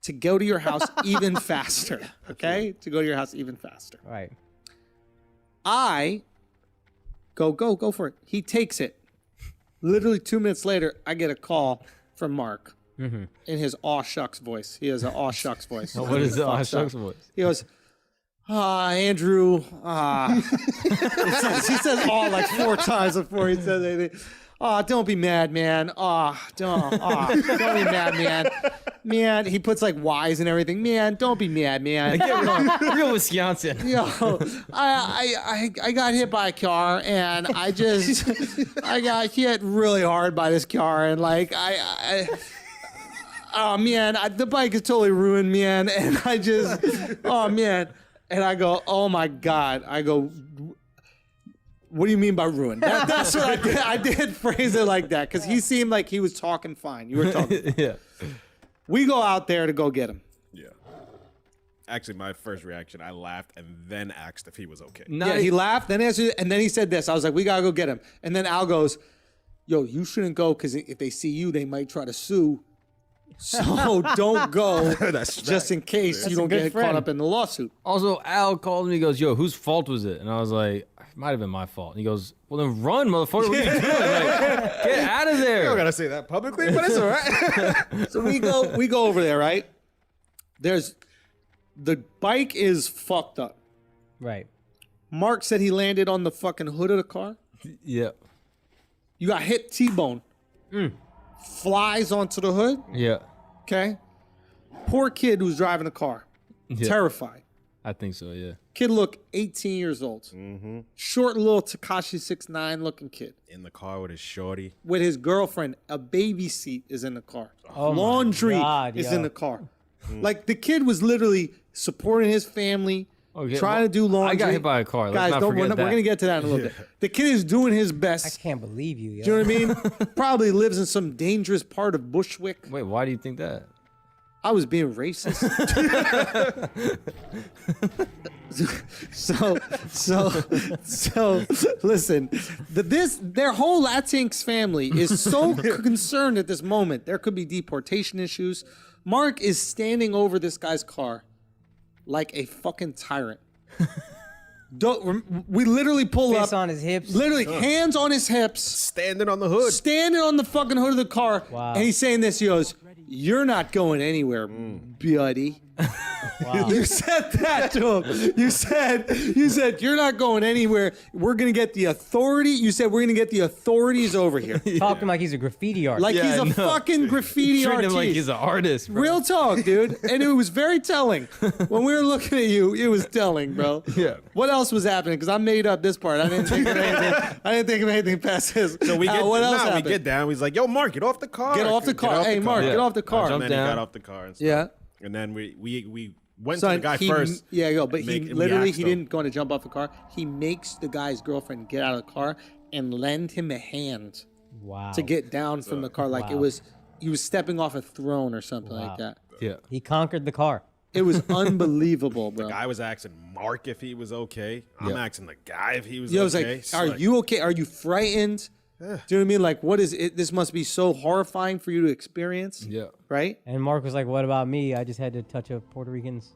To go to your house even faster. Okay? To go to your house even faster. Right. I go for it. He takes it. Literally 2 minutes later, I get a call from Mark in his aw shucks voice. He has an aw shucks voice. What is the aw shucks voice? He goes, Andrew. He says aw like 4 times before he says anything. Don't be mad, man. Don't be mad, man. Man, he puts like Y's and everything. Man, don't be mad, man. Real Wisconsin. Yo, I got hit by a car and I got hit really hard by this car and like oh man, the bike is totally ruined, man. And I just, oh man. And I go, oh my God. I go, what do you mean by ruined? That's what I did. I did phrase it like that because he seemed like he was talking fine. You were talking. Yeah. We go out there to go get him. Yeah. Actually, my first reaction, I laughed and then asked if he was okay. Yeah, he laughed, then answered, and then he said this. I was like, we gotta go get him. And then Al goes, yo, you shouldn't go because if they see you, they might try to sue. So don't go just in case you don't get caught up in the lawsuit. Also, Al called me. He goes, "Yo, whose fault was it?" And I was like, "It might have been my fault." And he goes, "Well, then run, motherfucker! What are you doing? Like, get out of there!" You don't gotta say that publicly, but it's all right. So we go over there, right? The bike is fucked up. Right. Mark said he landed on the fucking hood of the car. Yeah. You got hit T-bone. Flies onto the hood. Yeah. Okay. Poor kid who's driving the car. Yeah. Terrified. I think so. Yeah. Kid looked 18 years old. Mm-hmm. Short little Tekashi 6ix9ine looking kid. In the car with his shorty. With his girlfriend. A baby seat is in the car. Oh my Laundry God, is yo. in the car. Like the kid was literally supporting his family. Okay, trying to do laundry. I got hit by a car. Let's Guys, not we're forget that. going to get to that in a little bit. The kid is doing his best. I can't believe you. Yo. Do you know what I mean? Probably lives in some dangerous part of Bushwick. Wait, why do you think that? I was being racist. so listen, their whole Latinx family is so concerned at this moment. There could be deportation issues. Mark is standing over this guy's car like a fucking tyrant. We literally pull Fist up on his hips. literally hands on his hips, Standing on the hood. standing on the fucking hood of the car, Wow. and he's saying this. He goes, "You're not going anywhere, buddy." You said that to him. You said you're not going anywhere. We're gonna get the authority. You said we're gonna get the authorities over here. Talk to him like he's a graffiti artist. Like he's a fucking graffiti Treat artist. him like he's an artist, bro. Real talk, dude. And it was very telling. When we were looking at you, it was telling, bro. Yeah. What else was happening? Because I made up this part. I didn't think of anything. I didn't think of anything past this. So we get, what else we happened? get down. He's like, "Yo, Mark, get off the car. Get off the car. Hey, Mark, get off the car." And then down. he got off the car. And stuff. Yeah. And then we went Son, to the guy he- first. Yeah, yo, but he make- we literally asked he him. didn't go to jump off the car. He makes the guy's girlfriend get out of the car and lend him a hand Wow. to get down from the car. Like it Wow. was, he was stepping off a throne or something like that. Yeah. He conquered the car. It was unbelievable, bro. I was asking Mark if he was okay. I'm asking the guy if he was Yo, I was okay. like, "Are you okay? Are you frightened?" Do you know what I mean? Like, what is it? This must be so horrifying for you to experience. Yeah. Right? And Mark was like, "What about me? I just had to touch a Puerto Rican's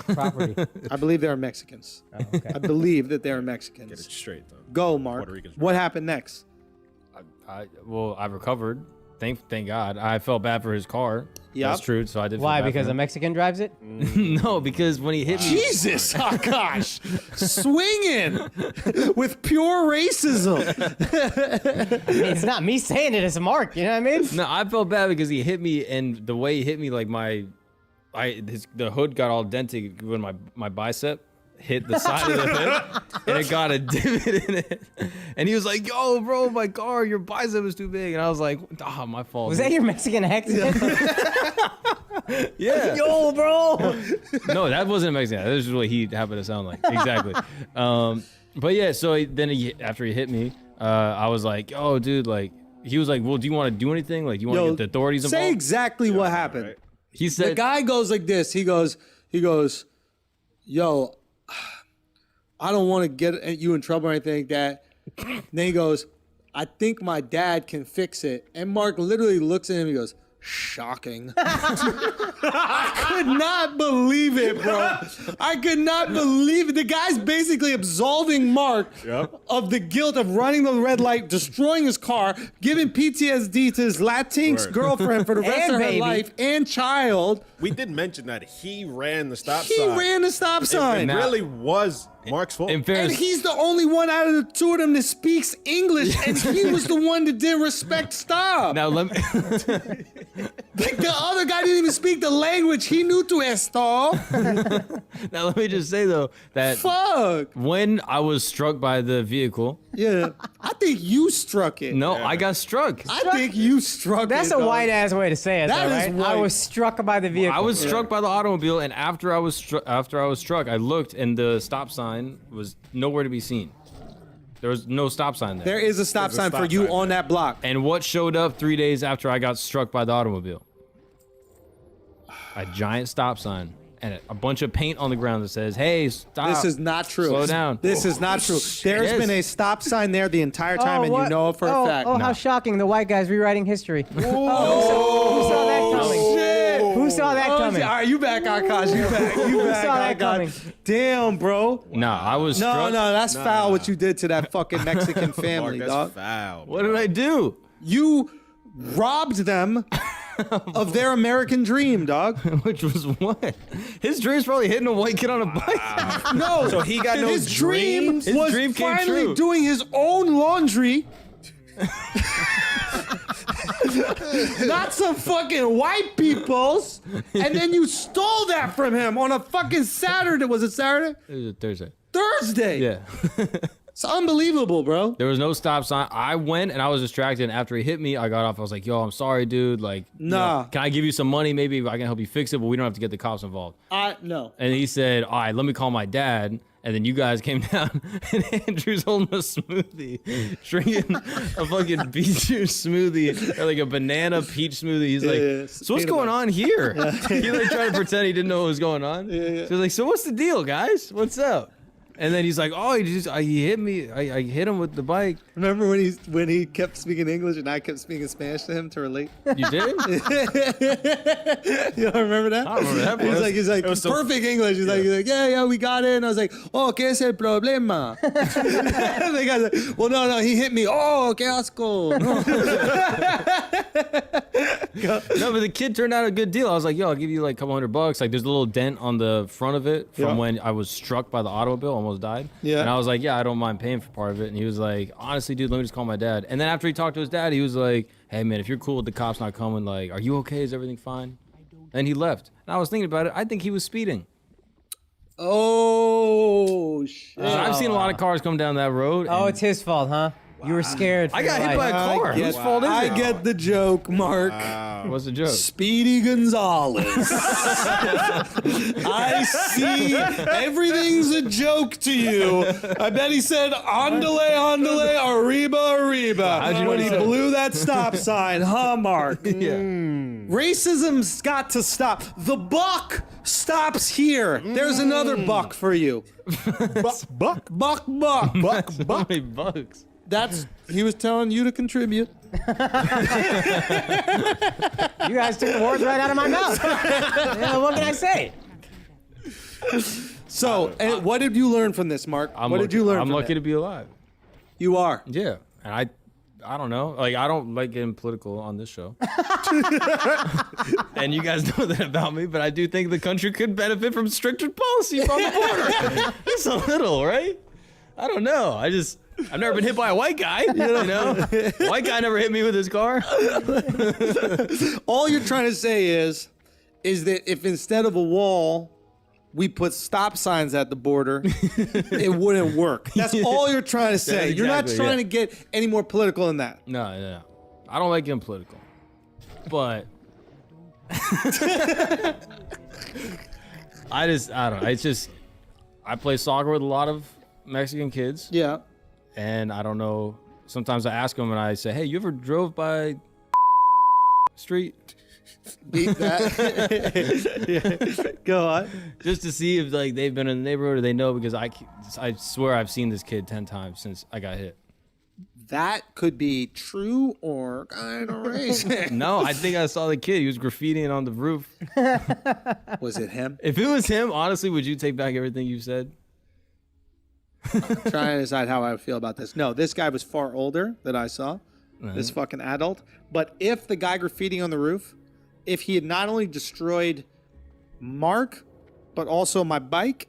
property." I believe they are Mexicans. Oh, okay. I believe that they are Mexicans. Get it straight, though. Go, Mark. Puerto Ricans. What happened next? Well, I recovered. Thank God. I felt bad for his car. Yep. That's true. So I did. Why? Feel bad Because for a him. Mexican drives it? No, because when he hit me. Jesus, Akash, swinging with pure racism. I mean, it's not me saying it. It's Mark. You know what I mean? No, I felt bad because he hit me, and the way he hit me, like the hood got all dented when my bicep hit the side of the hood, and it got a divot in it. And he was like, "Yo, bro, my car, your bicep is too big." And I was like, "Ah, my fault." Was dude." that your Mexican accent? Yeah. Yo, bro. No, that wasn't Mexican. That was just what he happened to sound like. Exactly. But yeah, so after he hit me, I was like, "Oh, dude, like." He was like, "Well, do you want to do anything? Like, you want to get the authorities involved?" Say exactly what happened. He The said, guy goes like this. He goes, "Yo, I don't want to get you in trouble or anything like that." Then he goes, "I think my dad can fix it." And Mark literally looks at him and he goes, "Shocking." I could not believe it, bro. I could not believe it. The guy's basically absolving Mark of the guilt of running the red light, destroying his car, giving PTSD to his Latinx Word. girlfriend for the rest And of her baby. life and child. We did mention that he ran the stop He sign. ran the stop sign. It really was Mark's fault. in And fairness, he's the only one out of the two of them that speaks English, and he was the one that did respect stop. now let me. Like the other guy didn't even speak the language. He knew to stop. Now let me just say though that Fuck. when I was struck by the vehicle, Yeah. I think you struck it. no, I got struck. I think you struck That's it. a dog. white ass way to say it, That though, is right? white. I was struck by the vehicle. I was struck by the automobile, and after I was struck, I looked, and the stop sign was nowhere to be seen. There was no stop sign there. There is a stop There's a sign for stop you sign on that block. And what showed up 3 days after I got struck by the automobile? A giant stop sign and a bunch of paint on the ground that says, "Hey, stop." This is not true. Slow down. This is not true. There's Yes. been a stop sign there the entire time, and what? you know it for oh, a fact. Oh, how shocking. The white guy's rewriting history. Who saw that coming? Shit. Who saw that Oh, coming? shit. All right, you back, Akash. You back. You back, saw that Akash. coming? Damn, bro. Nah, I was No, struck. no, that's foul what you did to that fucking Mexican family, Mark, dog. that's foul. What did I do? You robbed them of their American dream, dog. Which was what? His dream's probably hitting a white kid on a bike. No, So he got no his dream dreams? His was dream came finally true. doing his own laundry. Not some fucking white people's. And then you stole that from him on a fucking Saturday. Was it Saturday? It was a Thursday. Thursday. Yeah. It's unbelievable, bro. There was no stop sign. I went and I was distracted. And after he hit me, I got off. I was like, "Yo, I'm sorry, dude. Like, you know, Nah. can I give you some money? Maybe I can help you fix it, but we don't have to get the cops involved." No. And he said, "All right, let me call my dad." And then you guys came down, and Andrew's holding a smoothie, drinking a fucking peach juice smoothie, or like a banana peach smoothie. He's like, Yeah, "So what's peanut going butter." on here?" He like tried to pretend he didn't know what was going on. Yeah. So he's like, "So what's the deal, guys? What's up?" And then he's like, "Oh, he hit me. I hit him with the bike." Remember when he kept speaking English and I kept speaking Spanish to him to relate? You did? You don't remember that? I don't remember that part. He's like It was so- perfect English. He's like, yeah, we got it. And I was like, oh, ¿qué es el problema? And the guy's like, well, no, he hit me. Oh, qué asco. No. No, but the kid turned out a good deal. I was like, yo, I'll give you like a couple $100. Like, there's a little dent on the front of it from when I was struck by the automobile, almost died. Yeah. And I was like, yeah, I don't mind paying for part of it. And he was like, honestly, dude, let me just call my dad. And then after he talked to his dad, he was like, hey, man, if you're cool with the cops not coming, like, are you okay? Is everything fine? And he left. And I was thinking about it. I think he was speeding. Oh, shit. I've seen a lot of cars come down that road. Oh, and it's his fault, huh? You were scared. I got hit by a car. Whose fault is it? I get the joke, Mark. What's the joke? Speedy Gonzalez. I see everything's a joke to you. I bet he said andale, arriba. How'd you know when he that? blew that stop sign, huh, Mark? Yeah. Racism's got to stop. The buck stops here. There's another buck for you. Buck. So many bucks. He was telling you to contribute. You guys took the words right out of my mouth. Yeah, what can I say? So, and what did you learn from this, Mark? What did you learn I'm from lucky it? to be alive. You are. Yeah. And I don't know. Like, I don't like getting political on this show. And you guys know that about me, but I do think the country could benefit from stricter policies on the border. Just a little, right? I don't know. I've never been hit by a white guy, you know? White guy never hit me with his car. All you're trying to say is that if instead of a wall, we put stop signs at the border, it wouldn't work. That's all you're trying to say. You're not trying to get any more political than that. No. I don't like getting political. But I don't know. It's just, I play soccer with a lot of Mexican kids. Yeah. And I don't know. Sometimes I ask them and I say, hey, you ever drove by street? Beat that. Go on. Just to see if like they've been in the neighborhood or they know, because I swear I've seen this kid 10 times since I got hit. That could be true or kind of racist. No, I think I saw the kid. He was graffitiing on the roof. Was it him? If it was him, honestly, would you take back everything you said? I'm trying to decide how I would feel about this. No, this guy was far older than I saw. This fucking adult. But if the guy graffitiing on the roof, if he had not only destroyed Mark, but also my bike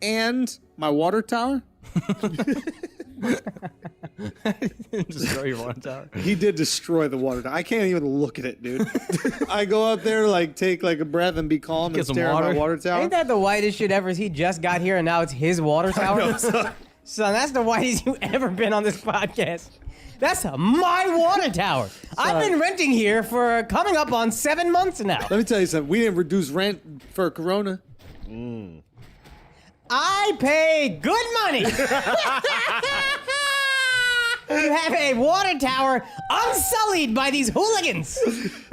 and my water tower. Destroy your water tower. He did destroy the water tower. I can't even look at it, dude. I go up there, like, take like a breath and be calm and stare at my water tower. Ain't that the whitest shit ever? He just got here and now it's his water tower? Son, that's the whitest you ever been on this podcast. That's my water tower. I've been renting here for coming up on 7 months now. Let me tell you something. We didn't reduce rent for Corona. I pay good money to have a water tower unsullied by these hooligans.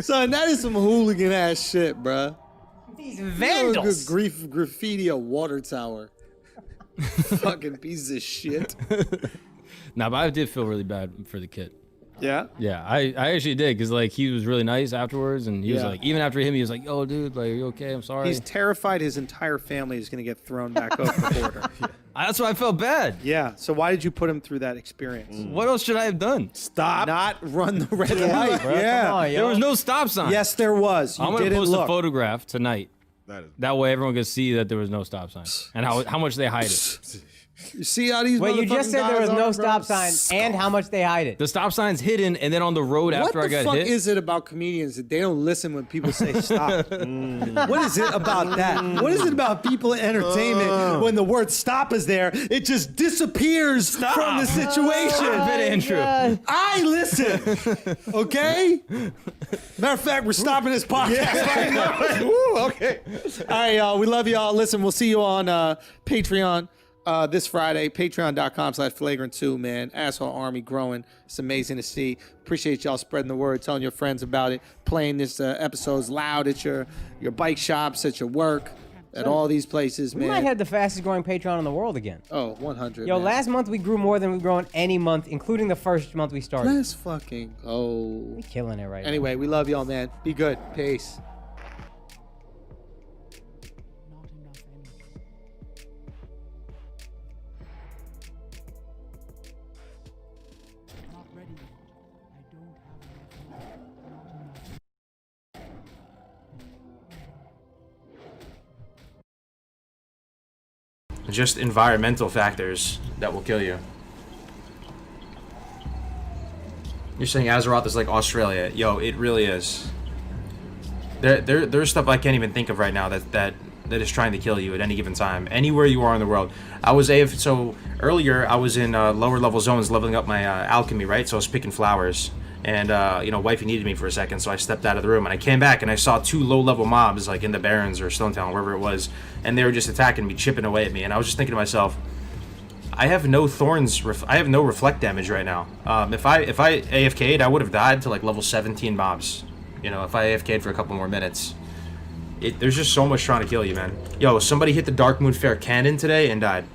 Son, that is some hooligan ass shit, bruh. These vandals. Graffiti a water tower. Fucking piece of shit. Nah, but I did feel really bad for the kid. Yeah? Yeah, I actually did, because like he was really nice afterwards, and he was like, even after him, he was like, yo, dude, like, are you okay? I'm sorry. He's terrified his entire family is going to get thrown back over the border. That's why I felt bad. Yeah, so why did you put him through that experience? What else should I have done? Stop. Not run the red light. Bro, Yeah. come on, yo. There was no stop sign. Yes, there was. You I'm gonna didn't post look. a photograph tonight. That way everyone can see that there was no stop sign and how much they hide it. You see how these Wait, you just said there was no guys are, stop sign and how much they hide it. The stop sign's hidden, and then on the road after I got hit. What the fuck is it about comedians that they don't listen when people say stop? What is it about that? What is it about people in entertainment when the word stop is there, it just disappears from the situation? Andrew. I listen, okay? Matter of fact, we're stopping this podcast right now. Woo, okay. All right, y'all. We love y'all. Listen, we'll see you on Patreon. This Friday, patreon.com/flagrant2, man. Asshole Army growing. It's amazing to see. Appreciate y'all spreading the word, telling your friends about it, playing this episodes loud at your bike shops, at your work, at all these places, We man. might have the fastest growing Patreon in the world again. Oh, 100. Yo, man. last month we grew more than we've grown any month, including the first month we started. Let's fucking go. We killing it right now. Anyway, we love y'all, man. Be good. Peace. just environmental factors that will kill you. You're saying Azeroth is like Australia. Yo, it really is. There's stuff I can't even think of right now that is trying to kill you at any given time, anywhere you are in the world. So earlier I was in lower level zones leveling up my alchemy, right? So I was picking flowers, and you know, wifey needed me for a second, so I stepped out of the room and I came back and I saw 2 low level mobs like in the Barrens or Stonetown, wherever it was, and they were just attacking me, chipping away at me, and I was just thinking to myself, I have no thorns. I have no reflect damage right now. If I AFK'd, I would have died to like level 17 mobs. You know, if I AFK'd for a couple more minutes. There's just so much trying to kill you, man. Yo, somebody hit the Darkmoon Fair cannon today and died.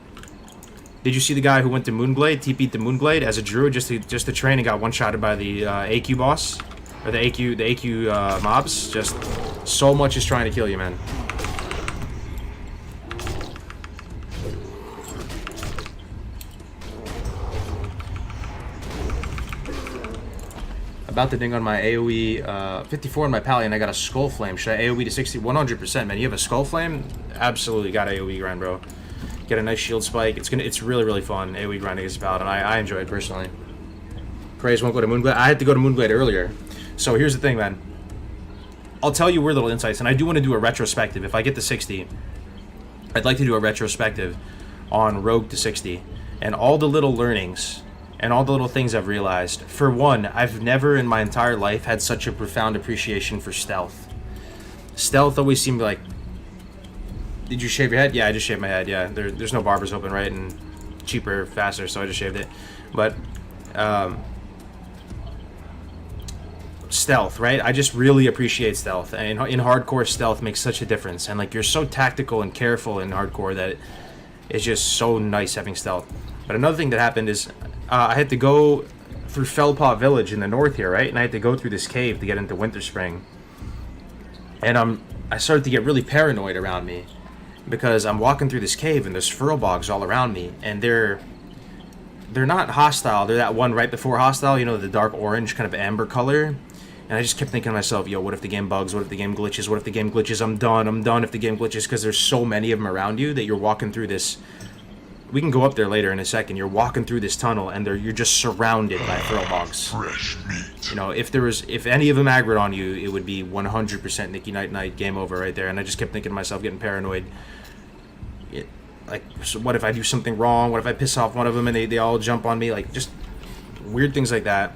Did you see the guy who went to Moonglade, TP'd to Moonglade as a druid just to train and got one-shotted by the AQ boss? Or the AQ mobs? Just so much is trying to kill you, man. About to ding on my AoE 54 in my Pally, and I got a Skull Flame. Should I AoE to 60? 100%, man. You have a Skull Flame? Absolutely got AoE grind, bro. Get a nice shield spike. It's really, really fun AoE grinding as a Paladin. I enjoy it personally. Praise won't go to Moonglade. I had to go to Moonglade earlier. So here's the thing, man. I'll tell you weird little insights, and I do want to do a retrospective. If I get to 60, I'd like to do a retrospective on Rogue to 60. And all the little learnings and all the little things I've realized. For one, I've never in my entire life had such a profound appreciation for stealth. Stealth always seemed like... Did you shave your head? Yeah, I just shaved my head, yeah. There's no barbers open, right? And cheaper, faster, so I just shaved it. But, stealth, right? I just really appreciate stealth. And in hardcore, stealth makes such a difference. And, like, you're so tactical and careful in hardcore that it's just so nice having stealth. But another thing that happened is... I had to go through Felpaw Village in the north here, right? And I had to go through this cave to get into Winterspring. And I started to get really paranoid around me because I'm walking through this cave and there's Furlbogs all around me, and they're not hostile. They're that one right before hostile, you know, the dark orange kind of amber color. And I just kept thinking to myself, yo, what if the game bugs? What if the game glitches? What if the game glitches? I'm done if the game glitches, because there's so many of them around you that you're walking through this. We can go up there later in a second. You're walking through this tunnel, and you're just surrounded by Furlbogs. Fresh meat. You know, if any of them aggroed on you, it would be 100% Nicky Night game over right there. And I just kept thinking to myself, getting paranoid. Like, so what if I do something wrong? What if I piss off one of them and they all jump on me? Like, just weird things like that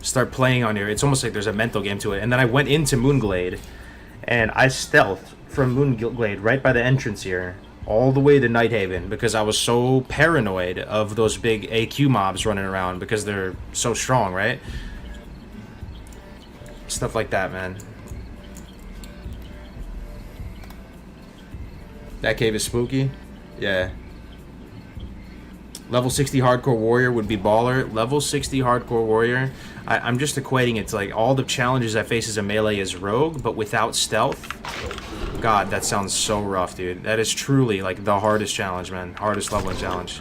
start playing on you. It's almost like there's a mental game to it. And then I went into Moonglade, and I stealthed from Moonglade right by the entrance here, all the way to Nighthaven, because I was so paranoid of those big AQ mobs running around because they're so strong, right? Stuff like that, man. That cave is spooky? Yeah. Level 60 Hardcore Warrior would be baller. Level 60 Hardcore Warrior, I'm just equating it to like all the challenges I face as a melee as Rogue, but without stealth. God, that sounds so rough, dude. That is truly like the hardest challenge, man. Hardest leveling challenge.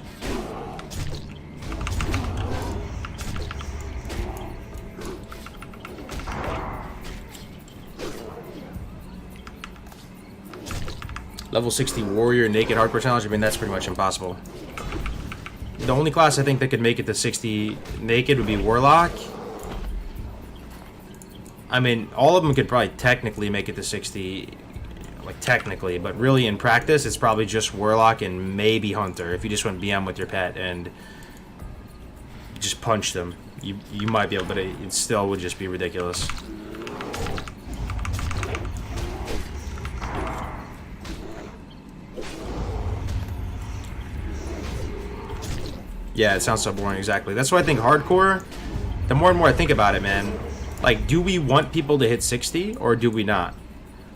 Level 60 Warrior Naked Hardcore Challenge, I mean, that's pretty much impossible. The only class I think that could make it to 60 Naked would be Warlock. I mean, all of them could probably technically make it to 60, like technically, but really in practice, it's probably just Warlock and maybe Hunter. If you just went BM with your pet and just punched them, you might be able, but it still would just be ridiculous. Yeah, it sounds so boring, exactly. That's why I think hardcore, the more and more I think about it, man, like, do we want people to hit 60 or do we not?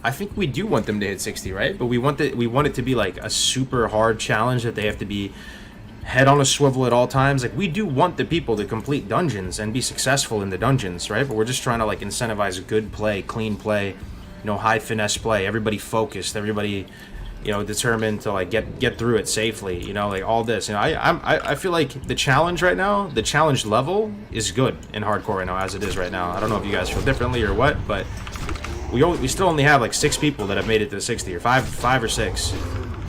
I think we do want them to hit 60, right? But we want it to be like a super hard challenge that they have to be head on a swivel at all times. Like, we do want the people to complete dungeons and be successful in the dungeons, right? But we're just trying to like incentivize good play, clean play, you know, high finesse play, everybody focused, everybody, you know, determined to like get through it safely, you know, like all this. You know, I feel like the challenge right now, the challenge level is good in hardcore right now as it is right now. I don't know if you guys feel differently or what, but we still only have like 6 people that have made it to 60, or five or six.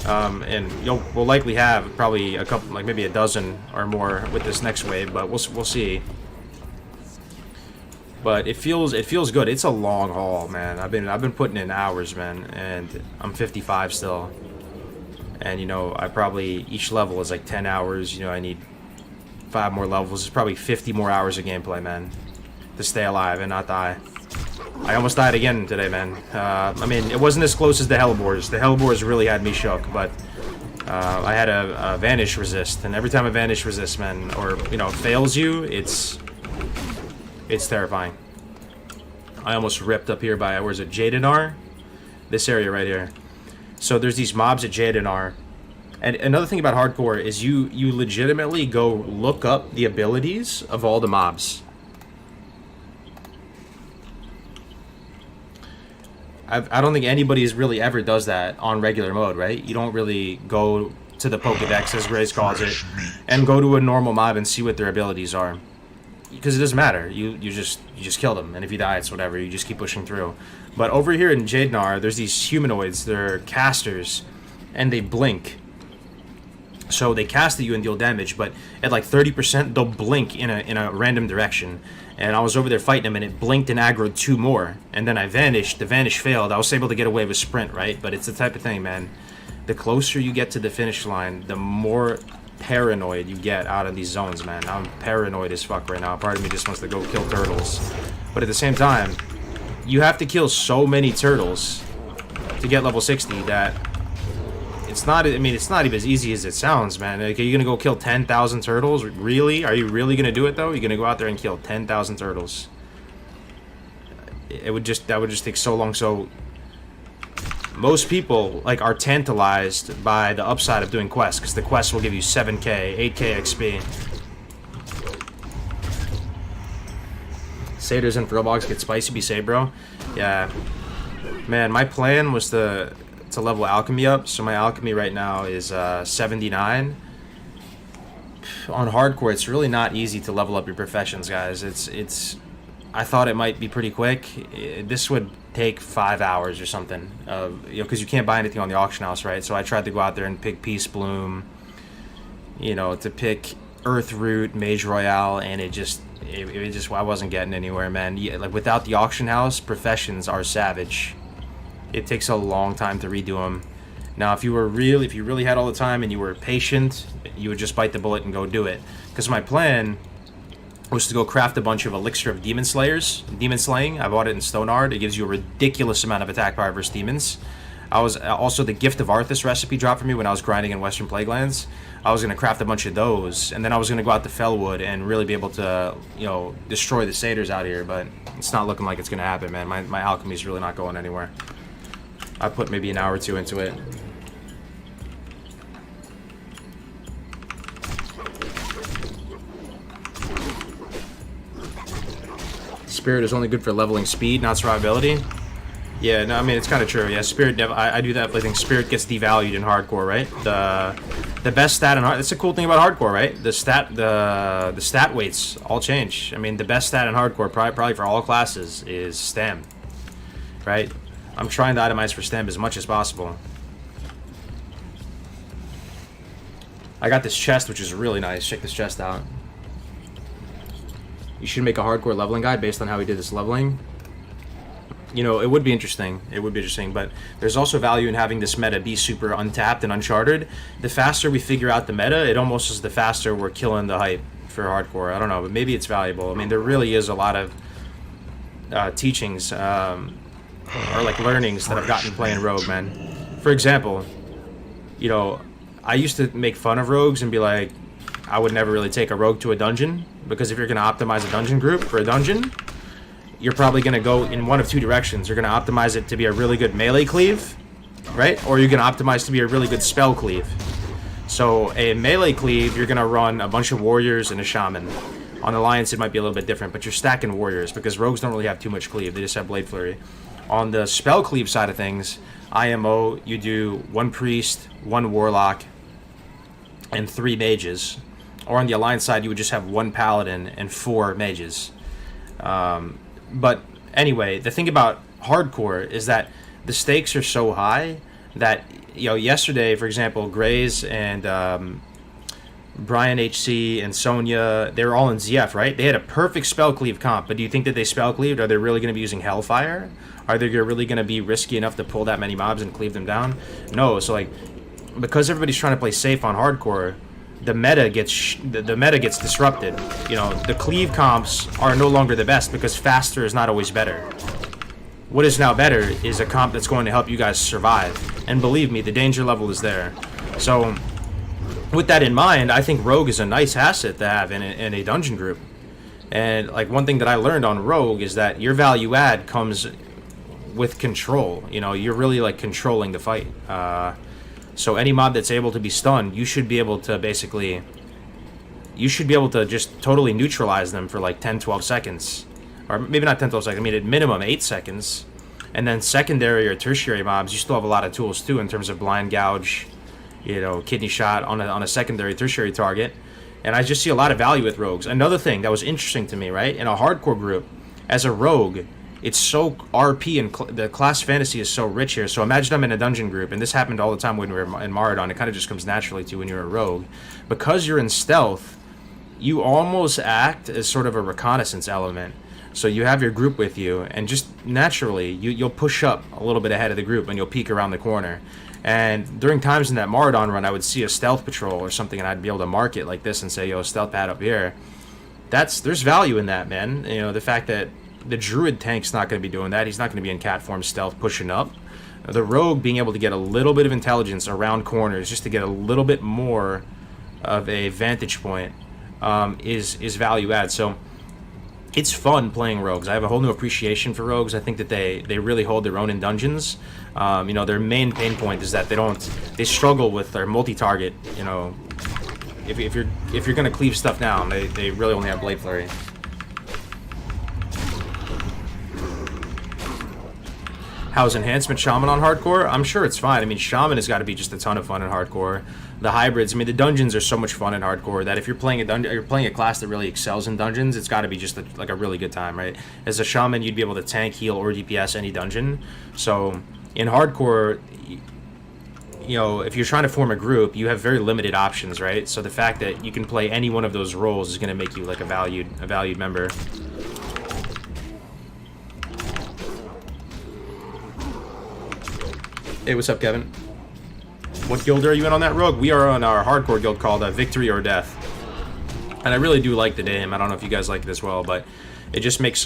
And we'll likely have probably a couple, like maybe a dozen or more with this next wave, but we'll see. But it feels good. It's a long haul, man. I've been putting in hours, man, and I'm 55 still. And I probably each level is like 10 hours. I need 5 more levels. It's probably 50 more hours of gameplay, man, to stay alive and not die. I almost died again today, man. I mean, it wasn't as close as the Hellbores. The Hellbores really had me shook, but I had a Vanish resist, and every time a Vanish resist, man, or fails you, it's terrifying. I almost ripped up here by, where's it, Jadenar? This area right here. So there's these mobs at Jadenar. And another thing about hardcore is you legitimately go look up the abilities of all the mobs. I don't think anybody really ever does that on regular mode, right? You don't really go to the Pokedex, as Grace calls it, and go to a normal mob and see what their abilities are. Because it doesn't matter. You just kill them, and if you die, it's whatever. You just keep pushing through. But over here in Jadenar, there's these humanoids. They're casters, and they blink. So they cast at you and deal damage, but at like 30%, they'll blink in a random direction. And I was over there fighting them, and it blinked and aggroed 2 more. And then I vanished. The vanish failed. I was able to get away with sprint, right? But it's the type of thing, man. The closer you get to the finish line, the more paranoid you get out of these zones, man. I'm paranoid as fuck right now. Part of me just wants to go kill turtles. But at the same time, you have to kill so many turtles to get level 60 that it's not, I mean, it's not even as easy as it sounds, man. Like, are you gonna go kill 10,000 turtles? Really? Are you really gonna do it, though? You're gonna go out there and kill 10,000 turtles? That would just take so long. So most people are tantalized by the upside of doing quests, because the quests will give you 7k, 8k XP. Satyrs and Frillbogs get spicy, be safe, bro. Yeah, man. My plan was to level alchemy up, so my alchemy right now is 79. On hardcore, it's really not easy to level up your professions, guys. It's. I thought it might be pretty quick. This would take 5 hours or something, because you can't buy anything on the auction house, right? So I tried to go out there and pick Peace Bloom, to pick Earth Root, Mage Royale, and it just I wasn't getting anywhere, man. Without the auction house, professions are savage. It takes a long time to redo them. Now, if you really had all the time and you were patient, you would just bite the bullet and go do it. Because my plan was to go craft a bunch of Elixir of Demon Slaying. I bought it in Stoneheart. It gives you a ridiculous amount of attack power versus demons. I was also the Gift of Arthas recipe dropped for me when I was grinding in Western Plaguelands. I was gonna craft a bunch of those, and then I was gonna go out to Fellwood and really be able to, destroy the satyrs out here. But it's not looking like it's gonna happen, man. My alchemy is really not going anywhere. I put maybe an hour or 2 into it. Spirit is only good for leveling speed, not survivability. Yeah, no, I mean, it's kind of true. Yeah, Spirit, I do that. I think Spirit gets devalued in hardcore, right? The best stat in hardcore. That's the cool thing about hardcore, right? The stat weights all change. I mean, the best stat in hardcore, probably for all classes, is stam, right? I'm trying to itemize for stam as much as possible. I got this chest, which is really nice. Check this chest out. You should make a hardcore leveling guide based on how he did this leveling. It would be interesting. It would be interesting, but there's also value in having this meta be super untapped and uncharted. The faster we figure out the meta, it almost is the faster we're killing the hype for hardcore. I don't know, but maybe it's valuable. I mean, there really is a lot of teachings or learnings that I've gotten playing Rogue, man. For example, I used to make fun of rogues and be like, I would never really take a rogue to a dungeon, because if you're going to optimize a dungeon group for a dungeon, you're probably going to go in one of 2 directions. You're going to optimize it to be a really good melee cleave, right? Or you're going to optimize to be a really good spell cleave. So a melee cleave, you're going to run a bunch of warriors and a shaman. On Alliance, it might be a little bit different, but you're stacking warriors, because rogues don't really have too much cleave. They just have Blade Flurry. On the spell cleave side of things, IMO, you do 1 priest, 1 warlock, and 3 mages. Or on the Alliance side, you would just have 1 paladin and 4 mages. But anyway, the thing about hardcore is that the stakes are so high that, you know, yesterday, for example, Grays and Brian HC and Sonya, they were all in ZF, right? They had a perfect spell cleave comp, but do you think that they spell cleaved? Are they really going to be using Hellfire? Are they really going to be risky enough to pull that many mobs and cleave them down? No. So like, because everybody's trying to play safe on hardcore, the meta gets disrupted. You know, the cleave comps are no longer the best because faster is not always better. What is now better is a comp that's going to help you guys survive. And believe me, the danger level is there. So with that in mind, I think Rogue is a nice asset to have in a dungeon group. And like, one thing that I learned on Rogue is that your value add comes with control. You know, you're really like controlling the fight. So any mob that's able to be stunned, you should be able to basically, you should be able to just totally neutralize them for like 10-12 seconds. Or maybe not 10-12 seconds, I mean at minimum 8 seconds. And then secondary or tertiary mobs, you still have a lot of tools too in terms of blind gouge, you know, kidney shot on a secondary, tertiary target. And I just see a lot of value with rogues. Another thing that was interesting to me, right, in a hardcore group, as a rogue, it's so RP and the class fantasy is so rich here. So imagine I'm in a dungeon group, and this happened all the time when we were in Maraudon. It kind of just comes naturally to when you're a rogue. Because you're in stealth, you almost act as sort of a reconnaissance element. So you have your group with you, and just naturally, you'll push up a little bit ahead of the group, and you'll peek around the corner. And during times in that Maraudon run, I would see a stealth patrol or something, and I'd be able to mark it like this and say, yo, stealth pad up here. There's value in that, man. You know, the fact that the Druid tank's not going to be doing that. He's not going to be in cat form stealth pushing up. The Rogue being able to get a little bit of intelligence around corners just to get a little bit more of a vantage point is value add. So it's fun playing rogues. I have a whole new appreciation for rogues. I think that they really hold their own in dungeons. You know, their main pain point is that they struggle with their multi-target. You know, if you're gonna cleave stuff down, they really only have Blade Flurry. How's Enhancement Shaman on hardcore? I'm sure it's fine. I mean, Shaman has got to be just a ton of fun in hardcore. The hybrids, I mean, the dungeons are so much fun in hardcore that if you're playing a class that really excels in dungeons, it's got to be just like a really good time, right? As a Shaman, you'd be able to tank, heal, or DPS any dungeon. So in hardcore, you know, if you're trying to form a group, you have very limited options, right? So the fact that you can play any one of those roles is going to make you like a valued member. Hey, what's up, Kevin? What guild are you in on that rogue? We are on our hardcore guild called Victory or Death. And I really do like the name. I don't know if you guys like it as well, but it just makes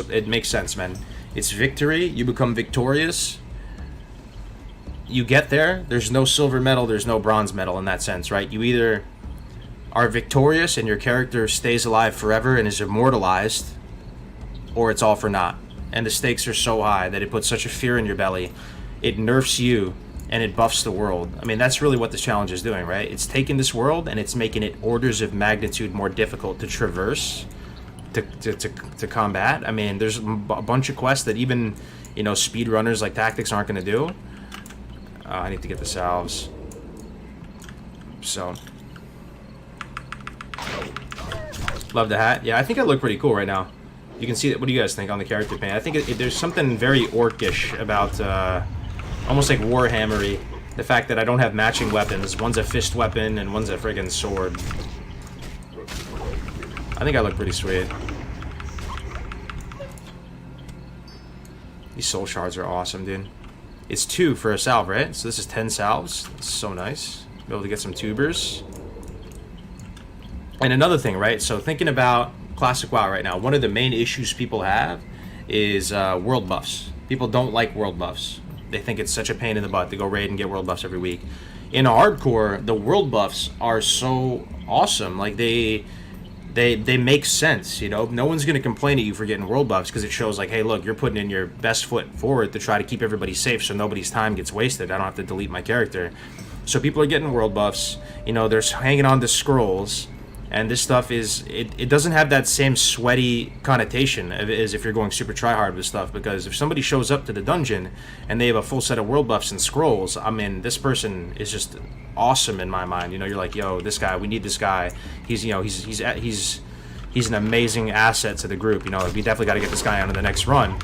sense, man. It's victory. You become victorious. You get there. There's no silver medal. There's no bronze medal in that sense, right? You either are victorious and your character stays alive forever and is immortalized, or it's all for naught. And the stakes are so high that it puts such a fear in your belly. It nerfs you. And it buffs the world. I mean, that's really what this challenge is doing, right? It's taking this world and it's making it orders of magnitude more difficult to traverse, to combat. I mean, there's a bunch of quests that even, you know, speedrunners like Tactics aren't going to do. I need to get the salves. So. Love the hat. Yeah, I think I look pretty cool right now. You can see that. What do you guys think on the character paint? I think there's something very orcish about... almost like Warhammer-y. The fact that I don't have matching weapons. One's a fist weapon and one's a friggin' sword. I think I look pretty sweet. These soul shards are awesome, dude. It's 2 for a salve, right? So this is 10 salves. It's so nice. Be able to get some tubers. And another thing, right? So thinking about Classic WoW right now, one of the main issues people have is world buffs. People don't like world buffs. They think it's such a pain in the butt to go raid and get world buffs every week. In hardcore, the world buffs are so awesome. Like they make sense, you know. No one's gonna complain at you for getting world buffs because it shows like, hey, look, you're putting in your best foot forward to try to keep everybody safe so nobody's time gets wasted. I don't have to delete my character. So people are getting world buffs. You know, they're hanging on to scrolls. And this stuff is, it doesn't have that same sweaty connotation as if you're going super tryhard with stuff, because if somebody shows up to the dungeon and they have a full set of world buffs and scrolls, I mean, this person is just awesome in my mind. You know, you're like, yo, this guy, we need this guy. He's, you know, he's an amazing asset to the group. You know, we definitely got to get this guy on to the next run.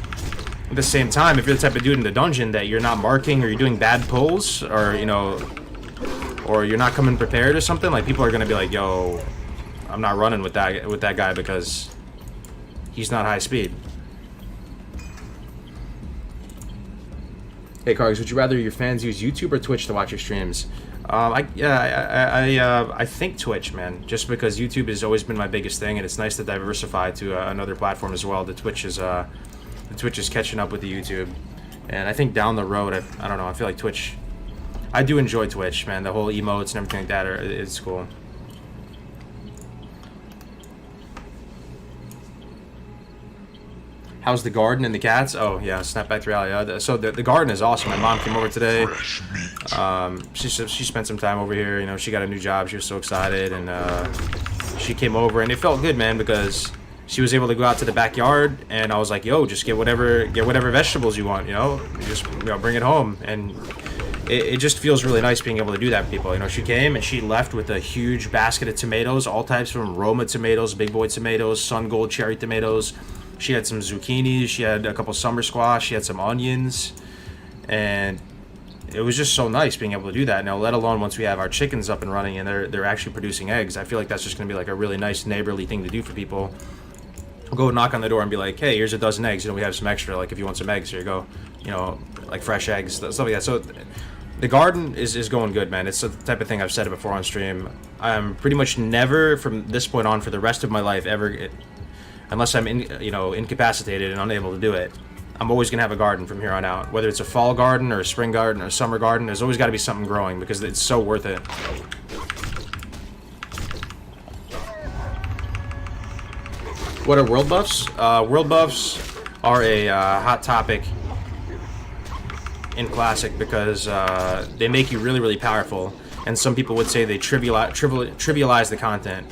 at the same time, if you're the type of dude in the dungeon that you're not marking or you're doing bad pulls or, you know, or you're not coming prepared or something, like people are gonna be like, yo, I'm not running with that guy because he's not high speed. Hey Kargs, would you rather your fans use YouTube or Twitch to watch your streams? I think Twitch, man, just because YouTube has always been my biggest thing, and it's nice to diversify to another platform as well. The Twitch is catching up with the YouTube, and I think down the road, I don't know, I feel like Twitch, I do enjoy Twitch, man. The whole emotes and everything like that is cool. How's the garden and the cats? Oh yeah, snap back to reality. So the garden is awesome. My mom came over today. She spent some time over here. You know, she got a new job. She was so excited, and she came over, and it felt good, man, because she was able to go out to the backyard, and I was like, yo, just get whatever vegetables you want. You know, just bring it home, and it just feels really nice being able to do that for people. You know, she came and she left with a huge basket of tomatoes, all types from Roma tomatoes, Big Boy tomatoes, Sun Gold cherry tomatoes. She had some zucchini, she had a couple summer squash, she had some onions, and it was just so nice being able to do that. Now, let alone once we have our chickens up and running and they're actually producing eggs, I feel like that's just going to be like a really nice neighborly thing to do for people. Go knock on the door and be like, hey, here's a dozen eggs, you know, we have some extra, like if you want some eggs, here you go, you know, like fresh eggs, stuff like that. So the garden is going good, man. It's the type of thing I've said it before on stream. I'm pretty much never from this point on for the rest of my life ever, unless I'm incapacitated and unable to do it, I'm always gonna have a garden from here on out. Whether it's a fall garden or a spring garden or a summer garden, there's always got to be something growing because it's so worth it. What are world buffs? World buffs are a hot topic in Classic because they make you really, really powerful, and some people would say they trivialize the content.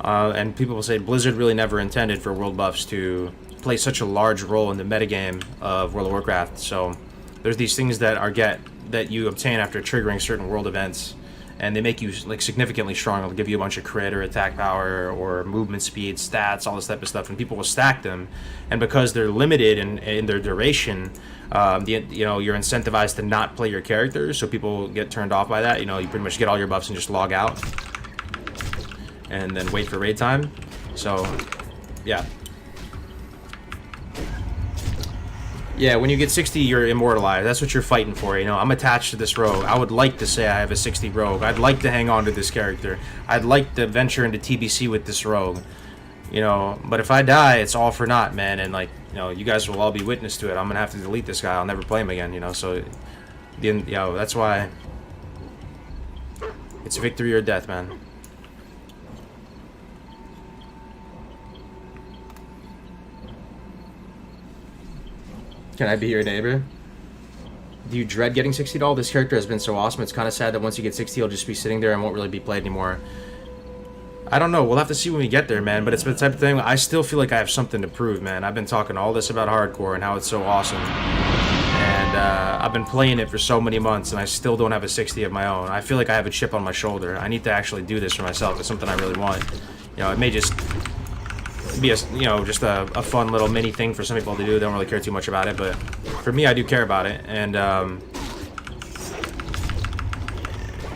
And people will say Blizzard really never intended for world buffs to play such a large role in the metagame of World of Warcraft. So there's these things that you obtain after triggering certain world events, and they make you like significantly stronger. They'll give you a bunch of crit or attack power or movement speed, stats, all this type of stuff, and people will stack them. And because they're limited in their duration, you're incentivized to not play your character, so people get turned off by that. You know, you pretty much get all your buffs and just log out and then wait for raid time. So yeah, when you get 60, you're immortalized. That's what you're fighting for. You know, I'm attached to this rogue. I would like to say I have a 60 rogue. I'd like to hang on to this character. I'd like to venture into TBC with this rogue, you know, but if I die, it's all for naught, man. And like, you know, you guys will all be witness to it. I'm gonna have to delete this guy. I'll never play him again, you know. So that's why it's victory or death, man. Can I be your neighbor? Do you dread getting 60 doll? This character has been so awesome. It's kind of sad that once you get 60, he'll just be sitting there and won't really be played anymore. I don't know. We'll have to see when we get there, man. But it's the type of thing, I still feel like I have something to prove, man. I've been talking all this about hardcore and how it's so awesome. And I've been playing it for so many months, and I still don't have a 60 of my own. I feel like I have a chip on my shoulder. I need to actually do this for myself. It's something I really want. You know, it may just be a fun little mini thing for some people to do. They don't really care too much about it, but for me, I do care about it. And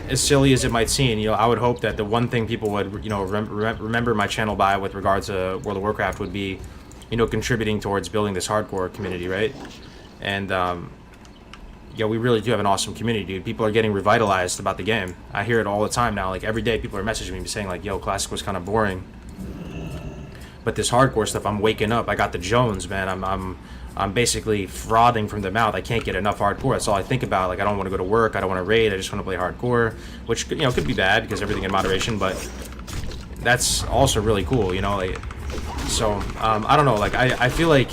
as silly as it might seem, you know, I would hope that the one thing people would, you know, remember my channel by with regards to World of Warcraft would be, you know, contributing towards building this hardcore community, right? And yeah, we really do have an awesome community, dude. People are getting revitalized about the game. I hear it all the time now. Like every day, people are messaging me saying like, "Yo, Classic was kind of boring." But this hardcore stuff, I'm waking up. I got the Jones, man. I'm basically frothing from the mouth. I can't get enough hardcore. That's all I think about. Like I don't want to go to work. I don't want to raid. I just want to play hardcore, which, you know, could be bad because everything in moderation. But that's also really cool, you know. Like, so I don't know. Like I feel like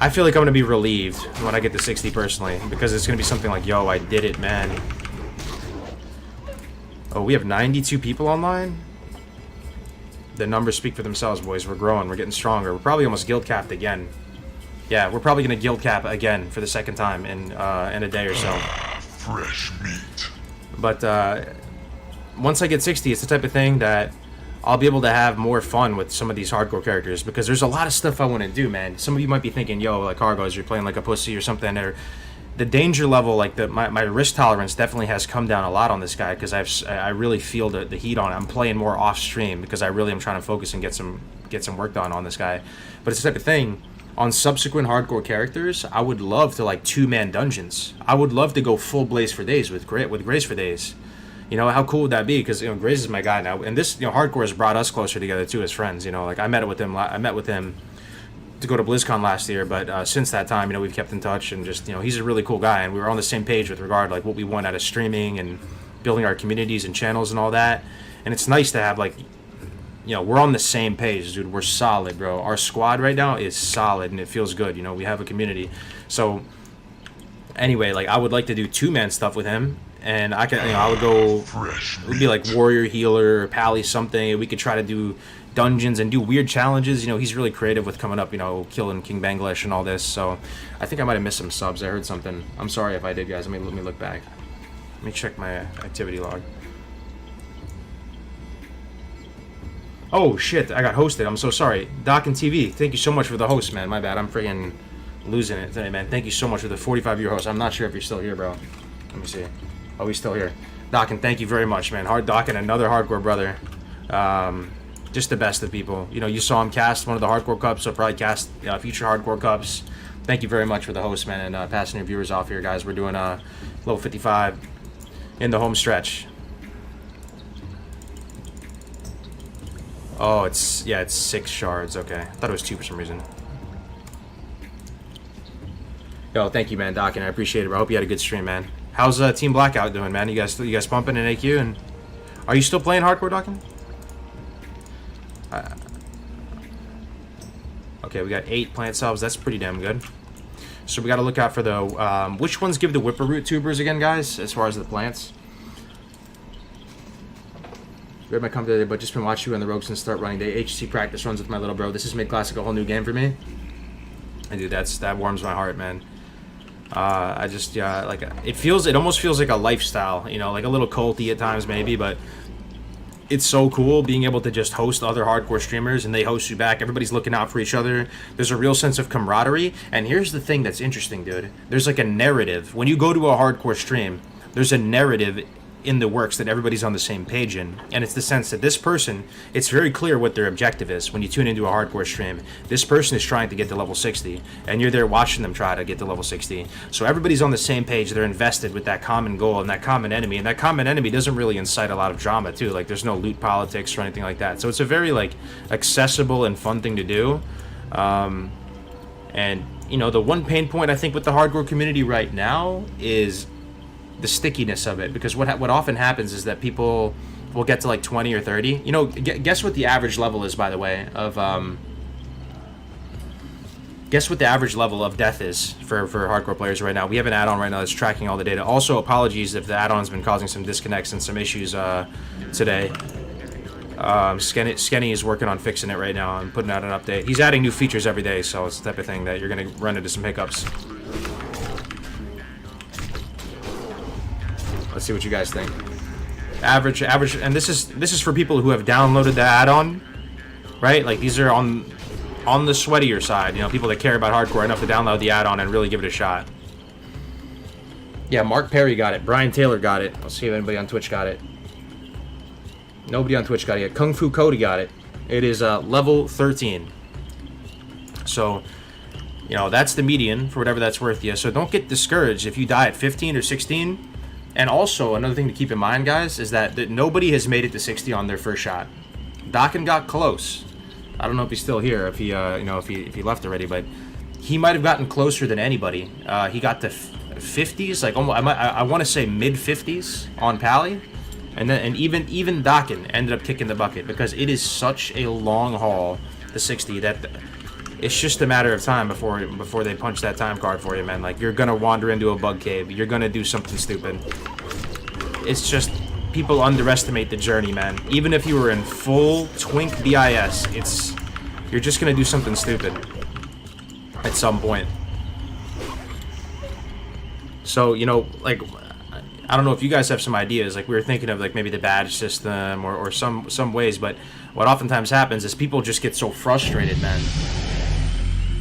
I'm gonna be relieved when I get to 60 personally, because it's gonna be something like, yo, I did it, man. Oh, we have 92 people online. The numbers speak for themselves, boys. We're growing. We're getting stronger. We're probably almost guild capped again. Yeah, we're probably gonna guild cap again for the second time in a day or so. Fresh meat. But once I get 60, it's the type of thing that I'll be able to have more fun with some of these hardcore characters, because there's a lot of stuff I want to do, man. Some of you might be thinking, yo, like Argos, you're playing like a pussy or something, or the danger level, like my risk tolerance definitely has come down a lot on this guy, because I really feel the heat on it. I'm playing more off stream because I really am trying to focus and get some work done on this guy. But it's the type of thing, on subsequent hardcore characters, I would love to like 2-man dungeons. I would love to go full Blaze for Days with Graze for Days. You know, how cool would that be? Because, you know, Graze is my guy now, and this, you know, hardcore has brought us closer together too as friends. You know, like I met with him to go to BlizzCon last year, but since that time, you know, we've kept in touch, and just, you know, he's a really cool guy, and we were on the same page with regard like what we want out of streaming and building our communities and channels and all that. And it's nice to have, like, you know, we're on the same page, dude. We're solid, bro. Our squad right now is solid, and it feels good. You know, we have a community. So anyway, like, I would like to do 2-man stuff with him. And I can, you know, I would go, it would be like warrior, healer, pally, something. We could try to do dungeons and do weird challenges. You know, he's really creative with coming up, you know, killing King Bangladesh and all this. So I think I might have missed some subs. I heard something. I'm sorry if I did, guys. Let me look back. Let me check my activity log. Oh shit, I got hosted. I'm so sorry. Doc and TV, thank you so much for the host, man. My bad. I'm freaking losing it today, man. Thank you so much for the 45-year host. I'm not sure if you're still here, bro. Let me see. Oh, he's still here. Doc, and thank you very much, man. Hard Doc and another hardcore brother. Just the best of people. You know, you saw him cast one of the hardcore cups, so probably cast future hardcore cups. Thank you very much for the host, man, and passing your viewers off here, guys. We're doing level 55 in the home stretch. Oh, it's 6 shards. Okay, I thought it was 2 for some reason. Yo, thank you, man, Doc, and I appreciate it, bro. I hope you had a good stream, man. How's Team Blackout doing, man? You guys pumping in AQ? And are you still playing hardcore, Dockin? Okay, we got 8 plant subs. That's pretty damn good. So we got to look out for the which ones give the Whipper-Root tubers again, guys? As far as the plants. Read my comment today, but just been watching you on the Rogue since start running day. HC practice runs with my little bro. This has made Classic a whole new game for me. And dude, that warms my heart, man. I just, like, it almost feels like a lifestyle, you know, like a little culty at times maybe, but it's so cool being able to just host other hardcore streamers and they host you back. Everybody's looking out for each other. There's a real sense of camaraderie. And here's the thing that's interesting, dude. There's like a narrative. When you go to a hardcore stream, there's a narrative in the works that everybody's on the same page in, and it's the sense that this person, it's very clear what their objective is when you tune into a hardcore stream. This person is trying to get to level 60, and you're there watching them try to get to level 60. So everybody's on the same page. They're invested with that common goal and that common enemy, and that common enemy doesn't really incite a lot of drama too. Like, there's no loot politics or anything like that. So it's a very, like, accessible and fun thing to do. And you know, the one pain point I think with the hardcore community right now is the stickiness of it, because what often happens is that people will get to like 20 or 30. You know, guess what the average level is, by the way, of guess what the average level of death is for hardcore players right now. We have an add-on right now that's tracking all the data. Also, apologies if the add-on's been causing some disconnects and some issues today. Skenny is working on fixing it right now and putting out an update. He's adding new features every day, so it's the type of thing that you're gonna run into some hiccups. Let's see what you guys think. Average, and this is for people who have downloaded the add-on, right? Like, these are on the sweatier side, you know, people that care about hardcore enough to download the add-on and really give it a shot. Yeah, Mark Perry got it. Brian Taylor got it. Let's see if anybody on Twitch got it. Nobody on Twitch got it yet. Kung Fu Cody got it. It is level 13. So, you know, that's the median for whatever that's worth. Yeah, so don't get discouraged if you die at 15 or 16. And also, another thing to keep in mind, guys, is that nobody has made it to 60 on their first shot. Dokken got close. I don't know if he's still here, if he, you know, if he left already, but he might have gotten closer than anybody. He got to 50s, like almost, I want to say mid 50s on Pally, and even Dokken ended up kicking the bucket, because it is such a long haul to 60 that it's just a matter of time before they punch that time card for you, man. Like, you're gonna wander into a bug cave. You're gonna do something stupid. It's just, people underestimate the journey, man. Even if you were in full twink BIS, you're just gonna do something stupid at some point. So, you know, like, I don't know if you guys have some ideas. Like we were thinking of like maybe the badge system or some ways, but what oftentimes happens is people just get so frustrated, man.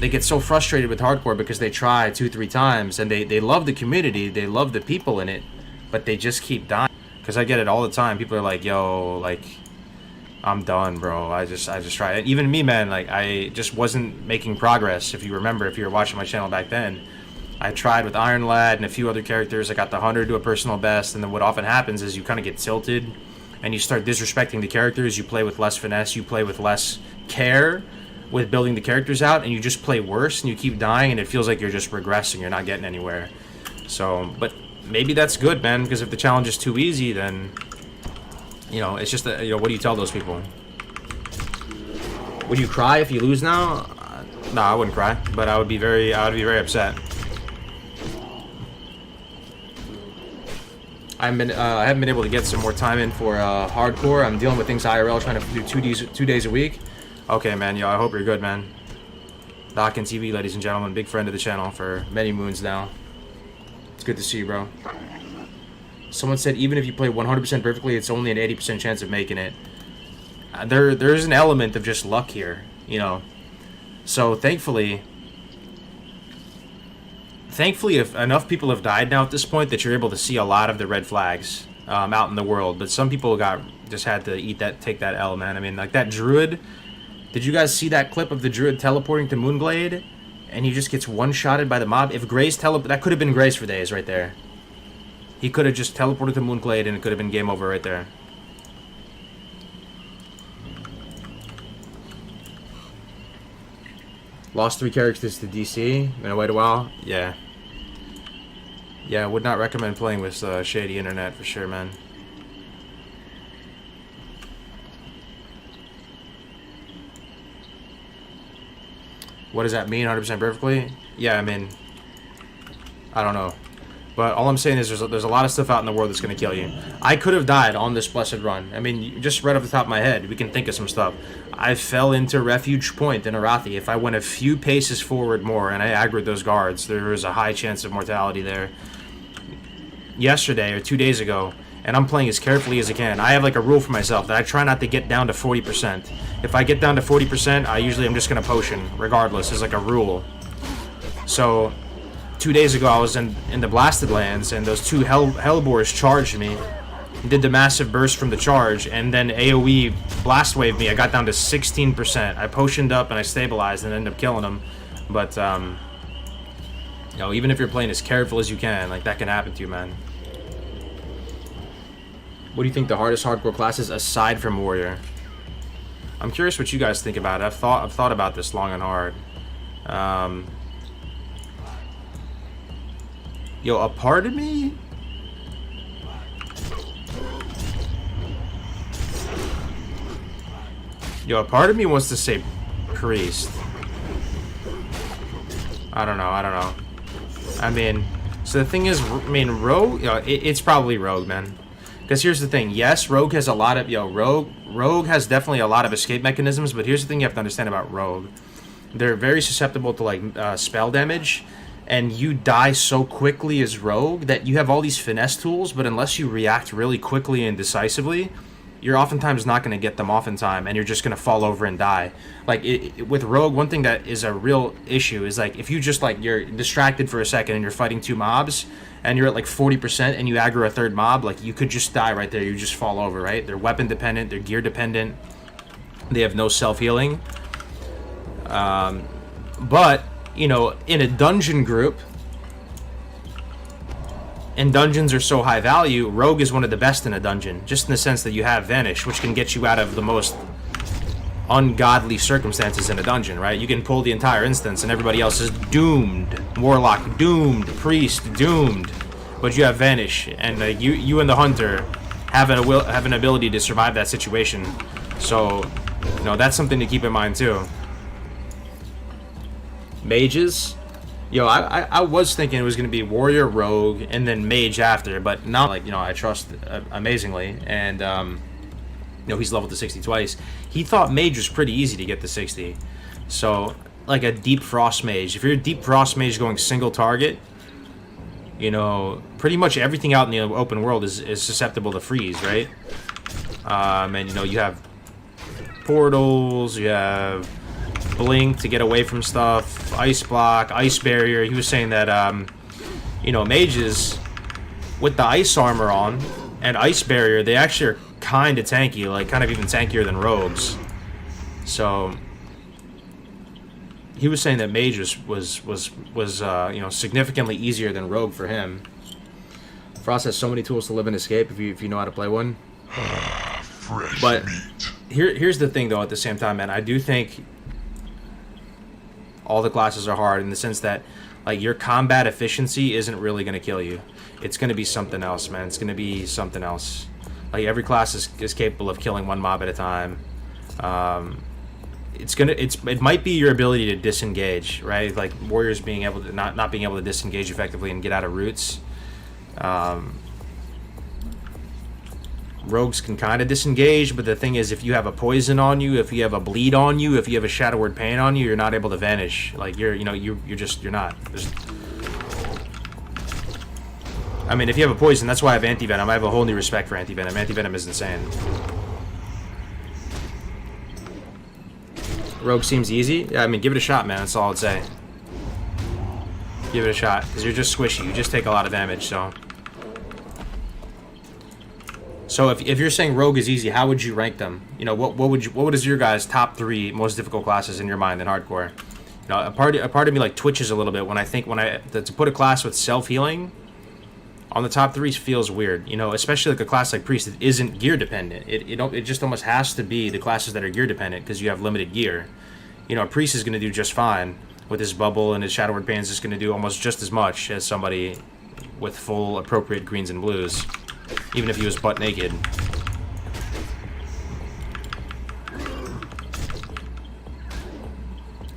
They get so frustrated with hardcore because they try 2-3 times and they love the community, they love the people in it, but they just keep dying. Because I get it all the time. People are like, yo, like, I'm done, bro. I just tried it. Even me, man, like I just wasn't making progress. If you remember, if you were watching my channel back then, I tried with Iron Lad and a few other characters. I got the 100 to a personal best, and then what often happens is you kind of get tilted and you start disrespecting the characters. You play with less finesse, you play with less care with building the characters out, and you just play worse and you keep dying, and it feels like you're just regressing. You're not getting anywhere. So, but maybe that's good, man, because if the challenge is too easy, then, you know, it's just, you know, what do you tell those people? Would you cry if you lose now? No, I wouldn't cry, but I would be very upset. I haven't been able to get some more time in for hardcore. I'm dealing with things IRL, trying to do 2 days a week. Okay, man, yo, I hope you're good, man. Dockin TV, ladies and gentlemen, big friend of the channel for many moons now. It's good to see you, bro. Someone said even if you play 100% perfectly, it's only an 80% chance of making it. There's an element of just luck here, you know. So thankfully, if enough people have died now at this point that you're able to see a lot of the red flags out in the world. But some people just had to take that L, man. I mean, like that druid. Did you guys see that clip of the druid teleporting to Moonglade, and he just gets one-shotted by the mob? If Grace that could have been Grace for days right there. He could have just teleported to Moonglade, and it could have been game over right there. Lost 3 characters to DC. Gonna wait a while. Yeah. Yeah, I would not recommend playing with shady internet for sure, man. What does that mean, 100% perfectly? Yeah, I mean, I don't know. But all I'm saying is there's a lot of stuff out in the world that's going to kill you. I could have died on this blessed run. I mean, just right off the top of my head, we can think of some stuff. I fell into Refuge Point in Arathi. If I went a few paces forward more and I aggroed those guards, there was a high chance of mortality there. Yesterday or 2 days ago, and I'm playing as carefully as I can. I have like a rule for myself that I try not to get down to 40%. If I get down to 40%, I'm just gonna potion, regardless. It's like a rule. So 2 days ago I was in the Blasted Lands, and those 2 Hellboars charged me, did the massive burst from the charge, and then AoE blast wave me. I got down to 16%. I potioned up and I stabilized and ended up killing them. But you know, even if you're playing as careful as you can, like that can happen to you, man. What do you think the hardest hardcore class is aside from Warrior? I'm curious what you guys think about it. I've thought about this long and hard. Yo, a part of me? Yo, a part of me wants to say Priest. I don't know. I mean, so the thing is, I mean, Rogue, you know, it's probably Rogue, man. Because here's the thing, yes, Rogue has a lot of, Rogue has definitely a lot of escape mechanisms, but here's the thing you have to understand about Rogue. They're very susceptible to, like, spell damage, and you die so quickly as Rogue that you have all these finesse tools, but unless you react really quickly and decisively, you're oftentimes not going to get them off in time, and you're just going to fall over and die. Like, with Rogue, one thing that is a real issue is, like, if you just, like, you're distracted for a second and you're fighting 2 mobs, and you're at like 40% and you aggro a 3rd mob, like you could just die right there. You just fall over, right? They're weapon dependent, they're gear dependent, they have no self-healing. But, you know, in a dungeon group, and dungeons are so high value, Rogue is one of the best in a dungeon, just in the sense that you have Vanish, which can get you out of the most ungodly circumstances in a dungeon, right? You can pull the entire instance and everybody else is doomed. Warlock doomed, Priest doomed, but you have Vanish, and you and the Hunter have an ability to survive that situation. So, you know, that's something to keep in mind too. Mages, yo, I was thinking it was gonna be Warrior, Rogue, and then Mage after, but not like, you know, I trust amazingly, and you know, he's leveled to 60 twice. He thought Mage was pretty easy to get to 60. So, like a Deep Frost Mage. If you're a Deep Frost Mage going single target, you know, pretty much everything out in the open world is susceptible to freeze, right? And you know, you have portals, you have blink to get away from stuff, ice block, ice barrier. He was saying that you know, mages with the ice armor on and ice barrier, they actually are kind of tanky, like kind of even tankier than rogues. So he was saying that mage was you know, significantly easier than rogue for him. Frost has so many tools to live and escape if you know how to play one. But here's the thing though, at the same time, man, I do think all the classes are hard in the sense that like your combat efficiency isn't really going to kill you. It's going to be something else, man. It's going to be something else. Like every class is capable of killing one mob at a time. It might be your ability to disengage, right? Like warriors being able to not being able to disengage effectively and get out of roots. Rogues can kind of disengage, but the thing is, if you have a poison on you, if you have a bleed on you, if you have a Shadow Word Pain on you, you're not able to vanish. Like you're not. I mean, if you have a poison, that's why I have anti-venom. I have a whole new respect for anti-venom. Anti-venom is insane. Rogue seems easy. Yeah, I mean, give it a shot, man. That's all I'd say. Give it a shot, because you're just squishy. You just take a lot of damage, so... So if you're saying Rogue is easy, how would you rank them? You know, what is your guys' top 3 most difficult classes in your mind in hardcore? You know, a part of me like twitches a little bit when I think to put a class with self-healing on the top 3 feels weird. You know, especially like a class like Priest that isn't gear dependent. It just almost has to be the classes that are gear dependent because you have limited gear. You know, a Priest is going to do just fine with his bubble, and his Shadow Word Pain is just going to do almost just as much as somebody with full appropriate greens and blues. Even if he was butt naked.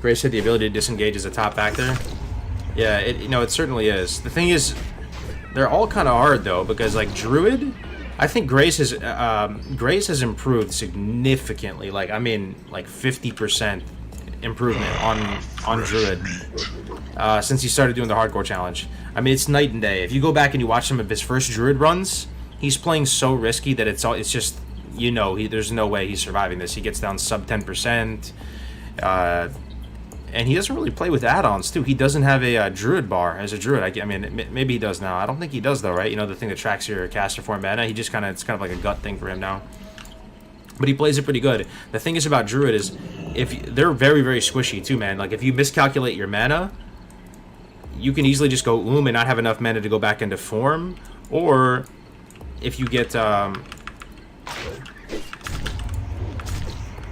Grace said the ability to disengage is a top factor. Yeah, it certainly is. The thing is, they're all kind of hard though, because like Druid, I think Grace has improved significantly. Like I mean, like 50% improvement on Druid since he started doing the hardcore challenge. I mean, it's night and day. If you go back and you watch some of his first Druid runs, he's playing so risky that it's just, you know, there's no way he's surviving this. He gets down sub 10%, and he doesn't really play with add-ons too. He doesn't have a Druid bar as a Druid. I mean, maybe he does now. I don't think he does though, right? You know, the thing that tracks your caster form mana. It's kind of like a gut thing for him now. But he plays it pretty good. The thing is about Druid is, they're very, very squishy too, man. Like if you miscalculate your mana, you can easily just go and not have enough mana to go back into form, or if you get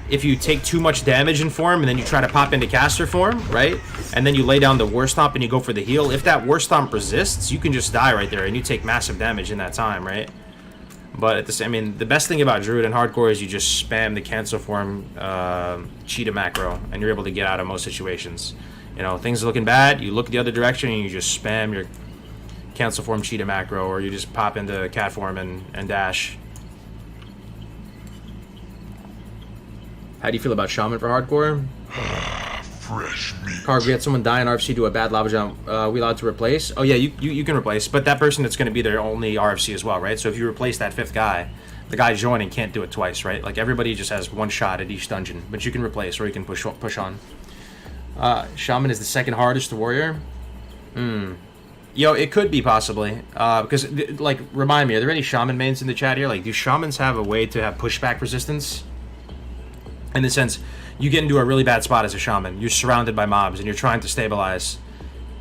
if you take too much damage in form and then you try to pop into caster form, right? And then you lay down the War Stomp and you go for the heal. If that War Stomp resists, you can just die right there and you take massive damage in that time, right? But at the same, I mean, the best thing about Druid and hardcore is you just spam the cancel form cheetah macro and you're able to get out of most situations. You know, things are looking bad, you look the other direction and you just spam your cancel form cheetah macro, or you just pop into cat form and dash. How do you feel about Shaman for hardcore? Fresh meat. Carg, we had someone die in RFC to a bad lava jump. We allowed to replace? Oh yeah, you can replace, but that person that's going to be their only RFC as well, right? So if you replace that 5th guy, the guy joining can't do it twice, right? Like everybody just has 1 shot at each dungeon, but you can replace or you can push on. Shaman is the 2nd hardest warrior. Yo, it could be possibly. Because, like, remind me, are there any Shaman mains in the chat here? Like, do Shamans have a way to have pushback resistance? In the sense, you get into a really bad spot as a Shaman. You're surrounded by mobs and you're trying to stabilize.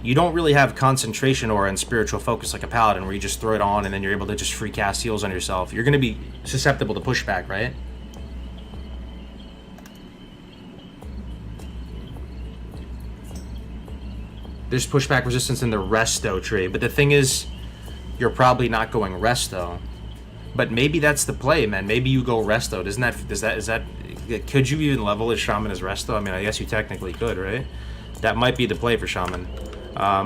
You don't really have concentration aura and spiritual focus like a Paladin, where you just throw it on and then you're able to just free cast heals on yourself. You're going to be susceptible to pushback, right? There's pushback resistance in the resto tree, but the thing is, you're probably not going resto. But maybe that's the play, man. Maybe you go resto. Is that could you even level a Shaman as resto? I mean, I guess you technically could, right? That might be the play for Shaman,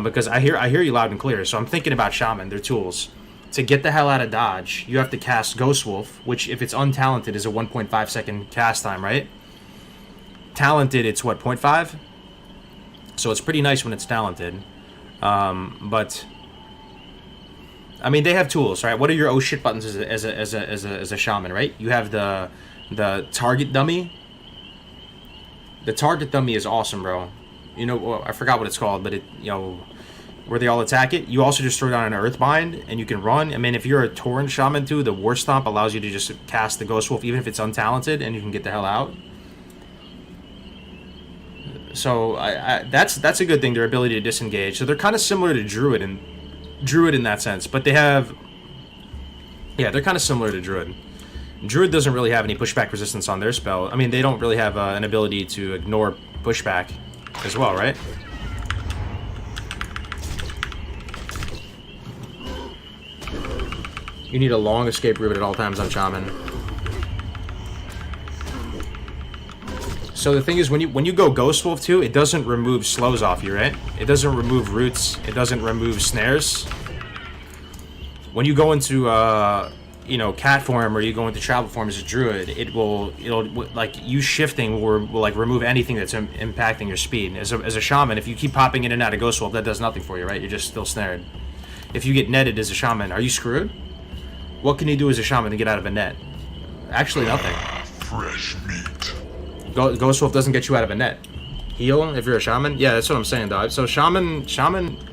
because I hear you loud and clear. So I'm thinking about Shaman, their tools. To get the hell out of dodge, you have to cast Ghost Wolf, which if it's untalented is a 1.5 second cast time, right? Talented, it's what, 0.5? So it's pretty nice when it's talented, but I mean, they have tools, right? What are your oh shit buttons as a shaman, right? You have the target dummy. The target dummy is awesome, bro. You know, well, I forgot what it's called, but it, you know, where they all attack it. You also just throw down an earth bind and you can run. I mean, if you're a Tauren shaman too, the war stomp allows you to just cast the Ghost Wolf even if it's untalented, and you can get the hell out. So that's a good thing, their ability to disengage. So they're kind of similar to Druid in that sense, but they have, yeah, they're kind of similar to Druid. Druid doesn't really have any pushback resistance on their spell. I mean, they don't really have an ability to ignore pushback as well, right? You need a long escape route at all times on Shaman. So the thing is, when you go Ghost Wolf too, it doesn't remove slows off you, right? It doesn't remove roots. It doesn't remove snares. When you go into you know, cat form, or you go into travel form as a druid, it'll like you shifting will like remove anything that's impacting your speed. As a shaman, if you keep popping in and out of Ghost Wolf, that does nothing for you, right? You're just still snared. If you get netted as a shaman, are you screwed? What can you do as a shaman to get out of a net? Actually, nothing. Fresh meat. Ghost Wolf doesn't get you out of a net. Heal if you're a shaman? Yeah, that's what I'm saying, though. So shaman,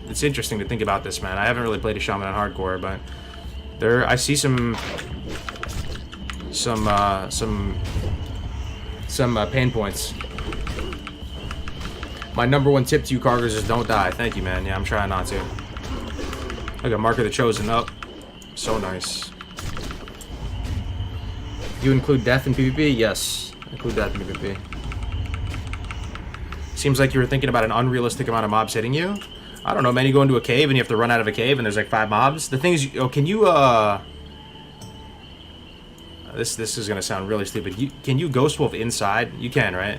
it's interesting to think about this, man. I haven't really played a shaman on hardcore, but I see some pain points. My number one tip to you, Cargers, is don't die. Thank you, man. Yeah, I'm trying not to. Look at Mark of the Chosen up. So nice. You include death in PvP? Yes. Include that in PvP. Seems like you were thinking about an unrealistic amount of mobs hitting you. I don't know, man. You go into a cave and you have to run out of a cave and there's like 5 mobs. The thing is, can you this is gonna sound really stupid. Can you Ghost Wolf inside? You can, right?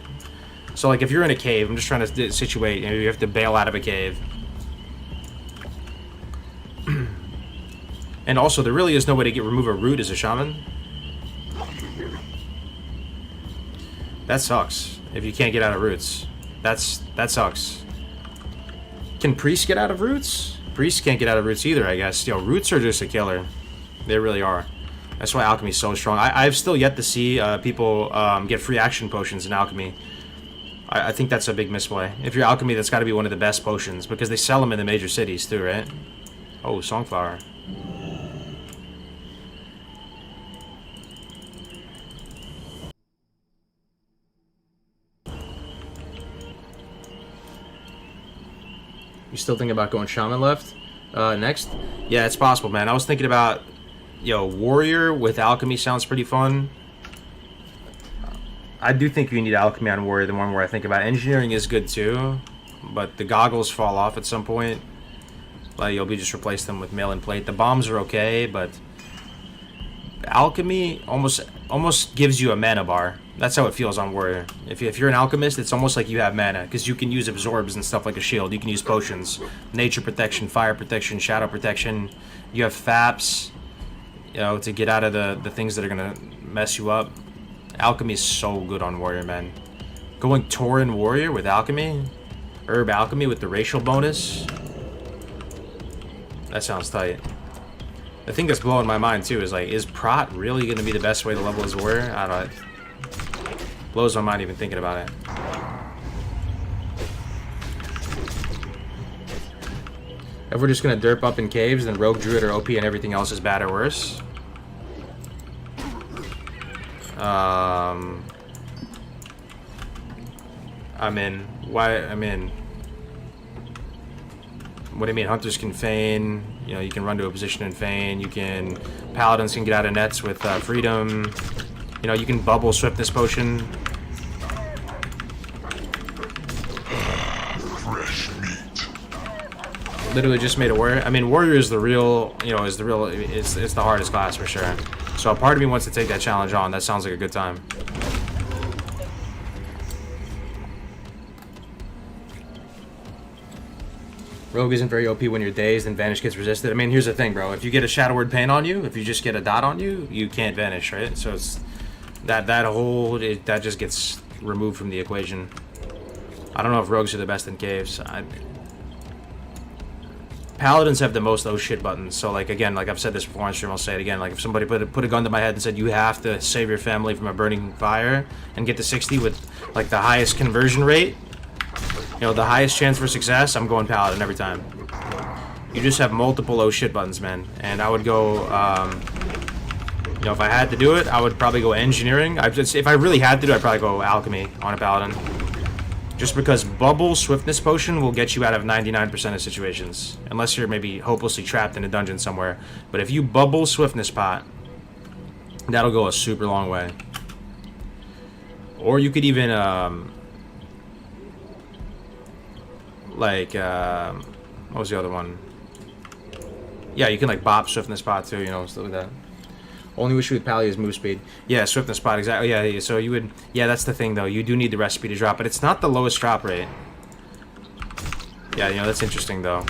So like if you're in a cave, I'm just trying to situate. You have to bail out of a cave. And also, there really is no way to remove a root as a shaman. That sucks. If you can't get out of roots, that sucks. Can priests get out of roots? Priests can't get out of roots either, I guess. You know, roots are just a killer. They really are. That's why alchemy is so strong. I've still yet to see people get free action potions in alchemy. I think that's a big misplay. If you're alchemy, that's got to be one of the best potions because they sell them in the major cities too, right? Oh, Songflower. You still thinking about going shaman left next? Yeah, it's possible, man. I was thinking about, yo, warrior with alchemy sounds pretty fun. I do think you need alchemy on warrior. The one where I think about engineering is good too, but the goggles fall off at some point. Like you'll just replace them with mail and plate. The bombs are okay, but alchemy almost gives you a mana bar. That's how it feels on warrior. If you're an alchemist, it's almost like you have mana because you can use absorbs and stuff like a shield. You can use potions, nature protection, fire protection, shadow protection. You have faps, you know, to get out of the things that are gonna mess you up. Alchemy is so good on warrior, man. Going Tauren warrior with alchemy, herb alchemy with the racial bonus. That sounds tight. The thing that's blowing my mind too is like, is Prot really gonna be the best way to level his warrior? I don't know. Blows my mind even thinking about it. If we're just gonna derp up in caves, then Rogue Druid or OP and everything else is bad or worse. I'm in. Why? I'm in. What do you mean? Hunters can feign. You know, you can run to a position and feign. You can. Paladins can get out of nets with freedom. You know, you can bubble swiftness potion. Fresh meat. Literally just made a warrior. I mean, warrior is the real. You know, it's the hardest class for sure. So a part of me wants to take that challenge on. That sounds like a good time. Rogue isn't very OP when you're dazed and Vanish gets resisted. I mean, here's the thing, bro. If you get a Shadow Word Pain on you, if you just get a dot on you, you can't Vanish, right? So it's that just gets removed from the equation. I don't know if Rogues are the best in caves. Paladins have the most oh shit buttons. So like again, like I've said this before on stream, I'll say it again. Like if somebody put a gun to my head and said you have to save your family from a burning fire and get to 60 with like the highest conversion rate, you know, the highest chance for success, I'm going Paladin every time. You just have multiple oh shit buttons, man. And I would go, you know, if I had to do it, I would probably go engineering. If I really had to do it, I'd probably go alchemy on a Paladin. Just because Bubble Swiftness Potion will get you out of 99% of situations. Unless you're maybe hopelessly trapped in a dungeon somewhere. But if you Bubble Swiftness Pot, that'll go a super long way. Or you could even, like, what was the other one? Yeah, you can like bop Swiftness Pot too, you know, stuff like that. Only issue with Pally is move speed. Yeah, Swiftness Pot, exactly. Yeah, so you would... Yeah, that's the thing, though. You do need the recipe to drop, but it's not the lowest drop rate. Yeah, you know, that's interesting, though.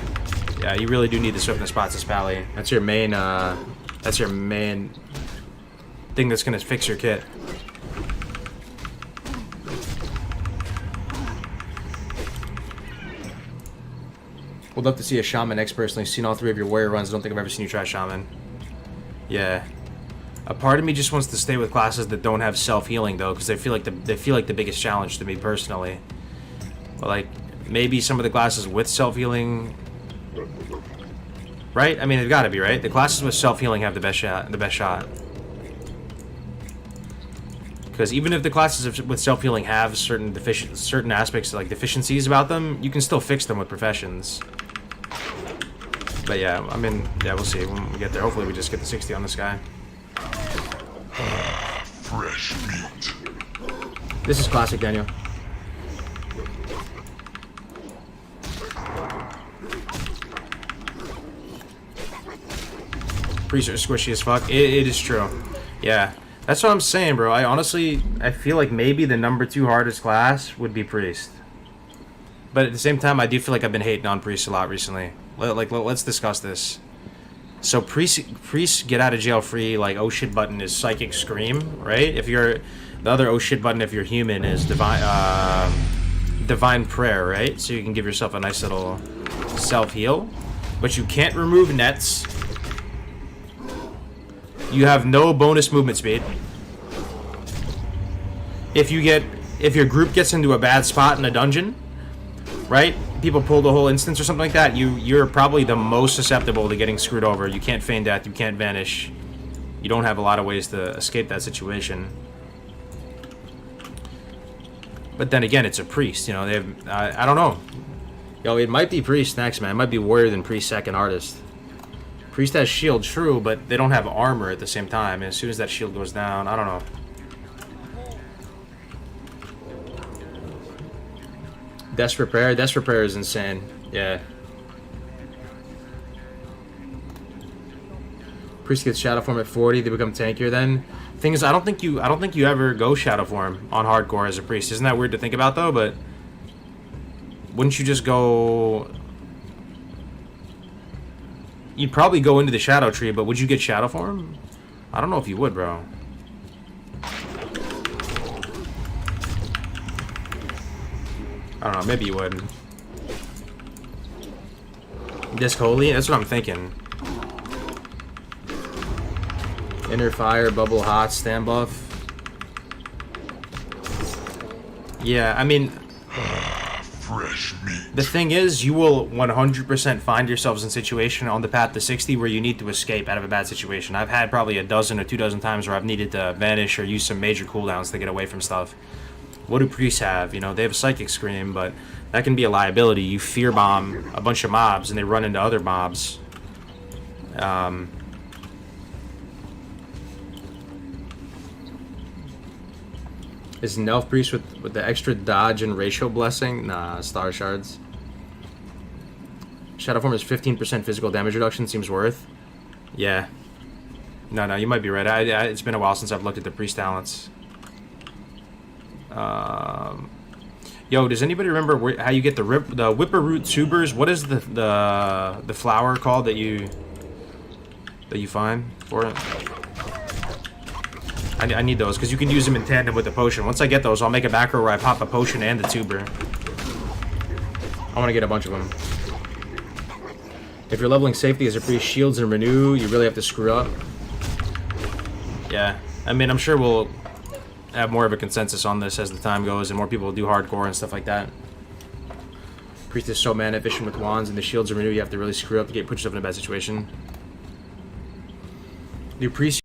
Yeah, you really do need the Swiftness Pots as Pally. That's your main, thing that's gonna fix your kit. Would love to see a Shaman X personally. Seen all 3 of your warrior runs. I don't think I've ever seen you try Shaman. Yeah. A part of me just wants to stay with classes that don't have self-healing though, because they feel like the biggest challenge to me personally. But like maybe some of the classes with self-healing, right? I mean, they've got to be, right? The classes with self-healing have the best shot. Because even if the classes with self-healing have certain aspects like deficiencies about them, you can still fix them with professions. But yeah, I mean, yeah, we'll see when we get there. Hopefully we just get the 60 on this guy. Fresh meat. This is classic, Daniel. Priests are squishy as fuck. It is true. Yeah, that's what I'm saying, bro. I feel like maybe the number 2 hardest class would be Priest. But at the same time, I do feel like I've been hating on Priest a lot recently. Let's discuss this. So Priest get out of jail free, like oh shit button is Psychic Scream, right? If you're the other oh shit button, if you're human, is Divine Prayer, right? So you can give yourself a nice little self-heal. But you can't remove nets. You have no bonus movement speed. If your group gets into a bad spot in a dungeon, right? People pull the whole instance or something like that, you're probably the most susceptible to getting screwed over. You can't feign death, you can't vanish. You don't have a lot of ways to escape that situation. But then again, it's a priest, you know, they have, I don't know. Yo, it might be Priest next, man. It might be Warrior than Priest second artist. Priest has shield, true, but they don't have armor at the same time. And as soon as that shield goes down, I don't know. Desperate Prayer is insane. Yeah. Priest gets Shadow Form at 40, they become tankier then. Thing is, I don't think you ever go Shadow Form on hardcore as a priest. Isn't that weird to think about though? But wouldn't you just go? You'd probably go into the Shadow Tree, but would you get Shadow Form? I don't know if you would, bro. I don't know, maybe you would. Disc Holy? That's what I'm thinking. Inner Fire, Bubble Hot, Stand Buff. Yeah, I mean... Fresh meat. The thing is, you will 100% find yourselves in a situation on the path to 60 where you need to escape out of a bad situation. I've had probably a dozen or 2 dozen times where I've needed to vanish or use some major cooldowns to get away from stuff. What do priests have? You know, they have a Psychic Scream, but that can be a liability. You fear bomb a bunch of mobs and they run into other mobs. Is an elf priest with the extra dodge and ratio blessing? Nah, star shards. Shadow Form is 15% physical damage reduction, seems worth. Yeah. No, you might be right. It's been a while since I've looked at the priest talents. Yo, does anybody remember how you get the Whipper-Root tubers? What is the flower called that you find for it? I need those because you can use them in tandem with the potion. Once I get those, I'll make a macro where I pop a potion and the tuber. I want to get a bunch of them. If you're leveling safety as a priest, shields and renew, you really have to screw up. Yeah, I mean, I'm sure we'll have more of a consensus on this as the time goes and more people will do hardcore and stuff like that. Priest is so mana efficient with wands, and the shields and renew, you have to really screw up to put yourself in a bad situation. Do priest.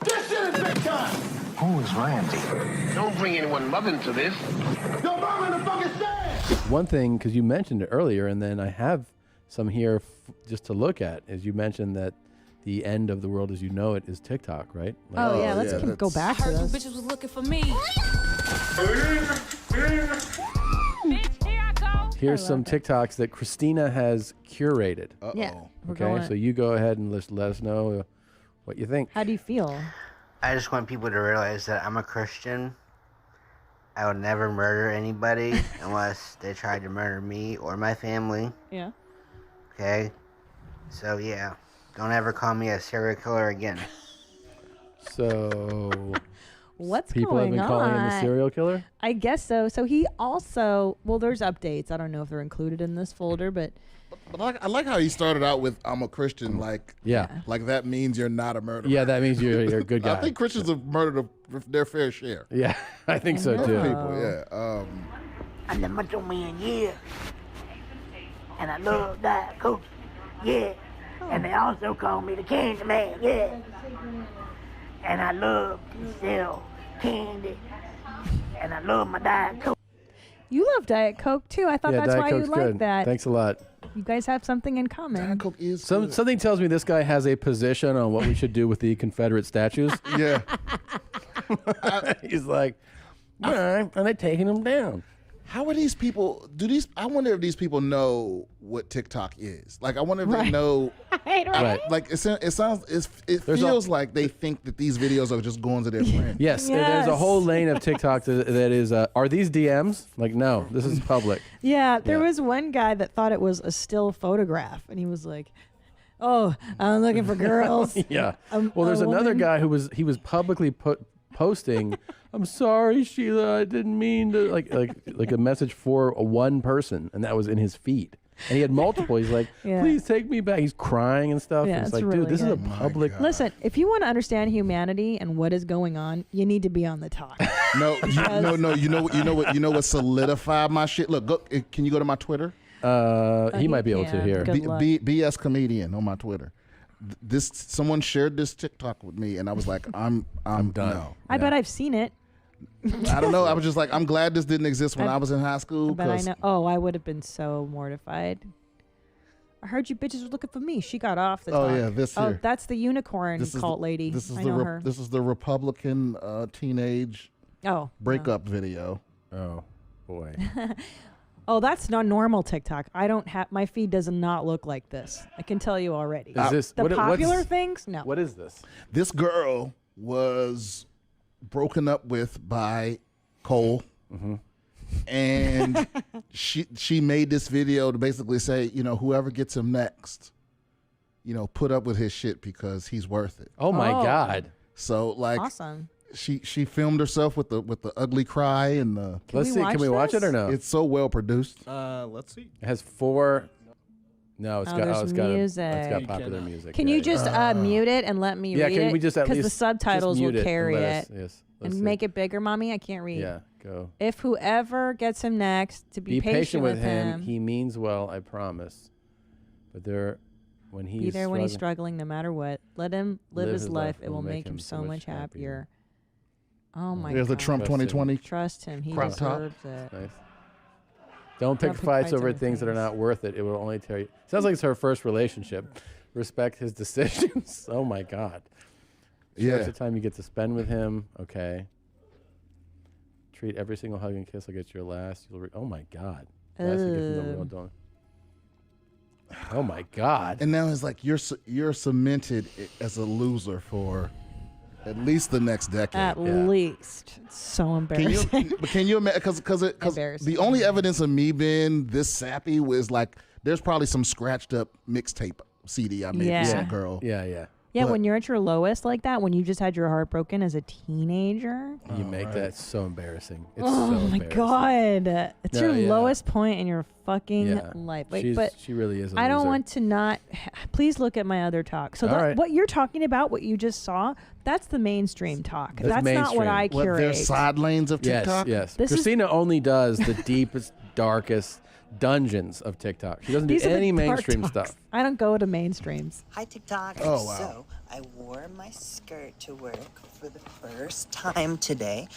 This shit is big time! Who is Randy? Don't bring anyone mother into this. Yo, mom in the fucking stand! One thing, because you mentioned it earlier, and then I have some here just to look at, is you mentioned that the end of the world as you know it is TikTok, right? Like, Oh, yeah, let's go back to those. Bitches was looking for me. Here's some TikToks that Christina has curated. Yeah, we're Okay, going- so you go ahead and let us know what you think. How do you feel? I just want people to realize that I'm a Christian. I would never murder anybody unless they tried to murder me or my family. Yeah. Okay? So, yeah. Don't ever call me a serial killer again. So, What's people going have been calling him a on? serial killer? I guess so. So he also, well, there's updates. I don't know if they're included in this folder, but But I like how he started out with "I'm a Christian," like Yeah. like that means you're not a murderer. Yeah, that means you're a good guy. I think Christians have murdered their fair share. Yeah, I think so too. People, yeah. I'm the Macho Man, yeah. And I love Diet Coke, yeah. And they also call me the Candy Man, yeah. And I love to sell candy. And I love my Diet Coke. you love Diet Coke too. I thought Yeah, that's Diet why Coke's you like good. that. Thanks a lot. You guys have something in common. Diet Coke is Something tells me this guy has a position on what we should do with the Confederate statues. Yeah. He's like, all right, and they're taking them down. How are these people? I wonder if these people know what TikTok is. Like, I wonder if they know. Right. Like, it sounds. It There's feels like they think that these videos are just going to their friends. Yes, there's a whole lane of TikTok that is, are these DMs? Like, no, this is public. Yeah, there was one guy that thought it was a still photograph, and he was like, "Oh, I'm looking for girls." Yeah. Well, there's another guy who was publicly posting, "I'm sorry, Sheila, I didn't mean to," like a message for one person, and that was in his feed. And he had multiple. He's like, Yeah. "Please take me back." He's crying and stuff. Yeah, and it's it's like, really dude, this is a good. public. Listen, if you want to understand humanity and what is going on, you need to be on the talk. No, no. You know what solidified my shit. Look, can you go to my Twitter? He might be able to here. BS comedian on my Twitter. Someone shared this TikTok with me, and I was like, I'm done. No. I bet I've seen it. I don't know. I was just like, I'm glad this didn't exist when I was in high school. But I know. Oh, I would have been so mortified. I heard you bitches were looking for me. She got off the talk. Yeah, this Oh, here. that's the unicorn This is cult the, lady. This is I the know her. this is the Republican teenage breakup video. Oh boy. Oh, that's not normal TikTok. I don't have my feed does not look like this. I can tell you already. Is this the what- popular what's- things? No. What is this? This girl was broken up with by Cole. And she made this video to basically say, you know, whoever gets him next, you know, put up with his shit because he's worth it. Oh my God. So like awesome. She filmed herself with the ugly cry and the Let's see. Can we watch it or no? It's so well produced. Let's see. It has 4. No, it's Oh, got there's it's got music. it's got popular music. Can you just mute it and let me Yeah, read it? can we just at because the least subtitles just will mute it and carry let it. us- yes, and let's see. make it bigger, mommy. I can't read. Yeah, go. If whoever gets him next, to be patient with him. him. He means well, I promise. But when he's Be there when he's struggling, no matter what. Let him live his life. It will make him him so much happier. Oh my There's God. the Trump 2020 Trust him. He crop top. deserves it. Nice. Don't pick fights over things that are not worth it. It will only tear you. Sounds like it's her first relationship. Respect his decisions. Oh my God. Yeah. Cherish the time you get to spend with him. Okay. Treat every single hug and kiss like it's your last. Oh my God. Last you get from the real don't. Oh my God. And now it's like you're cemented as a loser for at least the next decade. At least. It's so embarrassing. Can you imagine? Because the only evidence of me being this sappy was like, there's probably some scratched up mixtape CD I made with some girl. Yeah. Yeah, But- when you're at your lowest like that, when you just had your heart broken as a teenager. You make that so embarrassing. It's Oh so my embarrassing. God. It's No, your yeah. lowest point in your fucking Yeah. life. Wait, She's- but she really is a I don't loser. want to not. Please look at my other talk. So All right. what you're talking about, what you just saw, that's the mainstream talk. That's not what I curate. There's side lanes of TikTok. Yes. This is- Christina only does the deepest, darkest dungeons of TikTok. She doesn't do These are the any dark mainstream talks. stuff. I don't go to mainstreams. Hi, TikTok. Oh, wow. So, I wore my skirt to work for the first time today,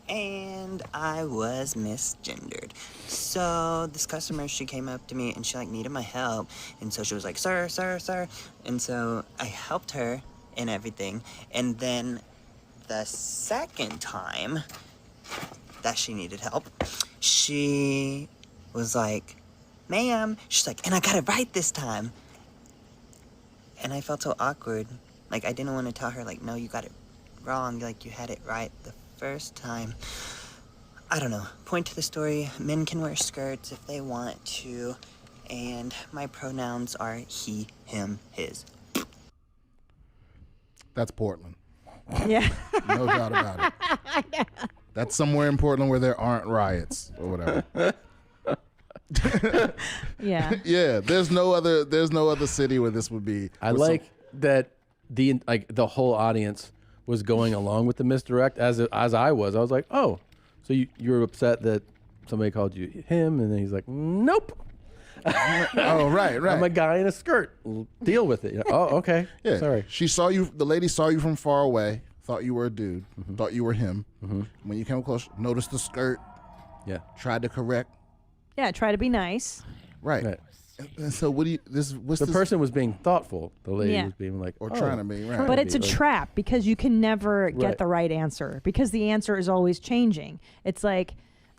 and I was misgendered. So, this customer, she came up to me, and she, needed my help. And so she was like, sir, sir, sir. And so I helped her and everything. And then the second time that she needed help, she was like, ma'am. She's like, and I got it right this time. And I felt so awkward. I didn't want to tell her, no, you got it wrong. You had it right the first time. I don't know. Point to the story. Men can wear skirts if they want to. And my pronouns are he, him, his. That's Portland. Yeah. No doubt about it. That's somewhere in Portland where there aren't riots or whatever. Yeah. Yeah. There's no other city where this would be. I with like that the whole audience was going along with the misdirect as I was. I was like, oh, so you were upset that somebody called you him, and then he's like, nope. Oh, right. I'm a guy in a skirt. Deal with it. You're like, oh, okay. Yeah. Sorry. She saw you. The lady saw you from far away. Thought you were a dude. Thought you were him. When you came close, noticed the skirt. Yeah. Tried to correct. Yeah, try to be nice. Right. And so what do you? What's The this? person was being thoughtful. The lady Yeah. was being like, Or oh, trying to be, right. But it's a Like, trap because you can never get Right. the right answer because the answer is always changing. It's like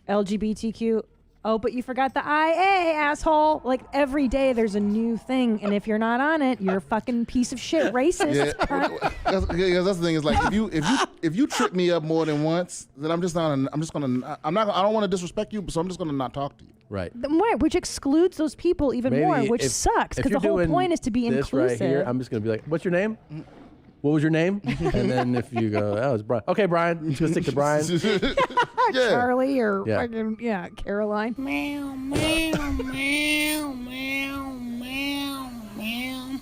LGBTQ. Oh, but you forgot the IA, asshole. Every day there's a new thing. And if you're not on it, you're a fucking piece of shit racist. Yeah, that's the thing. Is if you trip me up more than once, then I don't want to disrespect you, so I'm just gonna not talk to you. Right. Right, which excludes those people even Maybe more, which if- sucks if because the you're whole doing point is to be this inclusive. right here, I'm just gonna be like, what's your name? What was your name? And then if you go, that was Brian. Okay, Brian. I'm just gonna stick to Brian. Charlie or Yeah. fucking, Caroline. Meow, meow, meow, meow, meow, meow.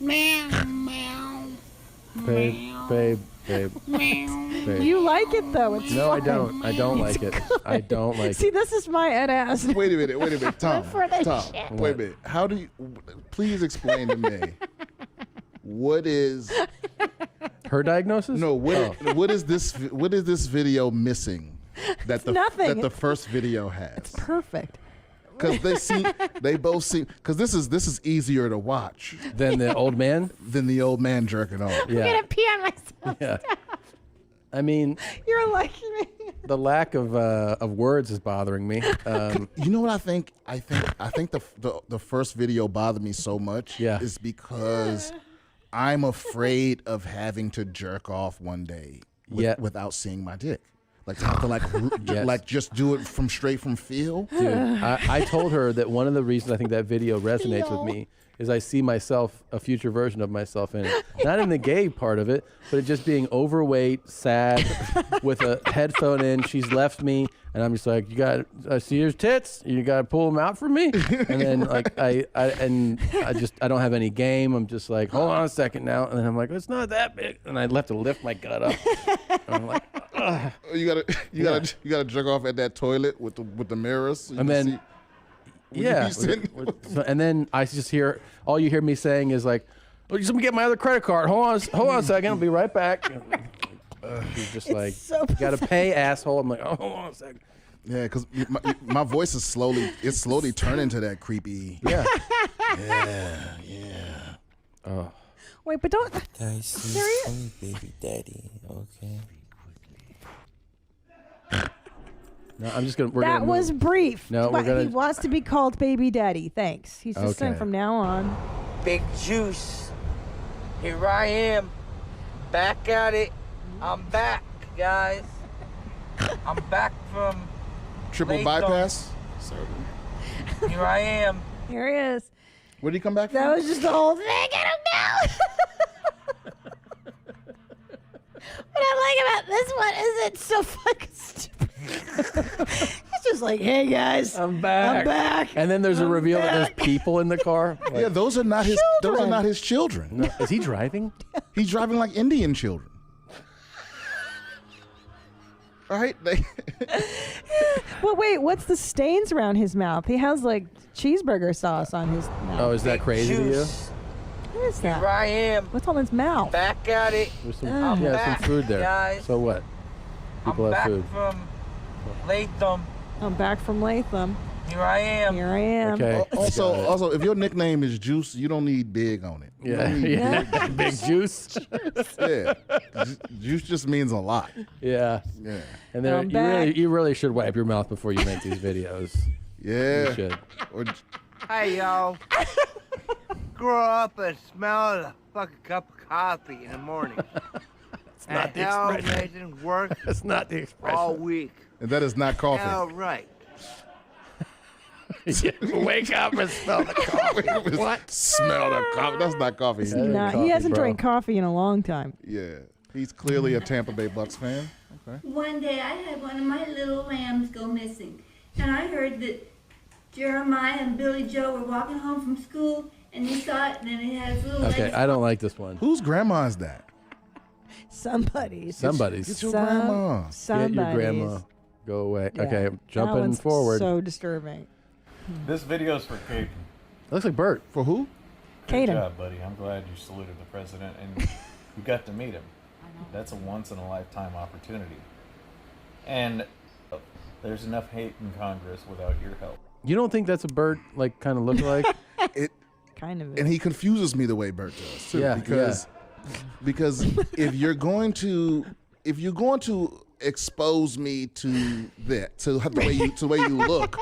Meow, meow. Babe. You like it though. It's No, I fun. don't. I don't It's like it. good. I don't like See, it. this is my Ed ass. Wait a minute, Tom. For the Tom, shit. wait a minute. How do you? Please explain to me. What is her diagnosis? No, what is this video missing that nothing. that the first video has? It's perfect. Because they both seem, because this is easier to watch than the old man jerking off. I'm gonna pee on myself. Yeah. I mean, You're like me. the lack of words is bothering me. You know what I think? I think the first video bothered me so much is because I'm afraid of having to jerk off one day without seeing my dick. Like to have to like just do it straight from feel. Dude, I told her that one of the reasons I think that video resonates with me is I see myself, a future version of myself in it. Not in the gay part of it, but it just being overweight, sad, with a headphone in. She's left me, and I'm just like, I see your tits. You got to pull them out for me. And then like I don't have any game. I'm just like, hold on a second now. And then I'm like, it's not that big. And I have to lift my gut up. And I'm like, ugh. You gotta jerk off at that toilet with the mirrors. So and then. And then I just hear, all you hear me saying is like, oh, just let me get my other credit card. Hold on a second. I'll be right back. She's just like, you got to pay, asshole. I'm like, oh, hold on a second. Yeah, because my voice is slowly turning to that creepy. Yeah. Yeah. Oh. Wait, but don't. Guys, Serious? baby daddy. Okay. No, I'm just gonna. That was brief. No, but he wants to be called Baby Daddy. Thanks. He's just saying from now on. Big Juice. Here I am. Back at it. I'm back, guys. I'm back from triple Latham. bypass. Here I am. Here he is. Where did he come back from? That was just the whole thing. I don't know. What I like about this one is it's so fucking stupid. It's just like, hey guys, I'm back. I'm back. And then there's a reveal that there's people in the car. Like, Yeah, those are not his. Those are not his children. No, is he driving? He's driving like Indian children. Right? Well, wait, what's the stains around his mouth? He has like cheeseburger sauce on his mouth. Oh, is that crazy to you? What is that? Here I am. What's on his mouth? Back at it. There's some, I'm back, some food there. guys. So what? People I'm have back food. from Latham. I'm back from Latham. Here I am. Here I am. Okay. Also, if your nickname is Juice, you don't need big on it. You don't need Big Juice. Yeah. Juice just means a lot. Yeah. Yeah. And then I'm back. you really should wipe your mouth before you make these videos. Yeah. You should. Or, Hey, y'all. Grow up and smell a fucking cup of coffee in the morning. It's not the hell expression. amazing work That's not the expression. all week. and that is not coffee. Hell right. Wake up and smell the coffee. What? Smell that coffee. That's not coffee. He's not, he hasn't drank coffee in a long time. Yeah. He's clearly a Tampa Bay Bucks fan. Okay. One day I had one of my little lambs go missing, and I heard that Jeremiah and Billy Joe were walking home from school, and they saw it, and then it had its little Okay, legs. I don't like this one. Whose grandma is that? Somebody's. Somebody's. Get your grandma. Get Somebody's. your grandma. Go away. Yeah. Okay, That jumping one's forward. So disturbing. This video's for Caden. Looks like Bert. For who? Good Caden. job, buddy. I'm glad you saluted the president and you got to meet him. That's a once-in-a-lifetime opportunity. And there's enough hate in Congress without your help. You don't think that's a Bert like kind of lookalike? Kind of. And he confuses me the way Bert does too. Yeah, Because if you're going to expose me to that, to the way you look,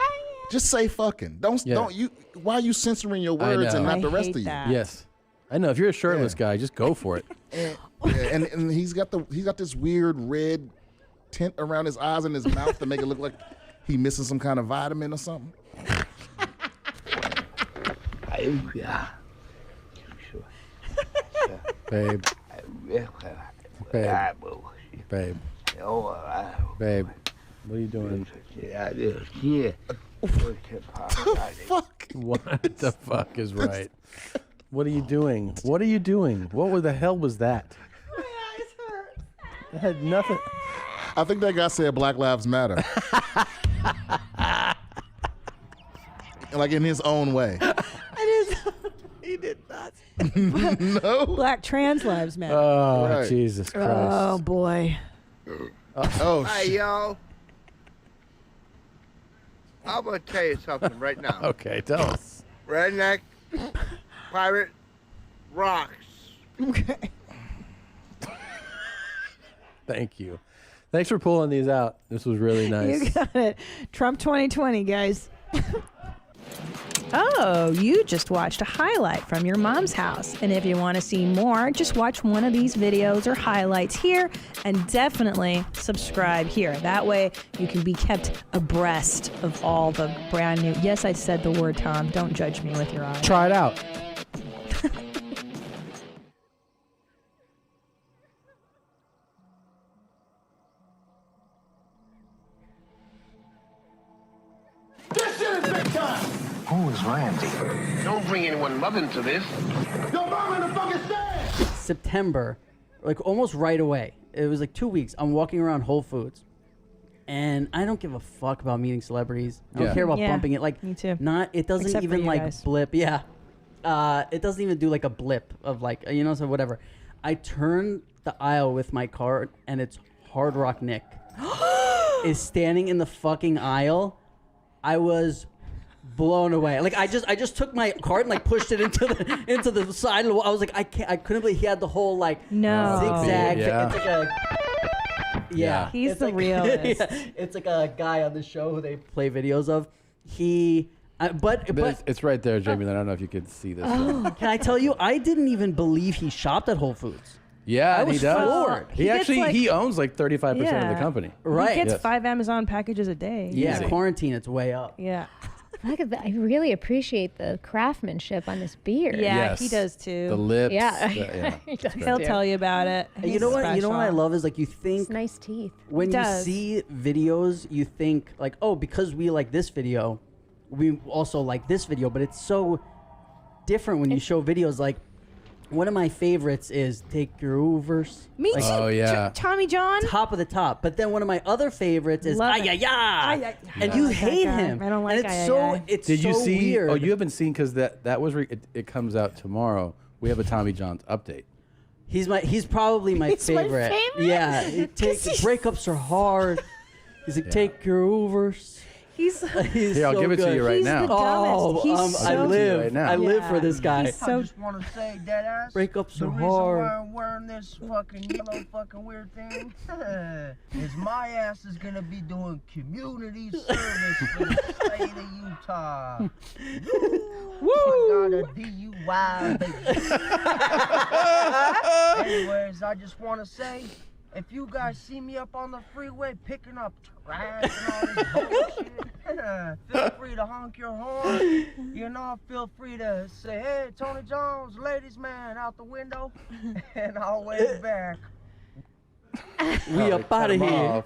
just say fucking. Don't you? Why are you censoring your words and not the rest of you? Yes, I know. If you're a shirtless guy, just go for it. And he's got this weird red tint around his eyes and his mouth to make it look like he missing some kind of vitamin or something. Babe. Babe. Babe. Babe. What are you doing? Fuck. What the fuck is right? What are you doing? What are you doing? What the hell was that? My eyes hurt. It had nothing. I think that guy said Black Lives Matter. Like in his own way. It is. He did not. No. Black trans lives matter. Oh, Right. Jesus Christ. Oh boy. Oh, Hey, y'all. I'm going to tell you something right now. Okay, tell us. Redneck Pirate rocks. Okay. Thank you. Thanks for pulling these out. This was really nice. You got it. Trump 2020, guys. Oh, you just watched a highlight from your mom's house. And if you want to see more, just watch one of these videos or highlights here and definitely subscribe here. That way you can be kept abreast of all the brand new. Yes, I said the word, Tom. Don't judge me with your eyes. Try it out. This shit is big time. Who is Randy? Don't bring anyone love into this. Your mom in the fucking stand. September, like almost right away. It was like 2 weeks. I'm walking around Whole Foods, and I don't give a fuck about meeting celebrities. I don't Yeah. care about Yeah, bumping it. Like me too. Not. It doesn't Except for even you like guys. blip. Yeah. It doesn't even do like a blip of like so whatever. I turn the aisle with my cart, and it's Hard Rock Nick is standing in the fucking aisle. I was blown away. Like I just took my cart and like pushed it into the side of the wall. I was like, I couldn't believe he had the whole like No. zigzag. Yeah. It's like a yeah. He's It's the like, realist. it's like a guy on the show who they play videos of. But It's right there, Jamie. I don't know if you can see this. can I tell you, I didn't even believe he shopped at Whole Foods. Yeah, I and he was does. floored. He gets, actually like- he owns like 35% of the Yeah. company. Right. He gets Yes. 5 Amazon packages a day. Yeah, Easy. quarantine, it's way up. Yeah. Look at that. I really appreciate the craftsmanship on this beard. Yeah, Yes. he does too. The lips. Yeah. He does He'll too. tell you about it. You He's know what? You know what I special. love is like you think It's nice teeth. when He you does. see videos, you think like, oh, because we like this video, we also like this video. But it's so different when you show videos. Like one of my favorites is Take Your Overs. Me Like, too. Oh, yeah. Tommy John. top of the top. But then one of my other favorites is Love Ay it. Ay Ay. Ay, ay, And I you don't like that hate guy. him. I don't like and it's Ay, ay, so ay. it's Did you so see? weird. Oh, you haven't seen because that was it comes out tomorrow. We have a Tommy John's update. He's probably my He's my favorite. favorite? Yeah. Breakups are hard. He's like, take your Overs. He's Here, I'll give it to you right He's now. the dumbest. Oh, He's I so live. right now. I live Yeah. for this guy. He's so I just want to say, deadass. Breakups the are reason hard. why I'm wearing this fucking yellow fucking weird thing is my ass is gonna be doing community service for the state of Utah. Woo! I got a DUI, baby. Anyways, I just want to say, if you guys see me up on the freeway picking up trash and all this bullshit, feel free to honk your horn. Feel free to say, hey, Tony Jones, ladies man, out the window, and I'll wave back. We up out of here.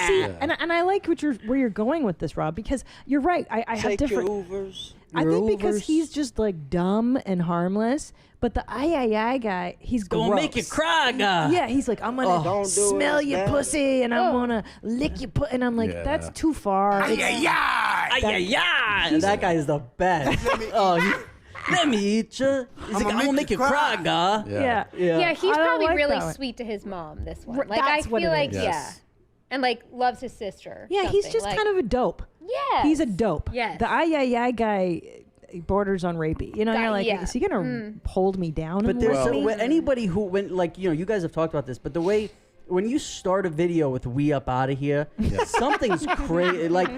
See, and I like where you're going with this, Rob, because you're right. I have different. Overs. I think because he's just like dumb and harmless, but the Ay Ay Ay guy, he's Gonna gross. make you cry, guy. Yeah, he's like, I'm gonna Don't do smell it, your man. pussy and I'm gonna lick your pussy, and I'm like, Yeah. that's too far. Ay It's- Ay Ay. Ay Ay Ay. And that guy is the best. Let me eat you. He's like, I'm gonna make you cry, guy. Yeah. Yeah, he's I don't probably like really that one. sweet to his mom, this one. R- Like, I that's what feel it like, is. yeah. Yes. And, like, loves his sister. Yeah, he's just kind of a dope. Yeah. He's a dope. Yes. The Ay Ay Ay guy borders on rapey. You know, you're like, yeah. is he gonna hold me down? But and there's rape me? anybody who went like you guys have talked about this, but the way when you start a video with "We up out of here," something's crazy. Like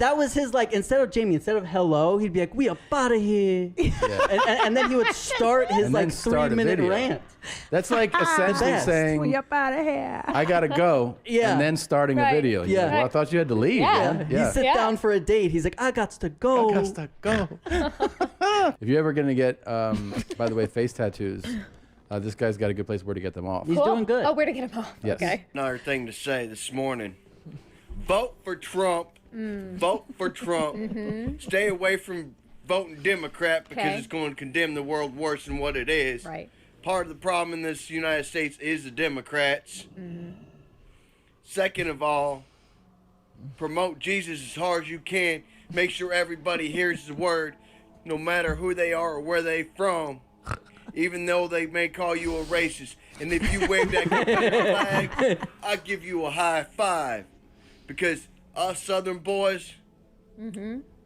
that was his like instead of hello, he'd be like, "We up out of here," and then he would start his And like then start a 3-minute video. rant. That's like essentially best. saying, We up out of here. I gotta go, Yeah. and then starting Right. a video. He's Yeah. like, well, I thought you had to leave. Yeah. man. He sit down for a date. He's like, I got to go. If you're ever gonna get, by the way, face tattoos, this guy's got a good place where to get them off. He's doing good. Oh, where to get him off. Yes. Okay. Another thing to say this morning. Vote for Trump. Vote for Trump. Stay away from voting Democrat because Okay. it's going to condemn the world worse than what it is. Right. Part of the problem in this United States is the Democrats. Second of all, promote Jesus as hard as you can. Make sure everybody hears the word. no matter who they are or where they from, even though they may call you a racist. And if you wave that flag, I give you a high five. Because us Southern boys,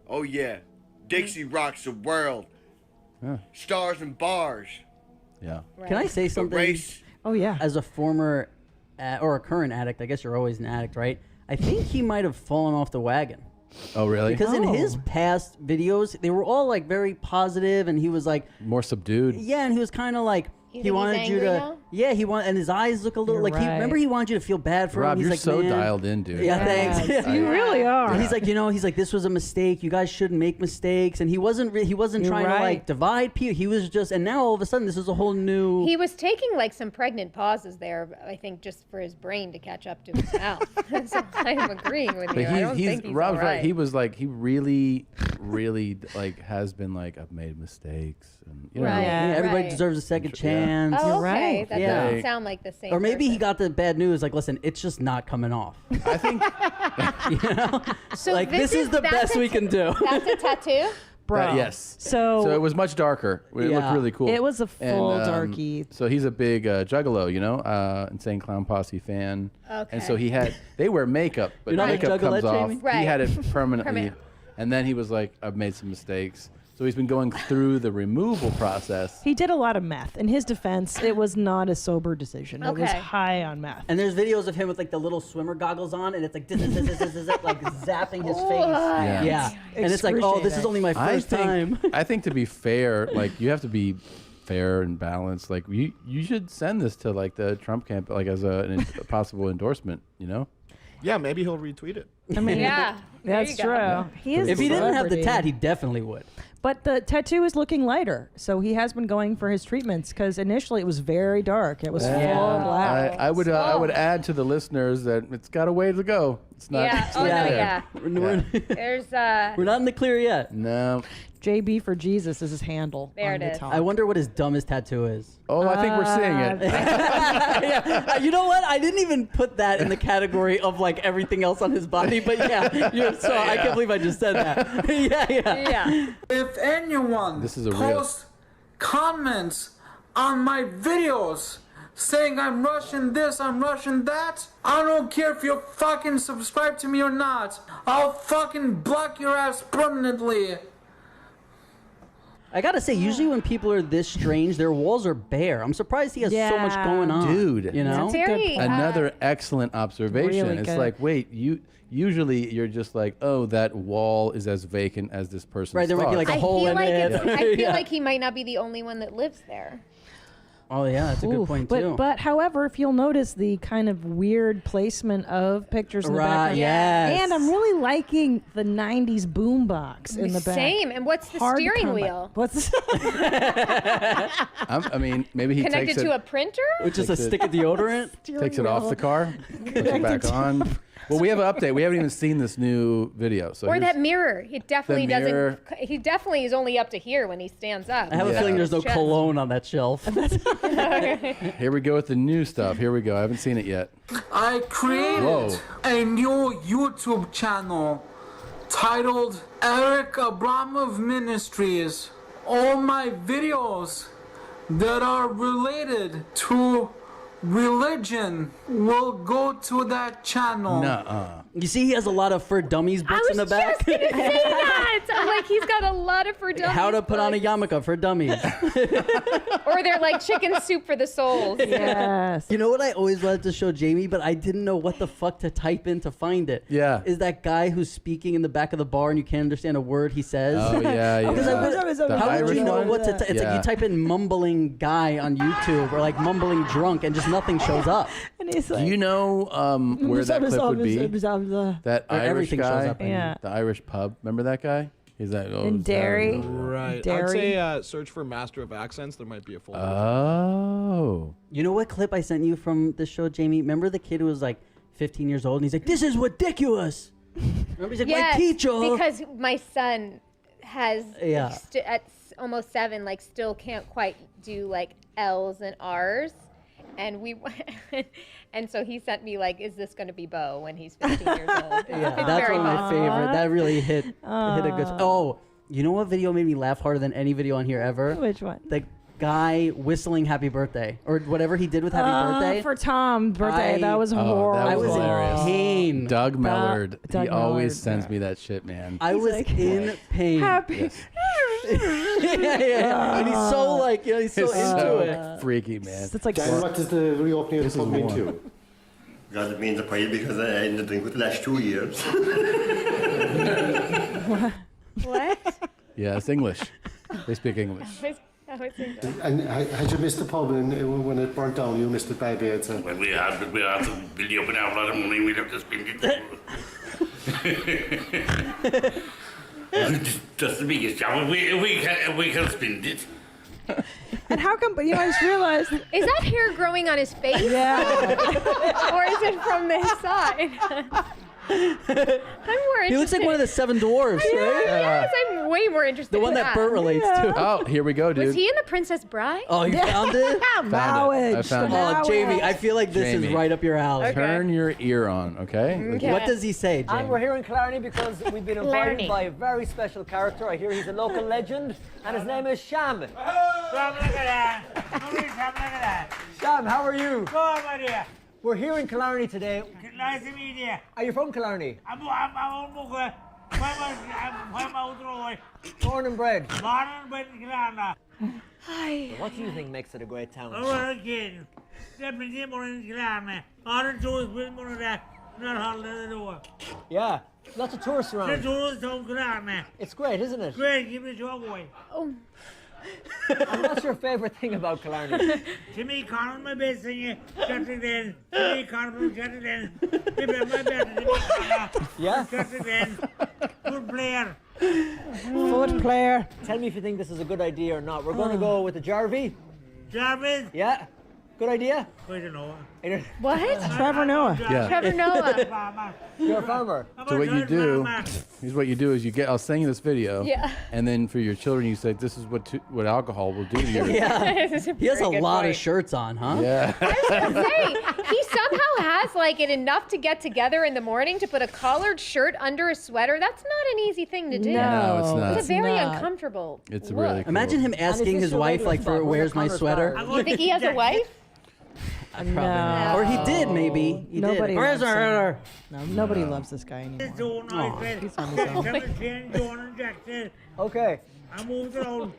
oh yeah, Dixie rocks the world. Stars and bars. Yeah. Can I say something? Race. Oh yeah. As a former or a current addict, I guess you're always an addict, right? I think he might have fallen off the wagon. Oh, really? Because in his past videos, they were all like very positive, and he was like more subdued. Yeah, and he was kind of like You he think he's wanted you angry to. now? Yeah, he wanted, and his eyes look a little You're like he. right. Remember, he wanted you to feel bad for Rob, him. He's you're like, so "Man." dialed in, dude. Yeah, thanks. Yes, you really are. He's like, he's like, this was a mistake. You guys shouldn't make mistakes. And he wasn't You're trying to right. like divide people. He was just, and now all of a sudden, this is a whole new. He was taking like some pregnant pauses there, I think, just for his brain to catch up to his mouth. So I am agreeing with you. But I don't think he's Rob's all right. right. He was like, he really like has been like, I've made mistakes, and you know, Right. Yeah, everybody Right. deserves a second Yeah. chance. Oh, You're okay. right. That Yeah. doesn't sound like the same. Or maybe he person. got the bad news. Like, listen, it's just not coming off. I think You know, So like this is the that's best a we can do. That's a tattoo. Bro. yes. So it was much darker. It looked Yeah. really cool. It was a full And, darky. So he's a big Juggalo, you know, Insane Clown Posse fan. And so Okay. they wear makeup, but You're not a makeup Juggalette, comes off. Jamie? Right. He had it permanently. Permanent. And then he was like, I've made some mistakes. So he's been going through the removal process. He did a lot of meth. In his defense, it was not a sober decision. It was Okay. high on meth. And there's videos of him with like the little swimmer goggles on, and it's like like zapping his face. Yeah. Yeah. And it's like, oh, this is only my first time. I think to be fair, like you have to be fair and balanced. Like you should send this to like the Trump camp, like as a possible endorsement. You know? Yeah, maybe he'll retweet it. I mean, Yeah. There that's you go. true. He is If a he didn't have the celebrity. tat, he definitely would. But the tattoo is looking lighter, so he has been going for his treatments because initially it was very dark. It was full black. I would add to the listeners that it's got a way to go. It's not. Yeah. It's Oh not no. there. Yeah. There's We're not in the clear yet. No. JB for Jesus is his handle. There on it the is. top. I wonder what his dumbest tattoo is. Oh, I think we're seeing it. Yeah. You know what? I didn't even put that in the category of like everything else on his body, but yeah, so I can't believe I just said that. yeah. If anyone This is a real- posts comments on my videos saying I'm Russian this, I'm Russian that, I don't care if you're fucking subscribed to me or not. I'll fucking block your ass permanently. I gotta say, usually when people are this strange, their walls are bare. I'm surprised he has so much going on. Dude, you know? another excellent observation. Really it's good. like, wait, usually you're just like, oh, that wall is as vacant as this person's Right, there might be like a I hole feel in like it. I feel Yeah. like he might not be the only one that lives there. Oh yeah, that's a good Ooh, point but, too. But however, if you'll notice the kind of weird placement of pictures in the Right, background. yes. And I'm really liking the 90s boombox in the back. Same. And what's the Hard to steering come by. wheel? What's I mean, maybe he Connected takes to it, a printer? With just a Takes it- stick of deodorant? takes it off the car, puts it back on. Well, we have an update. We haven't even seen this new video. So Or here's- that mirror. It definitely The mirror. doesn't. He definitely is only up to here when he stands up. I have a feeling there's no cologne on that shelf. Here we go with the new stuff. Here we go. I haven't seen it yet. I created Whoa. a new YouTube channel titled Eric Abramov Ministries. All my videos that are related to religion will go to that channel. Nuh-uh. You see, he has a lot of For Dummies books in the back. Say that. I'm like, he's got a lot of for dummies. How to put on a yarmulke for dummies. Or they're like chicken soup for the souls. Yes. You know what I always wanted to show Jamie, but I didn't know what the fuck to type in to find it. Yeah. Is that guy who's speaking in the back of the bar and you can't understand a word he says? Oh, yeah, yeah. Because The how would Irish you know one? what to type? It's like Yeah. you type in mumbling guy on YouTube or like mumbling drunk and just nothing shows up. And he's Do you know where that clip would be? That Where Irish everything shows guy, up, I mean. Yeah. the Irish pub. Remember that guy? He's like, oh, In Derry. Right. I'd Derry. say search for Master of Accents. There might be a folder. Oh. You know what clip I sent you from this show, Jamie? Remember the kid who was like 15 years old and he's like, "This is ridiculous." Remember he's like, Yes, "My teacher." because my son has Yeah. at almost 7, like still can't quite do like L's and R's, and we and so he sent me like, "Is this going to be Bo when he's 15 years old?" Yeah, It's that's very one of my possible. favorite. That really hit a good. Oh, You know what video made me laugh harder than any video on here ever? Which one? The guy whistling "Happy Birthday" or whatever he did with "Happy Birthday" for Tom's birthday. That was horrible. That was in pain. Doug Mellard. Doug he always Mellard, sends me that shit, man. I was in pain. Happy. yeah. And he's so like, he's so It's into so it. freaky, man. It's like And what does the reopening of This the is pub mean one. to you? Because it means a pile because I didn't drink for the last 2 years. What? Yeah, it's English. They speak English. And had you missed the pub when it burnt down? You missed it badly, I'd say. Well, we had to build up an hour of money. We'd have to spend it. That's the biggest job. We can spend it. And how come? But I just realized. Is that hair growing on his face? Yeah. Or is it from this side? I'm more interested. He looks like one of the 7 dwarfs, I know, right? Yes, I'm way more interested. The one in that Bert relates to. Oh, here we go, dude. Was he in The Princess Bride? Oh, you found it? Found it. I found Oh, it. Jamie, I feel like this is Jamie, right up your alley. Turn your ear on, okay? What does he say, And Jamie? we're here in Killarney because we've been invited Killarney. by a very special character. I hear he's a local legend, and his name is Sham. Sham, look at that. Sham, look at that. Sham, how are you? Good, my dear. We're here in Killarney today. Nice to meet you. Are you from Killarney? I'm on Muga. I'm out Roy. Born and bred. Born and bred in Killarney. So what do you think makes it a great town? I'm a kid. Definitely more in Killarney. All the tourists with more of that. Not holding the door. Yeah, lots of tourists around. The tourists don't Killarney. It's great, isn't it? Great, give me a job away. Oh. And what's your favourite thing about Killarney? Jimmy Connor, my best singer. Shut it in. Jimmy Connor, shut it in. Jimmy, my best Jimmy Connor. Yeah? Shut it in. Good player. Good player. Tell me if you think this is a good idea or not. We're going to go with the Jarvie. Jarvis? Yeah. Good idea? I don't know. What? Trevor Noah. Yeah. Trevor Noah. You're a farmer. So what you do is you get. I'll send you this video. Yeah. And then for your children, you say this is what alcohol will do to your. Yeah. This is a He has a very good lot point. of shirts on, huh? Yeah. I was gonna say, he somehow has like it enough to get together in the morning to put a collared shirt under a sweater. That's not an easy thing to do. No, it's not. It's a very not. uncomfortable. It's look. really cool. Imagine him asking this his your wife, regular like, spot? for Where's where's my Connor's sweater? bar? You think he has a wife? No. Or he did, maybe. He Nobody did. loves Where's him. her? No, nobody loves this guy anymore. It's so nice, he's on his own. Come and change, John and Jackson. Okay. I moved around.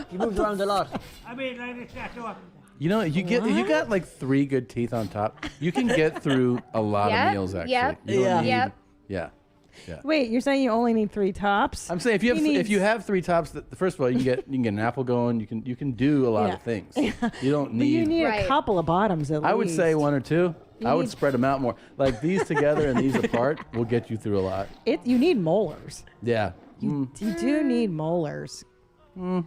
He moves around a lot. I mean, like this, that, so. You know, you got like 3 good teeth on top. You can get through a lot Yep, of meals actually. yep, You don't yeah. need- Yep. Yeah. Yeah. Wait, you're saying you only need 3 tops? I'm saying if you have He if you needs- have 3 tops, first of all you can get an apple going. You can do a lot Yeah. of things. You don't But need. you need Right. a couple of bottoms at least. I would say 1 or 2. You I would need- spread them out more. Like these together and these apart will get you through a lot. You need molars. Yeah. You do need molars. Do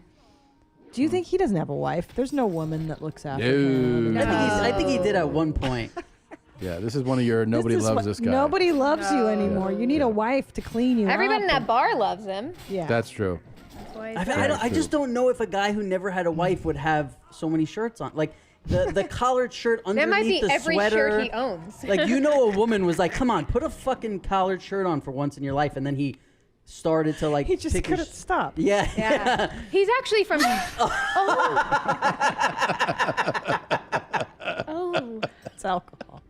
you think he doesn't have a wife? There's no woman that looks after him. No. I think he did at one point. Yeah, this is one of your nobody This is loves what- this guy. Nobody loves you anymore. You need a wife to clean you Everyone in up. that bar loves him. Yeah. That's true. That's why I just don't know if a guy who never had a wife would have so many shirts on. Like the collared shirt underneath That might be the every sweater. shirt he owns. Like, you know, a woman was like, "Come on, put a fucking collared shirt on for once in your life," and then he started to like. He just pick his couldn't stop. Yeah. Yeah. He's actually from. Oh. It's alcohol.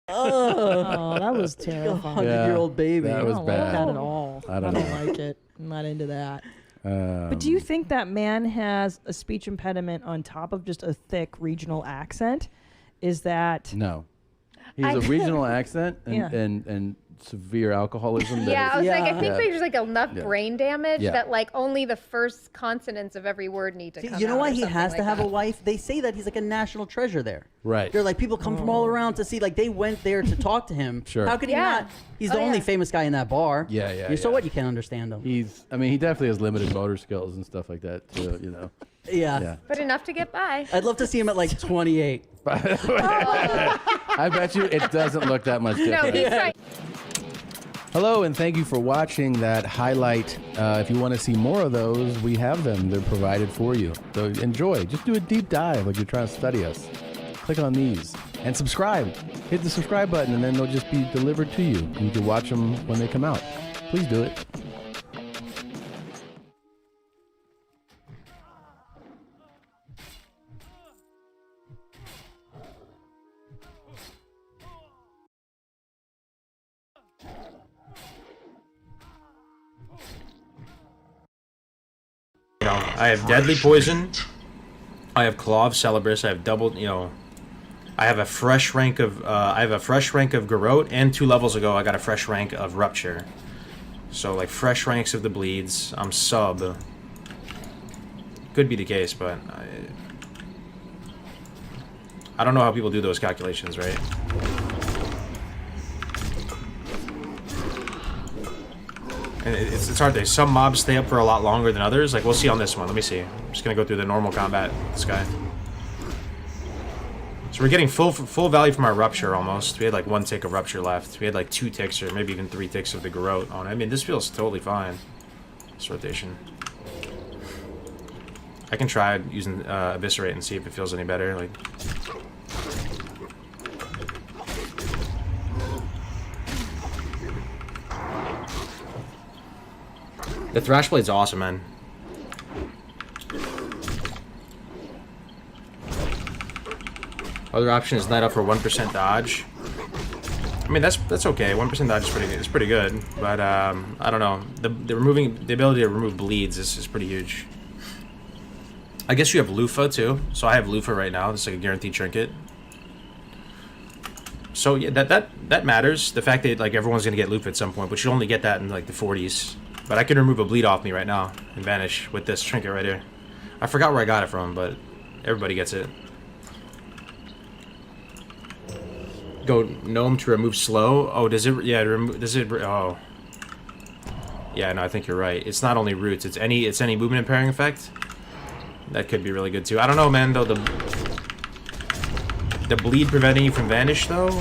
Oh, that was terrifying. 100-year-old baby. That was I don't bad. like that at all. I don't know. like it. I'm not into that. But do you think that man has a speech impediment on top of just a thick regional accent? Is that No. He's a regional accent and severe alcoholism. that Yeah, is- I was like, I think there's like enough Yeah. brain damage Yeah. that like only the first consonants of every word need to come You know out why or he something has like to have that. a wife? They say that he's like a national treasure there. Right. They're like, people come from all around to see, like, they went there to talk to him. Sure. How could he Yeah. not? He's the Oh, only yeah. famous guy in that bar. Yeah. So what? You can't understand him. I mean, he definitely has limited motor skills and stuff like that, too, you know. Yeah. But enough to get by. I'd love to see him at like 28. I bet you it doesn't look that much No, different. he's right. Hello, and thank you for watching that highlight. If you want to see more of those, we have them. They're provided for you. So enjoy. Just do a deep dive like you're trying to study us. Click on these and subscribe. Hit the subscribe button, and then they'll just be delivered to you. You can watch them when they come out. Please do it. You know, I have Deadly Poison, I have Claw of Celebris, I have double, you know, I have a fresh rank of Garrote, and 2 levels ago I got a fresh rank of Rupture. So like fresh ranks of the bleeds. I'm sub. Could be the case, but I don't know how people do those calculations, right? And it's hard. Some mobs stay up for a lot longer than others. Like, we'll see on this one. Let me see. I'm just gonna go through the normal combat with this guy. So we're getting full value from our Rupture almost. We had like 1 tick of Rupture left. We had like 2 ticks or maybe even 3 ticks of the Garrote on it. I mean, this feels totally fine. This rotation. I can try using Eviscerate and see if it feels any better. Like. The Thrash Blade's awesome, man. Other option is Night Up for 1% dodge. I mean, that's okay. 1% dodge is pretty good. It's pretty good, but I don't know. The ability to remove bleeds is pretty huge. I guess you have Lufa too. So I have Lufa right now. It's like a guaranteed trinket. So yeah, that matters. The fact that like everyone's gonna get Lufa at some point, but you only get that in like the 40s. But I can remove a bleed off me right now and vanish with this trinket right here. I forgot where I got it from, but everybody gets it. Go Gnome to remove slow. Oh, does it? Yeah, does it? Oh, yeah. No, I think you're right. It's not only roots. It's any movement impairing effect. That could be really good too. I don't know, man. Though the bleed preventing you from vanish though.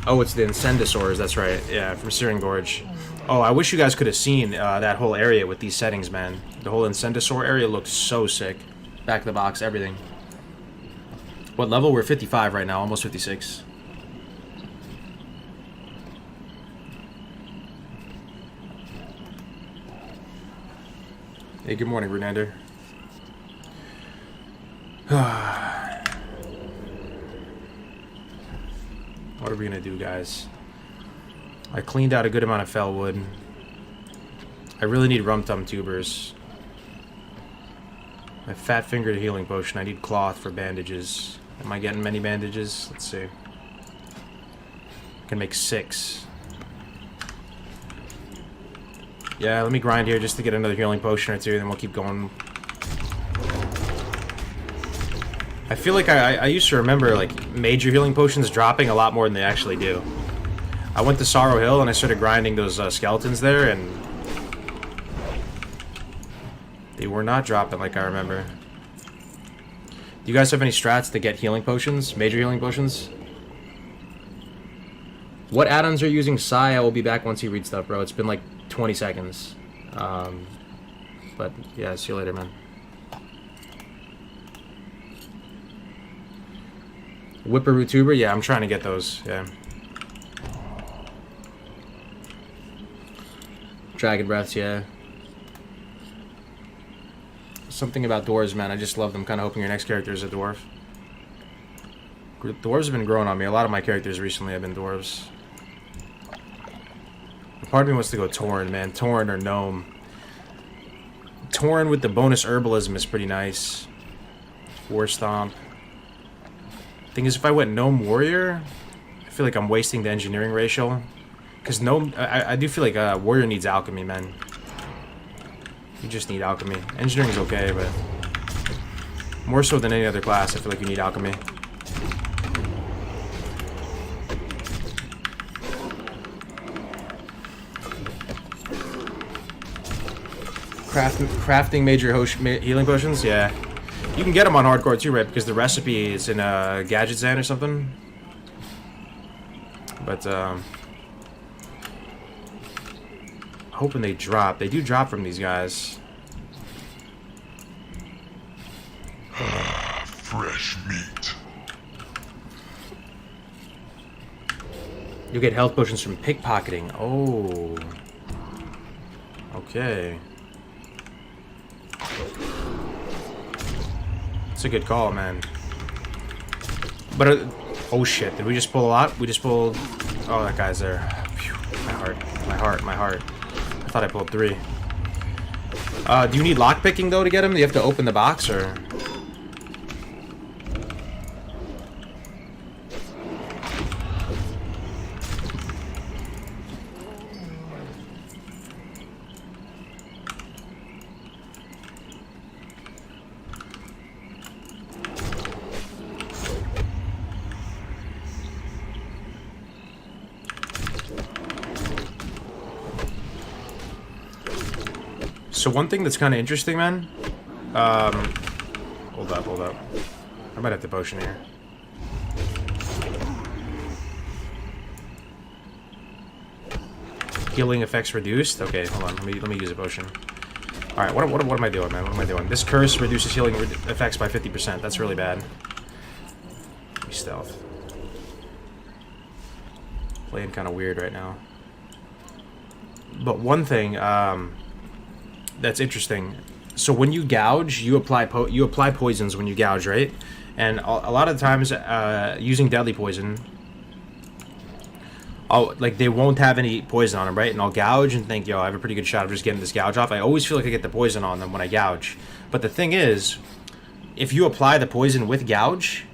Oh, it's the Incendisaurs, that's right. Yeah, from Searing Gorge. Oh, I wish you guys could have seen that whole area with these settings, man. The whole Incendisaur area looks so sick. Back of the box, everything. What level? We're 55 right now, almost 56. Hey, good morning, Renander. What are we gonna do, guys? I cleaned out a good amount of Fellwood. I really need Rum Tum Tubers. My Fat Fingered Healing Potion. I need cloth for bandages. Am I getting many bandages? Let's see. I can make 6. Yeah, let me grind here just to get another healing potion or 2, then we'll keep going. I feel like I used to remember like major healing potions dropping a lot more than they actually do. I went to Sorrow Hill and I started grinding those skeletons there, and they were not dropping like I remember. Do you guys have any strats to get healing potions? Major healing potions? What add-ons are you using? Sai, I will be back once you read stuff, bro. It's been like 20 seconds. But yeah, see you later, man. Whipperoo Tuber? Yeah, I'm trying to get those, yeah. Dragon Breaths, yeah. Something about dwarves, man. I just love them. Kind of hoping your next character is a dwarf. Dwarves have been growing on me. A lot of my characters recently have been dwarves. Part of me wants to go Tauren, man. Tauren or Gnome. Tauren with the bonus herbalism is pretty nice. War Stomp. Thing is, if I went Gnome Warrior, I feel like I'm wasting the engineering ratio. Because Gnome, I do feel like Warrior needs alchemy, man. You just need alchemy. Engineering is okay, but more so than any other class, I feel like you need alchemy. Crafting major healing potions? Yeah. You can get them on hardcore too, right? Because the recipe is in a Gadget Zan or something. But, hoping they drop. They do drop from these guys. Fresh meat. You get health potions from pickpocketing. Oh. Okay. It's a good call, man. But, oh shit, did we just pull a lot? We just pulled... Oh, that guy's there. Phew. My heart, my heart, my heart. I thought I pulled 3. Do you need lockpicking, though, to get him? Do you have to open the box, or...? So one thing that's kind of interesting, man. Hold up, hold up. I might have to potion here. Healing effects reduced. Okay, hold on. Let me use a potion. All right, what am I doing, man? What am I doing? This curse reduces healing effects by 50%. That's really bad. Let me stealth. Playing kind of weird right now. But one thing, that's interesting. So when you gouge, you apply poisons when you gouge, right? And a lot of times, using deadly poison, like they won't have any poison on them, right? And I'll gouge and think, yo, I have a pretty good shot of just getting this gouge off. I always feel like I get the poison on them when I gouge. But the thing is, if you apply the poison with gouge,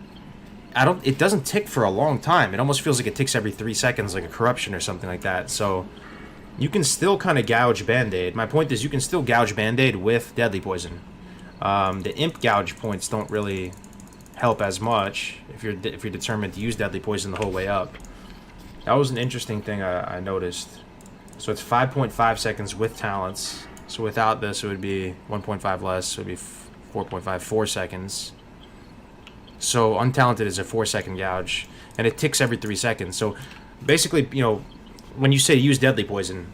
it doesn't tick for a long time. It almost feels like it ticks every 3 seconds, like a corruption or something like that. So you can still kind of gouge Band-Aid. My point is, you can still gouge Band-Aid with deadly poison. The imp gouge points don't really help as much if you're determined to use deadly poison the whole way up. That was an interesting thing I noticed. So it's 5.5 seconds with talents. So without this, it would be 1.5 less. So it would be 4.5, 4 seconds. So untalented is a 4-second gouge, and it ticks every 3 seconds. So basically, you know, when you say use deadly poison,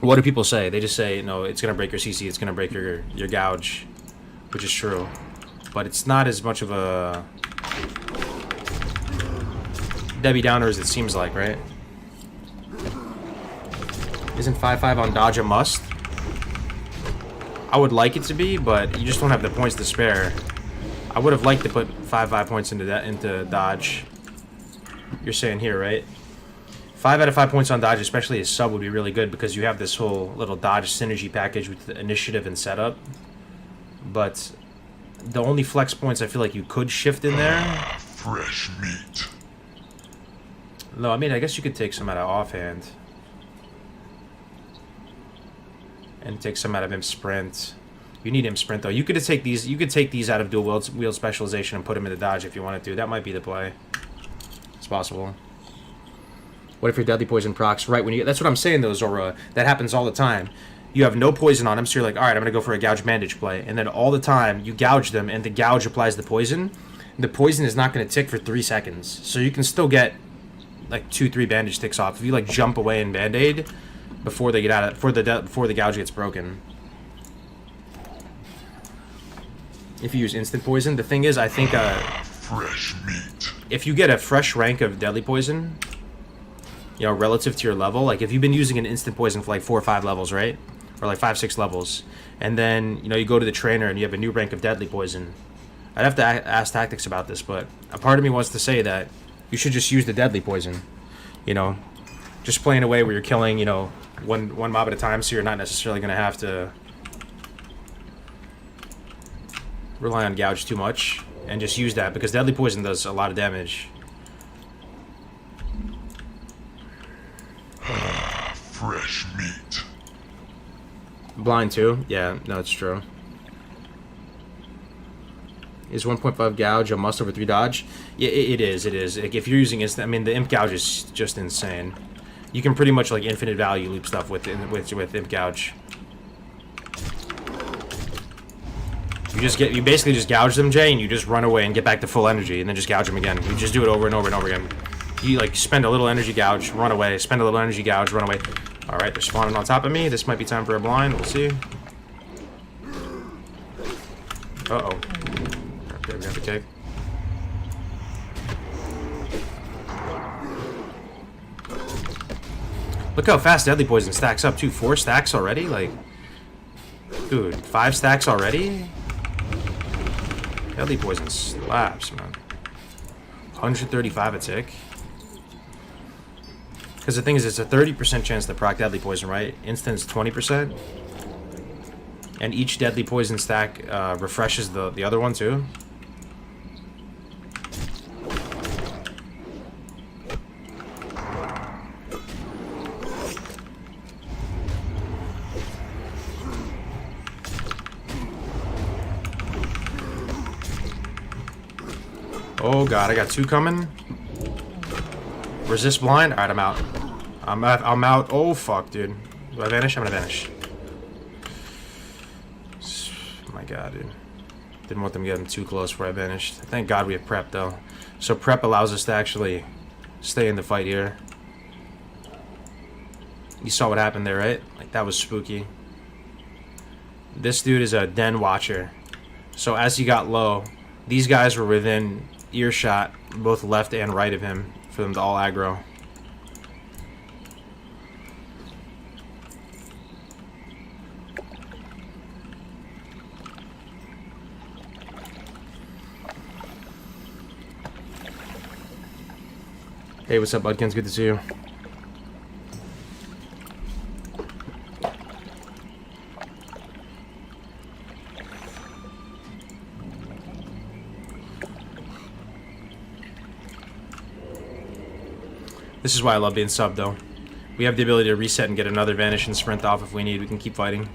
what do people say? They just say, no, it's gonna break your CC, it's gonna break your gouge, which is true, but it's not as much of a Debbie Downer as it seems like, right? Isn't 5/5 on dodge a must? I would like it to be, but you just don't have the points to spare. I would have liked to put 5/5 points into dodge. You're saying here, right? 5 out of 5 points on dodge, especially as sub, would be really good because you have this whole little dodge synergy package with the initiative and setup. But the only flex points I feel like you could shift in there. Fresh meat. No, I mean, I guess you could take some out of offhand. And take some out of imp sprint. You need imp sprint though. You could take these. You could take these out of dual wield specialization and put them into dodge if you wanted to. That might be the play. It's possible. What if your deadly poison procs right when you... That's what I'm saying, though, Zora. That happens all the time. You have no poison on them, so you're like, all right, I'm going to go for a gouge bandage play. And then all the time, you gouge them, and the gouge applies the poison. The poison is not going to tick for 3 seconds. So you can still get, like, 2-3 bandage ticks off. If you, like, jump away in Band-Aid before they get out of... Before the gouge gets broken. If you use instant poison, the thing is, I think, Fresh meat. If you get a fresh rank of deadly poison... You know, relative to your level, like if you've been using an instant poison for like 4 or 5 levels, right? or like 5-6 levels, and then you go to the trainer and you have a new rank of deadly poison. I'd have to ask Tactics about this, but a part of me wants to say that you should just use the deadly poison. Just playing away where you're killing one mob at a time, so you're not necessarily going to have to rely on gouge too much, and just use that because deadly poison does a lot of damage. Fresh meat. Blind too? Yeah, no, it's true. Is 1.5 gouge a must over 3 dodge? Yeah, it is. Like, if you're using instant, I mean, the imp gouge is just insane. You can pretty much like infinite value loop stuff with imp gouge. You basically just gouge them, Jay, and you just run away and get back to full energy, and then just gouge them again. You just do it over and over and over again. You like spend a little energy gouge, run away, spend a little energy gouge, run away. All right, they're spawning on top of me. This might be time for a blind. We'll see. Uh-oh. Okay, we have the cake. Look how fast deadly poison stacks up too. 4 stacks already? Like, dude, 5 stacks already? Deadly poison slaps, man. 135 a tick. Because the thing is, it's a 30% chance to proc deadly poison, right? Instant's 20%. And each deadly poison stack refreshes the other one too. Oh god, I got 2 coming. Resist blind. Alright, I'm out. I'm out. Oh fuck, dude. Do I vanish? I'm gonna vanish. Oh my god, dude. Didn't want them getting too close before I vanished. Thank god we have prep though. So prep allows us to actually stay in the fight here. You saw what happened there, right? Like, that was spooky. This dude is a den watcher. So as he got low, these guys were within earshot, both left and right of him, for them to all aggro. Hey, what's up, Budkins? Good to see you. This is why I love being subbed, though. We have the ability to reset and get another vanish and sprint off if we need. We can keep fighting.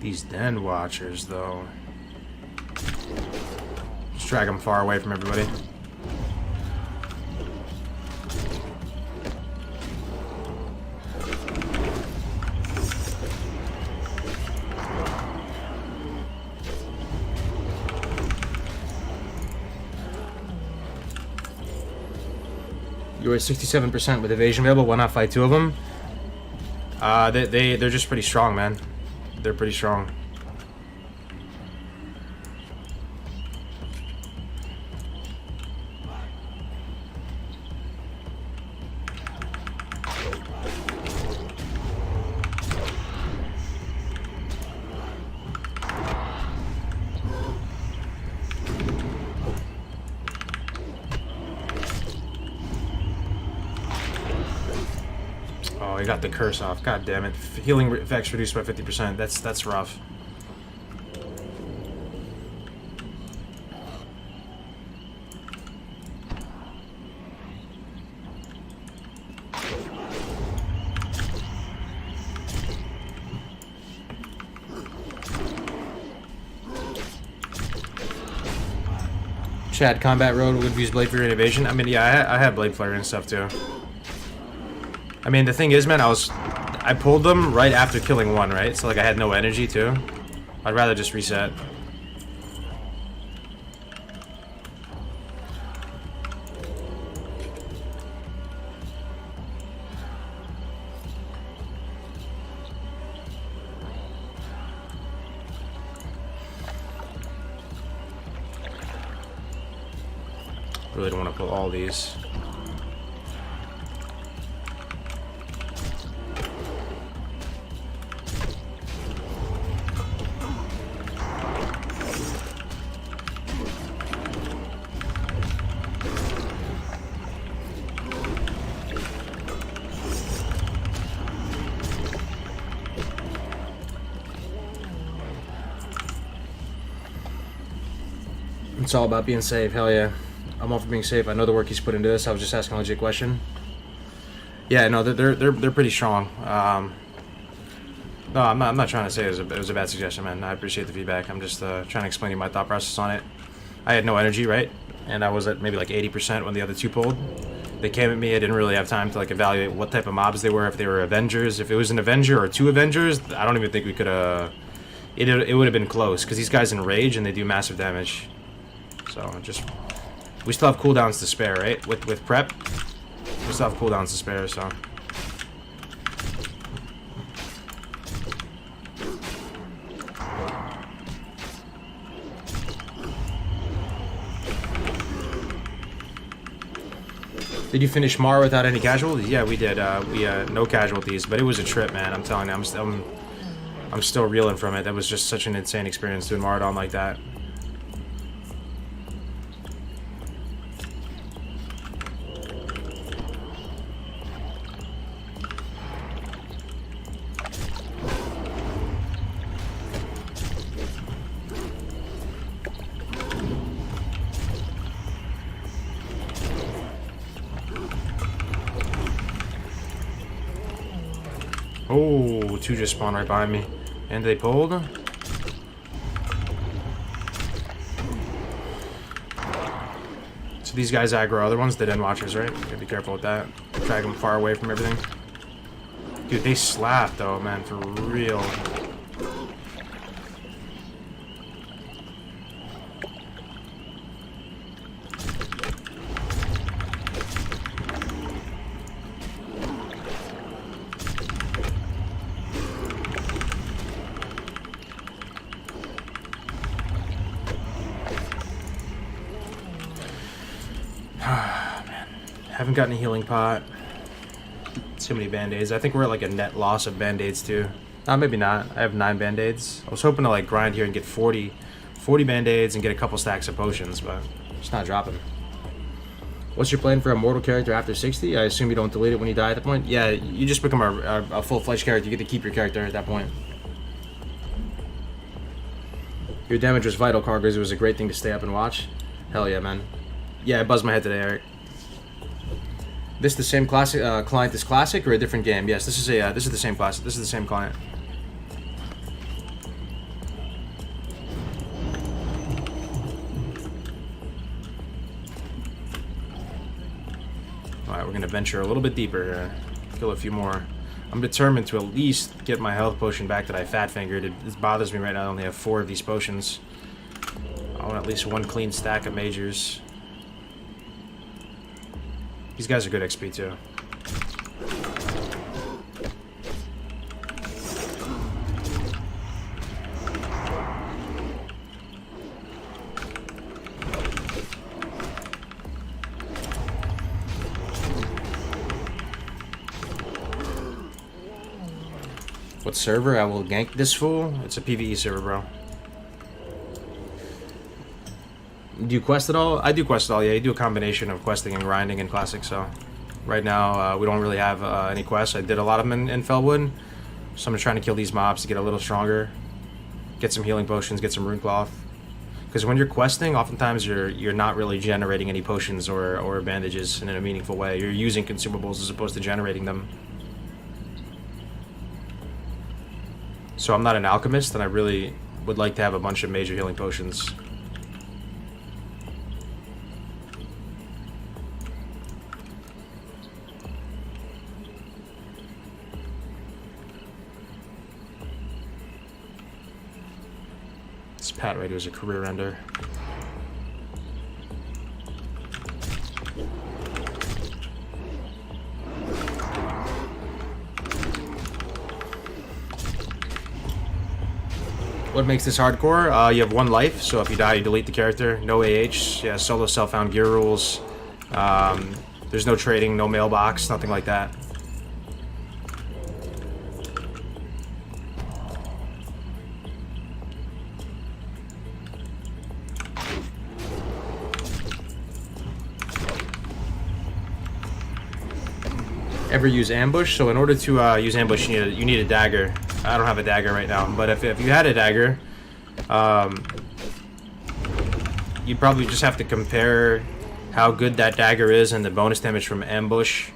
These den watchers, though. Just drag them far away from everybody. You were at 67% with evasion available. Why not fight 2 of them? They're just pretty strong, man. They're pretty strong. Oh, he got the curse off. God damn it. Healing effects reduced by 50%. That's rough. Chad, combat road would use blade flare and evasion. I mean, yeah, I have blade flare and stuff too. I mean, the thing is, man, I pulled them right after killing one, right? So like I had no energy too. I'd rather just reset. Really don't want to pull all these. It's all about being safe. Hell yeah. I'm all for being safe. I know the work he's put into this. I was just asking a legit question. Yeah, no, they're pretty strong. No, I'm not trying to say it was a bad suggestion, man. I appreciate the feedback. I'm just trying to explain to you my thought process on it. I had no energy, right? And I was at maybe like 80% when the other two pulled. They came at me. I didn't really have time to like evaluate what type of mobs they were. If they were Avengers, if it was an Avenger or two Avengers, I don't even think we could. It would have been close because these guys enrage and they do massive damage. So just. We still have cooldowns to spare, right? With prep, we still have cooldowns to spare, so. Did you finish Mara without any casualties? Yeah, we did. We no casualties, but it was a trip, man. I'm telling you, I'm still reeling from it. That was just such an insane experience doing Marathon like that. Oh, two just spawned right behind me. And they pulled. So these guys aggro other ones, the den watchers, right? Gotta be careful with that. Drag them far away from everything. Dude, they slap though, man, for real. Haven't gotten a healing pot. Too many band-aids. I think we're at like a net loss of band-aids too. Maybe not. I have 9 band-aids. I was hoping to like grind here and get 40 band-aids and get a couple stacks of potions, but it's not dropping. What's your plan for a mortal character after 60? I assume you don't delete it when you die at that point? Yeah, you just become a full-fledged character. You get to keep your character at that point. Your damage was vital, Cargers. It was a great thing to stay up and watch. Hell yeah, man. Yeah, I buzzed my head today, Eric. This the same classic client as classic or a different game? Yes, this is the same classic. This is the same client. All right, we're gonna venture a little bit deeper here. Kill a few more. I'm determined to at least get my health potion back that I fat fingered. It bothers me right now. I only have 4 of these potions. I want at least 1 clean stack of majors. These guys are good XP too. What server? I will gank this fool? It's a PvE server, bro. Do you quest at all? I do quest at all, yeah. You do a combination of questing and grinding in Classic, so... Right now, we don't really have any quests. I did a lot of them in Felwood. So I'm trying to kill these mobs to get a little stronger. Get some healing potions, get some rune cloth. Because when you're questing, oftentimes you're not really generating any potions or bandages in a meaningful way. You're using consumables as opposed to generating them. So I'm not an alchemist, and I really would like to have a bunch of major healing potions. This Pat right was a career ender. What makes this hardcore? You have 1 life, so if you die, you delete the character. No AH, yeah, solo self-found gear rules. There's no trading, no mailbox, nothing like that. Ever use ambush? So in order to use ambush, you need a dagger. I don't have a dagger right now, but if you had a dagger, you'd probably just have to compare how good that dagger is and the bonus damage from ambush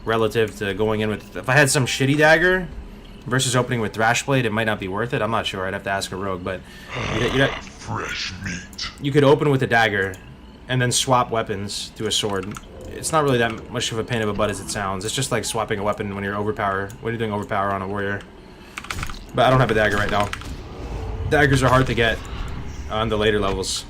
relative to going in with... If I had some shitty dagger versus opening with Thrashblade, it might not be worth it. I'm not sure. I'd have to ask a rogue, but Fresh meat. you could open with a dagger and then swap weapons to a sword. It's not really that much of a pain in the butt as it sounds. It's just like swapping a weapon when you're doing overpower on a warrior. But I don't have a dagger right now. Daggers are hard to get on the later levels.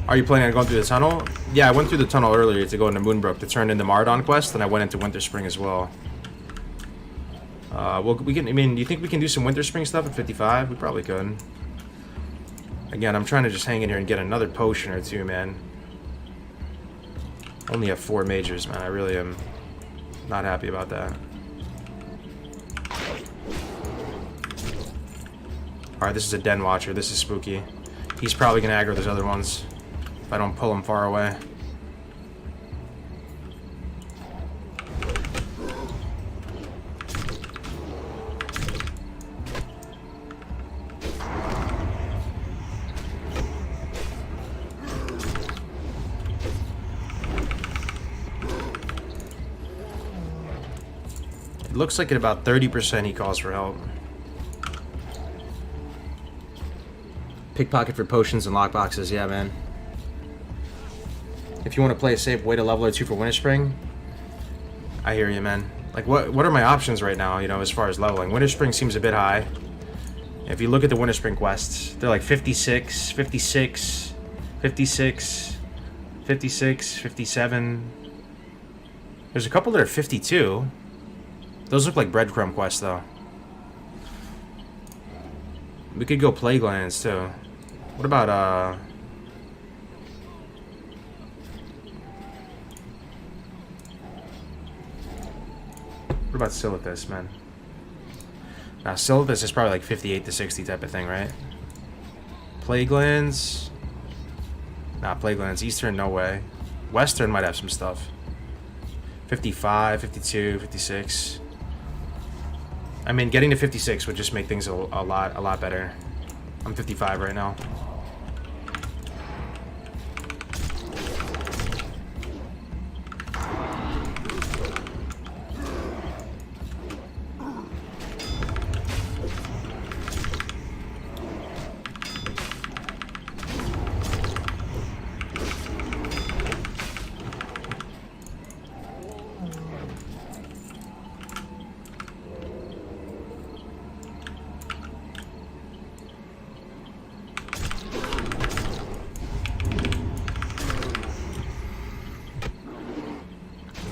Are you planning on going through the tunnel? Yeah, I went through the tunnel earlier to go into Moonbrook to turn in the Maraudon quest, and I went into Winter Spring as well. Well, we can. I mean, do you think we can do some Winter Spring stuff at 55? We probably could. Again, I'm trying to just hang in here and get another potion or two, man. Only have 4 majors, man. I really am not happy about that. Alright, this is a Den Watcher. This is spooky. He's probably gonna aggro those other ones if I don't pull him far away. It looks like at about 30% he calls for help. Pickpocket for potions and lockboxes, yeah, man. If you want to play a safe, wait a level or 2 for Winter Spring. I hear you, man. Like, what are my options right now, you know, as far as leveling? Winter Spring seems a bit high. If you look at the Winter Spring quests, they're like 56, 56, 56, 56, 57. There's a couple that are 52. Those look like breadcrumb quests, though. We could go Plague Lands, too. What about, what about Silithus, man? Now, Silithus is probably like 58 to 60 type of thing, right? Plague Lands? Nah, Plague Lands. Eastern, no way. Western might have some stuff. 55, 52, 56. I mean, getting to 56 would just make things a lot better. I'm 55 right now.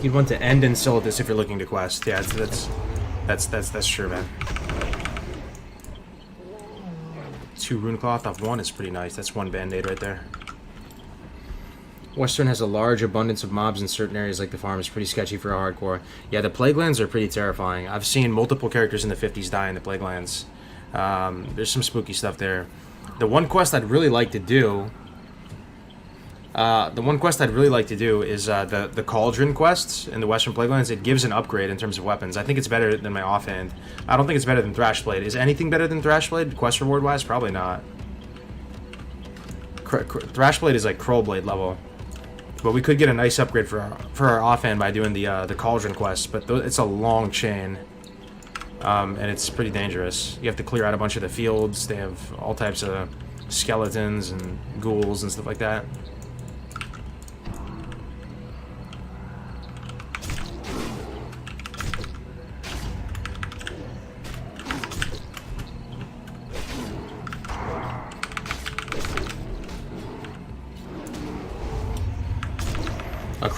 You'd want to end in Silithus if you're looking to quest. Yeah, that's true, man. 2 rune cloth off 1 is pretty nice. That's 1 band-aid right there. Western has a large abundance of mobs in certain areas like the farm. Is pretty sketchy for a hardcore. Yeah, the Plague Lands are pretty terrifying. I've seen multiple characters in the 50s die in the Plague Lands. There's some spooky stuff there. The one quest I'd really like to do... is the Cauldron quests in the Western Plague Lands. It gives an upgrade in terms of weapons. I think it's better than my offhand. I don't think it's better than Thrashblade. Is anything better than Thrashblade, quest reward wise? Probably not. Thrashblade is like Crowblade level, but we could get a nice upgrade for our offhand by doing the Cauldron quest. But it's a long chain, and it's pretty dangerous. You have to clear out a bunch of the fields. They have all types of skeletons and ghouls and stuff like that.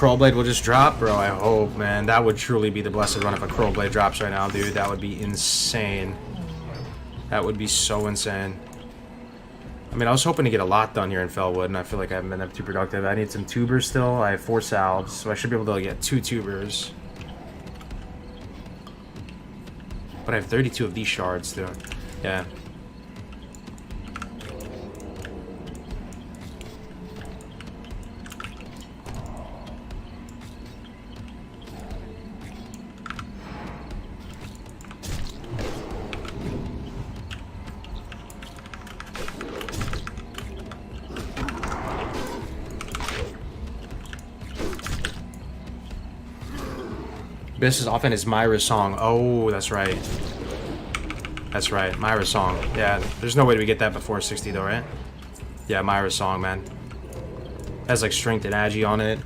Crowblade will just drop, bro. I hope, man. That would truly be the blessed run if a Crowblade drops right now, dude. That would be insane. That would be so insane. I mean, I was hoping to get a lot done here in Felwood, and I feel like I haven't been too productive. I need some tubers still. I have 4 salves, so I should be able to get 2 tubers. But I have 32 of these shards, too. Yeah. This is often is Myra's song. Oh, that's right. That's right, Myra's song. Yeah, there's no way to get that before 60 though, right? Yeah, Myra's song, man. Has like strength and agi on it.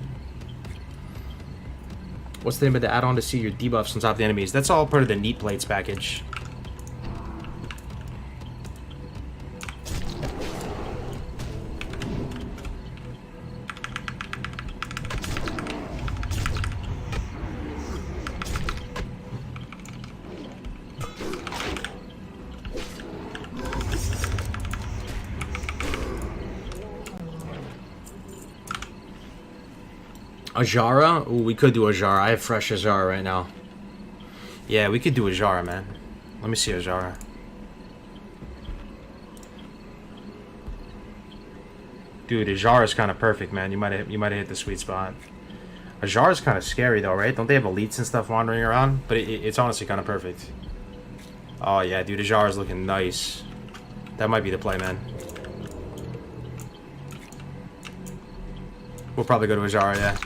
What's the name of the add-on to see your debuffs on top of the enemies? That's all part of the Neat Plates package. Ajara? Ooh, we could do Ajara. I have fresh Ajara right now. Yeah, we could do Ajara, man. Let me see Ajara. Dude, Ajara is kind of perfect, man. You might have hit the sweet spot. Ajara is kind of scary though, right? Don't they have elites and stuff wandering around? But it's honestly kind of perfect. Oh yeah, dude, Ajara is looking nice. That might be the play, man. We'll probably go to Ajara, yeah.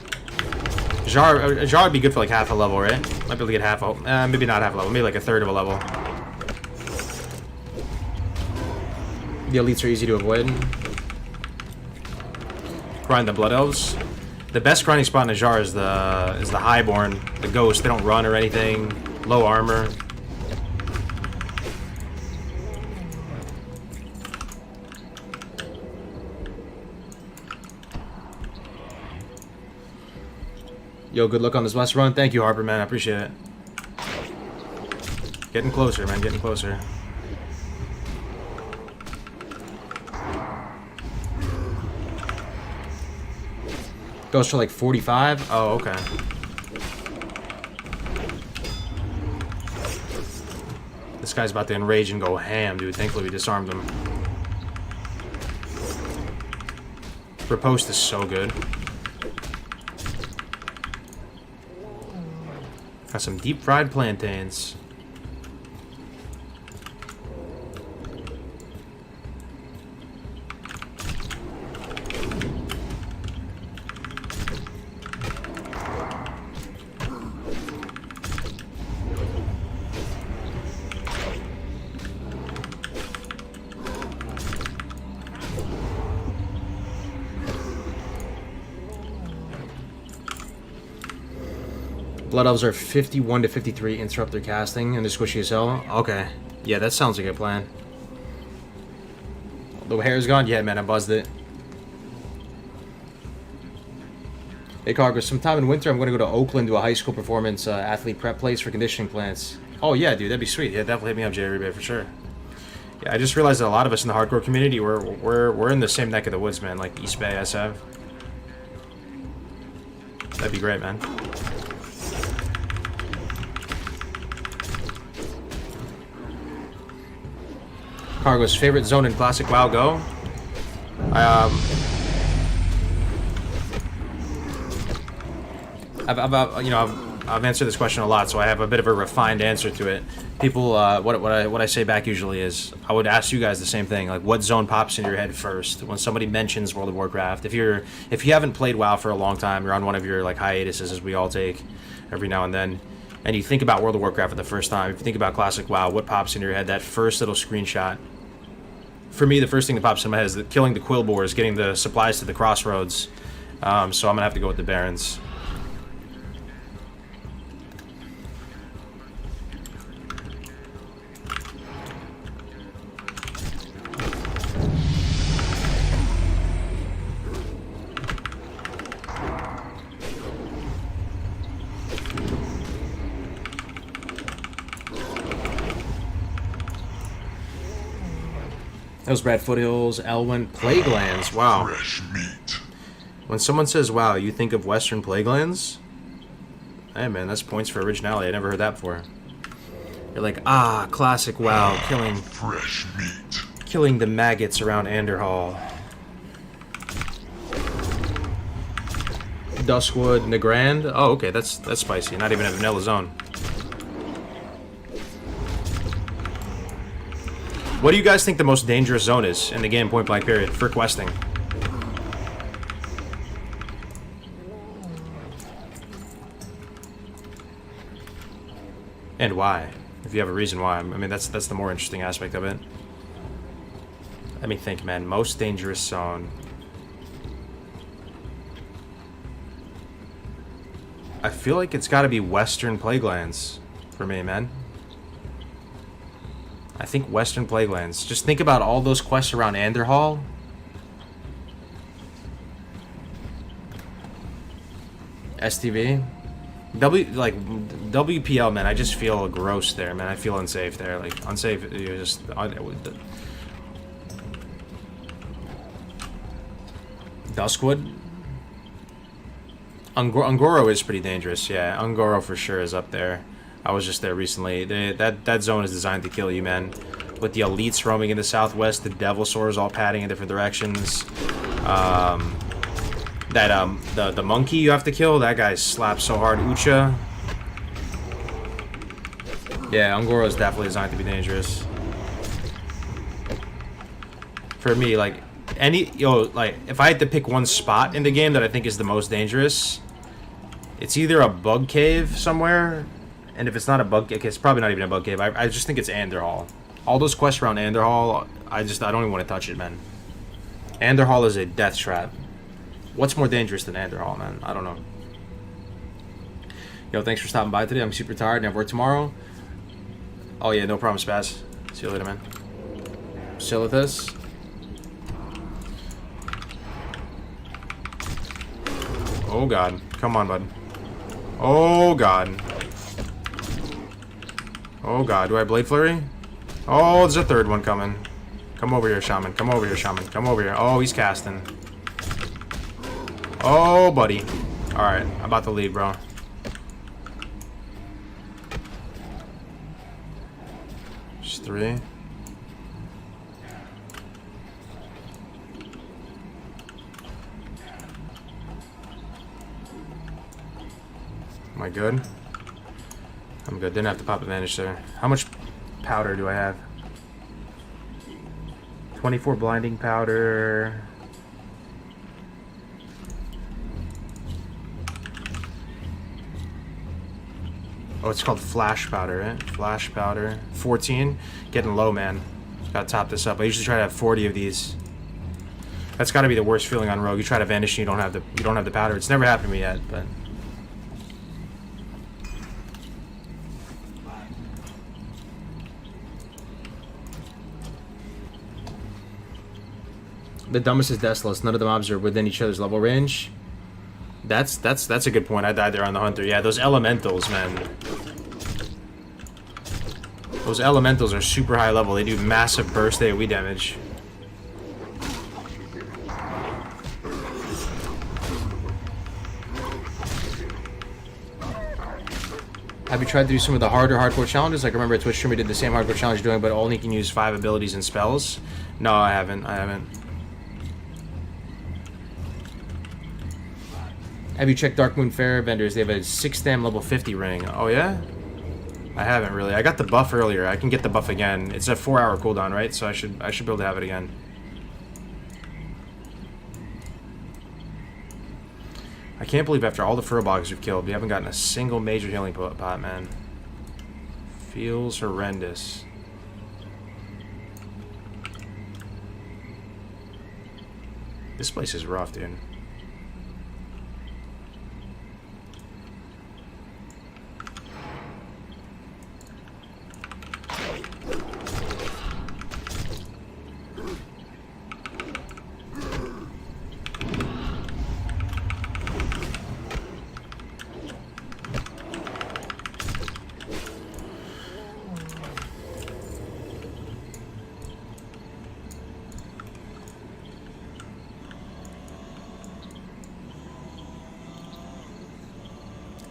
Ajara would be good for like half a level, right? Might be able to get half a... maybe not half a level. Maybe like a third of a level. The elites are easy to avoid. Grind the Blood Elves. The best grinding spot in Ajara is the Highborn. The Ghost. They don't run or anything. Low armor. Yo, good luck on this last run. Thank you, Harper, man. I appreciate it. Getting closer, man. Getting closer. Goes for like 45? Oh, okay. This guy's about to enrage and go ham, dude. Thankfully, we disarmed him. Riposte is so good. Got some deep fried plantains. Blood Elves are 51 to 53 interrupt their casting and they're squishy as hell. Okay. Yeah, that sounds like a plan. The hair's gone? Yeah, man, I buzzed it. Hey, Cargo, sometime in winter I'm going to go to Oakland to a high school performance athlete prep place for conditioning plants. Oh, yeah, dude, that'd be sweet. Yeah, definitely hit me up, Jerry Bay, for sure. Yeah, I just realized that a lot of us in the hardcore community, we're in the same neck of the woods, man, like East Bay, SF. That'd be great, man. Cargo's favorite zone in Classic WoW Go. I've answered this question a lot, so I have a bit of a refined answer to it. People, what I say back usually is, I would ask you guys the same thing. Like, what zone pops into your head first when somebody mentions World of Warcraft? If you haven't played WoW for a long time, you're on one of your like hiatuses, as we all take every now and then, and you think about World of Warcraft for the first time. If you think about Classic WoW, what pops into your head? That first little screenshot. For me, the first thing that pops in my head is that killing the Quillboars, getting the supplies to the crossroads. So I'm gonna have to go with the Barons. That was Brad Foothills, Elwyn, Plaguelands. Wow. Fresh meat. When someone says, wow, you think of Western Plaguelands? Hey, man, that's points for originality. I never heard that before. You're like, ah, classic WoW, killing... Fresh meat. Killing the maggots around Anderhall. Duskwood, Nagrand. Oh, okay, that's spicy. Not even a vanilla zone. What do you guys think the most dangerous zone is in the game, point blank period, for questing? And why? If you have a reason why. I mean, that's the more interesting aspect of it. Let me think, man. Most dangerous zone. I feel like it's got to be Western Plaguelands for me, man. I think Western Plaguelands. Just think about all those quests around Anderhall. STV. WPL, man. I just feel gross there, man. I feel unsafe there. Like, unsafe. You're just... Duskwood. Ungoro is pretty dangerous, yeah. Ungoro for sure is up there. I was just there recently. That zone is designed to kill you, man. With the elites roaming in the southwest, the Devilsaurs all padding in different directions. The monkey you have to kill, that guy slaps so hard. Ucha. Yeah, Ungoro is definitely designed to be dangerous. For me, like, if I had to pick one spot in the game that I think is the most dangerous, it's either a bug cave somewhere, and if it's not a bug cave, it's probably not even a bug cave. I just think it's Anderhall. All those quests around Anderhall, I don't even want to touch it, man. Anderhall is a death trap. What's more dangerous than Anderhall, man? I don't know. Yo, thanks for stopping by today. I'm super tired and I have work tomorrow. Oh yeah, no problem, Spaz. See you later, man. Silithus. Oh god. Come on, bud. Oh god. Oh god. Do I have Blade Flurry? Oh, there's a third one coming. Come over here, Shaman. Come over here, Shaman. Come over here. Oh, he's casting. Oh, buddy. Alright, I'm about to leave, bro. Just 3. Am I good? I'm good. Didn't have to pop advantage there. How much powder do I have? 24 blinding powder. Oh, it's called flash powder, right? Flash powder. 14. Getting low, man. Gotta top this up. I usually try to have 40 of these. That's gotta be the worst feeling on Rogue. You try to vanish and you don't have the powder. It's never happened to me yet, but. The dumbest is Deathless. None of the mobs are within each other's level range. That's a good point. I died there on the Hunter. Yeah, those elementals, man. Those elementals are super high level. They do massive burst AoE damage. Have you tried to do some of the harder hardcore challenges? Like, I remember at Twitch stream we did the same hardcore challenge doing, but only can use 5 abilities and spells. No, I haven't. Have you checked Darkmoon Fair vendors? They have a 6-stam level 50 ring. Oh yeah? I haven't really. I got the buff earlier. I can get the buff again. It's a 4-hour cooldown, right? So I should be able to have it again. I can't believe after all the Furbolgs we've killed, we haven't gotten a single major healing pot, man. Feels horrendous. This place is rough, dude.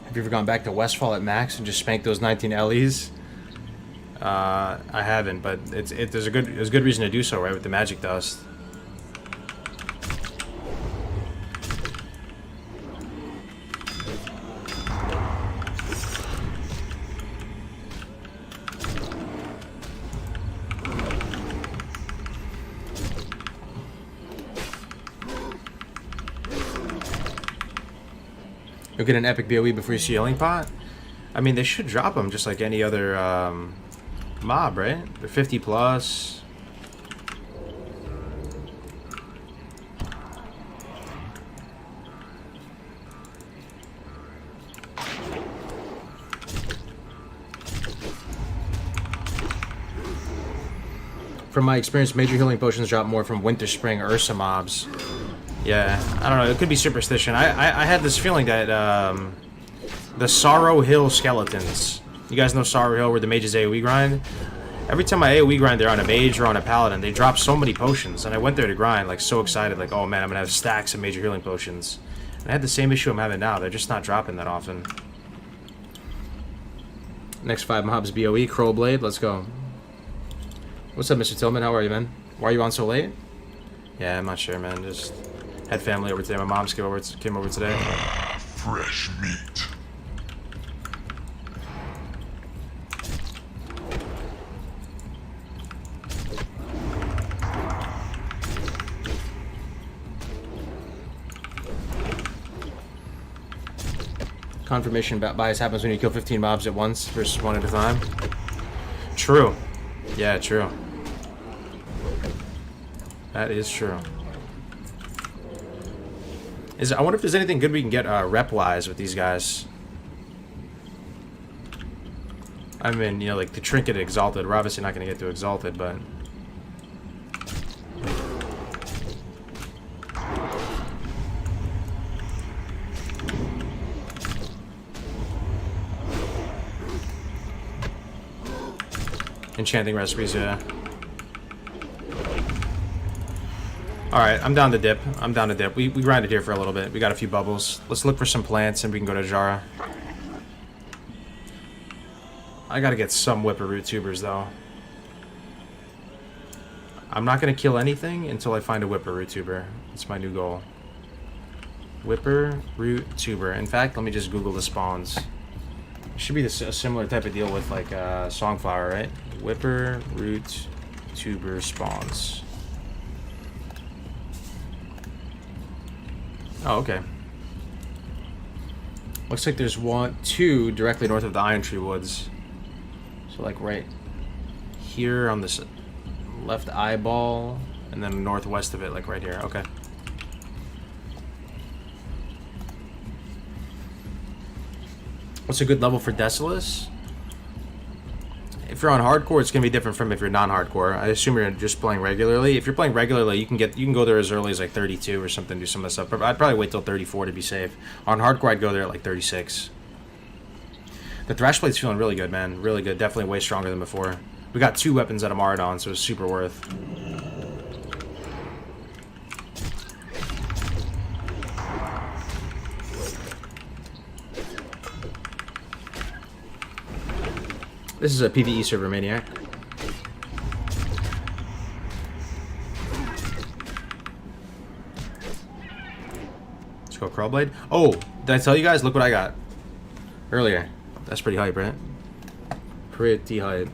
Have you ever gone back to Westfall at max and just spanked those 19 LEs? I haven't, but there's a good reason to do so, right, with the magic dust. You'll get an epic BOE before you see Healing Pot? I mean, they should drop them just like any other mob, right? They're 50 plus. From my experience, major healing potions drop more from Winter Spring Ursa mobs. Yeah, I don't know. It could be superstition. I had this feeling that the Sorrow Hill skeletons. You guys know Sorrow Hill, where the mages AoE grind? Every time I AoE grind there on a mage or on a paladin, they drop so many potions. And I went there to grind, like, so excited. Like, oh man, I'm going to have stacks of major healing potions. And I had the same issue I'm having now. They're just not dropping that often. Next 5 mobs BOE, Crowblade. Let's go. What's up, Mr. Tillman? How are you, man? Why are you on so late? Yeah, I'm not sure, man. Just had family over today. My mom's came over today. Fresh meat. Confirmation bias happens when you kill 15 mobs at once versus one at a time. True. Yeah, true. That is true. I wonder if there's anything good we can get rep-wise with these guys. I mean, you know, like the Trinket Exalted. We're obviously not going to get to Exalted, but... Enchanting recipes, yeah. Alright, I'm down to dip. I'm down to dip. We grinded here for a little bit. We got a few bubbles. Let's look for some plants and we can go to Jara. I gotta get some Whipper Root tubers, though. I'm not gonna kill anything until I find a Whipper Root tuber. That's my new goal. Whipper Root tuber. In fact, let me just Google the spawns. Should be a similar type of deal with, like, Songflower, right? Whipper Root tuber spawns. Oh, okay. Looks like there's 2 directly north of the Iron Tree Woods. So, like, right here on this left eyeball, and then northwest of it, like right here. Okay. What's a good level for Desolace? If you're on hardcore, it's gonna be different from if you're non-hardcore. I assume you're just playing regularly. If you're playing regularly, you can go there as early as like 32 or something, do some of the stuff. But I'd probably wait till 34 to be safe. On hardcore, I'd go there at like 36. The Thrashblade's feeling really good, man. Really good. Definitely way stronger than before. We got 2 weapons out of Maradon, so it's super worth. This is a PvE server, Maniac. Let's go Crowblade. Oh, did I tell you guys? Look what I got earlier. That's pretty hype, right? Pretty hype.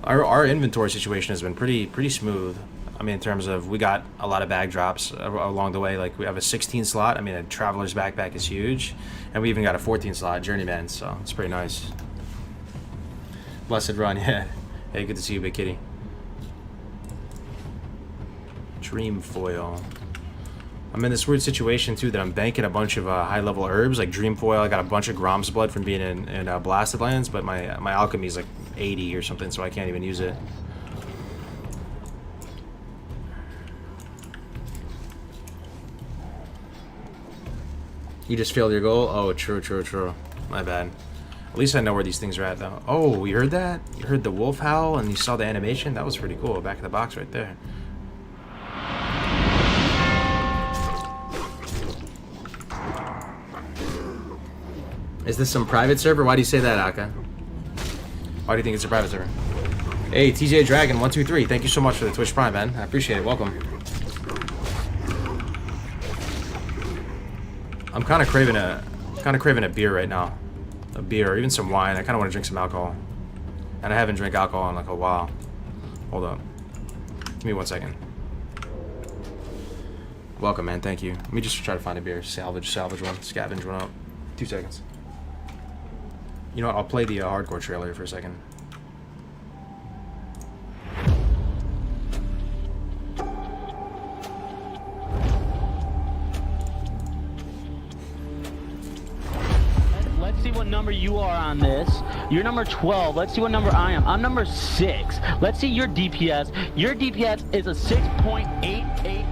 Our inventory situation has been pretty smooth. I mean, in terms of we got a lot of bag drops along the way. Like we have a 16 slot. I mean, a Traveler's Backpack is huge, and we even got a 14 slot Journeyman. So it's pretty nice. Blessed Run, yeah. Hey, good to see you, Big Kitty. Dream Foil. I'm in this weird situation too that I'm banking a bunch of high-level herbs like Dream Foil. I got a bunch of Grom's Blood from being in Blasted Lands, but my alchemy is like 80 or something, so I can't even use it. You just failed your goal? Oh, true. My bad. At least I know where these things are at, though. Oh, you heard that? You heard the wolf howl and you saw the animation? That was pretty cool. Back of the box right there. Is this some private server? Why do you say that, Aka? Why do you think it's a private server? Hey, TJ Dragon 123. Thank you so much for the Twitch Prime, man. I appreciate it. Welcome. I'm kind of craving a beer right now. A beer or even some wine. I kind of want to drink some alcohol. And I haven't drank alcohol in like a while. Hold up. Give me 1 second. Welcome, man. Thank you. Let me just try to find a beer. Salvage one. Scavenge one up. 2 seconds. You know what? I'll play the hardcore trailer for a second. Let's see what number you are on this. You're number 12. Let's see what number I am. I'm number 6. Let's see your DPS. Your DPS is a 6.881.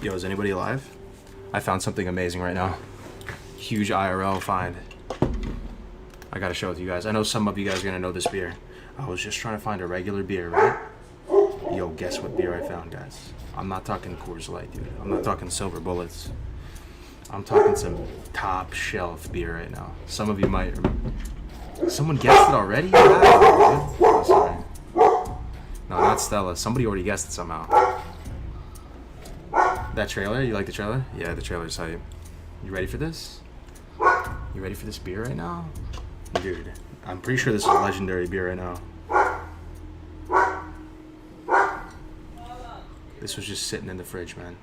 Yo, is anybody alive? I found something amazing right now. Huge IRL find. I gotta show it to you guys. I know some of you guys are gonna know this beer. I was just trying to find a regular beer, right? Yo, guess what beer I found, guys? I'm not talking Coors Light, dude. I'm not talking Silver Bullets. I'm talking some top shelf beer right now. Some of you might remember. Someone guessed it already? Oh, sorry. No, not Stella. Somebody already guessed it somehow. That trailer? You like the trailer? Yeah, the trailer's hype. You ready for this? You ready for this beer right now? Dude, I'm pretty sure this is a legendary beer right now. This was just sitting in the fridge, man.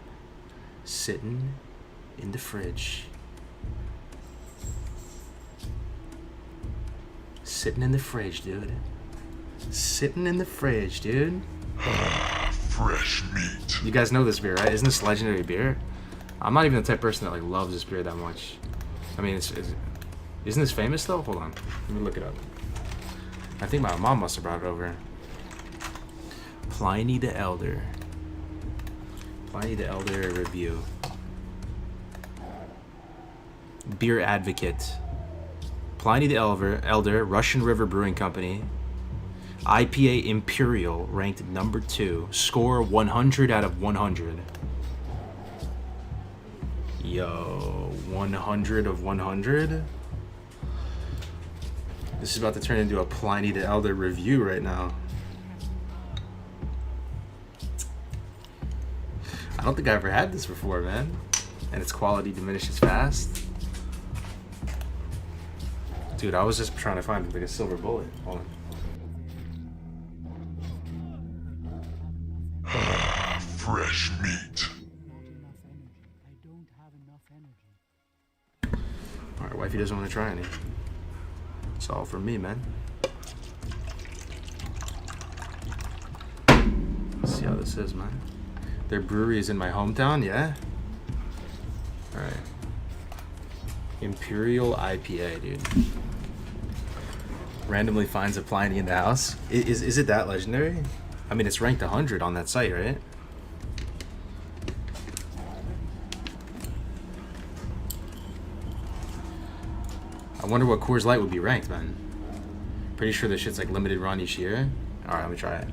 Sitting in the fridge. Sitting in the fridge, dude. Sitting in the fridge, dude. Fresh meat. You guys know this beer, right? Isn't this legendary beer? I'm not even the type of person that like loves this beer that much. I mean, isn't this famous though? Hold on, let me look it up. I think my mom must have brought it over. Pliny the Elder. Pliny the Elder review. Beer Advocate. Pliny the Elder, Russian River Brewing Company. IPA Imperial, ranked number 2. Score 100 out of 100. Yo, 100 of 100? This is about to turn into a Pliny the Elder review right now. I don't think I ever had this before, man. And its quality diminishes fast. Dude, I was just trying to find like a silver bullet. Hold on. Fresh meat. Alright, wifey doesn't want to try any. It's all for me, man. Let's see how this is, man. Their brewery is in my hometown, yeah? Alright. Imperial IPA, dude. Randomly finds a Pliny in the house. Is it that legendary? I mean, it's ranked 100 on that site, right? I wonder what Coors Light would be ranked, man. Pretty sure this shit's like limited run each year. All right, let me try it.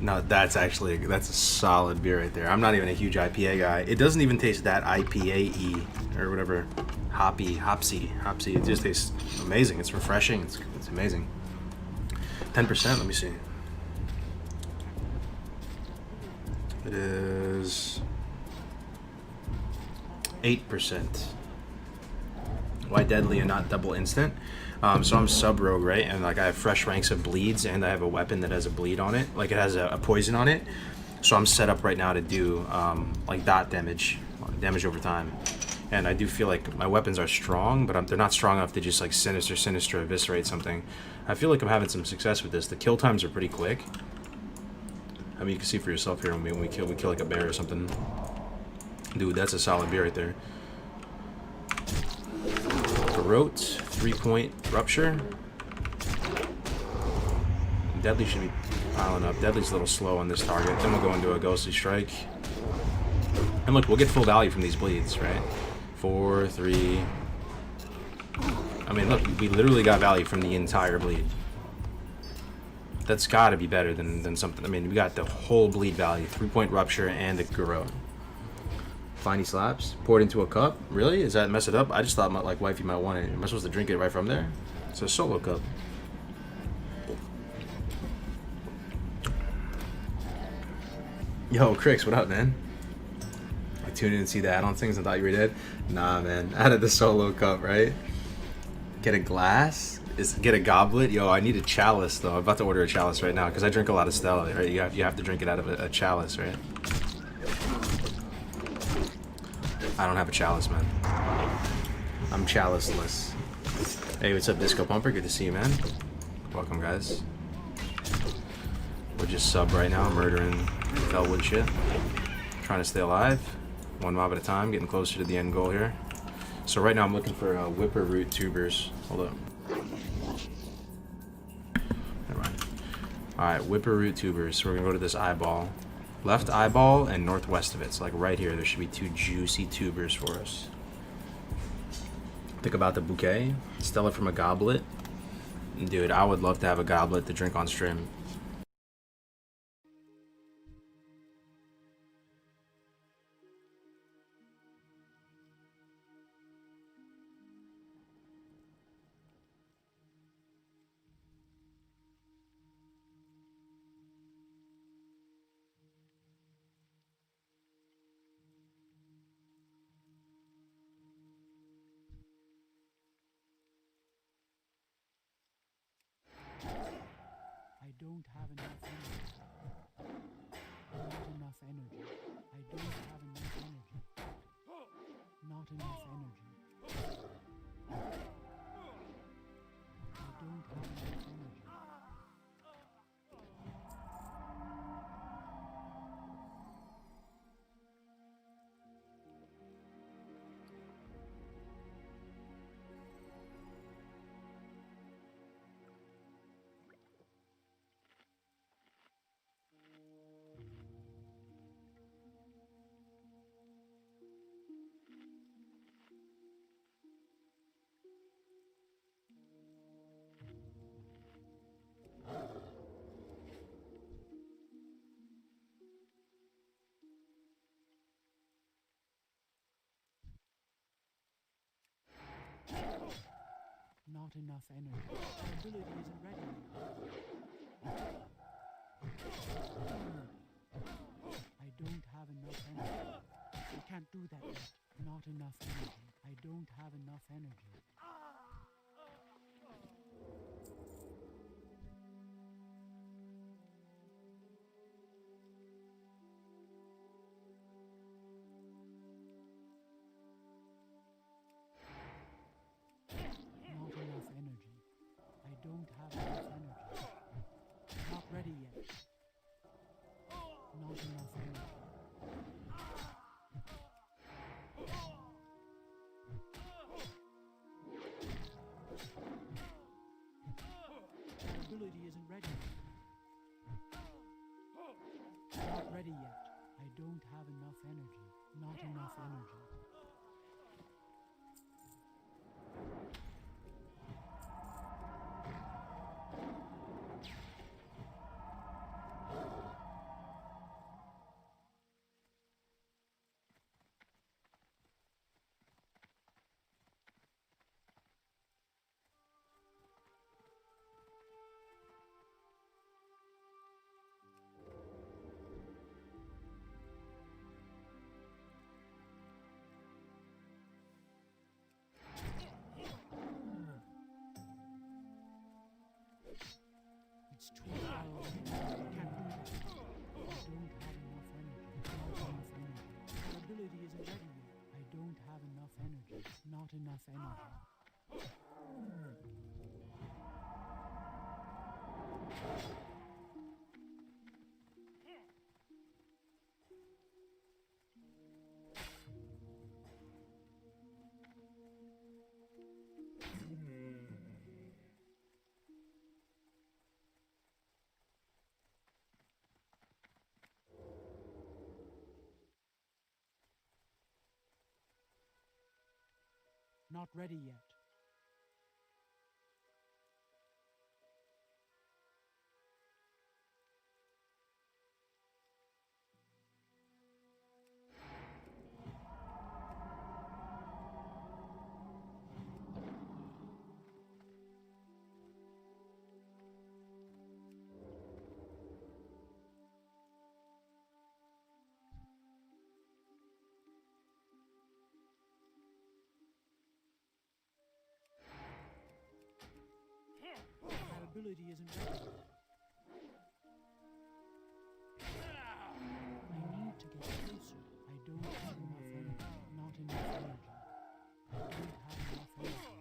No, that's a solid beer right there. I'm not even a huge IPA guy. It doesn't even taste that IPA-y or whatever, hopsy. It just tastes amazing. It's refreshing. It's amazing. 10%. Let me see. It is 8%. Why deadly and not double instant? So I'm sub rogue, right? And like I have fresh ranks of bleeds, and I have a weapon that has a bleed on it, like it has a poison on it. So I'm set up right now to do like dot damage over time. And I do feel like my weapons are strong, but they're not strong enough to just like sinister eviscerate something. I feel like I'm having some success with this. The kill times are pretty quick. I mean, you can see for yourself here when we kill like a bear or something. Dude, that's a solid beer right there. Garrote, 3-point rupture. Deadly should be piling up. Deadly's a little slow on this target. Then we'll go into a ghostly strike. And look, we'll get full value from these bleeds, right? 4, 3. I mean, look, we literally got value from the entire bleed. That's got to be better than something. I mean, we got the whole bleed value, 3-point rupture, and the garrote. Finey slaps. Pour it into a cup. Really? Does that mess it up? I just thought like wifey might want it. Am I supposed to drink it right from there? It's a solo cup. Yo, Crix, what up, man? I tuned in and see the add-on things and thought you were dead. Nah, man. Added the solo cup, right? Get a glass? Get a goblet? Yo, I need a chalice though. I'm about to order a chalice right now because I drink a lot of Stella, right? You have to drink it out of a chalice, right? I don't have a chalice, man. I'm chaliceless. Hey, what's up, Disco Pumper? Good to see you, man. Welcome, guys. We're just sub right now, murdering Felwood shit. Trying to stay alive. One mob at a time, getting closer to the end goal here. So right now I'm looking for whipper root tubers. Hold up. Never mind. Alright, whipper root tubers. So we're gonna go to this eyeball. Left eyeball and northwest of it. So like right here, there should be 2 juicy tubers for us. Think about the bouquet. Stella from a goblet. Dude, I would love to have a goblet to drink on stream. I don't have enough energy. Not enough energy. I don't have enough energy. Not enough energy. I don't have enough energy. Not enough energy. My ability isn't ready. I don't have enough energy. I can't do that yet. Not enough energy. I don't have enough energy. Not enough energy. I don't have enough energy. Not ready yet. Not enough energy. enough energy. It's too far away. I can't do that. I don't have enough energy. Not enough energy. My ability isn't ready yet. I don't have enough energy. Not enough energy. Not ready yet. That ability isn't ready. I need to get closer. I don't have enough energy. Not enough energy. I don't have enough energy.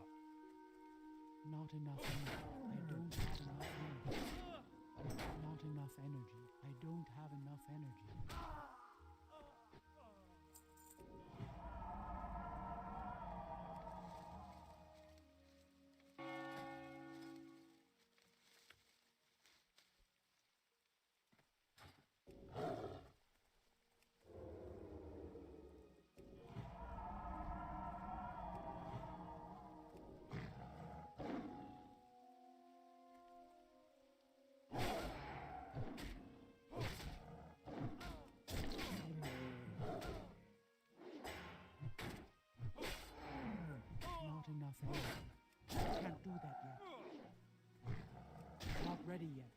Not enough energy. I don't have enough energy. Not enough energy. I don't have enough energy. Not enough energy. I can't do that yet. Not ready yet.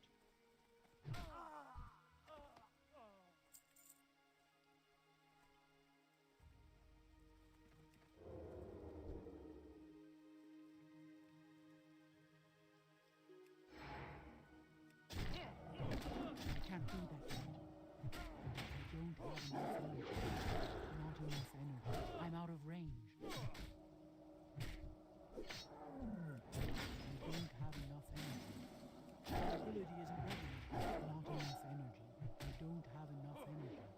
I can't do that yet. I don't have enough energy. Not enough energy. I'm out of range. I don't have enough energy. My ability isn't ready yet. Not enough energy. I don't have enough energy.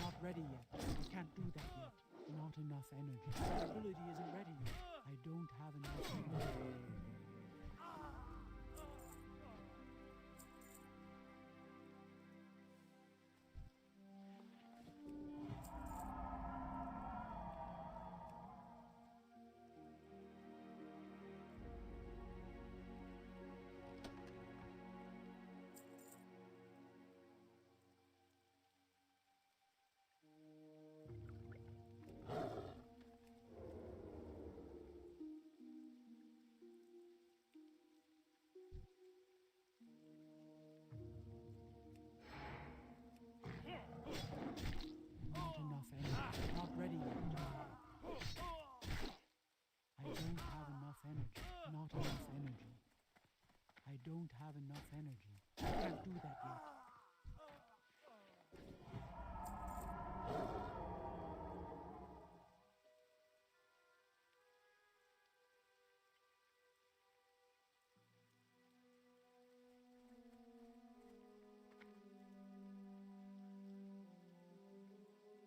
Not ready yet. I can't do that yet. Not enough energy. My ability isn't ready yet. I don't have enough energy. Not enough energy. Not ready yet. I don't have enough energy. Not enough energy. I don't have enough energy. I can't do that yet.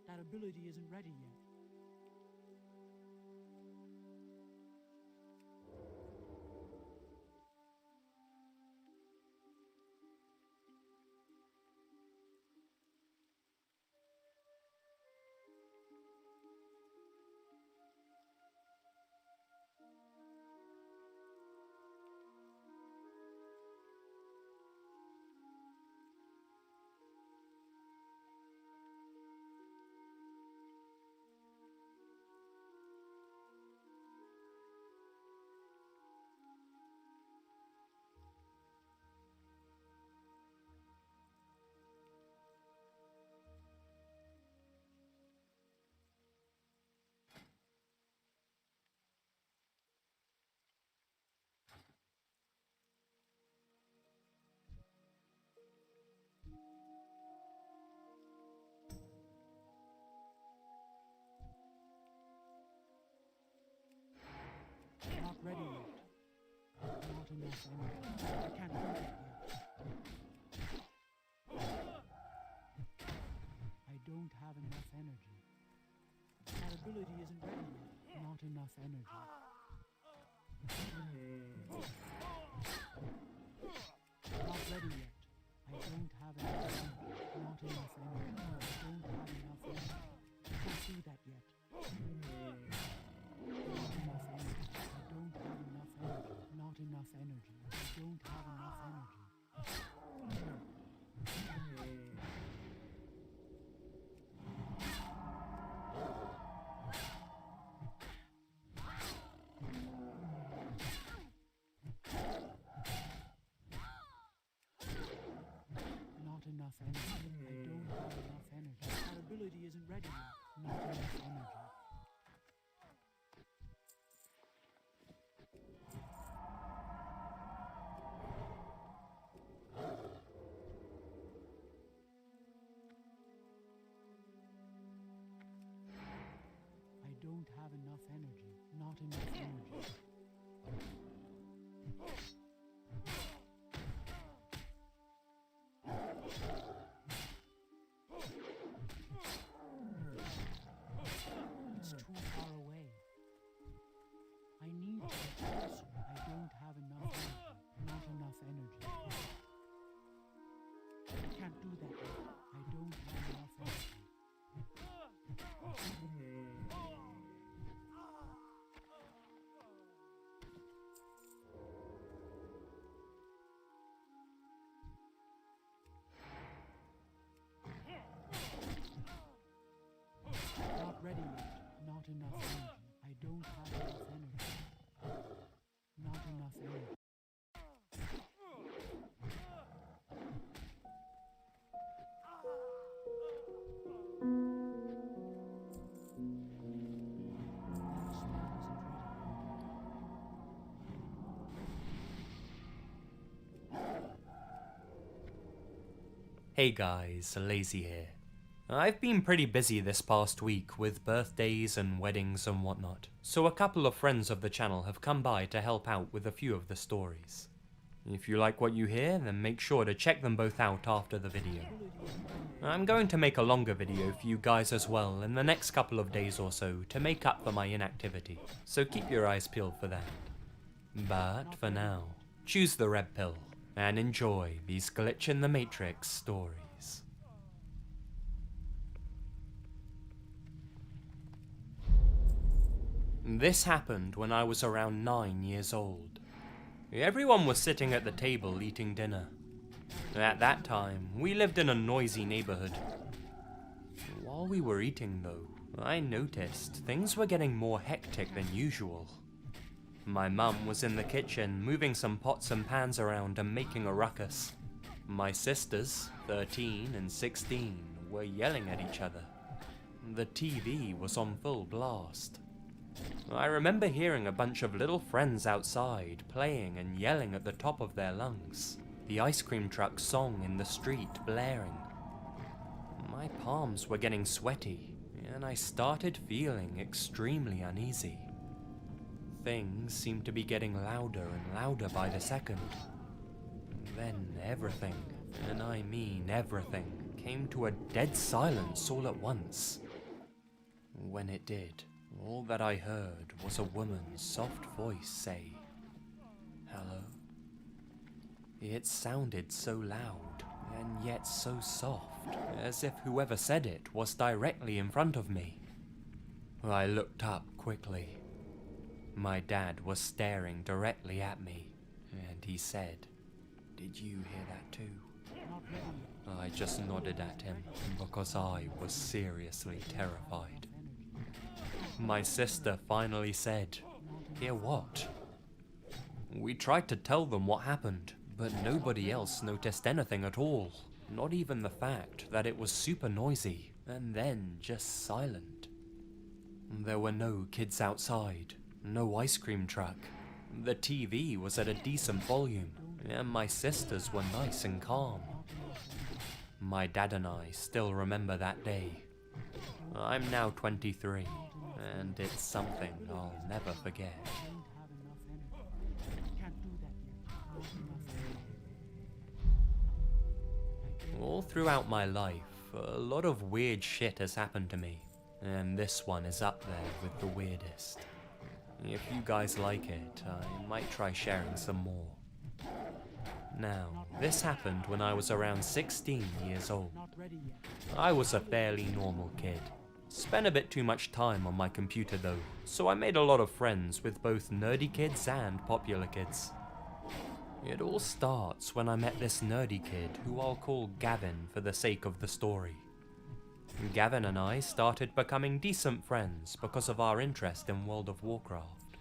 That ability isn't ready yet. enough energy. I can't do that yet. I don't have enough energy. That ability isn't ready yet. Not enough energy. Not ready yet. I don't have enough energy. Not enough energy. I don't have enough energy. I can't do that yet. Not enough energy. I don't have enough energy. Not enough energy. I don't have enough energy. Not enough energy. I don't have enough energy. That ability isn't ready yet. Not enough energy. I don't have enough energy. Not enough energy. It's too far away. I need to get closer. I don't have enough energy. Not enough energy. I can't do that yet. I don't have enough energy. Not ready yet. Not enough energy. I don't have enough energy. Not enough energy. Hey guys, Lazy here. I've been pretty busy this past week with birthdays and weddings and whatnot, so a couple of friends of the channel have come by to help out with a few of the stories. If you like what you hear, then make sure to check them both out after the video. I'm going to make a longer video for you guys as well in the next couple of days or so to make up for my inactivity, so keep your eyes peeled for that. But for now, choose the red pill and enjoy these Glitch in the Matrix stories. This happened when I was around 9 years old. Everyone was sitting at the table eating dinner. At that time, we lived in a noisy neighborhood. While we were eating though, I noticed things were getting more hectic than usual. My mum was in the kitchen moving some pots and pans around and making a ruckus. My sisters, 13 and 16, were yelling at each other. The TV was on full blast. I remember hearing a bunch of little friends outside playing and yelling at the top of their lungs. The ice cream truck song in the street blaring. My palms were getting sweaty, and I started feeling extremely uneasy. Things seemed to be getting louder and louder by the second. Then everything, and I mean everything, came to a dead silence all at once. When it did, all that I heard was a woman's soft voice say, "Hello?" It sounded so loud, and yet so soft, as if whoever said it was directly in front of me. I looked up quickly. My dad was staring directly at me, and he said, "Did you hear that too?" I just nodded at him, because I was seriously terrified. My sister finally said, "Hear what?" We tried to tell them what happened, but nobody else noticed anything at all. Not even the fact that it was super noisy, and then just silent. There were no kids outside, no ice cream truck. The TV was at a decent volume, and my sisters were nice and calm. My dad and I still remember that day. I'm now 23, and it's something I'll never forget. All throughout my life, a lot of weird shit has happened to me, and this one is up there with the weirdest. If you guys like it, I might try sharing some more. Now, this happened when I was around 16 years old. I was a fairly normal kid. Spent a bit too much time on my computer though, so I made a lot of friends with both nerdy kids and popular kids. It all starts when I met this nerdy kid who I'll call Gavin for the sake of the story. Gavin and I started becoming decent friends because of our interest in World of Warcraft.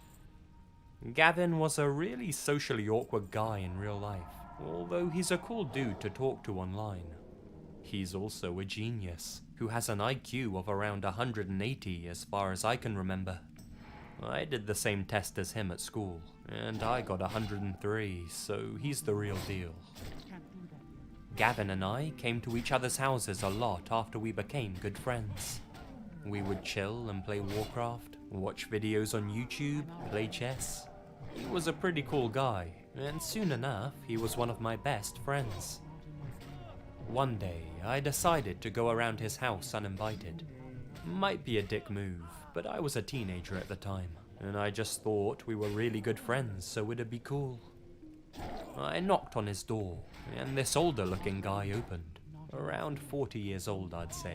Gavin was a really socially awkward guy in real life, although he's a cool dude to talk to online. He's also a genius, who has an IQ of around 180 as far as I can remember. I did the same test as him at school, and I got 103, so he's the real deal. Gavin and I came to each other's houses a lot after we became good friends. We would chill and play Warcraft, watch videos on YouTube, play chess. He was a pretty cool guy, and soon enough, he was one of my best friends. One day, I decided to go around his house uninvited. Might be a dick move, but I was a teenager at the time, and I just thought we were really good friends, so it'd be cool. I knocked on his door, and this older looking guy opened. Around 40 years old, I'd say.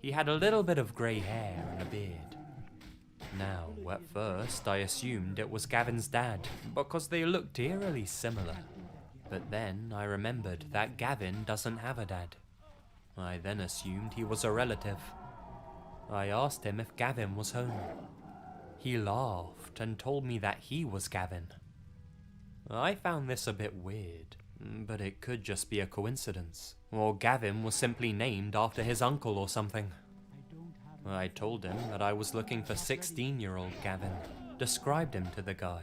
He had a little bit of grey hair and a beard. Now, at first, I assumed it was Gavin's dad, because they looked eerily similar. But then I remembered that Gavin doesn't have a dad. I then assumed he was a relative. I asked him if Gavin was home. He laughed and told me that he was Gavin. I found this a bit weird, but it could just be a coincidence, or Gavin was simply named after his uncle or something. I told him that I was looking for 16-year-old Gavin, described him to the guy,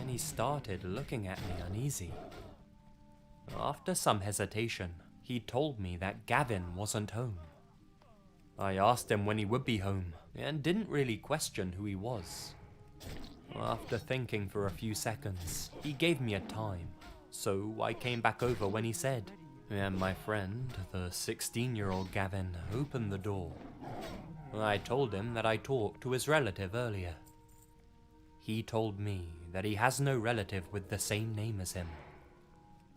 and he started looking at me uneasy. After some hesitation, he told me that Gavin wasn't home. I asked him when he would be home, and didn't really question who he was. After thinking for a few seconds, he gave me a time, so I came back over when he said, and my friend, the 16-year-old Gavin, opened the door. I told him that I talked to his relative earlier. He told me that he has no relative with the same name as him.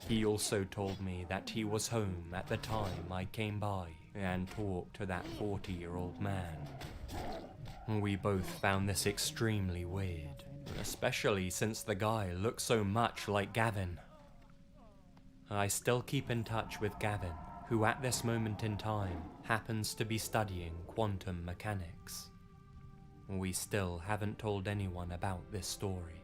He also told me that he was home at the time I came by and talked to that 40-year-old man. We both found this extremely weird, especially since the guy looked so much like Gavin. I still keep in touch with Gavin, who at this moment in time happens to be studying quantum mechanics. We still haven't told anyone about this story.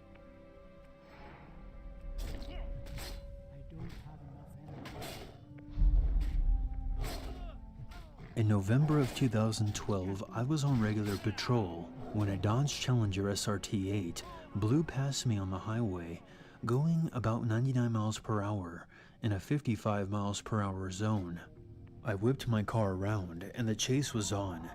In November of 2012, I was on regular patrol when a Dodge Challenger SRT-8 blew past me on the highway, going about 99 miles per hour in a 55 miles per hour zone. I whipped my car around and the chase was on.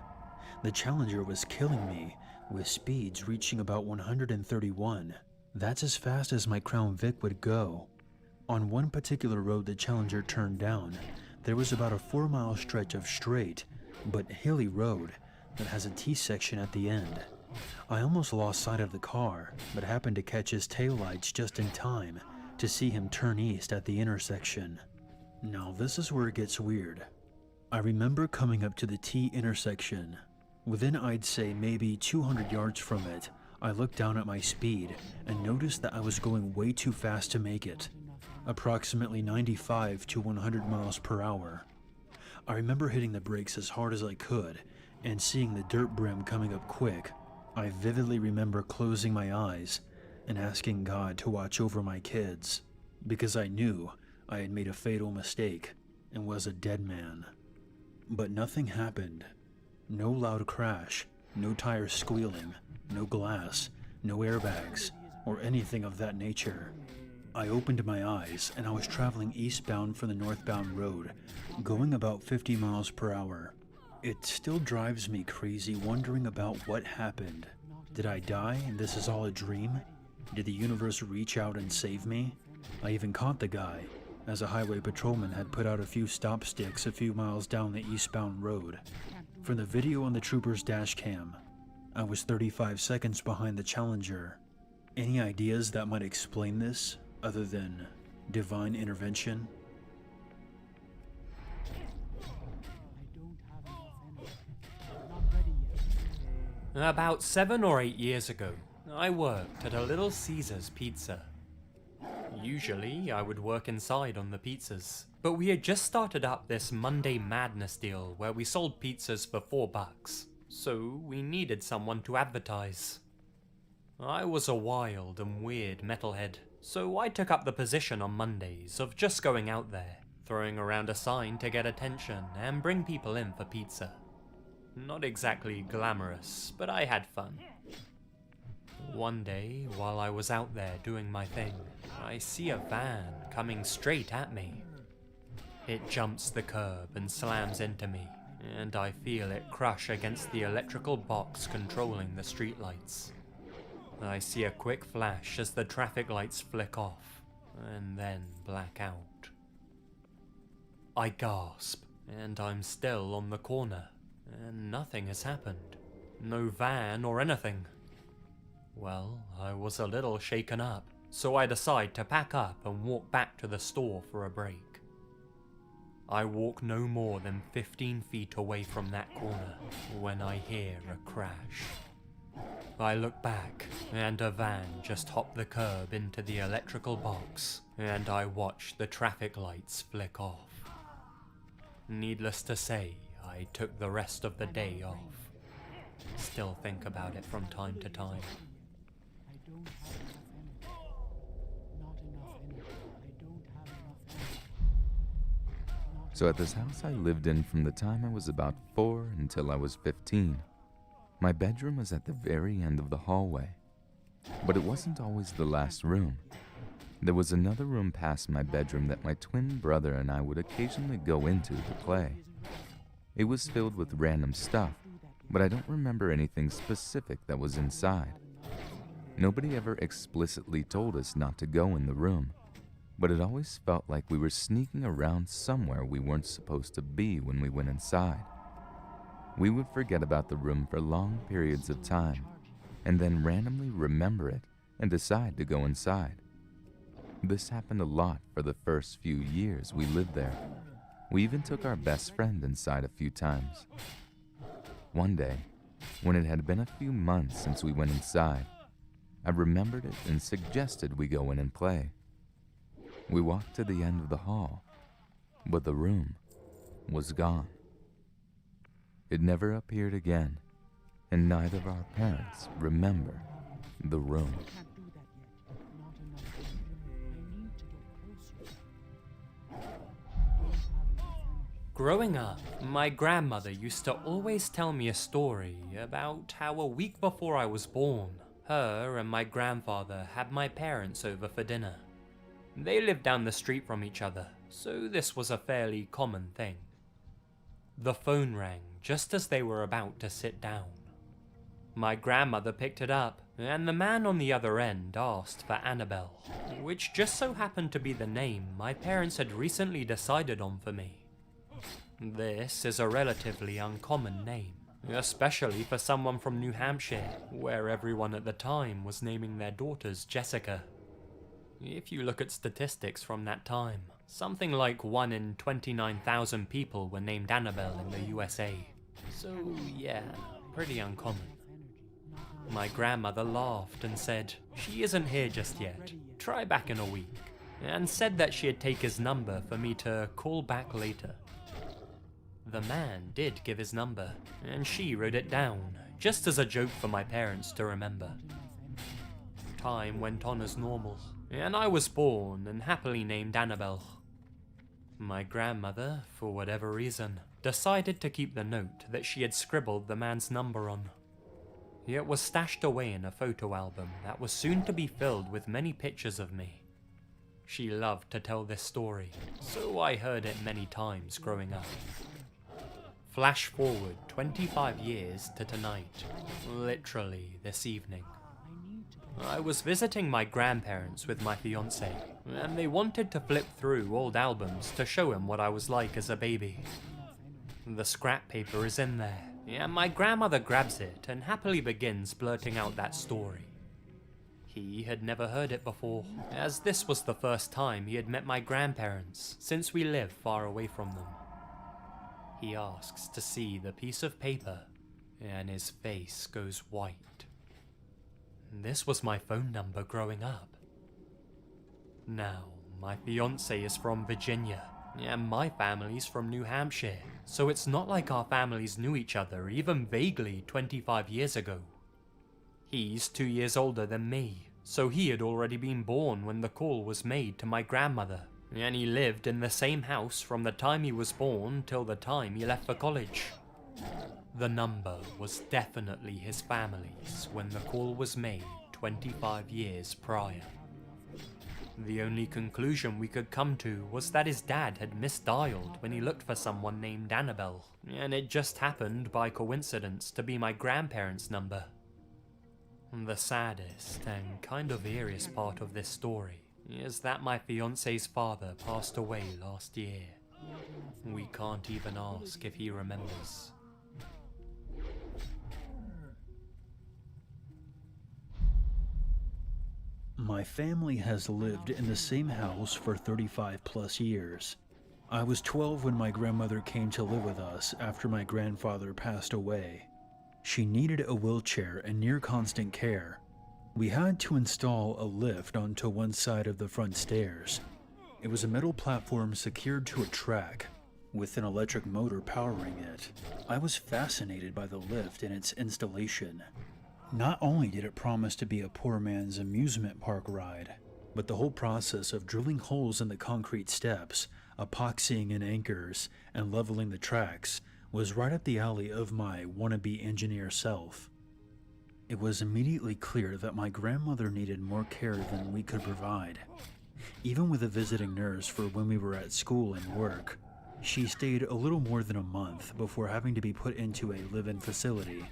The Challenger was killing me, with speeds reaching about 131. That's as fast as my Crown Vic would go. On one particular road the Challenger turned down, there was about a 4-mile stretch of straight, but hilly road that has a T-section at the end. I almost lost sight of the car, but happened to catch his taillights just in time to see him turn east at the intersection. Now this is where it gets weird. I remember coming up to the T intersection. Within, I'd say, maybe 200 yards from it, I looked down at my speed and noticed that I was going way too fast to make it. Approximately 95 to 100 miles per hour. I remember hitting the brakes as hard as I could and seeing the dirt brim coming up quick. I vividly remember closing my eyes and asking God to watch over my kids, because I knew I had made a fatal mistake and was a dead man. But nothing happened. No loud crash, no tires squealing, no glass, no airbags, or anything of that nature. I opened my eyes and I was traveling eastbound from the northbound road, going about 50 miles per hour. It still drives me crazy wondering about what happened. Did I die and this is all a dream? Did the universe reach out and save me? I even caught the guy, as a highway patrolman had put out a few stop sticks a few miles down the eastbound road. From the video on the trooper's dash cam, I was 35 seconds behind the Challenger. Any ideas that might explain this, other than divine intervention? About 7 or 8 years ago, I worked at a Little Caesars Pizza. Usually, I would work inside on the pizzas, but we had just started up this Monday Madness deal where we sold pizzas for $4, so we needed someone to advertise. I was a wild and weird metalhead, so I took up the position on Mondays of just going out there, throwing around a sign to get attention and bring people in for pizza. Not exactly glamorous, but I had fun. One day, while I was out there doing my thing, I see a van coming straight at me. It jumps the curb and slams into me, and I feel it crush against the electrical box controlling the streetlights. I see a quick flash as the traffic lights flick off, and then black out. I gasp, and I'm still on the corner, and nothing has happened. No van or anything. Well, I was a little shaken up, so I decide to pack up and walk back to the store for a break. I walk no more than 15 feet away from that corner when I hear a crash. I look back, and a van just hopped the curb into the electrical box, and I watch the traffic lights flick off. Needless to say, I took the rest of the day off. Still think about it from time to time. So at this house I lived in from the time I was about 4 until I was 15. My bedroom was at the very end of the hallway. But it wasn't always the last room. There was another room past my bedroom that my twin brother and I would occasionally go into to play. It was filled with random stuff, but I don't remember anything specific that was inside. Nobody ever explicitly told us not to go in the room, but it always felt like we were sneaking around somewhere we weren't supposed to be when we went inside. We would forget about the room for long periods of time, and then randomly remember it and decide to go inside. This happened a lot for the first few years we lived there. We even took our best friend inside a few times. One day, when it had been a few months since we went inside, I remembered it and suggested we go in and play. We walked to the end of the hall, but the room was gone. It never appeared again, and neither of our parents remember the room. Growing up, my grandmother used to always tell me a story about how a week before I was born, her and my grandfather had my parents over for dinner. They lived down the street from each other, so this was a fairly common thing. The phone rang just as they were about to sit down. My grandmother picked it up, and the man on the other end asked for Annabelle, which just so happened to be the name my parents had recently decided on for me. This is a relatively uncommon name, especially for someone from New Hampshire, where everyone at the time was naming their daughters Jessica. If you look at statistics from that time, something like 1 in 29,000 people were named Annabelle in the USA. So yeah, pretty uncommon. My grandmother laughed and said, "She isn't here just yet, try back in a week," and said that she'd take his number for me to call back later. The man did give his number, and she wrote it down, just as a joke for my parents to remember. Time went on as normal, and I was born and happily named Annabelle. My grandmother, for whatever reason, decided to keep the note that she had scribbled the man's number on. It was stashed away in a photo album that was soon to be filled with many pictures of me. She loved to tell this story, so I heard it many times growing up. Flash forward 25 years to tonight, literally this evening. I was visiting my grandparents with my fiance, and they wanted to flip through old albums to show him what I was like as a baby. The scrap paper is in there, and my grandmother grabs it and happily begins blurting out that story. He had never heard it before, as this was the first time he had met my grandparents since we live far away from them. He asks to see the piece of paper, and his face goes white. This was my phone number growing up. Now, my fiance is from Virginia, and my family's from New Hampshire, so it's not like our families knew each other even vaguely 25 years ago. He's 2 years older than me, so he had already been born when the call was made to my grandmother, and he lived in the same house from the time he was born till the time he left for college. The number was definitely his family's when the call was made 25 years prior. The only conclusion we could come to was that his dad had misdialed when he looked for someone named Annabelle, and it just happened by coincidence to be my grandparents' number. The saddest and kind of eeriest part of this story is that my fiance's father passed away last year. We can't even ask if he remembers. My family has lived in the same house for 35 plus years. I was 12 when my grandmother came to live with us after my grandfather passed away. She needed a wheelchair and near constant care. We had to install a lift onto one side of the front stairs. It was a metal platform secured to a track, with an electric motor powering it. I was fascinated by the lift and its installation. Not only did it promise to be a poor man's amusement park ride, but the whole process of drilling holes in the concrete steps, epoxying in anchors, and leveling the tracks was right up the alley of my wannabe engineer self. It was immediately clear that my grandmother needed more care than we could provide. Even with a visiting nurse for when we were at school and work, she stayed a little more than a month before having to be put into a live-in facility.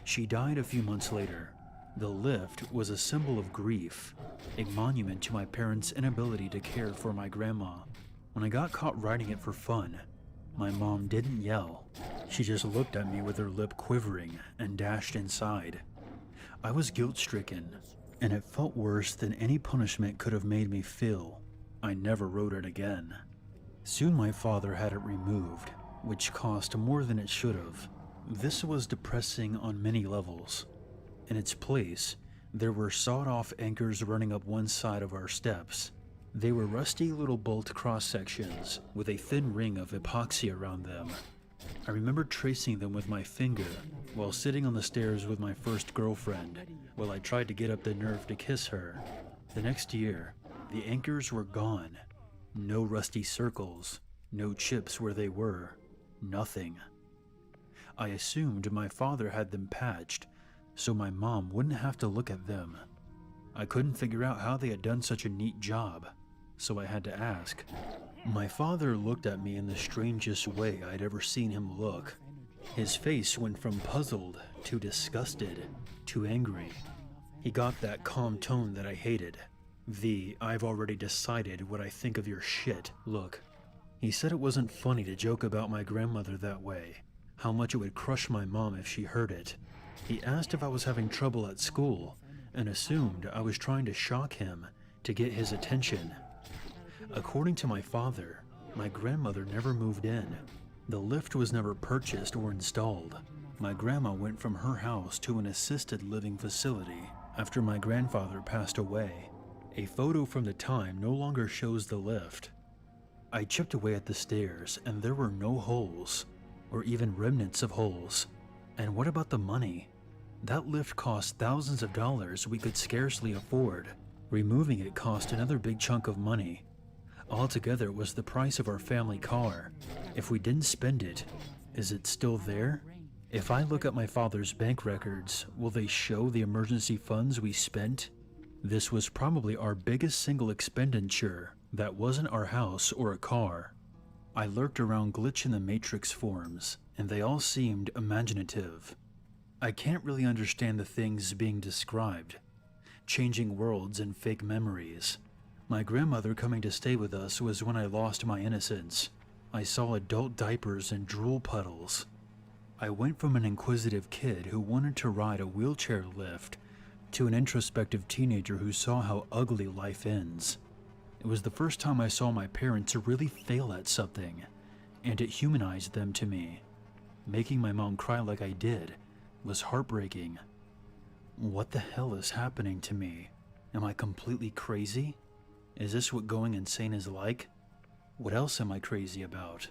She died a few months later. The lift was a symbol of grief, a monument to my parents' inability to care for my grandma. When I got caught riding it for fun, my mom didn't yell. She just looked at me with her lip quivering and dashed inside. I was guilt-stricken, and it felt worse than any punishment could have made me feel. I never rode it again. Soon my father had it removed, which cost more than it should have. This was depressing on many levels. In its place, there were sawed-off anchors running up one side of our steps. They were rusty little bolt cross-sections with a thin ring of epoxy around them. I remember tracing them with my finger while sitting on the stairs with my first girlfriend while I tried to get up the nerve to kiss her. The next year, the anchors were gone. No rusty circles, no chips where they were, nothing. I assumed my father had them patched, so my mom wouldn't have to look at them. I couldn't figure out how they had done such a neat job, so I had to ask. My father looked at me in the strangest way I'd ever seen him look. His face went from puzzled to disgusted to angry. He got that calm tone that I hated. The "I've already decided what I think of your shit" look. He said it wasn't funny to joke about my grandmother that way, how much it would crush my mom if she heard it. He asked if I was having trouble at school, and assumed I was trying to shock him to get his attention. According to my father, my grandmother never moved in. The lift was never purchased or installed. My grandma went from her house to an assisted living facility after my grandfather passed away. A photo from the time no longer shows the lift. I chipped away at the stairs and there were no holes, or even remnants of holes. And what about the money? That lift cost thousands of dollars we could scarcely afford. Removing it cost another big chunk of money. Altogether, it was the price of our family car. If we didn't spend it, is it still there? If I look at my father's bank records, will they show the emergency funds we spent? This was probably our biggest single expenditure that wasn't our house or a car. I lurked around Glitch in the Matrix forums, and they all seemed imaginative. I can't really understand the things being described. changing worlds and fake memories. My grandmother coming to stay with us was when I lost my innocence. I saw adult diapers and drool puddles. I went from an inquisitive kid who wanted to ride a wheelchair lift to an introspective teenager who saw how ugly life ends. It was the first time I saw my parents really fail at something, and it humanized them to me. Making my mom cry like I did was heartbreaking. What the hell is happening to me? Am I completely crazy? Is this what going insane is like? What else am I crazy about?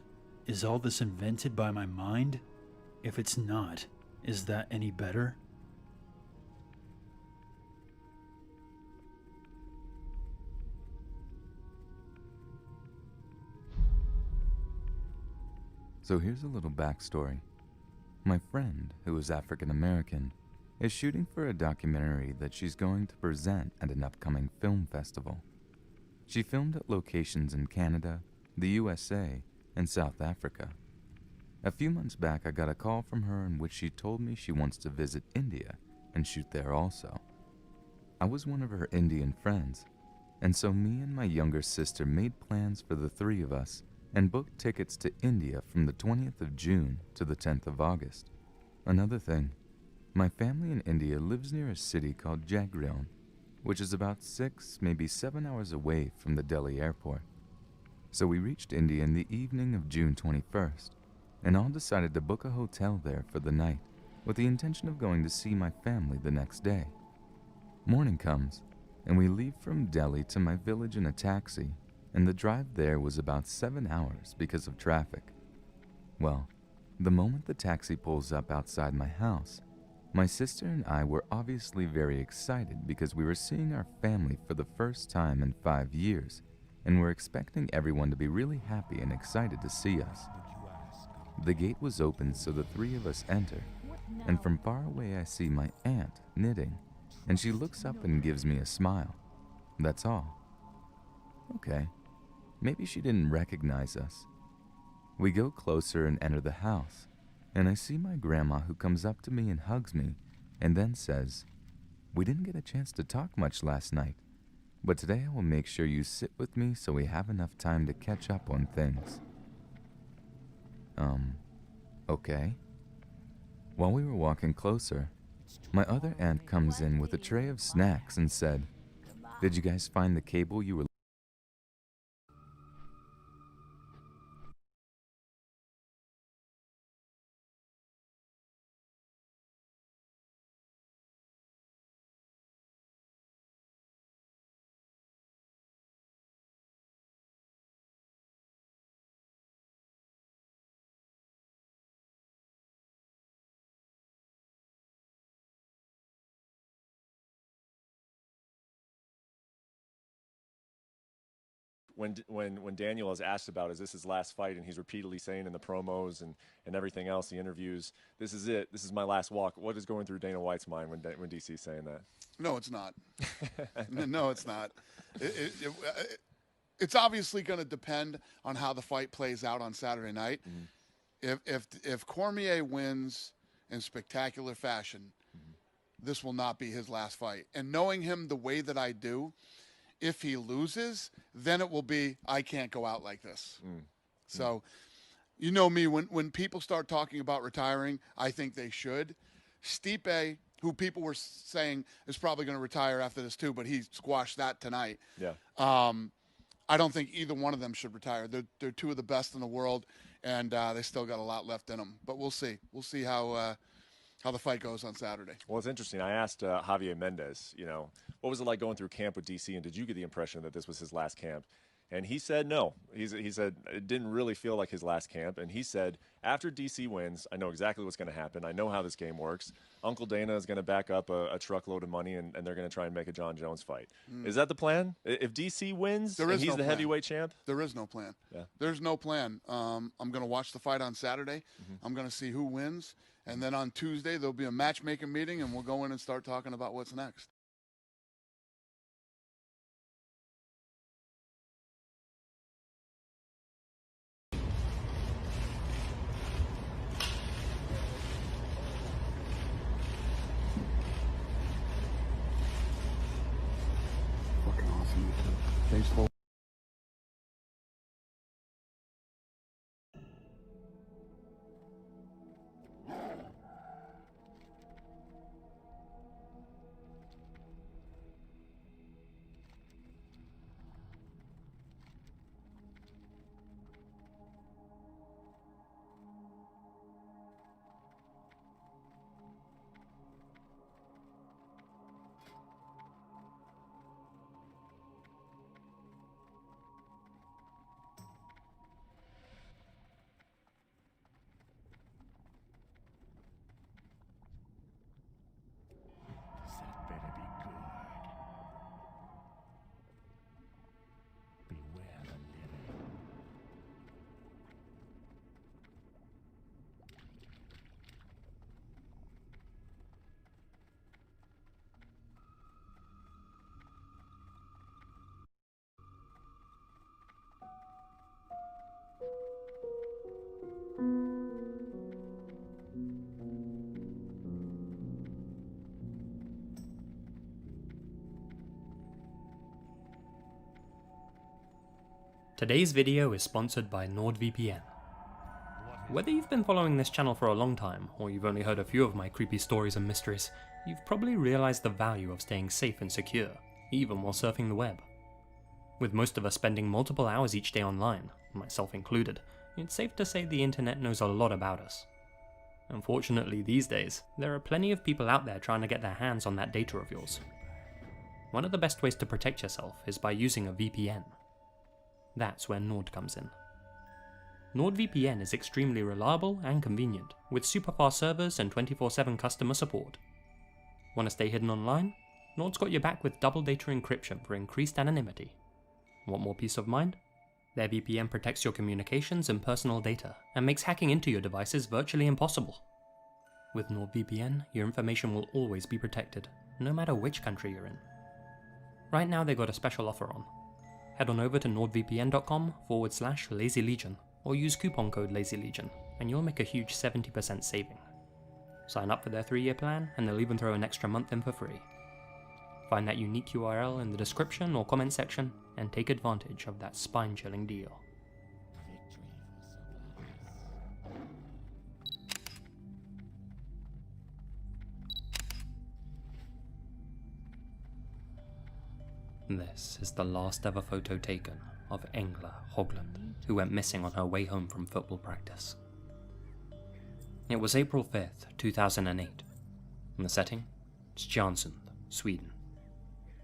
Is all this invented by my mind? If it's not, is that any better? So here's a little backstory. My friend, who is African American, is shooting for a documentary that she's going to present at an upcoming film festival. She filmed at locations in Canada, the USA, and South Africa. A few months back, I got a call from her in which she told me she wants to visit India and shoot there also. I was one of her Indian friends, and so me and my younger sister made plans for the three of us and booked tickets to India from the 20th of June to the 10th of August. Another thing, my family in India lives near a city called Jagreon, which is about 6, maybe 7 hours away from the Delhi airport. So we reached India in the evening of June 21st, and all decided to book a hotel there for the night, with the intention of going to see my family the next day. Morning comes, and we leave from Delhi to my village in a taxi, and the drive there was about 7 hours because of traffic. Well, the moment the taxi pulls up outside my house, my sister and I were obviously very excited because we were seeing our family for the first time in 5 years, and were expecting everyone to be really happy and excited to see us. The gate was open, so the three of us enter, and from far away I see my aunt knitting, and she looks up and gives me a smile. That's all. Okay, maybe she didn't recognize us. We go closer and enter the house, and I see my grandma, who comes up to me and hugs me, and then says, "We didn't get a chance to talk much last night, but today I will make sure you sit with me so we have enough time to catch up on things." Okay. While we were walking closer, my other aunt comes in with a tray of snacks and said, "Did you guys find the cable you were..." When Daniel is asked about, is this his last fight, and he's repeatedly saying in the promos and everything else, the interviews, this is it, this is my last walk. What is going through Dana White's mind when DC is saying that? No, it's not. No, it's not. It's obviously going to depend on how the fight plays out on Saturday night. If Cormier wins in spectacular fashion, this will not be his last fight. And knowing him the way that I do, if he loses, then it will be, I can't go out like this. So, you know me, when people start talking about retiring, I think they should. Stipe, who people were saying is probably going to retire after this too, but he squashed that tonight. Yeah. I don't think either one of them should retire. They're two of the best in the world, and they still got a lot left in them. But we'll see. We'll see how the fight goes on Saturday. Well, it's interesting. I asked Javier Mendez, what was it like going through camp with DC, and did you get the impression that this was his last camp? And he said no. He said it didn't really feel like his last camp. And he said, after DC wins, I know exactly what's going to happen. I know how this game works. Uncle Dana is going to back up a truckload of money, and they're going to try and make a John Jones fight. Is that the plan? If DC wins and he's the heavyweight champ? There is no plan. Yeah. There's no plan. I'm going to watch the fight on Saturday. I'm going to see who wins. And then on Tuesday, there'll be a matchmaking meeting, and we'll go in and start talking about what's next. disgraceful. That better be good. Beware the living. Today's video is sponsored by NordVPN. Whether you've been following this channel for a long time, or you've only heard a few of my creepy stories and mysteries, you've probably realized the value of staying safe and secure, even while surfing the web. With most of us spending multiple hours each day online, myself included, it's safe to say the internet knows a lot about us. Unfortunately, these days, there are plenty of people out there trying to get their hands on that data of yours. One of the best ways to protect yourself is by using a VPN. That's where Nord comes in. NordVPN is extremely reliable and convenient, with super fast servers and 24/7 customer support. Want to stay hidden online? Nord's got your back with double data encryption for increased anonymity. Want more peace of mind? Their VPN protects your communications and personal data, and makes hacking into your devices virtually impossible. With NordVPN, your information will always be protected, no matter which country you're in. Right now they've got a special offer on. Head on over to nordvpn.com/LazyLegion or use coupon code LazyLegion and you'll make a huge 70% saving. Sign up for their 3-year plan and they'll even throw an extra month in for free. Find that unique URL in the description or comment section and take advantage of that spine-chilling deal. This is the last ever photo taken of Engla Hogland, who went missing on her way home from football practice. It was April 5th, 2008, and the setting? It's Stjärnsund, Sweden.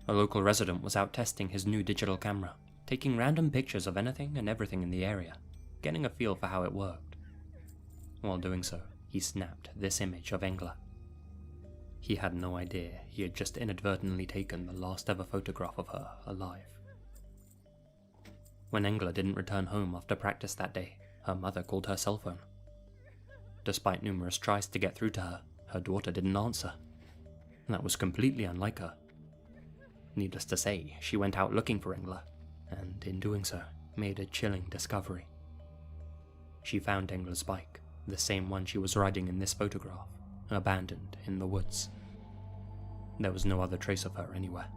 A local resident was out testing his new digital camera, taking random pictures of anything and everything in the area, getting a feel for how it worked. While doing so, he snapped this image of Engla. He had no idea he had just inadvertently taken the last ever photograph of her alive. When Engla didn't return home after practice that day, her mother called her cell phone. Despite numerous tries to get through to her, her daughter didn't answer. That was completely unlike her. Needless to say, she went out looking for Engla, and in doing so, made a chilling discovery. She found Engla's bike, the same one she was riding in this photograph, abandoned in the woods. There was no other trace of her anywhere.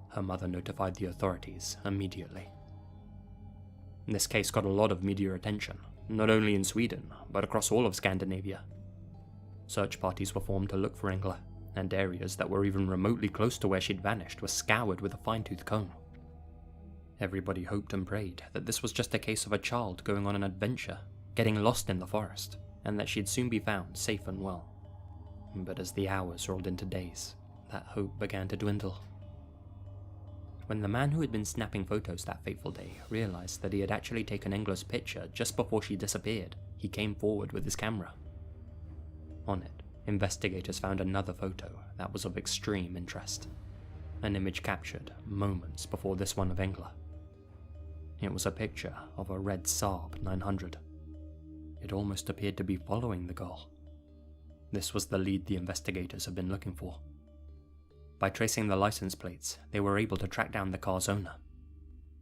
Her mother notified the authorities immediately. This case got a lot of media attention, not only in Sweden, but across all of Scandinavia. Search parties were formed to look for Engla, and areas that were even remotely close to where she'd vanished were scoured with a fine-tooth comb. Everybody hoped and prayed that this was just a case of a child going on an adventure, getting lost in the forest, and that she'd soon be found safe and well. But as the hours rolled into days, that hope began to dwindle. When the man who had been snapping photos that fateful day realized that he had actually taken Engla's picture just before she disappeared, he came forward with his camera. On it, investigators found another photo that was of extreme interest. An image captured moments before this one of Engla. It was a picture of a red Saab 900. It almost appeared to be following the girl. This was the lead the investigators had been looking for. By tracing the license plates, they were able to track down the car's owner,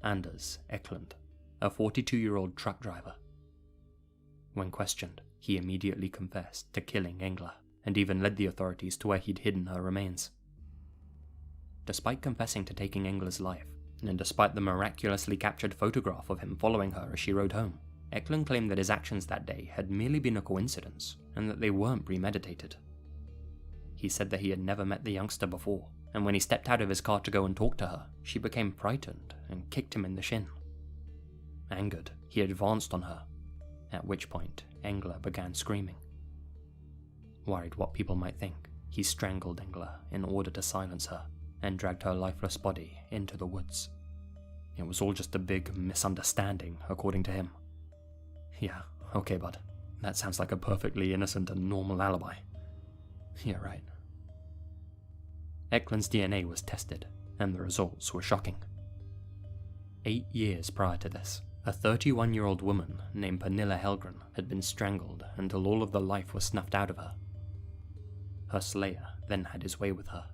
Anders Eklund, a 42-year-old truck driver. When questioned, he immediately confessed to killing Engla, and even led the authorities to where he'd hidden her remains. Despite confessing to taking Engla's life, And despite the miraculously captured photograph of him following her as she rode home, Eklund claimed that his actions that day had merely been a coincidence and that they weren't premeditated. He said that he had never met the youngster before, and when he stepped out of his car to go and talk to her, she became frightened and kicked him in the shin. Angered, he advanced on her, at which point Engler began screaming. Worried what people might think, he strangled Engler in order to silence her and dragged her lifeless body into the woods. It was all just a big misunderstanding, according to him. Yeah, okay, bud. That sounds like a perfectly innocent and normal alibi. Yeah, right. Eklund's DNA was tested, and the results were shocking. 8 years prior to this, a 31-year-old woman named Pernilla Helgren had been strangled until all of the life was snuffed out of her. Her slayer then had his way with her